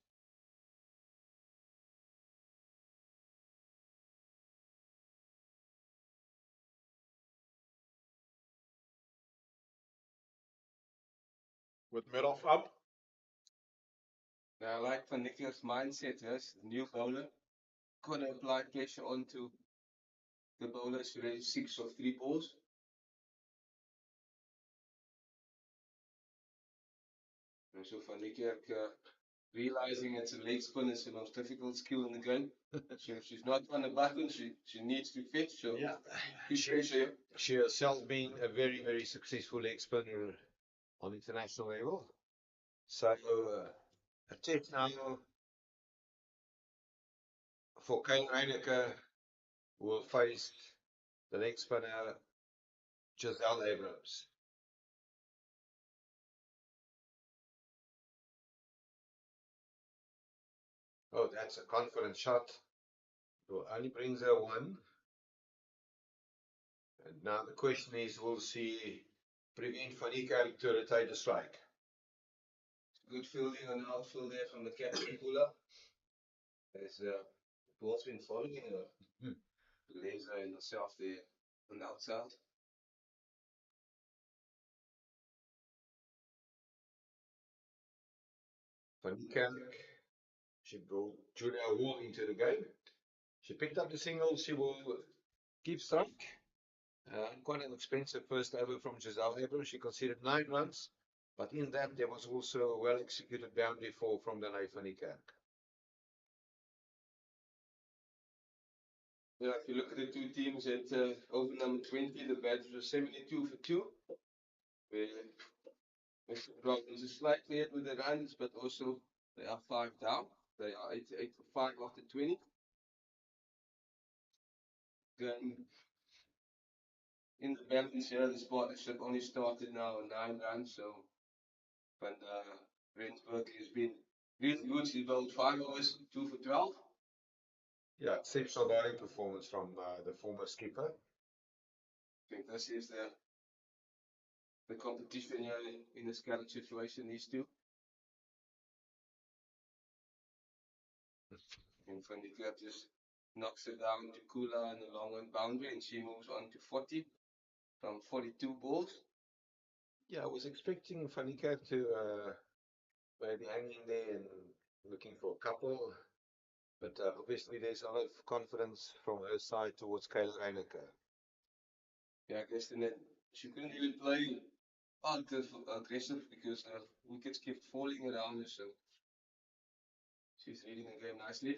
With mid-off up. Now, I like Van Niekerk's mindset, yes, the new bowler. Gonna apply pressure onto the bowlers who raise 6 or 3 balls. And so Van Niekerk realizing it's a leg spin is the most difficult skill in the game. So if she's not on the button, she needs to fetch. So Yeah, pressure. she herself being a very, very successful leg spinner on international level. So a test now for Kyle Heineke will face the leg spinner Giselle Abrams. Oh, that's a confident shot. Well, only brings her 1. And now the question is, will she prevent Van Niekerk to rotate the strike? Good fielding on the outfield there from the captain Kula. There's the ball's been following her. Laser and herself there on the outside. Van Niekerk, she brought Julia Hall into the game. She picked up the single. She will keep strike. Quite an expensive first over from Giselle Abrams. She conceded 9 runs, but in that there was also a well executed boundary fall from Danae Van Niekerk. Yeah, if you look at the two teams at over number 20, the batters were 72 for 2. Where Mr. Province is slightly ahead with the runs, but also they are 5 down. They are 88 for 5 after 20. Then in the balance here, this partnership only started now on 9 runs, so Van Rensburg has been really good. He's bowled 5 overs, 2 for 12. Yeah, exceptional bowling performance from the former skipper. I think this is the competition here in this current situation, these two. And Van der Klerk just knocks it down to Kula in the long one boundary, and she moves on to 40 from 42 balls. Yeah, I was expecting Van der Klerk to maybe hang in there and looking for a couple. But obviously there's a lot of confidence from her side towards Kayla Reiniger. Yeah, I guess then she couldn't even play aggressive because wickets kept falling around her, so she's reading the game nicely.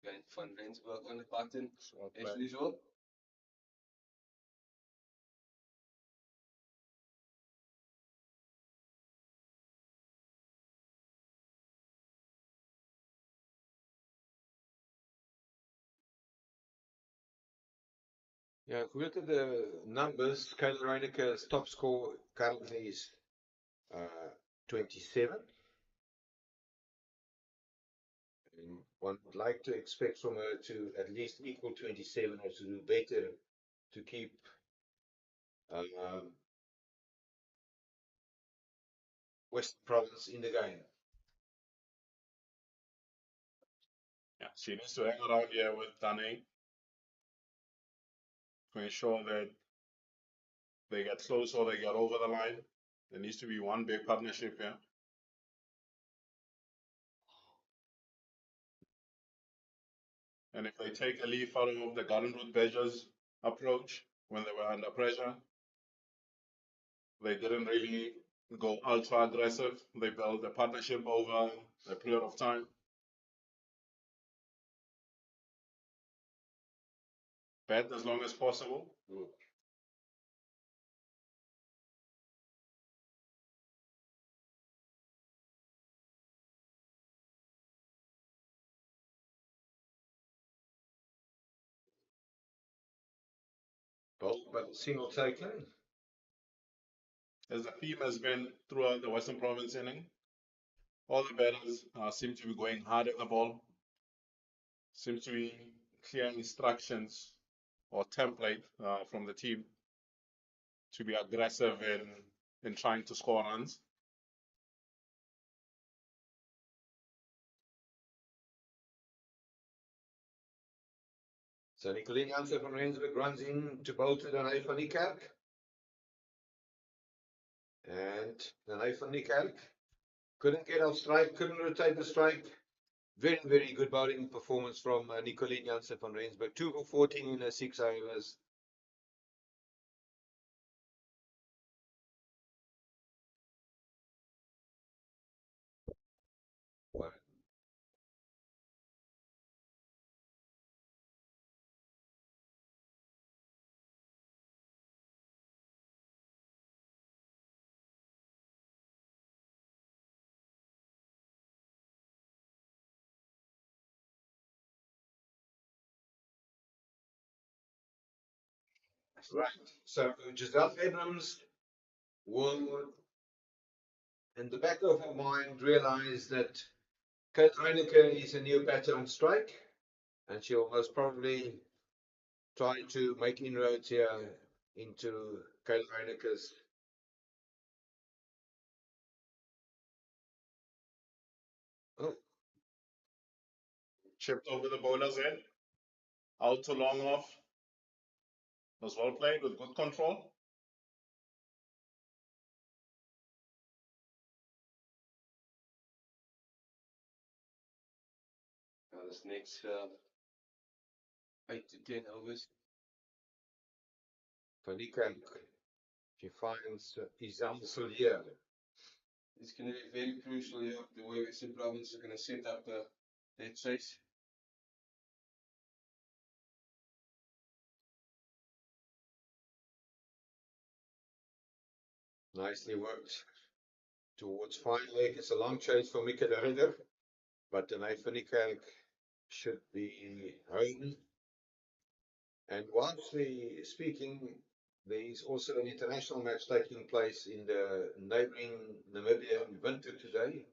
Again, Van Rensburg on the button, as usual. Yeah, if we look at the numbers, Kayla Reiniger's top score currently is 27. And one would like to expect from her to at least equal 27 or to do better to keep Western Province in the game. Yeah, she needs to hang around here with Dane to ensure that they get close or they get over the line. There needs to be one big partnership here. And if they take a leaf out of the Garden Route Badgers approach when they were under pressure, they didn't really go ultra aggressive. They built a partnership over a period of time. Bet as long as possible. Bold but single taken. As the theme has been throughout the Western Province inning, all the batters seem to be going hard at the ball. Seems to be clear instructions or template from the team to be aggressive in trying to score runs. So Nicolene Jansen van Rensburg runs in to bowl to Dane van Niekerk. And Dane van Niekerk couldn't get off strike, couldn't rotate the strike. Very, very good bowling performance from Nicolene Jansen van Rensburg. 2 for 14 in her 6 overs. Wow. Right. So Giselle Abrams will, in the back of her mind, realize that Kate Reiniger is a new batter on strike, and she'll most probably try to make inroads here into Kate Reiniger's. Oh, Chipped over the bowler's head. Out to long off. Was well played with good control. This next 8 to 10 overs. Van Niekerk, she finds Isam Solier. It's going to be very crucial here, the way Western Province is going to set up their chase. Nicely worked towards fine leg. It's a long chase for Mika de Ridder, but Dane van Niekerk should be home. And whilst we speaking, there is also an international match taking place in the neighboring Namibia in winter today,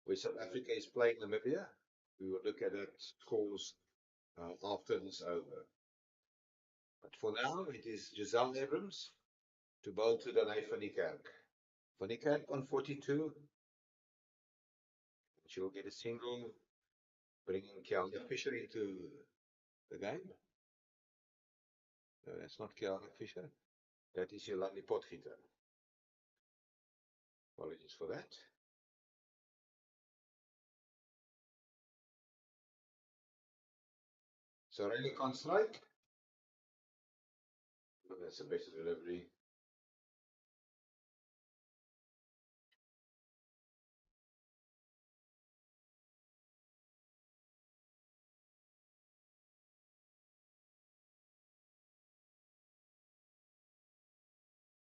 where South Africa is playing Namibia. We will look at that scores after this over. But for now, it is Giselle Abrams to bowl to Danae van Niekerk. Van Niekerk on 42. She will get a single, bringing Kiana Fisher into the game. No, that's not Kiana Fisher. That is Yolandi Potgieter. Apologies for that. So Riley can't strike. Oh, that's a better delivery.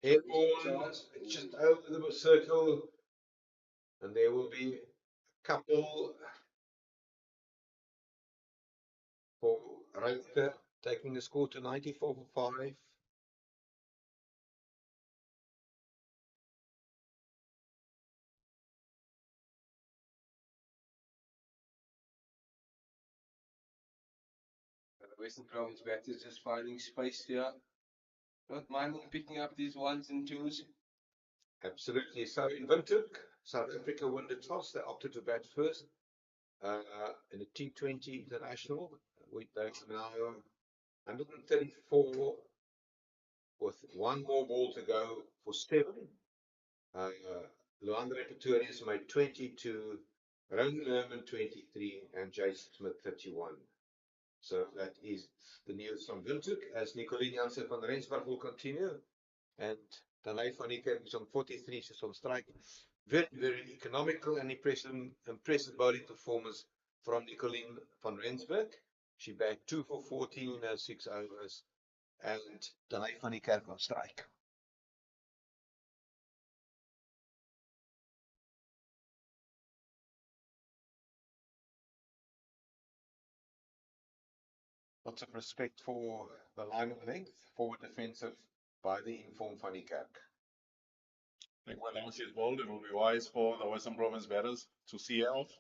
Airborne, just over the circle, and there will be a couple for Reuter, taking the score to 94 for 5. The Western Province batters just finding space here. Not minding picking up these ones and twos. Absolutely. So in Windhoek, South Africa won the toss. They opted to bat first in the T20 International. They are now 134 with one more ball to go for 7. Luandre Pretorius made 22, Ron Lerman 23, and Jason Smith 31. So that is the news from Windhoek, as Nicoline Jansen van Rensburg will continue. And Danae van Niekerk is on 43, she's on strike. Very, very economical and impressive bowling performance from Nicoline van Rensburg. She bagged 2 for 14 in her 6 overs. And Danae van Niekerk on strike. Lots of respect for the line of length, forward defensive by the informed van Niekerk. I think when she's bowled, it will be wise for the Western Province batters to see her off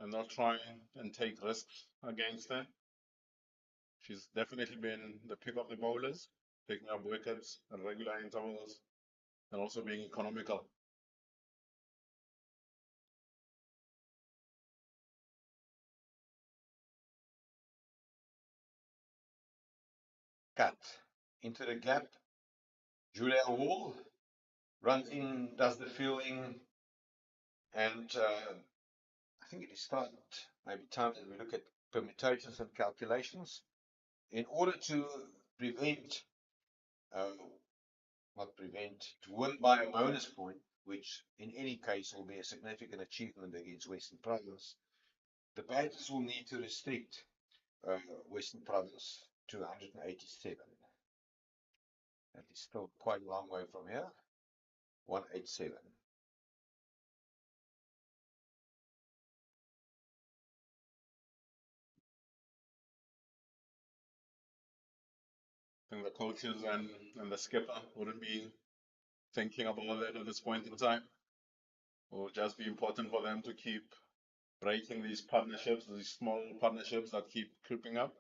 and not try and take risks against her. She's definitely been the pick of the bowlers, picking up wickets at regular intervals and also being economical. Cut into the gap. Julia Wall runs in, does the fielding, and I think it is maybe time that we look at permutations and calculations in order to prevent, to win by a bonus point, which in any case will be a significant achievement against Western Province. The batters will need to restrict Western Province to 187. That is still quite a long way from here. 187. I think the coaches and the skipper wouldn't be thinking about that at this point in time. It will just be important for them to keep breaking these partnerships, these small partnerships that keep creeping up.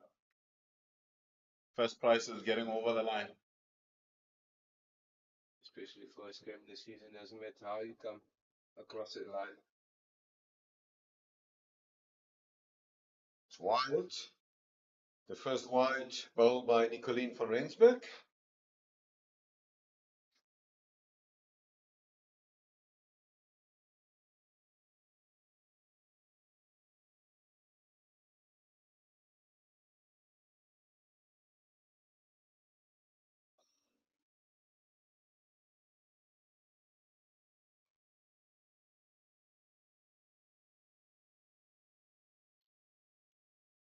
First prize is getting over the line. Especially first game this season, doesn't matter how you come across that line. It's wide. The first wide bowled by Nicoline van Rensburg.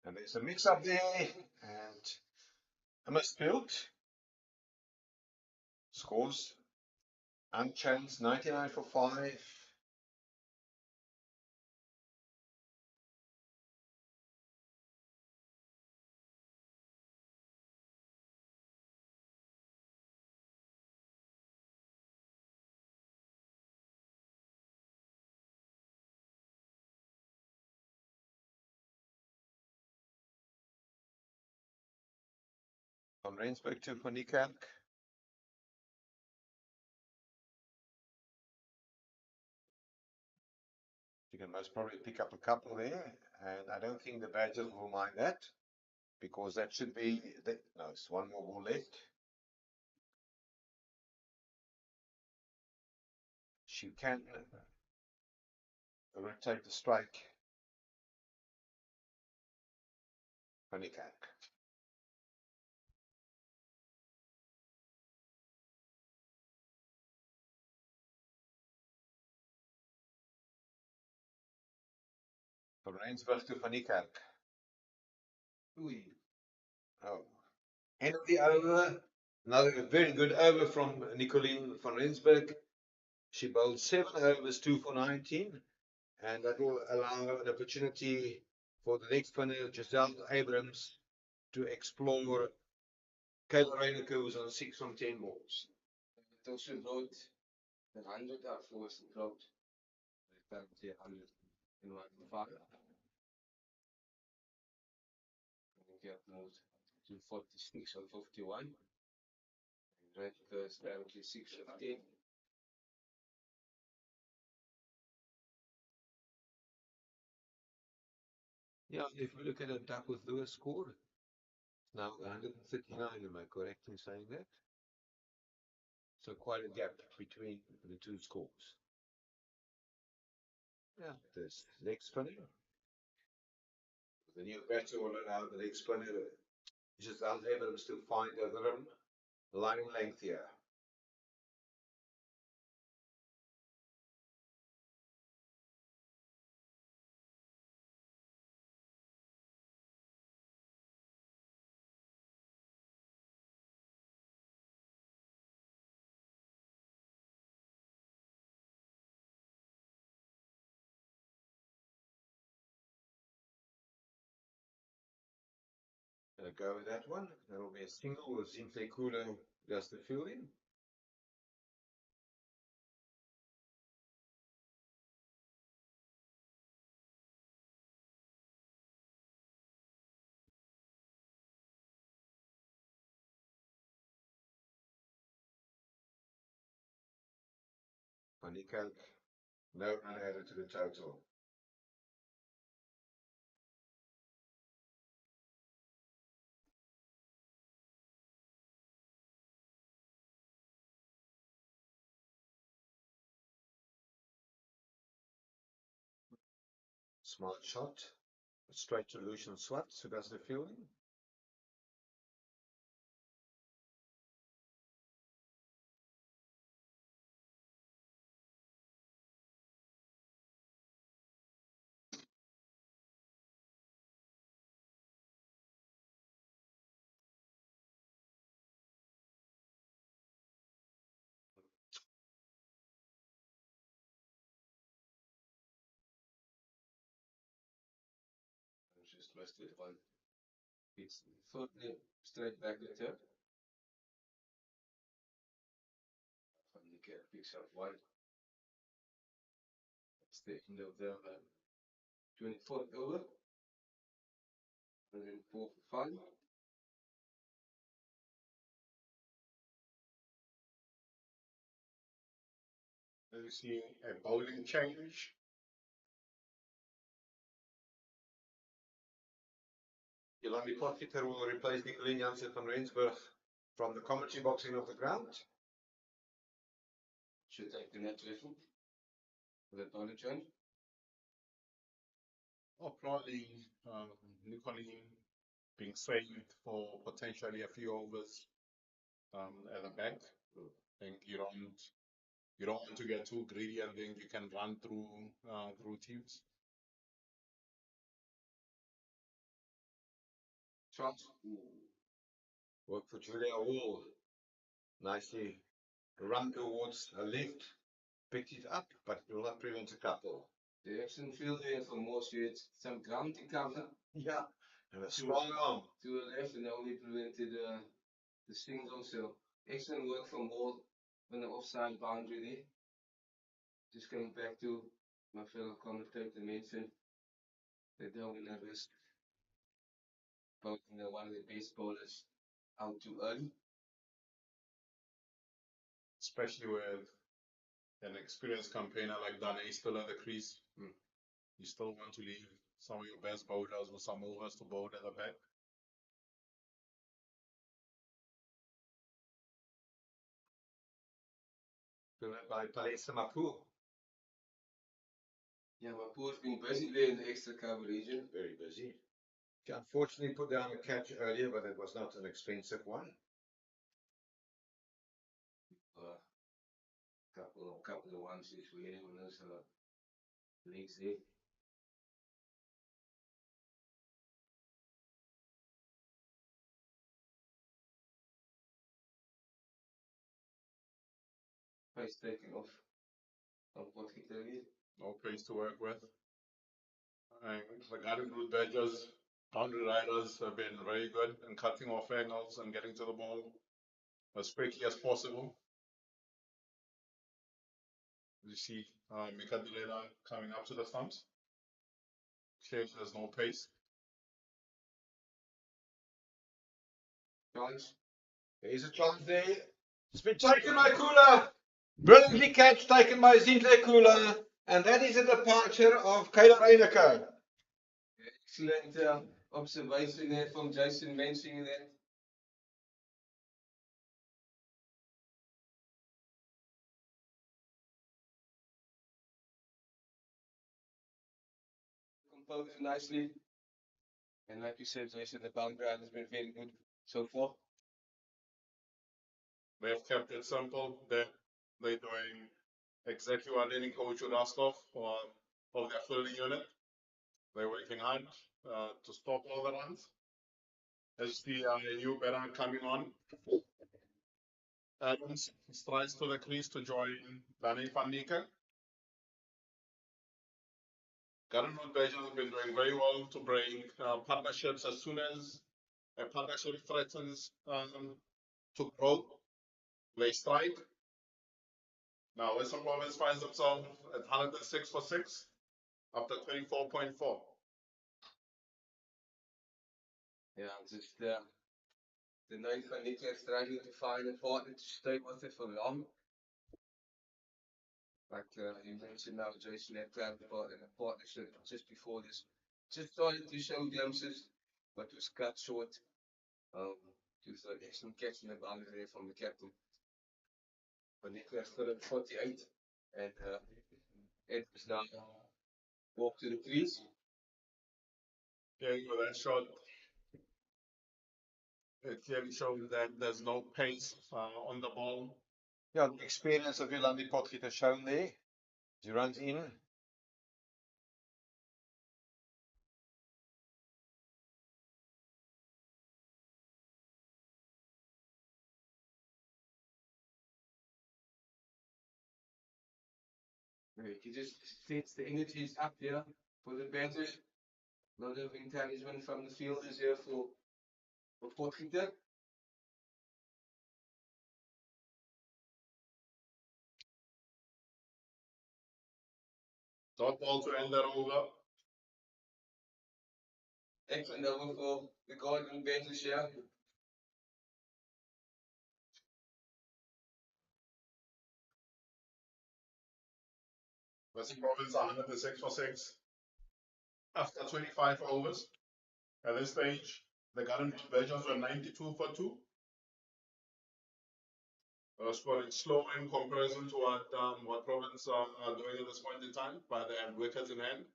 And there's a mix up there, and a misfield. Scores unchanged, 99 for 5. Van Rensburg to Van Niekerk. You can most probably pick up a couple there, and I don't think the Badgers will mind that, because that should be, no, it's one more ball left. She can rotate the strike. Van Niekerk. Van Rensburg to Van Niekerk. Oh. End of the over. Another very good over from Nicoline van Rensburg. She bowled 7 overs, 2 for 19, and that will allow an opportunity for the next spinner, Giselle Abrams, to explore Kayla Reyneke, who's on 6 from 10 balls. It also wrote the 100 after was wrote. The 100 in 1 5. Get moved to 46 or 51. Red goes down to 615. Yeah, if we look at a duck with Lewis score, it's now 139, am I correct in saying that? So quite a gap between the two scores. Yeah, this next spinner. The new batter will allow the next spinner, Giselle Abrams, to find a rhythm, line length here. Gonna go with that one. That'll be a single with Zintle Kula does the fielding. Van Niekerk, no run added to the total. Smart shot. Straight to Lucian Swartz, who does the fielding. Just wasted one. It's thirdly straight back the third. Van Niekerk picks up one. That's the end of the 24th over. 104 for 5. You see a bowling change. Yolandi Potgieter will replace Nicoline Jansen van Rensburg from the commentary boxing of the ground. Should take the net level. With that bowling change. Or probably Nicoline being saved for potentially a few overs at the back. I think you don't want to get too greedy, and then you can run through teams. Shot. Work for Julia Wall. Nicely run towards the left. Picked it up, but will not prevent a couple. The excellent field there for more shades. Some ground to cover. Yeah, and a strong arm. To the left and only prevented the single. So excellent work from all on the offside boundary there. Just going back to my fellow commentator mentioned they don't want to risk both one of the best bowlers out too early. Especially with an experienced campaigner like Dane still at the crease. You still want to leave some of your best bowlers or some overs to bowl at the back. By Palesa Mapu. Yeah, Mapu's been busy there in the extra cover region. Very busy. She unfortunately put down a catch earlier, but it was not an expensive one. Couple of ones this week on those legs there. Pace taken off. What he tell you? No pace to work with. And the Garden Route Badgers, boundary riders have been very good in cutting off angles and getting to the ball as quickly as possible. You see Mika Dureda coming up to the stumps. Clearly there's no pace. Chance. There's a chance there. It's been taken by Kula. Brilliantly catch taken by Zintle Kula. And that is a departure of Kayla Reyneke. Excellent observation there from Jason mentioning that. Composed nicely. And like you said, Jason, the boundary ride has been very good so far. They've kept it simple. They're doing exactly what any coach would ask of their fielding unit. They're working hard to stop all the runs. As the new batter coming on, Adams strides to the crease to join Danny van Niekerk. Garden Route Badgers have been doing very well to bring partnerships as soon as a partnership threatens to grow. They strike. Now Western Province finds themselves at 106 for 6 after 24.4. Yeah, just the ninth van Niekerk struggling to find a partner to stay with it for long. Like you mentioned now, Jason had planned about a partnership just before this. Just started to show glimpses, but was cut short. Due to an excellent catch in the boundary there from the captain. Van Niekerk still at 48, and Ed was now walk to the crease. Yeah, with that shot, it clearly shows that there's no pace on the ball. Yeah, the experience of Yolandi Potgieter shown there. He runs in. He just sets the energies up here for the batter. A lot of encouragement from the fielders here for Potgieter. Dot ball to end that over. Excellent over for the Garden Badgers here. Western Province 106 for 6 after 25 overs. At this stage, the Garden Route Badgers were 92 for 2. Scoring slow in comparison to what Province are doing at this point in time, but they have wickets in hand.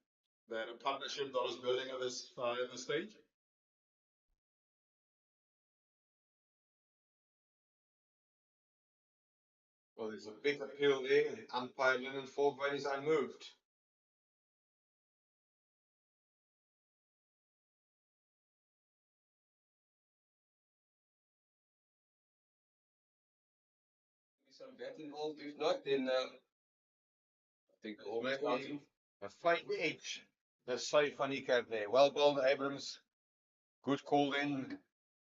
They had a partnership that was building at this stage. Well, there's a big appeal there. Umpire Lennon Falkman is unmoved. Some bet involved. If not, then I think the almost Maybe a fine edge. The safe van Niekerk there. Well bowled, Abrams. Good call in.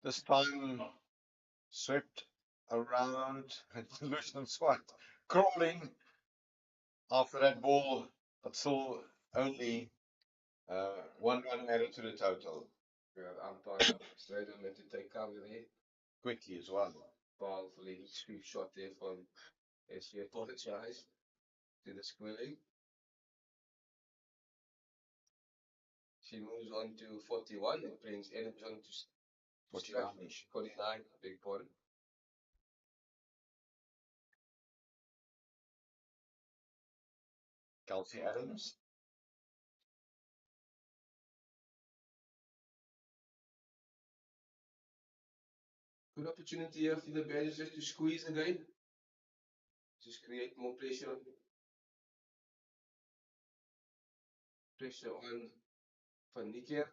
This time swept around and Lucian Swart crawling after that ball, but still only 1 run added to the total. Yeah, the umpire straight on to take cover there. quickly as well. Powerfully sweep shot there from SC. Apologize to the square leg. She moves on to 41 and brings Adams on to 49-ish. 49, big pardon. Kelsey Adams. Good opportunity here for the Badgers just to squeeze again. Just create more pressure. Pressure on Van Niekerk.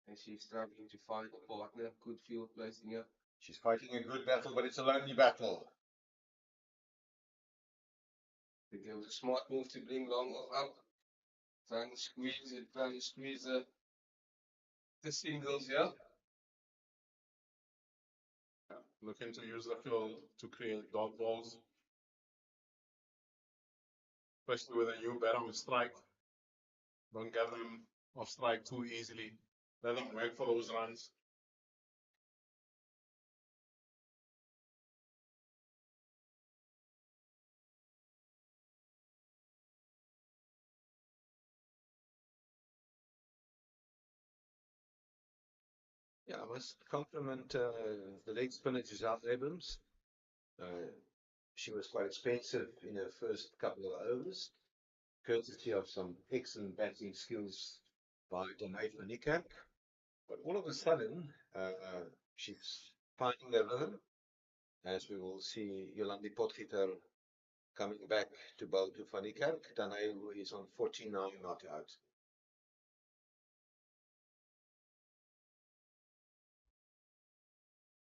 And she's struggling to find a partner. Good field placing here. She's fighting a good battle, but it's a lonely battle. I think it was a smart move to bring Long up. Trying to squeeze it, trying to squeeze the singles here. Looking to use the field to create dot balls, especially with a new bat on strike. Don't get them off strike too easily. Let them work for those runs. Yeah, I must compliment the leg spinner Giselle Abrams. She was quite expensive in her first couple of overs, courtesy of some excellent batting skills by Danae van Niekerk. But all of a sudden, she's finding the rhythm, as we will see Yolandi Potgieter coming back to bowl to van Niekerk. Danae, who is on 49 not out.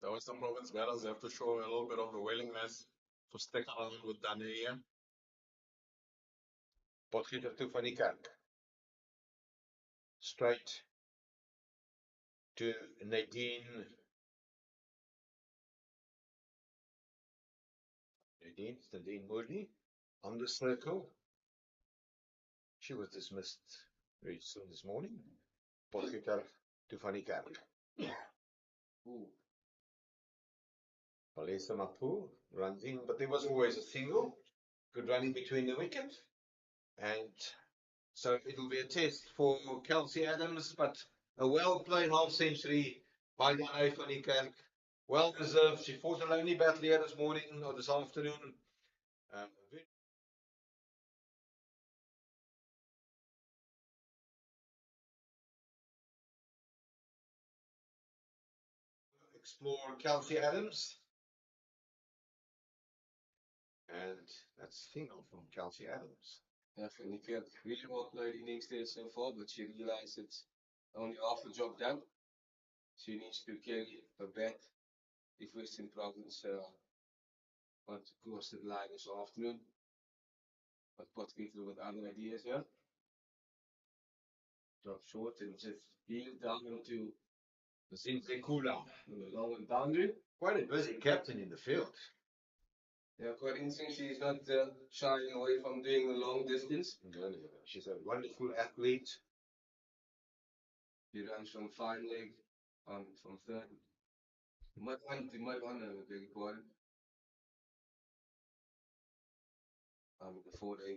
The Western Province batters have to show a little bit of a willingness to stick around with Dania. Potgieter to van Niekerk. Straight to Nadine Moodley on the circle. She was dismissed very soon this morning. Potgieter to van Niekerk. Palesa Mapu runs in, but there was always a single. Good running between the wicket. And so it'll be a test for Kelsey Adams, but a well-played half century by Danae van Niekerk. Well deserved. She fought a lonely battle here this morning or this afternoon. Explore Kelsey Adams. And that's single from Kelsey Adams. Yeah, Van Niekerk really well played innings there so far, but she realized it's only half the job done. She needs to carry a bat if Western Province want to cross the line this afternoon. But Potgieter with other ideas here. Drop short and just peel down into the Zinkula in the long boundary. Quite a busy captain in the field. Yeah, quite interesting. She's not shying away from doing the long distance. No. She's a wonderful athlete. She runs from fine leg from third. You might want to beg your pardon. Before they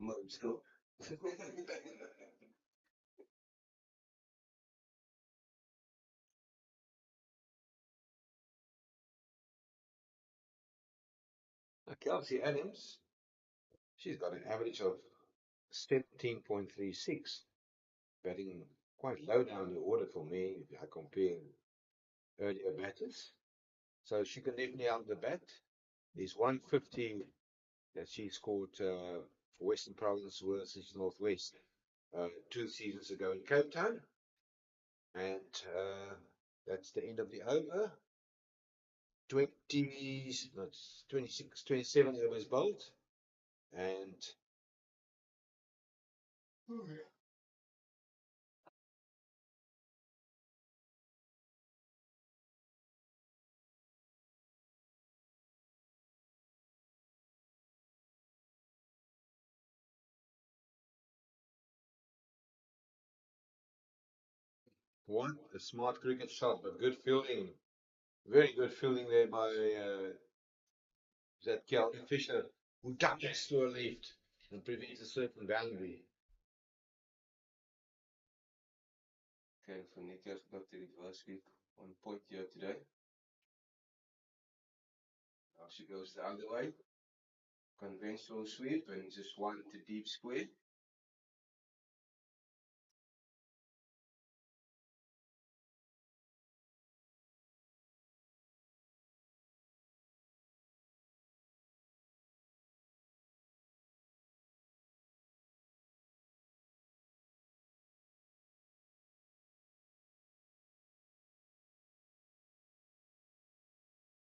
merged up. Kelsey Adams, she's got an average of 17.36, batting quite low down the order for me if I compare earlier batters. So she can definitely out the bat. There's 150 that she scored for Western Province versus Northwest 2 seasons ago in Cape Town. And that's the end of the over. 26, 27 overs bowled. And what a smart cricket shot, but good fielding Very good fielding there by that Kelvin Fisher, who ducks to a left and prevents a certain boundary. Okay, for Nico's got the reverse sweep on point here today. Now she goes the other way. Conventional sweep and just one to deep square.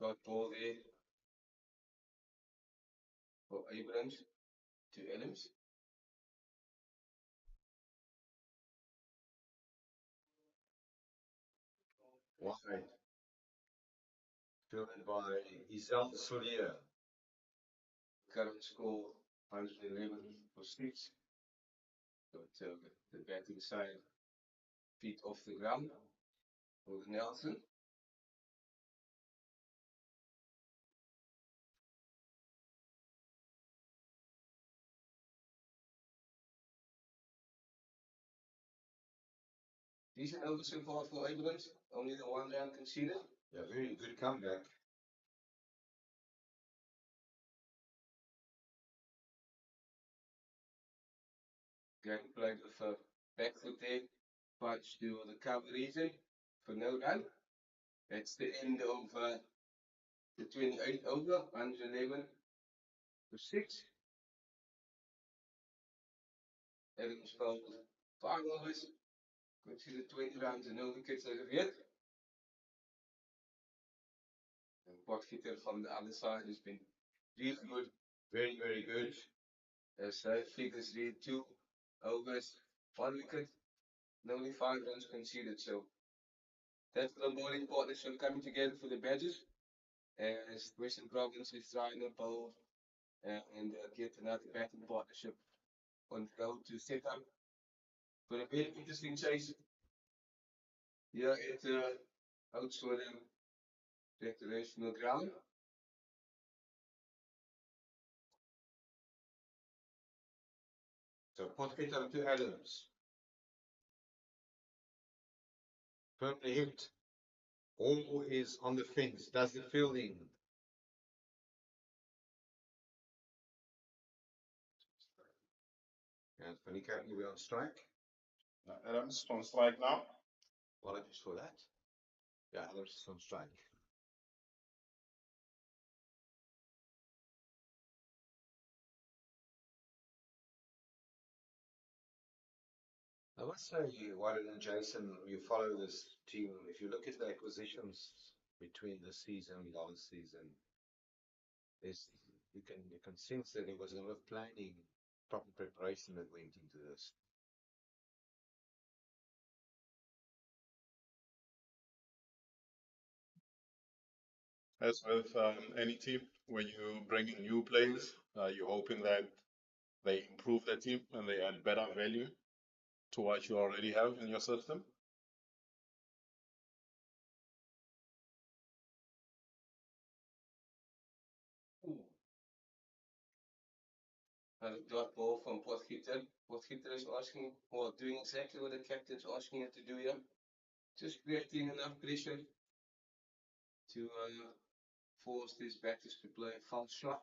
Got ball there for Abrams to Adams. Wide. Fielded by Isel Solier. Current score 111 for 6. Got the batting side feet off the ground for Nelson. Decent over so far for Abrams. Only the 1 round conceded. Yeah, very good comeback. Game played with a back foot there. Punch to the cover region for no run. That's the end of the 28 over, 111 for 6. Adams bowled 5 overs, considered 20 runs and no wickets as of yet. And Potgieter from the other side has been really good, very, very good. As figures read 2 overs, 1 wicket, and only 5 runs conceded. So that's the bowling partnership coming together for the badges. As Western Province is trying to bowl and get another batting partnership on the road to set up for a very interesting chase here at Oudtshoorn recreational ground. So Potgieter to Adams. Firmly hit. All is on the fence. Does the fielding. And Fanika will be on strike. Adams on strike now. Apologies for that. Yeah, Adams is on strike. I must say, Warren and Jason, you follow this team. If you look at the acquisitions between this season and last season, you can sense that there was a lot of planning, proper preparation that went into this. As with any team, when you bring in new players, you're hoping that they improve their team and they add better value to what you already have in your system. A dot ball from Potgieter. Potgieter is asking, or doing exactly what the captain's asking him to do here. Just creating enough pressure to force these batters to play a false shot.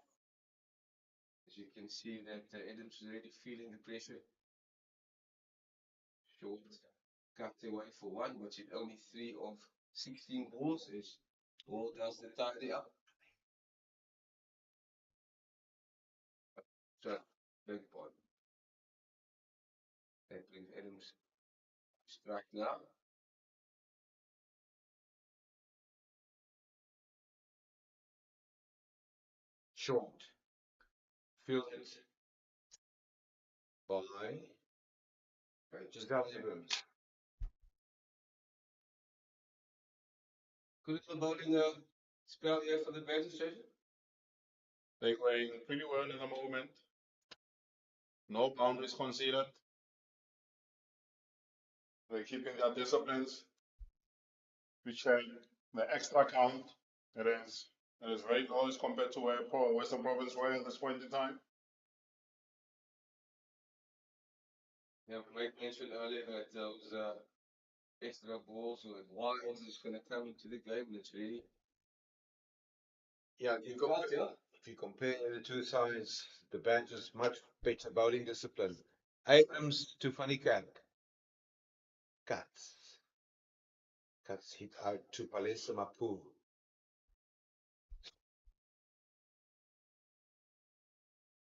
As you can see that Adams is already feeling the pressure. Short cut away for 1, but it's only 3 of 16 balls. As ball does the tidy up. So, big point. That brings Adams strike now. Short. Fielded by just down Abrams. Good little bowling spell here for the batting station. They're going pretty well in the moment. No boundaries conceded. They're keeping their disciplines, which the extra count. It is very close compared to where Western Province were at this point in time. Yeah, Mike mentioned earlier that those extra balls or wilds is going to come into the game. And it's really Yeah, if you compare the two sides, the Badgers much better bowling discipline. Abrams to Funny Kerk. Cuts hit out to Palesa Mapu.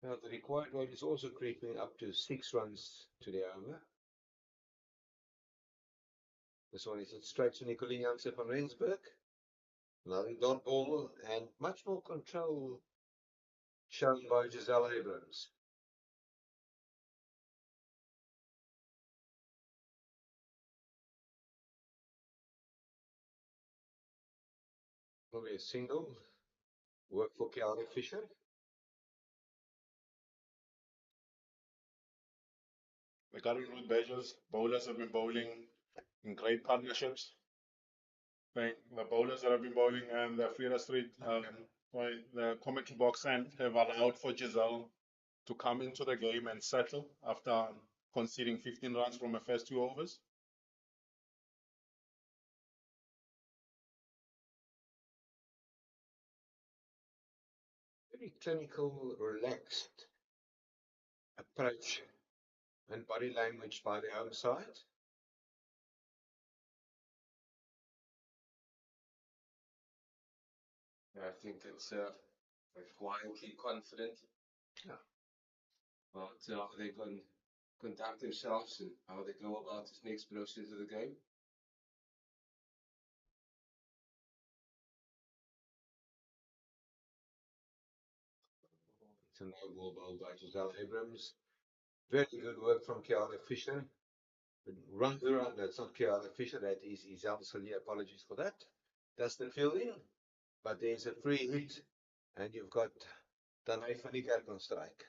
Now the required rate is also creeping up to 6 runs to the over. This one is straight to Nicolini Jansen van Rensburg. Another dot ball and much more control shown by Giselle Abrams. Probably a single. Work for Kiara Fisher. The Hollywood Badgers bowlers have been bowling in great partnerships. The bowlers that have been bowling and the Frida Street, the commentary box and have allowed for Giselle to come into the game and settle after conceding 15 runs from the first 2 overs. Very clinical, relaxed approach and body language by the home side. I think it's quietly confident. Yeah. About how they can conduct themselves and how they go about this next process of the game. It's a no ball bowled by Giselle Abrams. Very good work from Kiara Fisher. Run the run. That's not Kiara Fisher. That is Isel Celia. Apologies for that. Dustin Fielding. But there's a free hit. And you've got Danai van die Kerk on strike.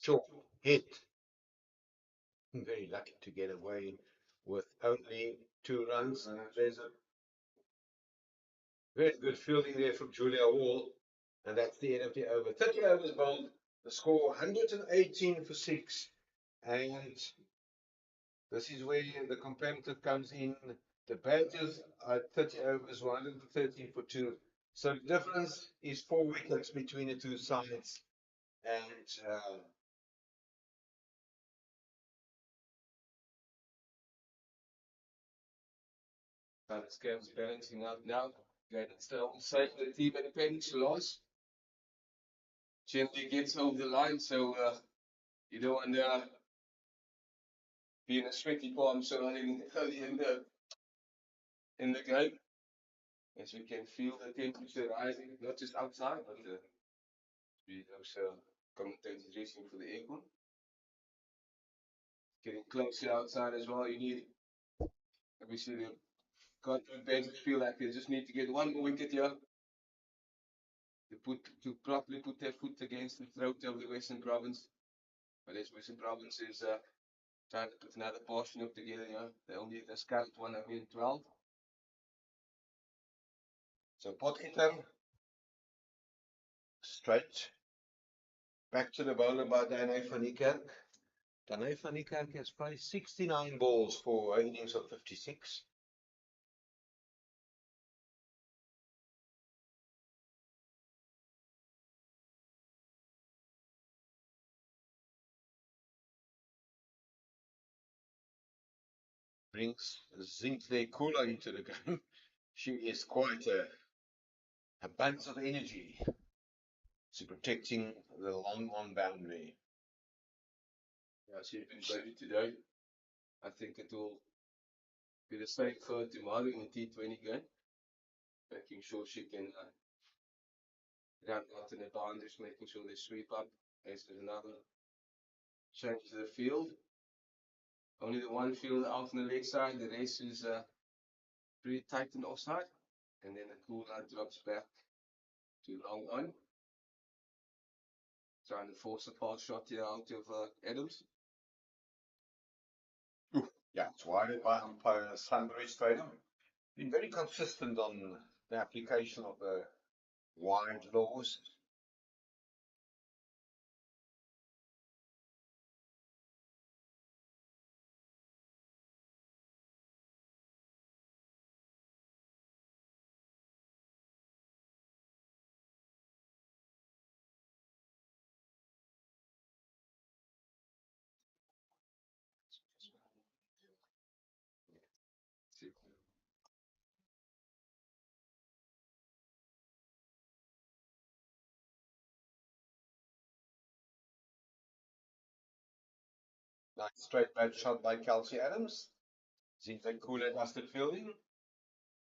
Sure, hit. Very lucky to get away with only 2 runs. There's a very good fielding there from Julia Wall. And that's the end of the over. 30 overs bowled. The score 118 for 6. And this is where the competitive comes in. The Badgers are 30 overs, 113 for 2. So the difference is 4 wickets between the two sides. And This game's balancing out now. Again, it's still safe for the team at the bench loss. Generally gets over the line, so you don't want to be in a sweaty palm so early in the game. As we can feel the temperature rising, not just outside, but those commentators racing for the aircon. Getting closer outside as well. You need, obviously, the Badgers feel like they just need to get one more wicket here to properly put their foot against the throat of the Western Province. But as Western Province is trying to put another portion up together, they only discount 112. so Potgieter straight back to the bowler by Danai van die Kerk. Danai van die Kerk has played 69 balls for an innings of 56. Brings Zintle Kula into the game. She is quite a bunch of energy. She's protecting the long on boundary. Yeah, she's been great today. I think it will be the same for tomorrow in the T20 game. making sure she can run out in the boundaries, making sure they sweep up. As there's another change to the field. Only the one field out on the leg side, the rest is pretty tight and offside. And then the cooler drops back to long on. Trying to force a pass shot here out of Adams. Yeah, it's wide by umpire Sunbury Stadium. Been very consistent on the application of the wide laws. Nice straight bad shot by Kelsey Adams. Zinta Kula dusted fielding.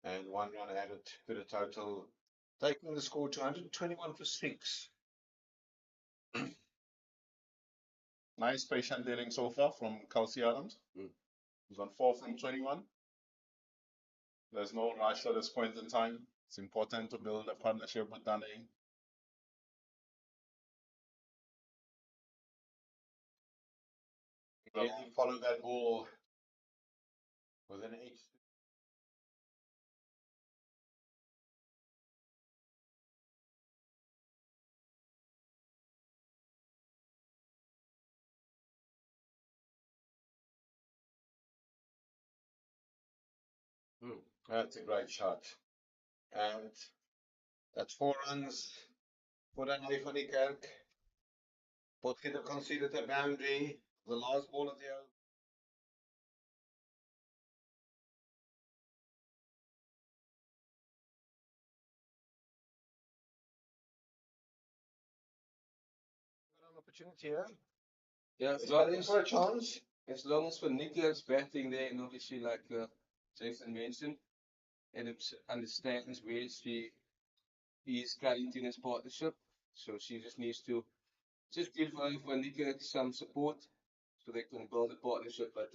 And 1 run added to the total, taking the score to 121 for 6. Nice patient dealing so far from Kelsey Adams. He's on 4 from 21. There's no rush at this point in time. It's important to build a partnership with Dane. He followed that ball with an 8. That's a great shot. And that's 4 runs for Dane van die Kerk. Potgieter conceded a boundary. The last ball of the over. Got an opportunity here. Yeah, Is that for a chance? as long as for Nico's batting there, and obviously like Jason mentioned, Adams understands where she is currently in his partnership. So she just needs to just give Nico some support so they can build a partnership. But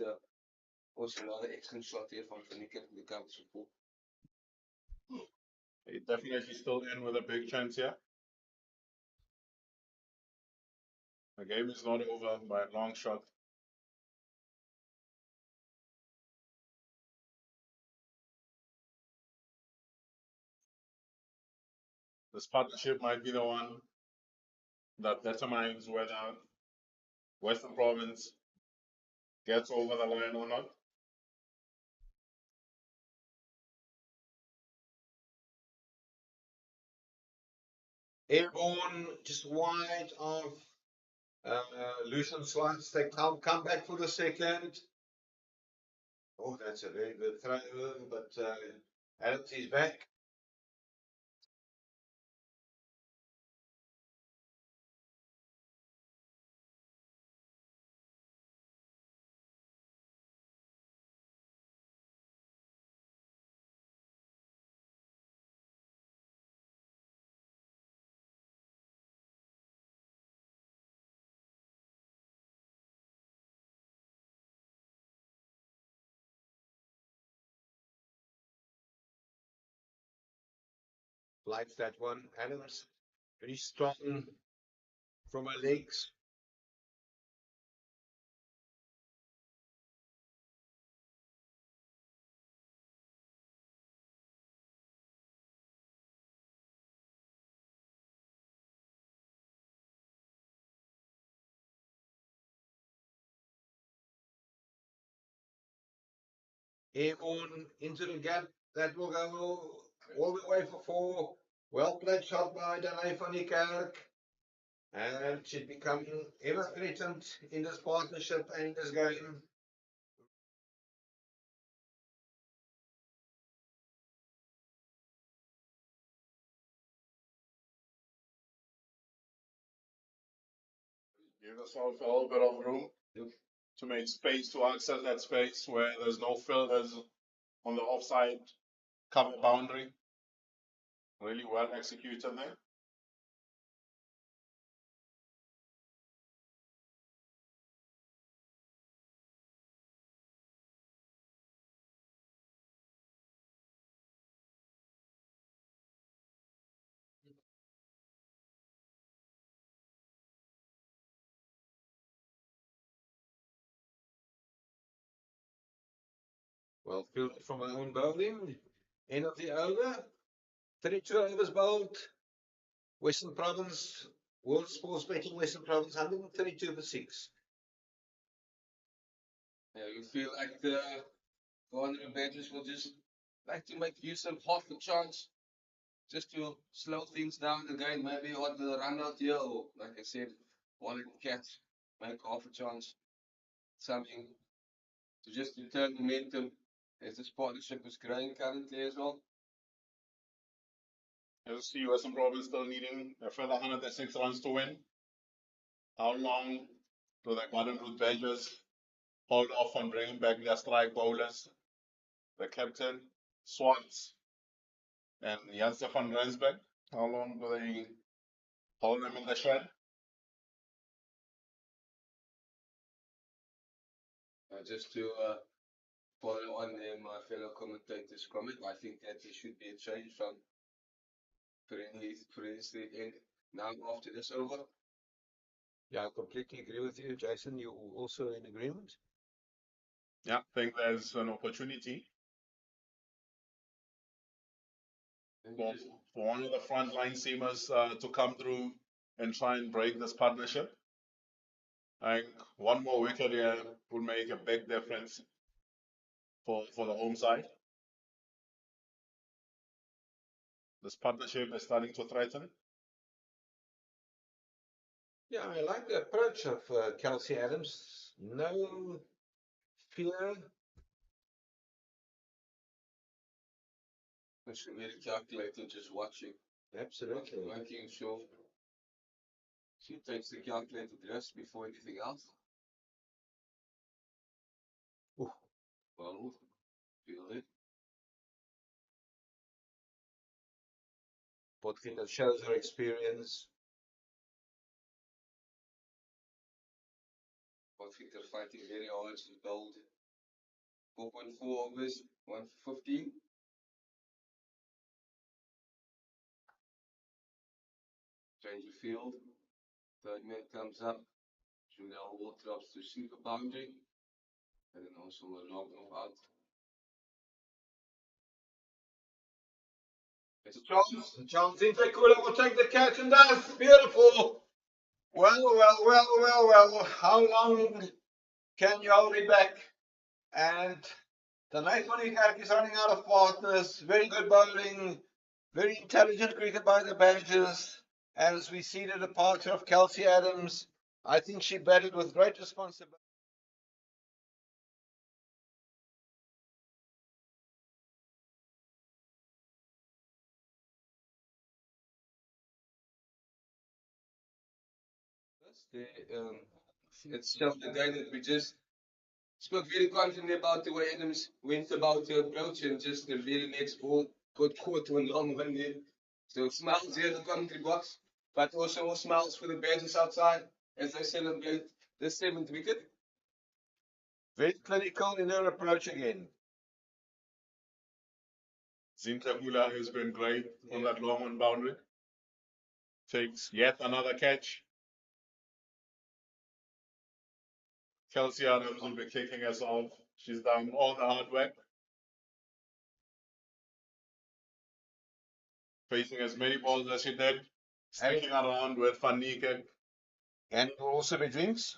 also another excellent shot here from Nico to cover support. He definitely still in with a big chance here. The game is not over by a long shot. This partnership might be the one that determines whether Western Province gets over the line or not. Airborne just wide of Lucian Slides. They come back for the second. Oh, that's a very good throw, but Adams is back. Likes that one. Adams, very strong from her legs. Airborne into the gap. That will go all the way for 4. Well played shot by Dane van die Kerk. And she's becoming ever threatened in this partnership and in this game. Give yourself a little bit of room to make space to access that space where there's no fielders on the offside cover boundary. Really well executed there. Well fielded from our own bowling. End of the over. 32 overs bowled. Western Province, World Sports Betting Western Province, 132 for 6. Yeah, you feel like the 400 batters will just like to make use of half a chance just to slow things down again, maybe on the run out here, or like I said, one catch, make half a chance, something to just return momentum as this partnership is growing currently as well. As you see, Western Province still needing a further 106 runs to win. How long do the Garden Route Badgers hold off on bringing back their strike bowlers? The captain, Swans, and Jan Stefan Rensbeck. How long do they hold them in the shed? Just to follow on my fellow commentators' comment, I think that there should be a change from for instance, end now after this over. Yeah, I completely agree with you, Jason. You also in agreement? Yeah, I think there's an opportunity for one of the frontline seamers to come through and try and break this partnership. I think one more wicket here would make a big difference for the home side. This partnership is starting to threaten. Yeah, I like the approach of Kelsey Adams. No fear. It's very calculated, just watching, Absolutely. making sure she takes the calculated risk before anything else. Ooh. Well, feel it. Potgieter shows her experience. Potgieter fighting very hard to build 4.4 overs, 1 for 15. Change of field. Third man comes up. Junel Wall drops to super boundary. And then also a long off out. It's a chance. A chance. Intakula will take the catch and does. Beautiful. Well. How long can you hold it back? And the Naikoni is running out of partners. Very good bowling. Very intelligent cricket by the Badgers. As we see the departure of Kelsey Adams, I think she batted with great responsibility. It's just the guy that we just spoke very confidently about the way Adams went about the approach, and just the very next ball got caught on long one there. So smiles here in the commentary box, but also smiles for the Badgers outside as they celebrate the 7th wicket. Very clinical in her approach again. Zintlagula has been great on that long on boundary. Takes yet another catch. Kelsey Adams will be kicking us off. She's done all the hard work. Facing as many balls as she did. Sticking around with Van Niekerk. And it will also be drinks.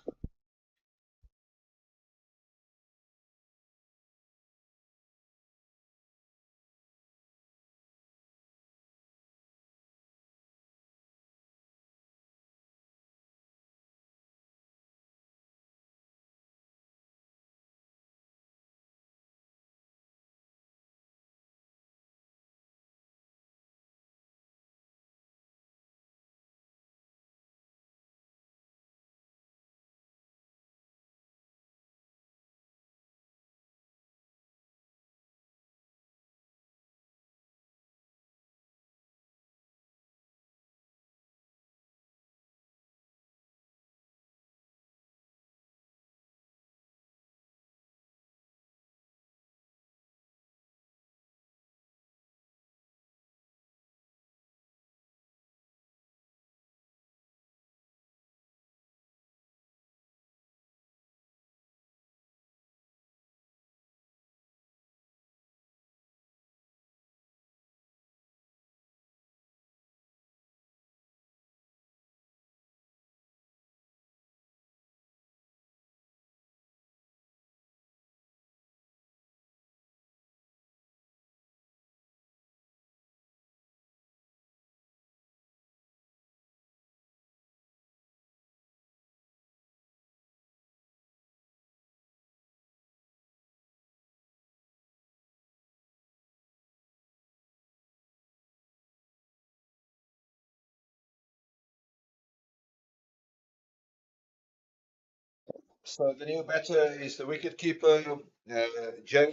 So the new batter is the wicketkeeper,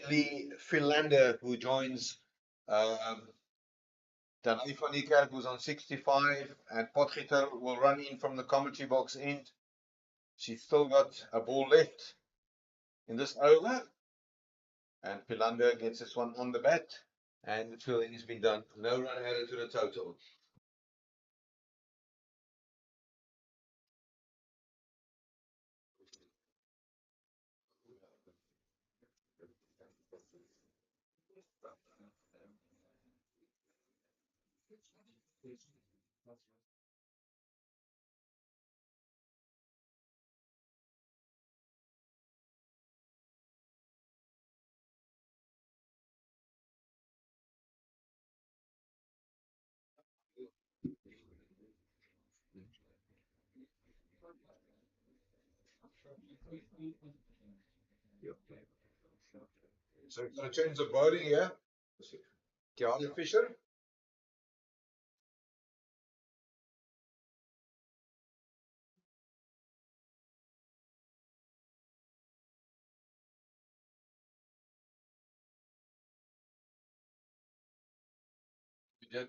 Lee Philander, who joins Danny van Niekerk, who's on 65, and Potgieter will run in from the commentary box end. She's still got a ball left in this over, and Philander gets this one on the bat, and the fielding has been done. No run added to the total. So we're going to change the bowling here. Kiana Fisher. We did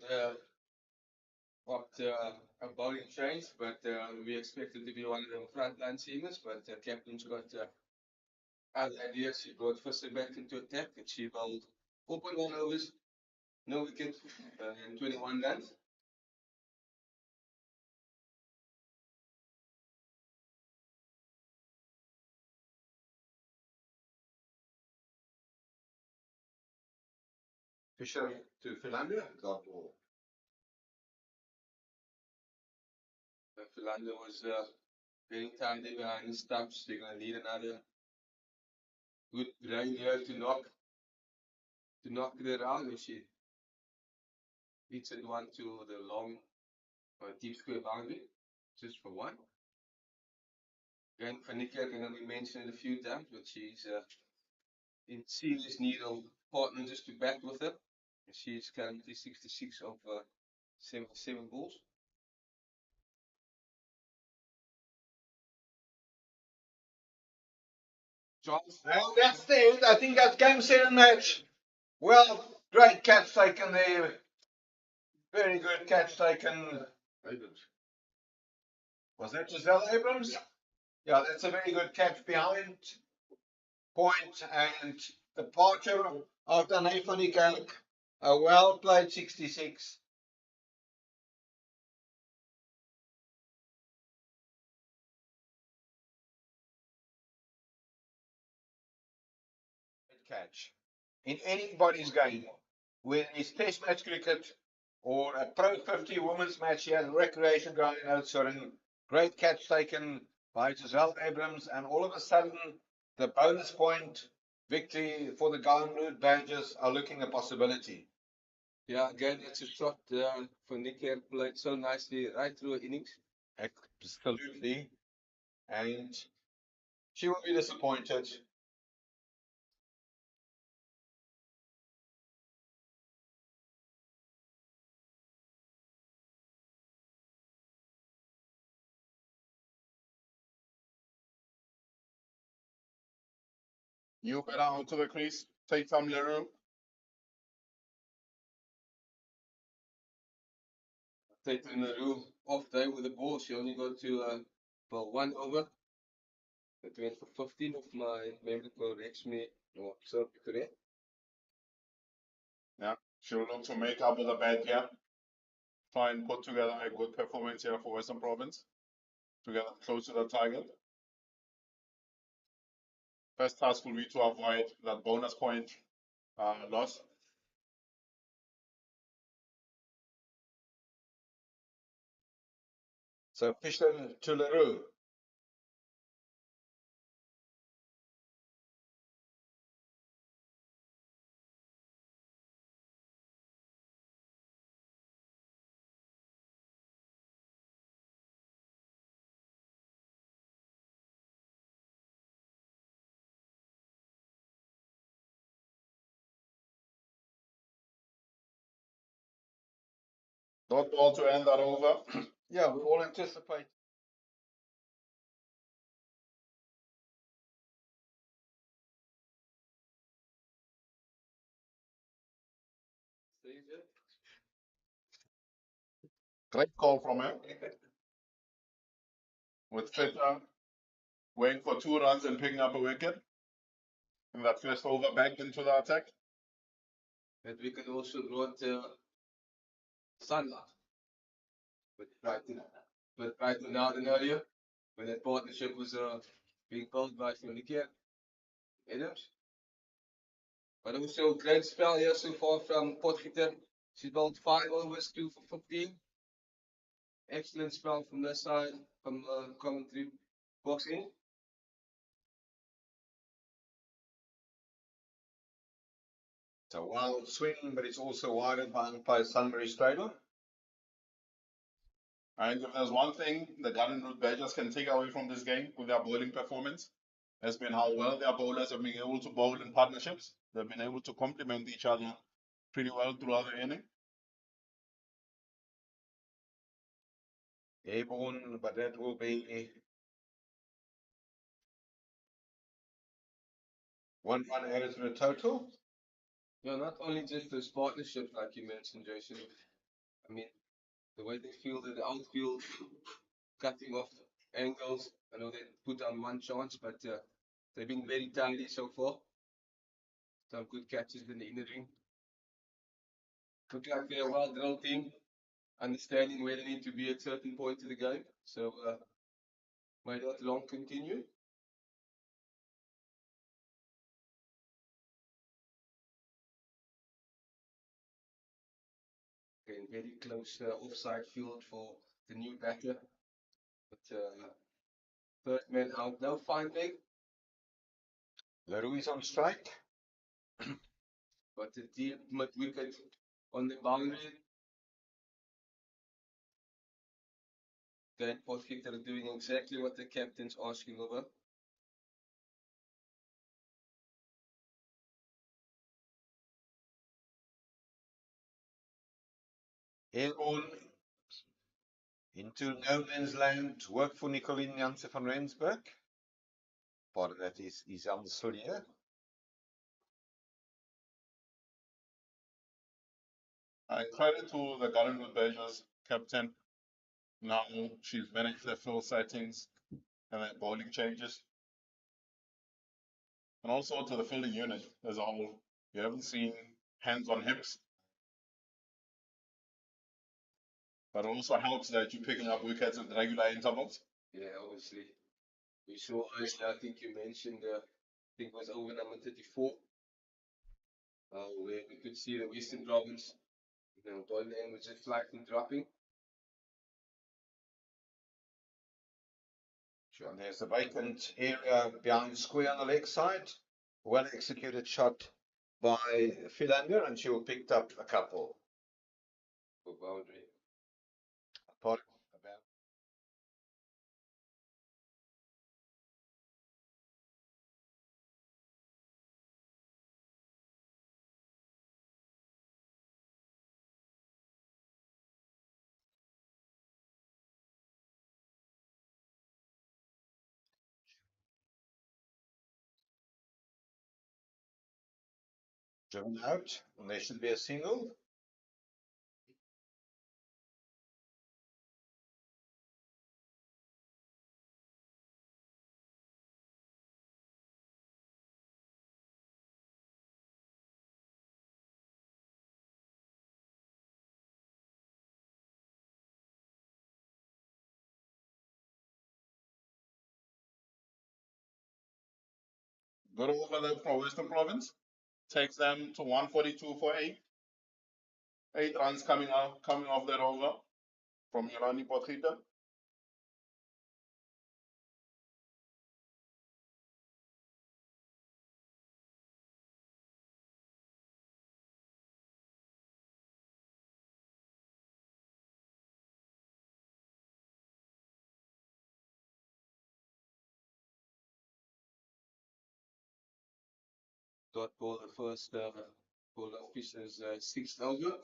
opt a bowling change, but we expected to be one of the frontline seamers, but the captain's got other ideas. He brought Fisher back into attack, and she bowled 4.1 overs, no wicket, and 21 runs. Fisher to Philander. Dot ball. Philander was very tidy behind the stumps. They're going to need another good rain here to knock it around. And she hits it one to the long deep square boundary, just for one. Again, Fanika can only mention it a few times, but she's in serious need of partners just to bat with her. She's currently 66 of 77 balls. Well, that's the end. I think that's game, set, and match. Well, great catch taken there. Very good catch taken. Was that Giselle Abrams? Yeah, that's a very good catch behind point and departure of the Nathan Kalk. A well played 66. Catch in anybody's game, whether it's Test match cricket or a Pro 50 women's match here at the recreation ground in Oudtshoorn. Great catch taken by Giselle Abrams, and all of a sudden, the bonus point victory for the Golden Root Badgers are looking a possibility. Yeah, again, it's a shot for Nick here, played so nicely right through innings. Absolutely, and she will be disappointed. New batter onto the crease. Take some Leroux. Taking the roof off day with the ball. She only got to well, one over. It went for 15 if my memory corrects me. Or so correct. Yeah, she'll look to make up with a bad here. Try and put together a good performance here for Western Province. Together close to the target. First task will be to avoid that bonus point loss. So Fisher to Leroux. Dot ball to end that over. Yeah, we all anticipate Great call from him. With Feta waiting for 2 runs and picking up a wicket. And that first over back into the attack. That wicket also brought sunlight. But brighter now than earlier, when that partnership was being built by Funikia Adams. But also great spell here so far from Potgieter. She's bowled 5 overs, 2 for 15. Excellent spell from this side, from commentary boxing. It's a wild swing, but it's also widened by umpire Sunbury Strader. And if there's one thing the Garden Route Badgers can take away from this game with their bowling performance, has been how well their bowlers have been able to bowl in partnerships. They've been able to complement each other pretty well throughout the inning. Airborne, but that will be 1 run added to the total. Yeah, not only just those partnerships like you mentioned, Jason. I mean, the way they fielded the outfield, cutting off angles. I know they put on 1 chance, but they've been very tidy so far. Some good catches in the inner ring. Look like they're a well-drilled team, understanding where they need to be at certain points of the game. So, may that long continue. Okay, very close offside field for the new batter. But third man out, no finding. LaRue is on strike. But the deep mid wicket on the boundary. Dan Potgieter doing exactly what the captain's asking of her. Airborne into no man's land. Work for Nicolien Jansen van Rensburg. Part of that is Izan Solier. And credit to the Garden Route Badgers captain. Now she's managed their field settings and their bowling changes. And also to the fielding unit as a whole. You haven't seen hands on hips. But it also helps that you're picking up wickets at regular intervals. Yeah, obviously. We saw earlier, I think you mentioned, I think it was over number 34, where we could see the Western Province, bowling end was just slightly dropping. Sure, and there's the vacant area behind square on the leg side. Well executed shot by Philander, and she picked up a couple. For boundary. About driven out, and there should be a single. Good over there from Western Province. Takes them to 142 for 8. 8 runs coming off that over from Yolani Potgieter. Dot ball the first ball of Fisher's 6th over.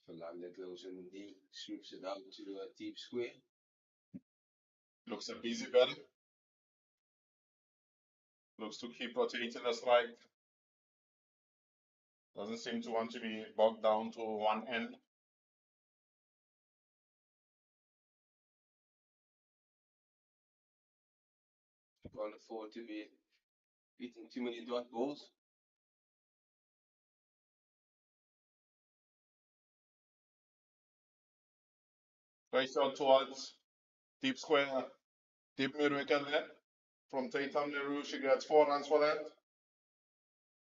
Philander goes in deep, sweeps it out to a deep square. Looks a busy batter. Looks to keep rotating the strike. Doesn't seem to want to be bogged down to one end. Can't afford to be eating too many dot balls. Right out towards deep square, deep mid wicket there. From Tatum Nehru, she gets 4 runs for that.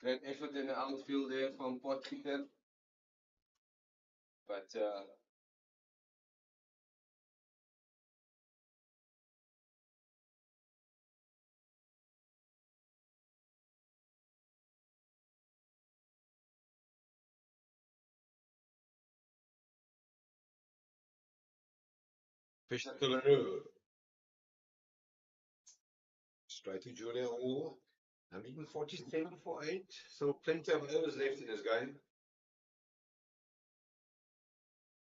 Great effort in the outfield there from Potgieter. But Fisher to Larue. Straight to Julia Hall. 147 for 8. So plenty of overs left in this game.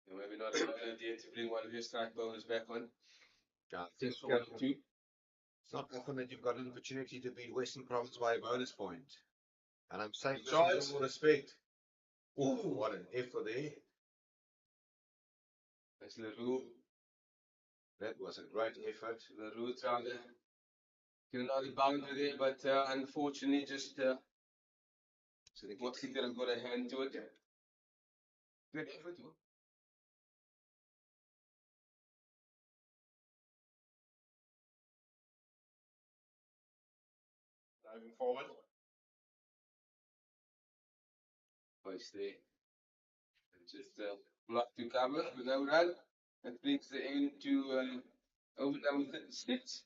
maybe not a bad idea to bring one of your strike bowlers back on. Yeah, Just for 1 or 2. it's not often that you've got an opportunity to beat Western Province by a bonus point. And I'm saying this Charge. with all respect. Oh, what an effort there. That's Leroux. That was a great effort. Leroux trying to get another boundary there, but unfortunately just so the Potgieter have got a hand to it. Good effort, though. Diving forward. Nice there. And just block to cover with no run. That brings the end to over number 36.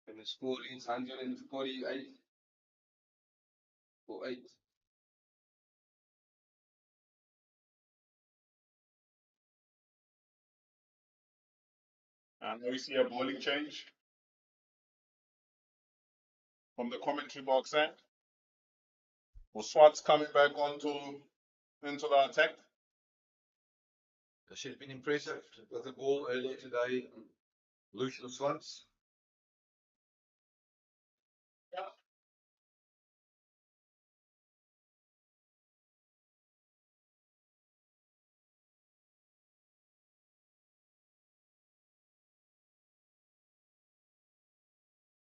And the score is 148 for 8. And now we see a bowling change from the commentary box end. Swats coming back into the attack. She's been impressive with the ball earlier today. Lucian Swans.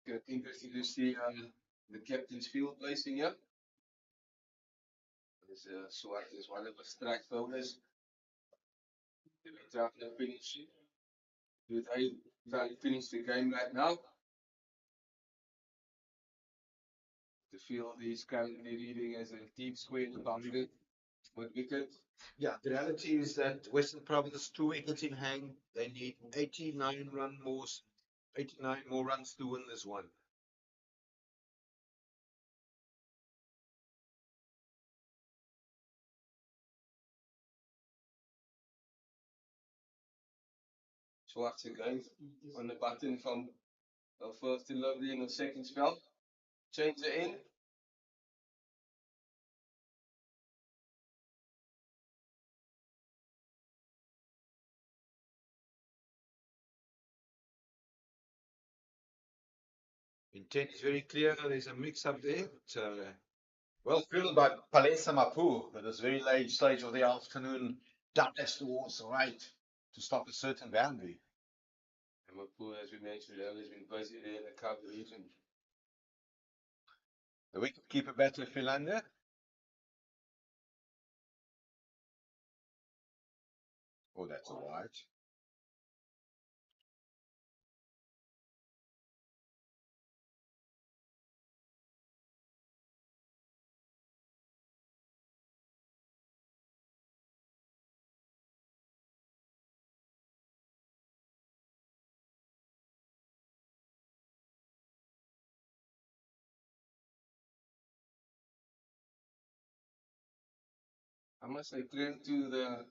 Good, interesting to see the captain's field placing here. There's Swart is one of the strike bowlers. They're trying to finish. Do they try to finish the game right now? The field is currently reading as a deep square boundary with wicket. Yeah, the reality is that Western Province 2 wickets in hand. They need 89 more runs to win this one. Swart again on the button from first to lovely in the second spell. Change it in. Intent is very clear. There's a mix up there. Well fielded by Palesa Mapu at this very late stage of the afternoon. Doubtless towards the right to stop a certain boundary. And Mapu, as we mentioned earlier, has been busy there in the cover region. The wicketkeeper batter Philander. Oh, that's all right. I must say, credit to the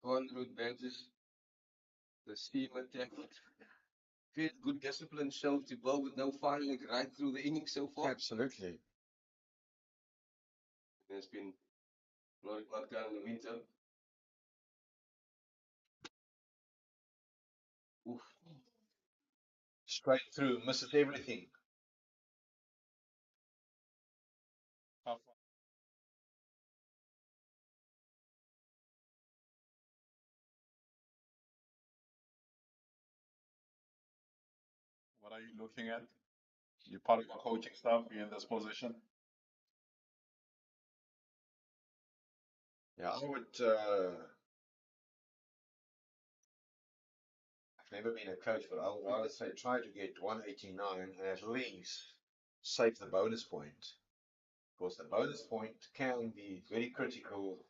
Hollywoodbets, the steam attack. Very good discipline shown to bowl with no firing right through the innings so far. Absolutely. There's been a lot of work done in the winter. Oof. straight through, misses everything. What are you looking at? You're part of the coaching staff, you're in this position. Yeah, I would. I've never been a coach, but I would say try to get 189 and at least save the bonus point. Because the bonus point can be very critical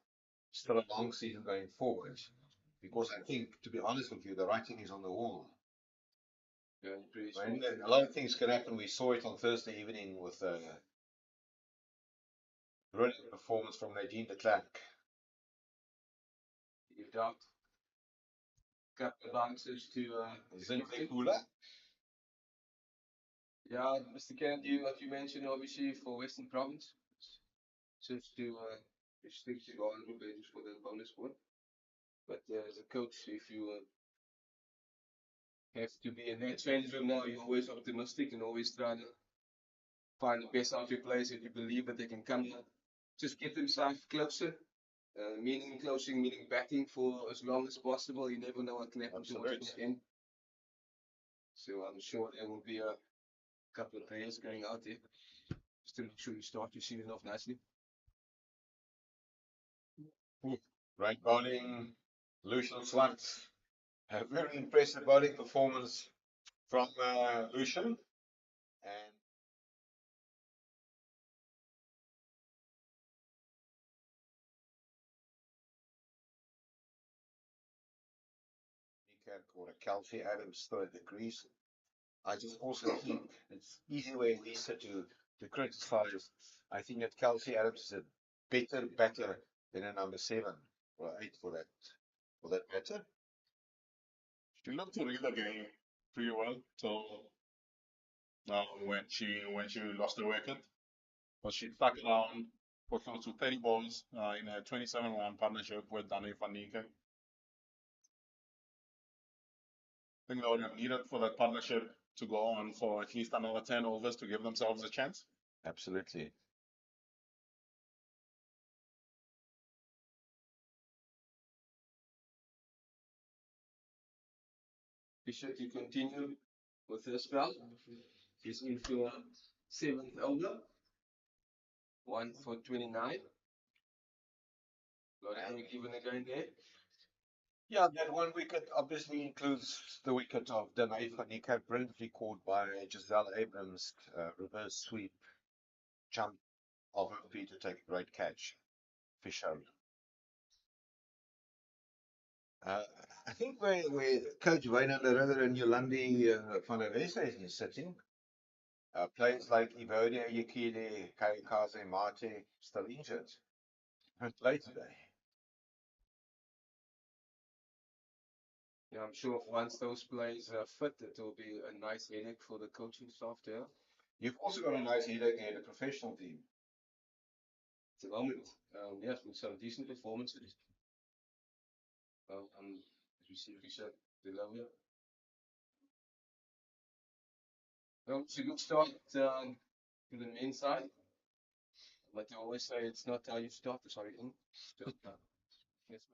still a long season going forward. Because I think, to be honest with you, the writing is on the wall. Yeah, pretty And small. a lot of things can happen. We saw it on Thursday evening with a brilliant performance from Nadine de Klerk. You doubt. Couple of answers to Zinke Kula. yeah, Mr. Kennedy, what you mentioned obviously for Western Province, just to stick to honorable mentions for the bonus score. But as a coach, if you have to be in that change room now, you're always optimistic and always trying to find the best out of your players if you believe that they can come here. Just get themselves closer, meaning closing, meaning batting for as long as possible. You never know what can happen towards the end. So I'm sure there will be a couple of players going out there. Just to make sure you start your season off nicely. Great bowling, Lucian Swart. A very impressive bowling performance from Lucian. And or a Kelsey Adams still at the crease. I just also think it's easy way, Lisa, to criticize. I think that Kelsey Adams is a better batter than a number 7 or 8 for that matter. She looked to read the game pretty well till when she lost the wicket. But she stuck around for close to 30 balls in a 27-run partnership with Danny van Niekerk. I think they would have needed for that partnership to go on for at least another 10 overs to give themselves a chance. Absolutely. Fisher to continue with this spell. He's in for 7th over. 1 for 29. Got any given again there? Yeah, that one wicket obviously includes the wicket of Danny van Niekerk, brilliantly caught by Giselle Abrams, reverse sweep, jump of her feet to take a great catch. Fisher. I think where Coach Wayne Leriller and Yolandi van der Westhuizen is sitting, players like Evodia, Yekile, Kaikaze, Mate, still injured. Don't play today. Yeah, I'm sure once those players are fit, it will be a nice headache for the coaching staff there. You've also got a nice headache in the professional team. At the moment, yes, with some decent performances. As we see Fisher below here. Well, it's a good start to the men's side. But I always say it's not how you start, sorry. Yes,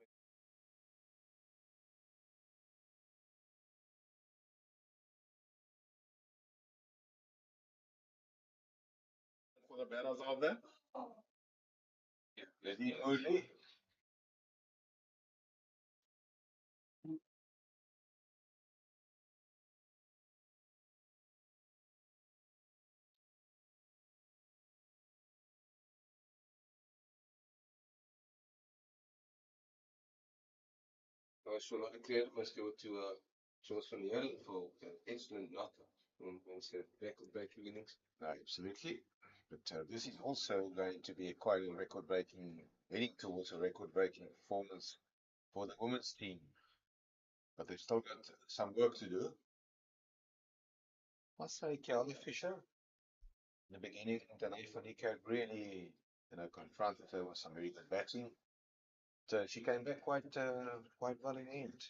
For the batters out there, Nadine Oudley. so a lot of credit must go to George van Heeren for an excellent knock on record-breaking innings. Absolutely. But this is also going to be quite a record-breaking, heading towards a record-breaking performance for the women's team. But they've still got some work to do. Must say, Kiana Fisher, in the beginning, Danai van Niekerk really, confronted her with some very good batting. But she came back quite well in the end.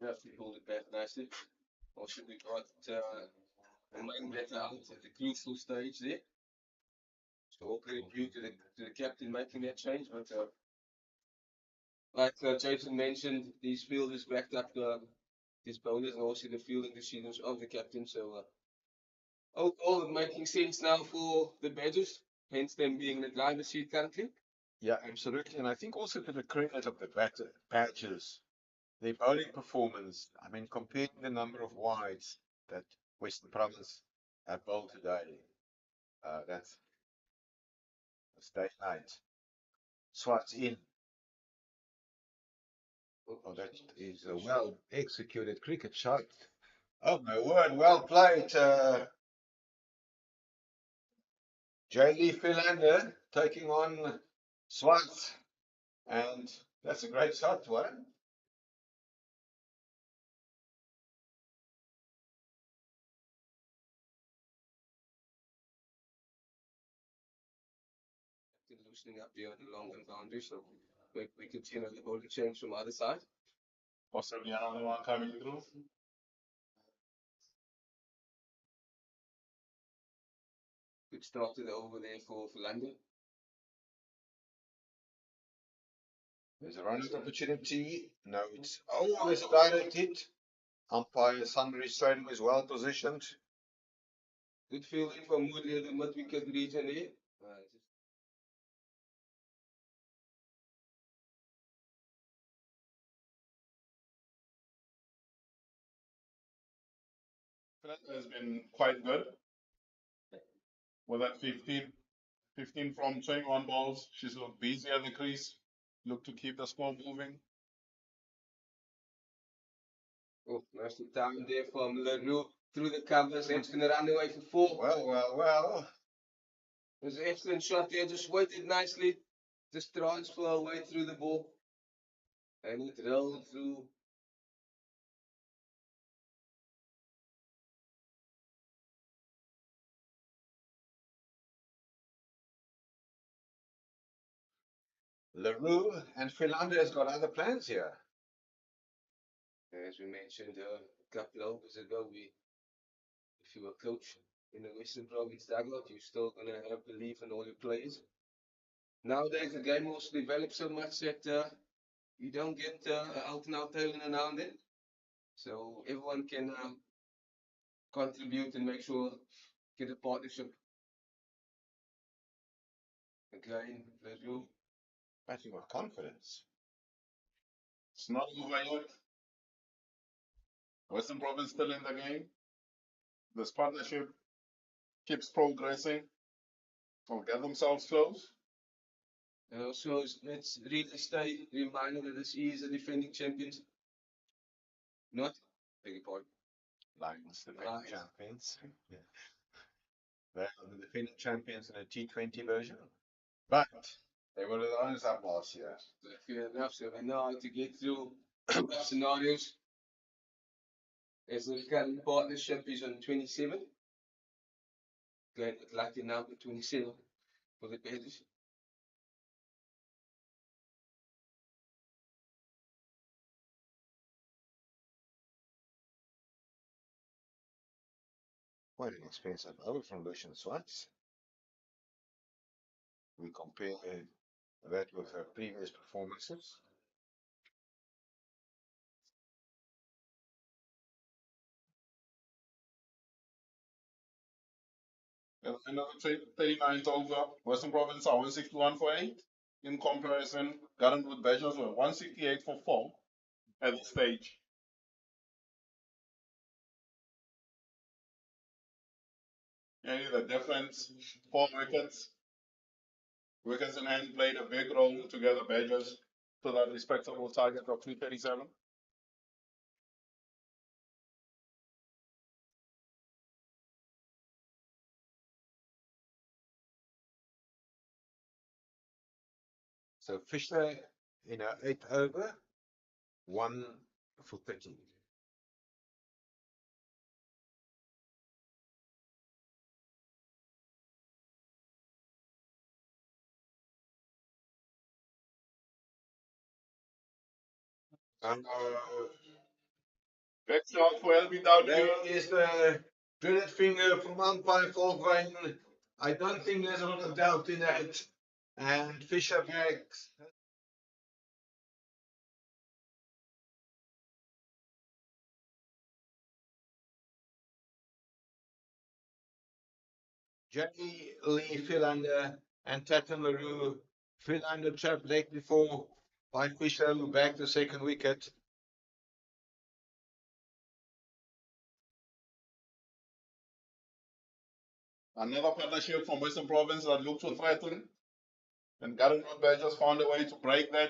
Yeah, she pulled it back nicely. Also, we got the main batter out at the crucial stage there. So all credit due to the captain making that change. But like Jason mentioned, these fielders backed up these bowlers and also the fielding decisions of the captain. So all making sense now for the Badgers, hence them being the driver's seat currently. Yeah, absolutely. And I think also to the credit of the Badgers, their bowling performance, I mean, compared to the number of wides that Western Province have bowled today, that's day night. Swats in. Oh, that is a well executed cricket shot. Oh my word, well played, J.D. Philander taking on Swats. And that's a great shot, Warren. Loosening up here on the long and boundary, so we could see another bowling change from either side. Possibly another one coming through. Good start to the over there for London. There's a run opportunity. No, there's a direct hit. Umpire Sundry Strading is well positioned. Good fielding from Woodley in the mid-wicket region there. Has been quite good. With that 15 from 21 balls, she's looked busy at the crease. Look to keep the score moving. Oh, nicely timed there from LaRue through the covers. It's going to run away for 4. Well. It was an excellent shot there. Just waited nicely. Just transfer away through the ball. And it rolled through. LaRue and Philander has got other plans here. As we mentioned a couple of hours ago, if you were a coach in the Western Province dugout, you're still going to have belief in all your players. Nowadays, the game also develops so much that you don't get out and out tail in now and then. So everyone can contribute and make sure get a partnership. Again, LaRue. Batting with confidence. It's not over yet. Western Province still in the game. This partnership keeps progressing. Will get themselves close. So let's really stay reminded that this is a defending champions. Not, beg your pardon. Lions, defending champions. Yeah. They are the defending champions in a T20 version. But they were the runners up last year. Fair enough, so we know how to get through scenarios. As the current partnership is on 27. Going with lucky number 27 for the Badgers. Quite an expensive over from Lucian Swats. We compare that with her previous performances. Another 39th over. Western Province are 161 for 8. In comparison, Gardenwood Badgers were 168 for 4 at this stage. And the difference, 4 wickets. Wickets in hand played a big role to get the Badgers to that respectable target of 337. So Fisher in her 8th over, 1 for 30. Big shot for LBW. There is the dreaded finger from umpire Volkwein. I don't think there's a lot of doubt in that. And Fisher backs. Jackie Lee Philander and Tatum LaRue. Philander trapped leg before by Fisher, who backed the second wicket. Another partnership from Western Province that looked to threaten. And Garden Road Badgers found a way to break that.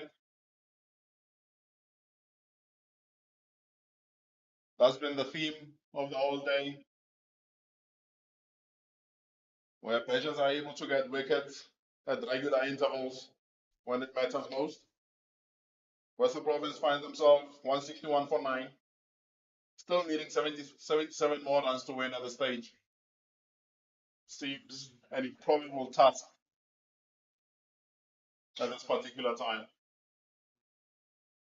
That's been the theme of the whole day, where Badgers are able to get wickets at regular intervals when it matters most. Western Province finds themselves 161 for 9, still needing 77 more runs to win at the stage. Seems an improbable task at this particular time.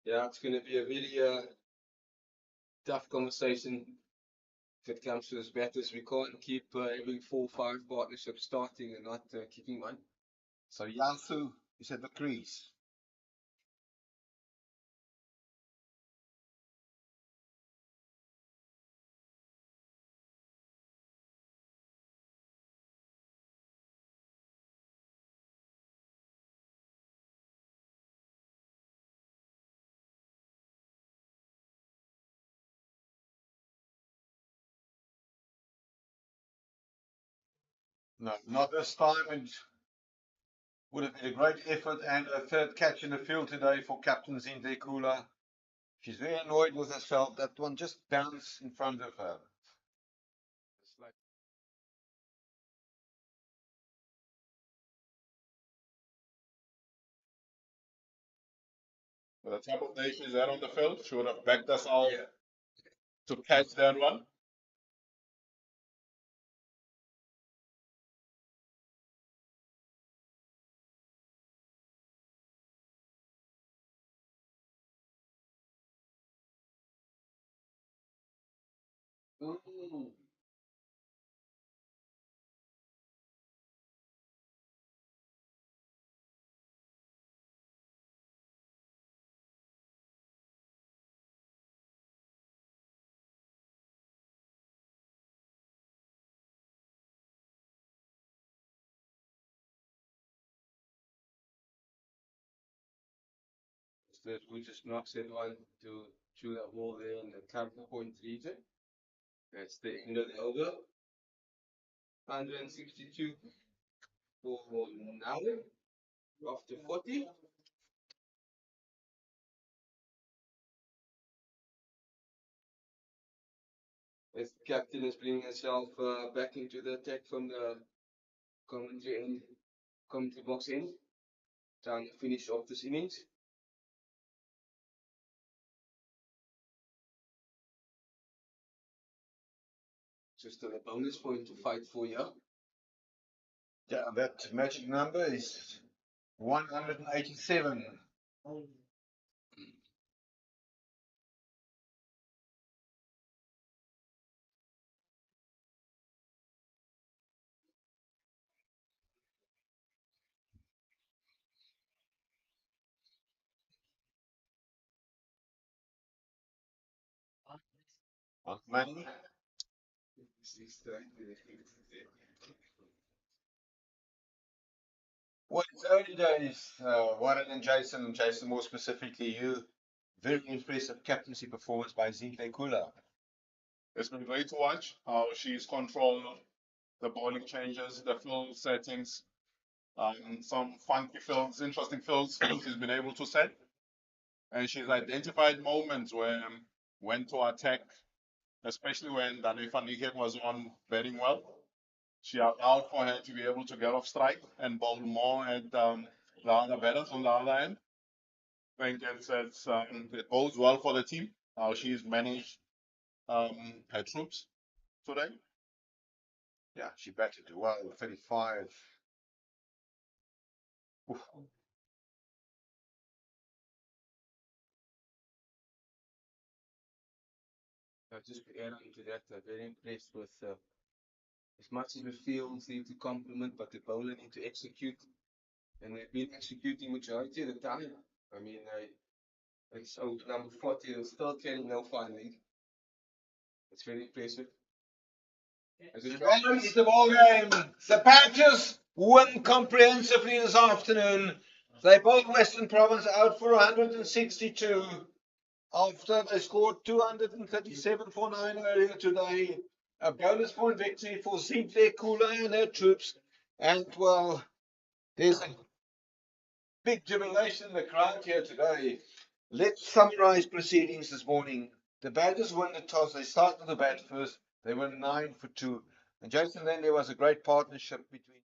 Yeah, it's going to be a really tough conversation if it comes to this matters. We can't keep having 4 or 5 partnerships starting and not kicking one. So Yansu is at the crease. No, not this time. It would have been a great effort and a third catch in the field today for Captain Zinte Kula. She's very annoyed with herself. That one just bounced in front of her. With the type of day she's had on the field, she would have backed us out to catch that one. So we just knocks it on to chew that ball there in the cover point region. That's the end of the over. 162 for now after 40. As the captain is bringing herself back into the attack from the commentary box end, trying to finish off this innings. Just a bonus point to fight for here. Yeah, that magic number is 187. Money. Well, it's early days, Warren and Jason more specifically you. Very impressive captaincy performance by Zinte Kula. It's been great to watch how she's controlled the bowling changes, the field settings, some funky fields, interesting fields she's been able to set. And she's identified moments when to attack, especially when Dani van Niekerk was on batting well. She allowed for her to be able to get off strike and bowl more at the other batters on the other end. I think it bodes well for the team, how she's managed her troops today. Yeah, she batted well, 35. Oof. Just to add on to that, very impressed with as much as the fields need to complement, but the bowler need to execute, and they've been executing majority of the time. I mean, it's over number 40, they're still carrying no finding. It's very impressive. As a And it's the ball game. The Badgers win comprehensively this afternoon. They bowled Western Province out for 162 after they scored 237 for 9 earlier today. A bonus point victory for Zintle Kula and her troops. And well, there's a big jubilation in the crowd here today. Let's summarize proceedings this morning. The Badgers won the toss. They started the bat first. They were 9 for 2. And Jason, then there was a great partnership between.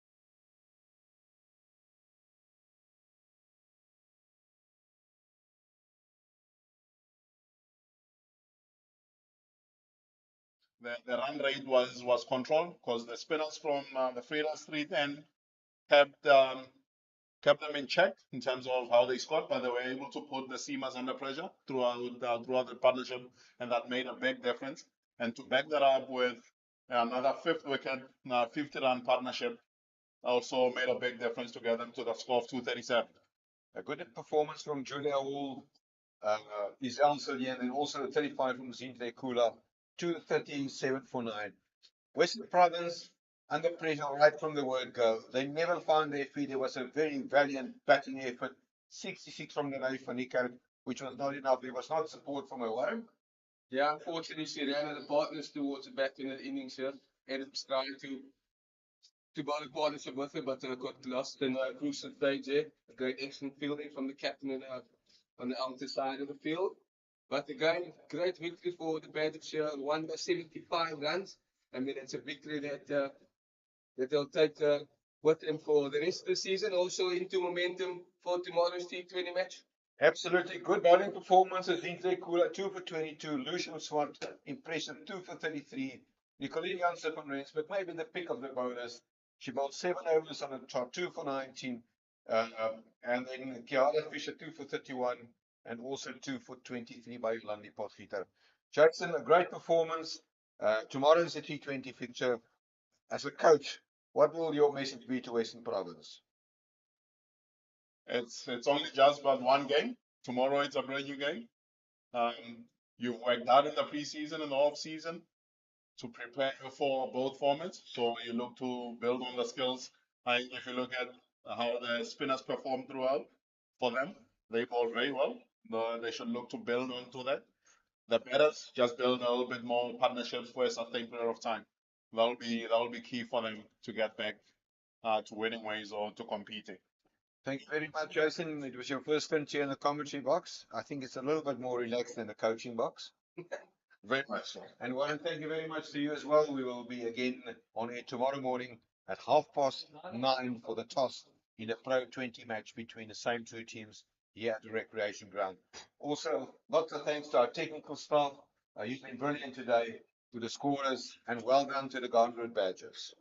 The run rate was controlled because the spinners from the Freelance Street end kept kept them in check in terms of how they scored, but they were able to put the seamers under pressure throughout the partnership, and that made a big difference. And to back that up with another fifth wicket, 50-run partnership, also made a big difference to get them to the score of 237. A good performance from Julia Hall, is also here, and then also the 35 from Zintle Kula, 237 for 9. Western Province under pressure right from the word go. They never found their feet. There was a very valiant batting effort. 66 from the Nai Fanika, which was not enough. There was not support from Warren. Yeah, unfortunately, she ran out of partners towards the back in the innings here. Adams trying to bowl a partnership with her, but got lost in a crucial stage there. A great excellent fielding from the captain on the outer side of the field. But again, great victory for the Badgers here, won by 75 runs. I mean, it's a victory that that they'll take with them for the rest of the season, also into momentum for tomorrow's T20 match. Absolutely good bowling performance. Zintle Kula, 2 for 22. Lucian Swart, impressive, 2 for 33. Nicolene Janssen from Rensburg, maybe the pick of the bowlers. She bowled 7 overs on the trot, 2 for 19. And then Kiara Fisher, 2 for 31. And also 2 for 23 by Yolandi Potgieter. Jackson, a great performance. Tomorrow is a T20 fixture. As a coach, what will your message be to Western Province? It's only just but one game. Tomorrow it's a brand new game. You've worked hard in the preseason and the off season to prepare for both formats. So you look to build on the skills. If you look at how the spinners performed throughout, for them, they bowled very well. They should look to build onto that. The batters just build a little bit more partnerships for a sustained period of time. That'll be key for them to get back to winning ways or to competing. Thank you very much, Jason. It was your first stint here in the commentary box. I think it's a little bit more relaxed than the coaching box. Very much so. And Warren, thank you very much to you as well. We will be again on air tomorrow morning at 9:30 for the toss in a Pro20 match between the same two teams here at the recreation ground. Also, lots of thanks to our technical staff. You've been brilliant today, to the scorers, and well done to the Hollywood Badgers.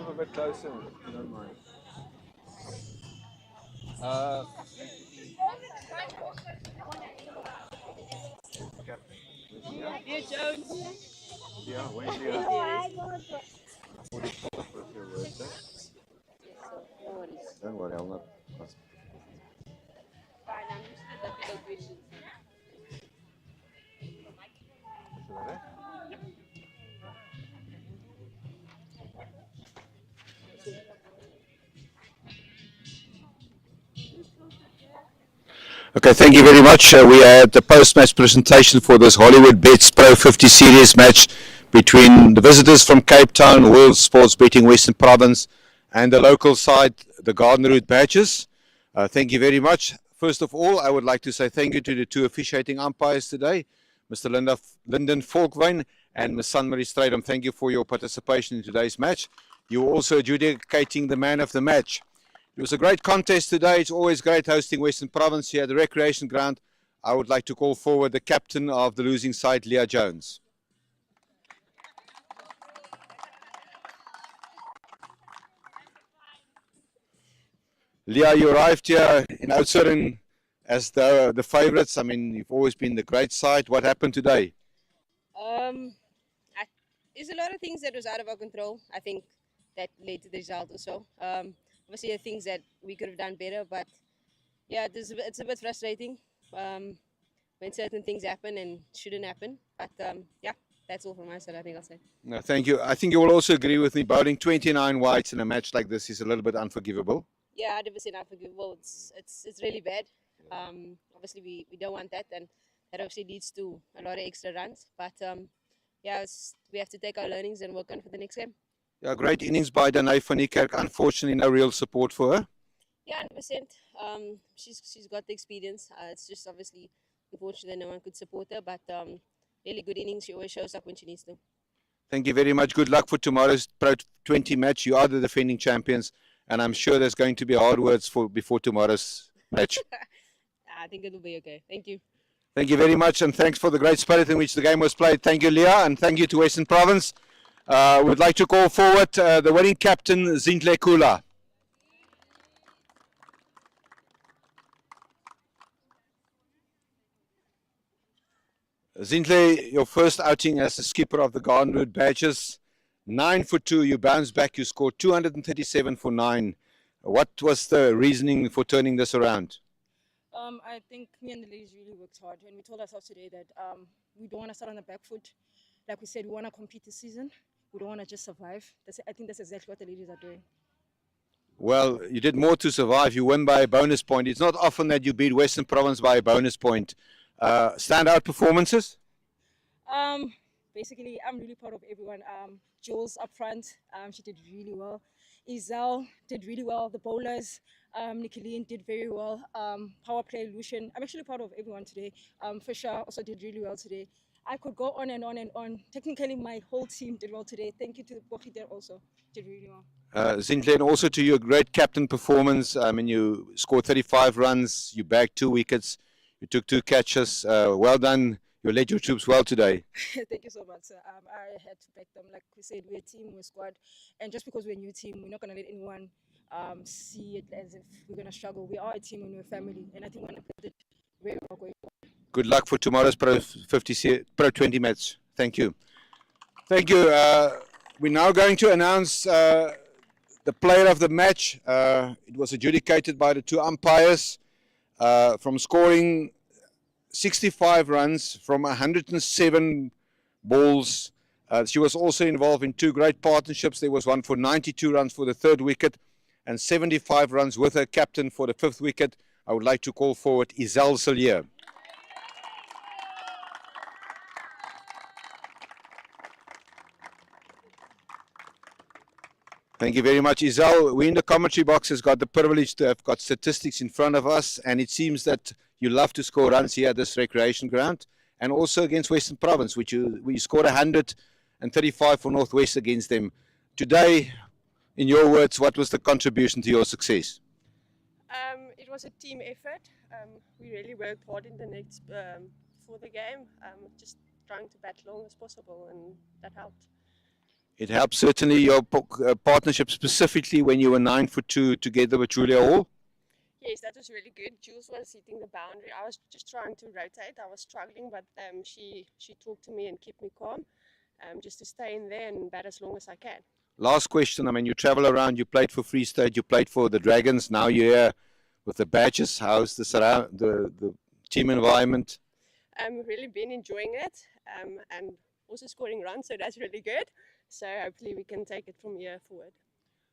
Come a bit closer, if you don't mind. Dear Jones. Yeah, when Leah. What's your birthday? No worries. Don't worry, I'll not ask. Fine, I'm used to the difficult questions. Okay, thank you very much. We had the post-match presentation for this Hollywoodbets Pro50 series match between the visitors from Cape Town, World Sports Betting Western Province, and the local side, the Garden Route Badgers. Thank you very much. First of all, I would like to say thank you to the two officiating umpires today, Mr. Lyndon Falkwein and Ms. Sunmarie Strydom. Thank you for your participation in today's match. You were also adjudicating the man of the match. It was a great contest today. It's always great hosting Western Province here at the recreation ground. I would like to call forward the captain of the losing side, Leah Jones. Leah, you arrived here in Oudtshoorn as the favourites. I mean, you've always been the great side. What happened today? There's a lot of things that was out of our control. I think that led to the result also. Obviously, the things that we could have done better, but yeah, it's a bit frustrating when certain things happen and shouldn't happen. But yeah, that's all from my side. I think I'll say. No, thank you. I think you will also agree with me. Bowling 29 wides in a match like this is a little bit unforgivable. Yeah, 100% unforgivable. It's really bad. Obviously, we don't want that, and that obviously leads to a lot of extra runs. But yeah, we have to take our learnings and work on for the next game. Yeah, great innings by Danae van Niekerk. Unfortunately, no real support for her. Yeah, 100%. She's got the experience. It's just obviously unfortunate that no one could support her, but really good innings. She always shows up when she needs to. Thank you very much. Good luck for tomorrow's Pro 20 match. You are the defending champions, and I'm sure there's going to be hard words before tomorrow's match. I think it'll be okay. Thank you. Thank you very much, and thanks for the great spirit in which the game was played. Thank you, Leah, and thank you to Western Province. We'd like to call forward the winning captain, Zintle Kula. Zintle, your first outing as the skipper of the Garden Route Badgers, 9 for 2, you bounced back, you scored 237 for 9. What was the reasoning for turning this around? I think me and the ladies really worked hard, and we told ourselves today that we don't want to start on the back foot. Like we said, we want to compete this season. We don't want to just survive. I think that's exactly what the ladies are doing. Well, you did more to survive. You won by a bonus point. It's not often that you beat Western Province by a bonus point. Standout performances? Basically, I'm really proud of everyone. Jules up front, she did really well. Izal did really well. The bowlers, Nicoline did very well. Power play, Lucian. I'm actually proud of everyone today. Fisher also did really well today. I could go on and on and on. Technically, my whole team did well today. Thank you to the Boki there also. Did really well. Zintle, and also to your great captain performance. I mean, you scored 35 runs. You bagged 2 wickets. You took 2 catches. Well done. You led your troops well today. Thank you so much, sir. I had to back them. Like we said, we're a team, we're a squad. And just because we're a new team, we're not going to let anyone see it as if we're going to struggle. We are a team and we're a family. And I think we're going to put it very well going forward. Good luck for tomorrow's Pro 20 match. Thank you. Thank you. We're now going to announce the player of the match. It was adjudicated by the 2 umpires from scoring 65 runs from 107 balls. She was also involved in 2 great partnerships. There was one for 92 runs for the 3rd wicket and 75 runs with her captain for the 5th wicket. I would like to call forward Izal Salier. Thank you very much, Izal. We in the commentary box has got the privilege to have got statistics in front of us, and it seems that you love to score runs here at this recreation ground, and also against Western Province, which we scored 135 for Northwest against them. Today, in your words, what was the contribution to your success? It was a team effort. We really worked hard in the next for the game, just trying to bat long as possible, and that helped. It helps certainly your partnership, specifically when you were 9'2" together with Julia Hall. Yes, that was really good. Jules was hitting the boundary. I was just trying to rotate. I was struggling, but she talked to me and kept me calm, just to stay in there and bat as long as I can. Last question. I mean, you travel around. You played for Free State. You played for the Dragons. Now you're here with the Badgers. How's the team environment? Really been enjoying it, and also scoring runs, so that's really good. So hopefully we can take it from here forward.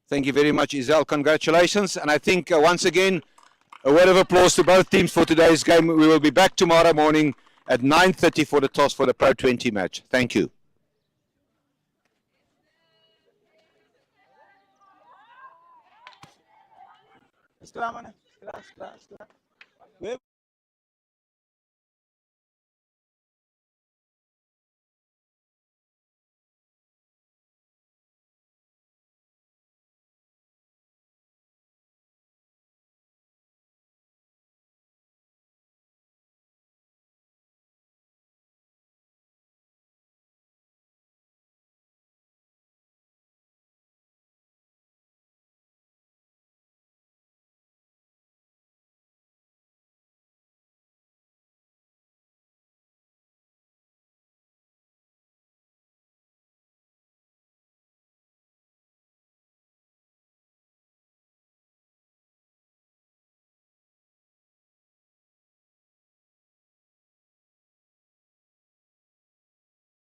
Thank you very much, Isel. Congratulations. And I think once again, a word of applause to both teams for today's game. We will be back tomorrow morning at 9:30 for the toss for the Pro20 match. Thank you.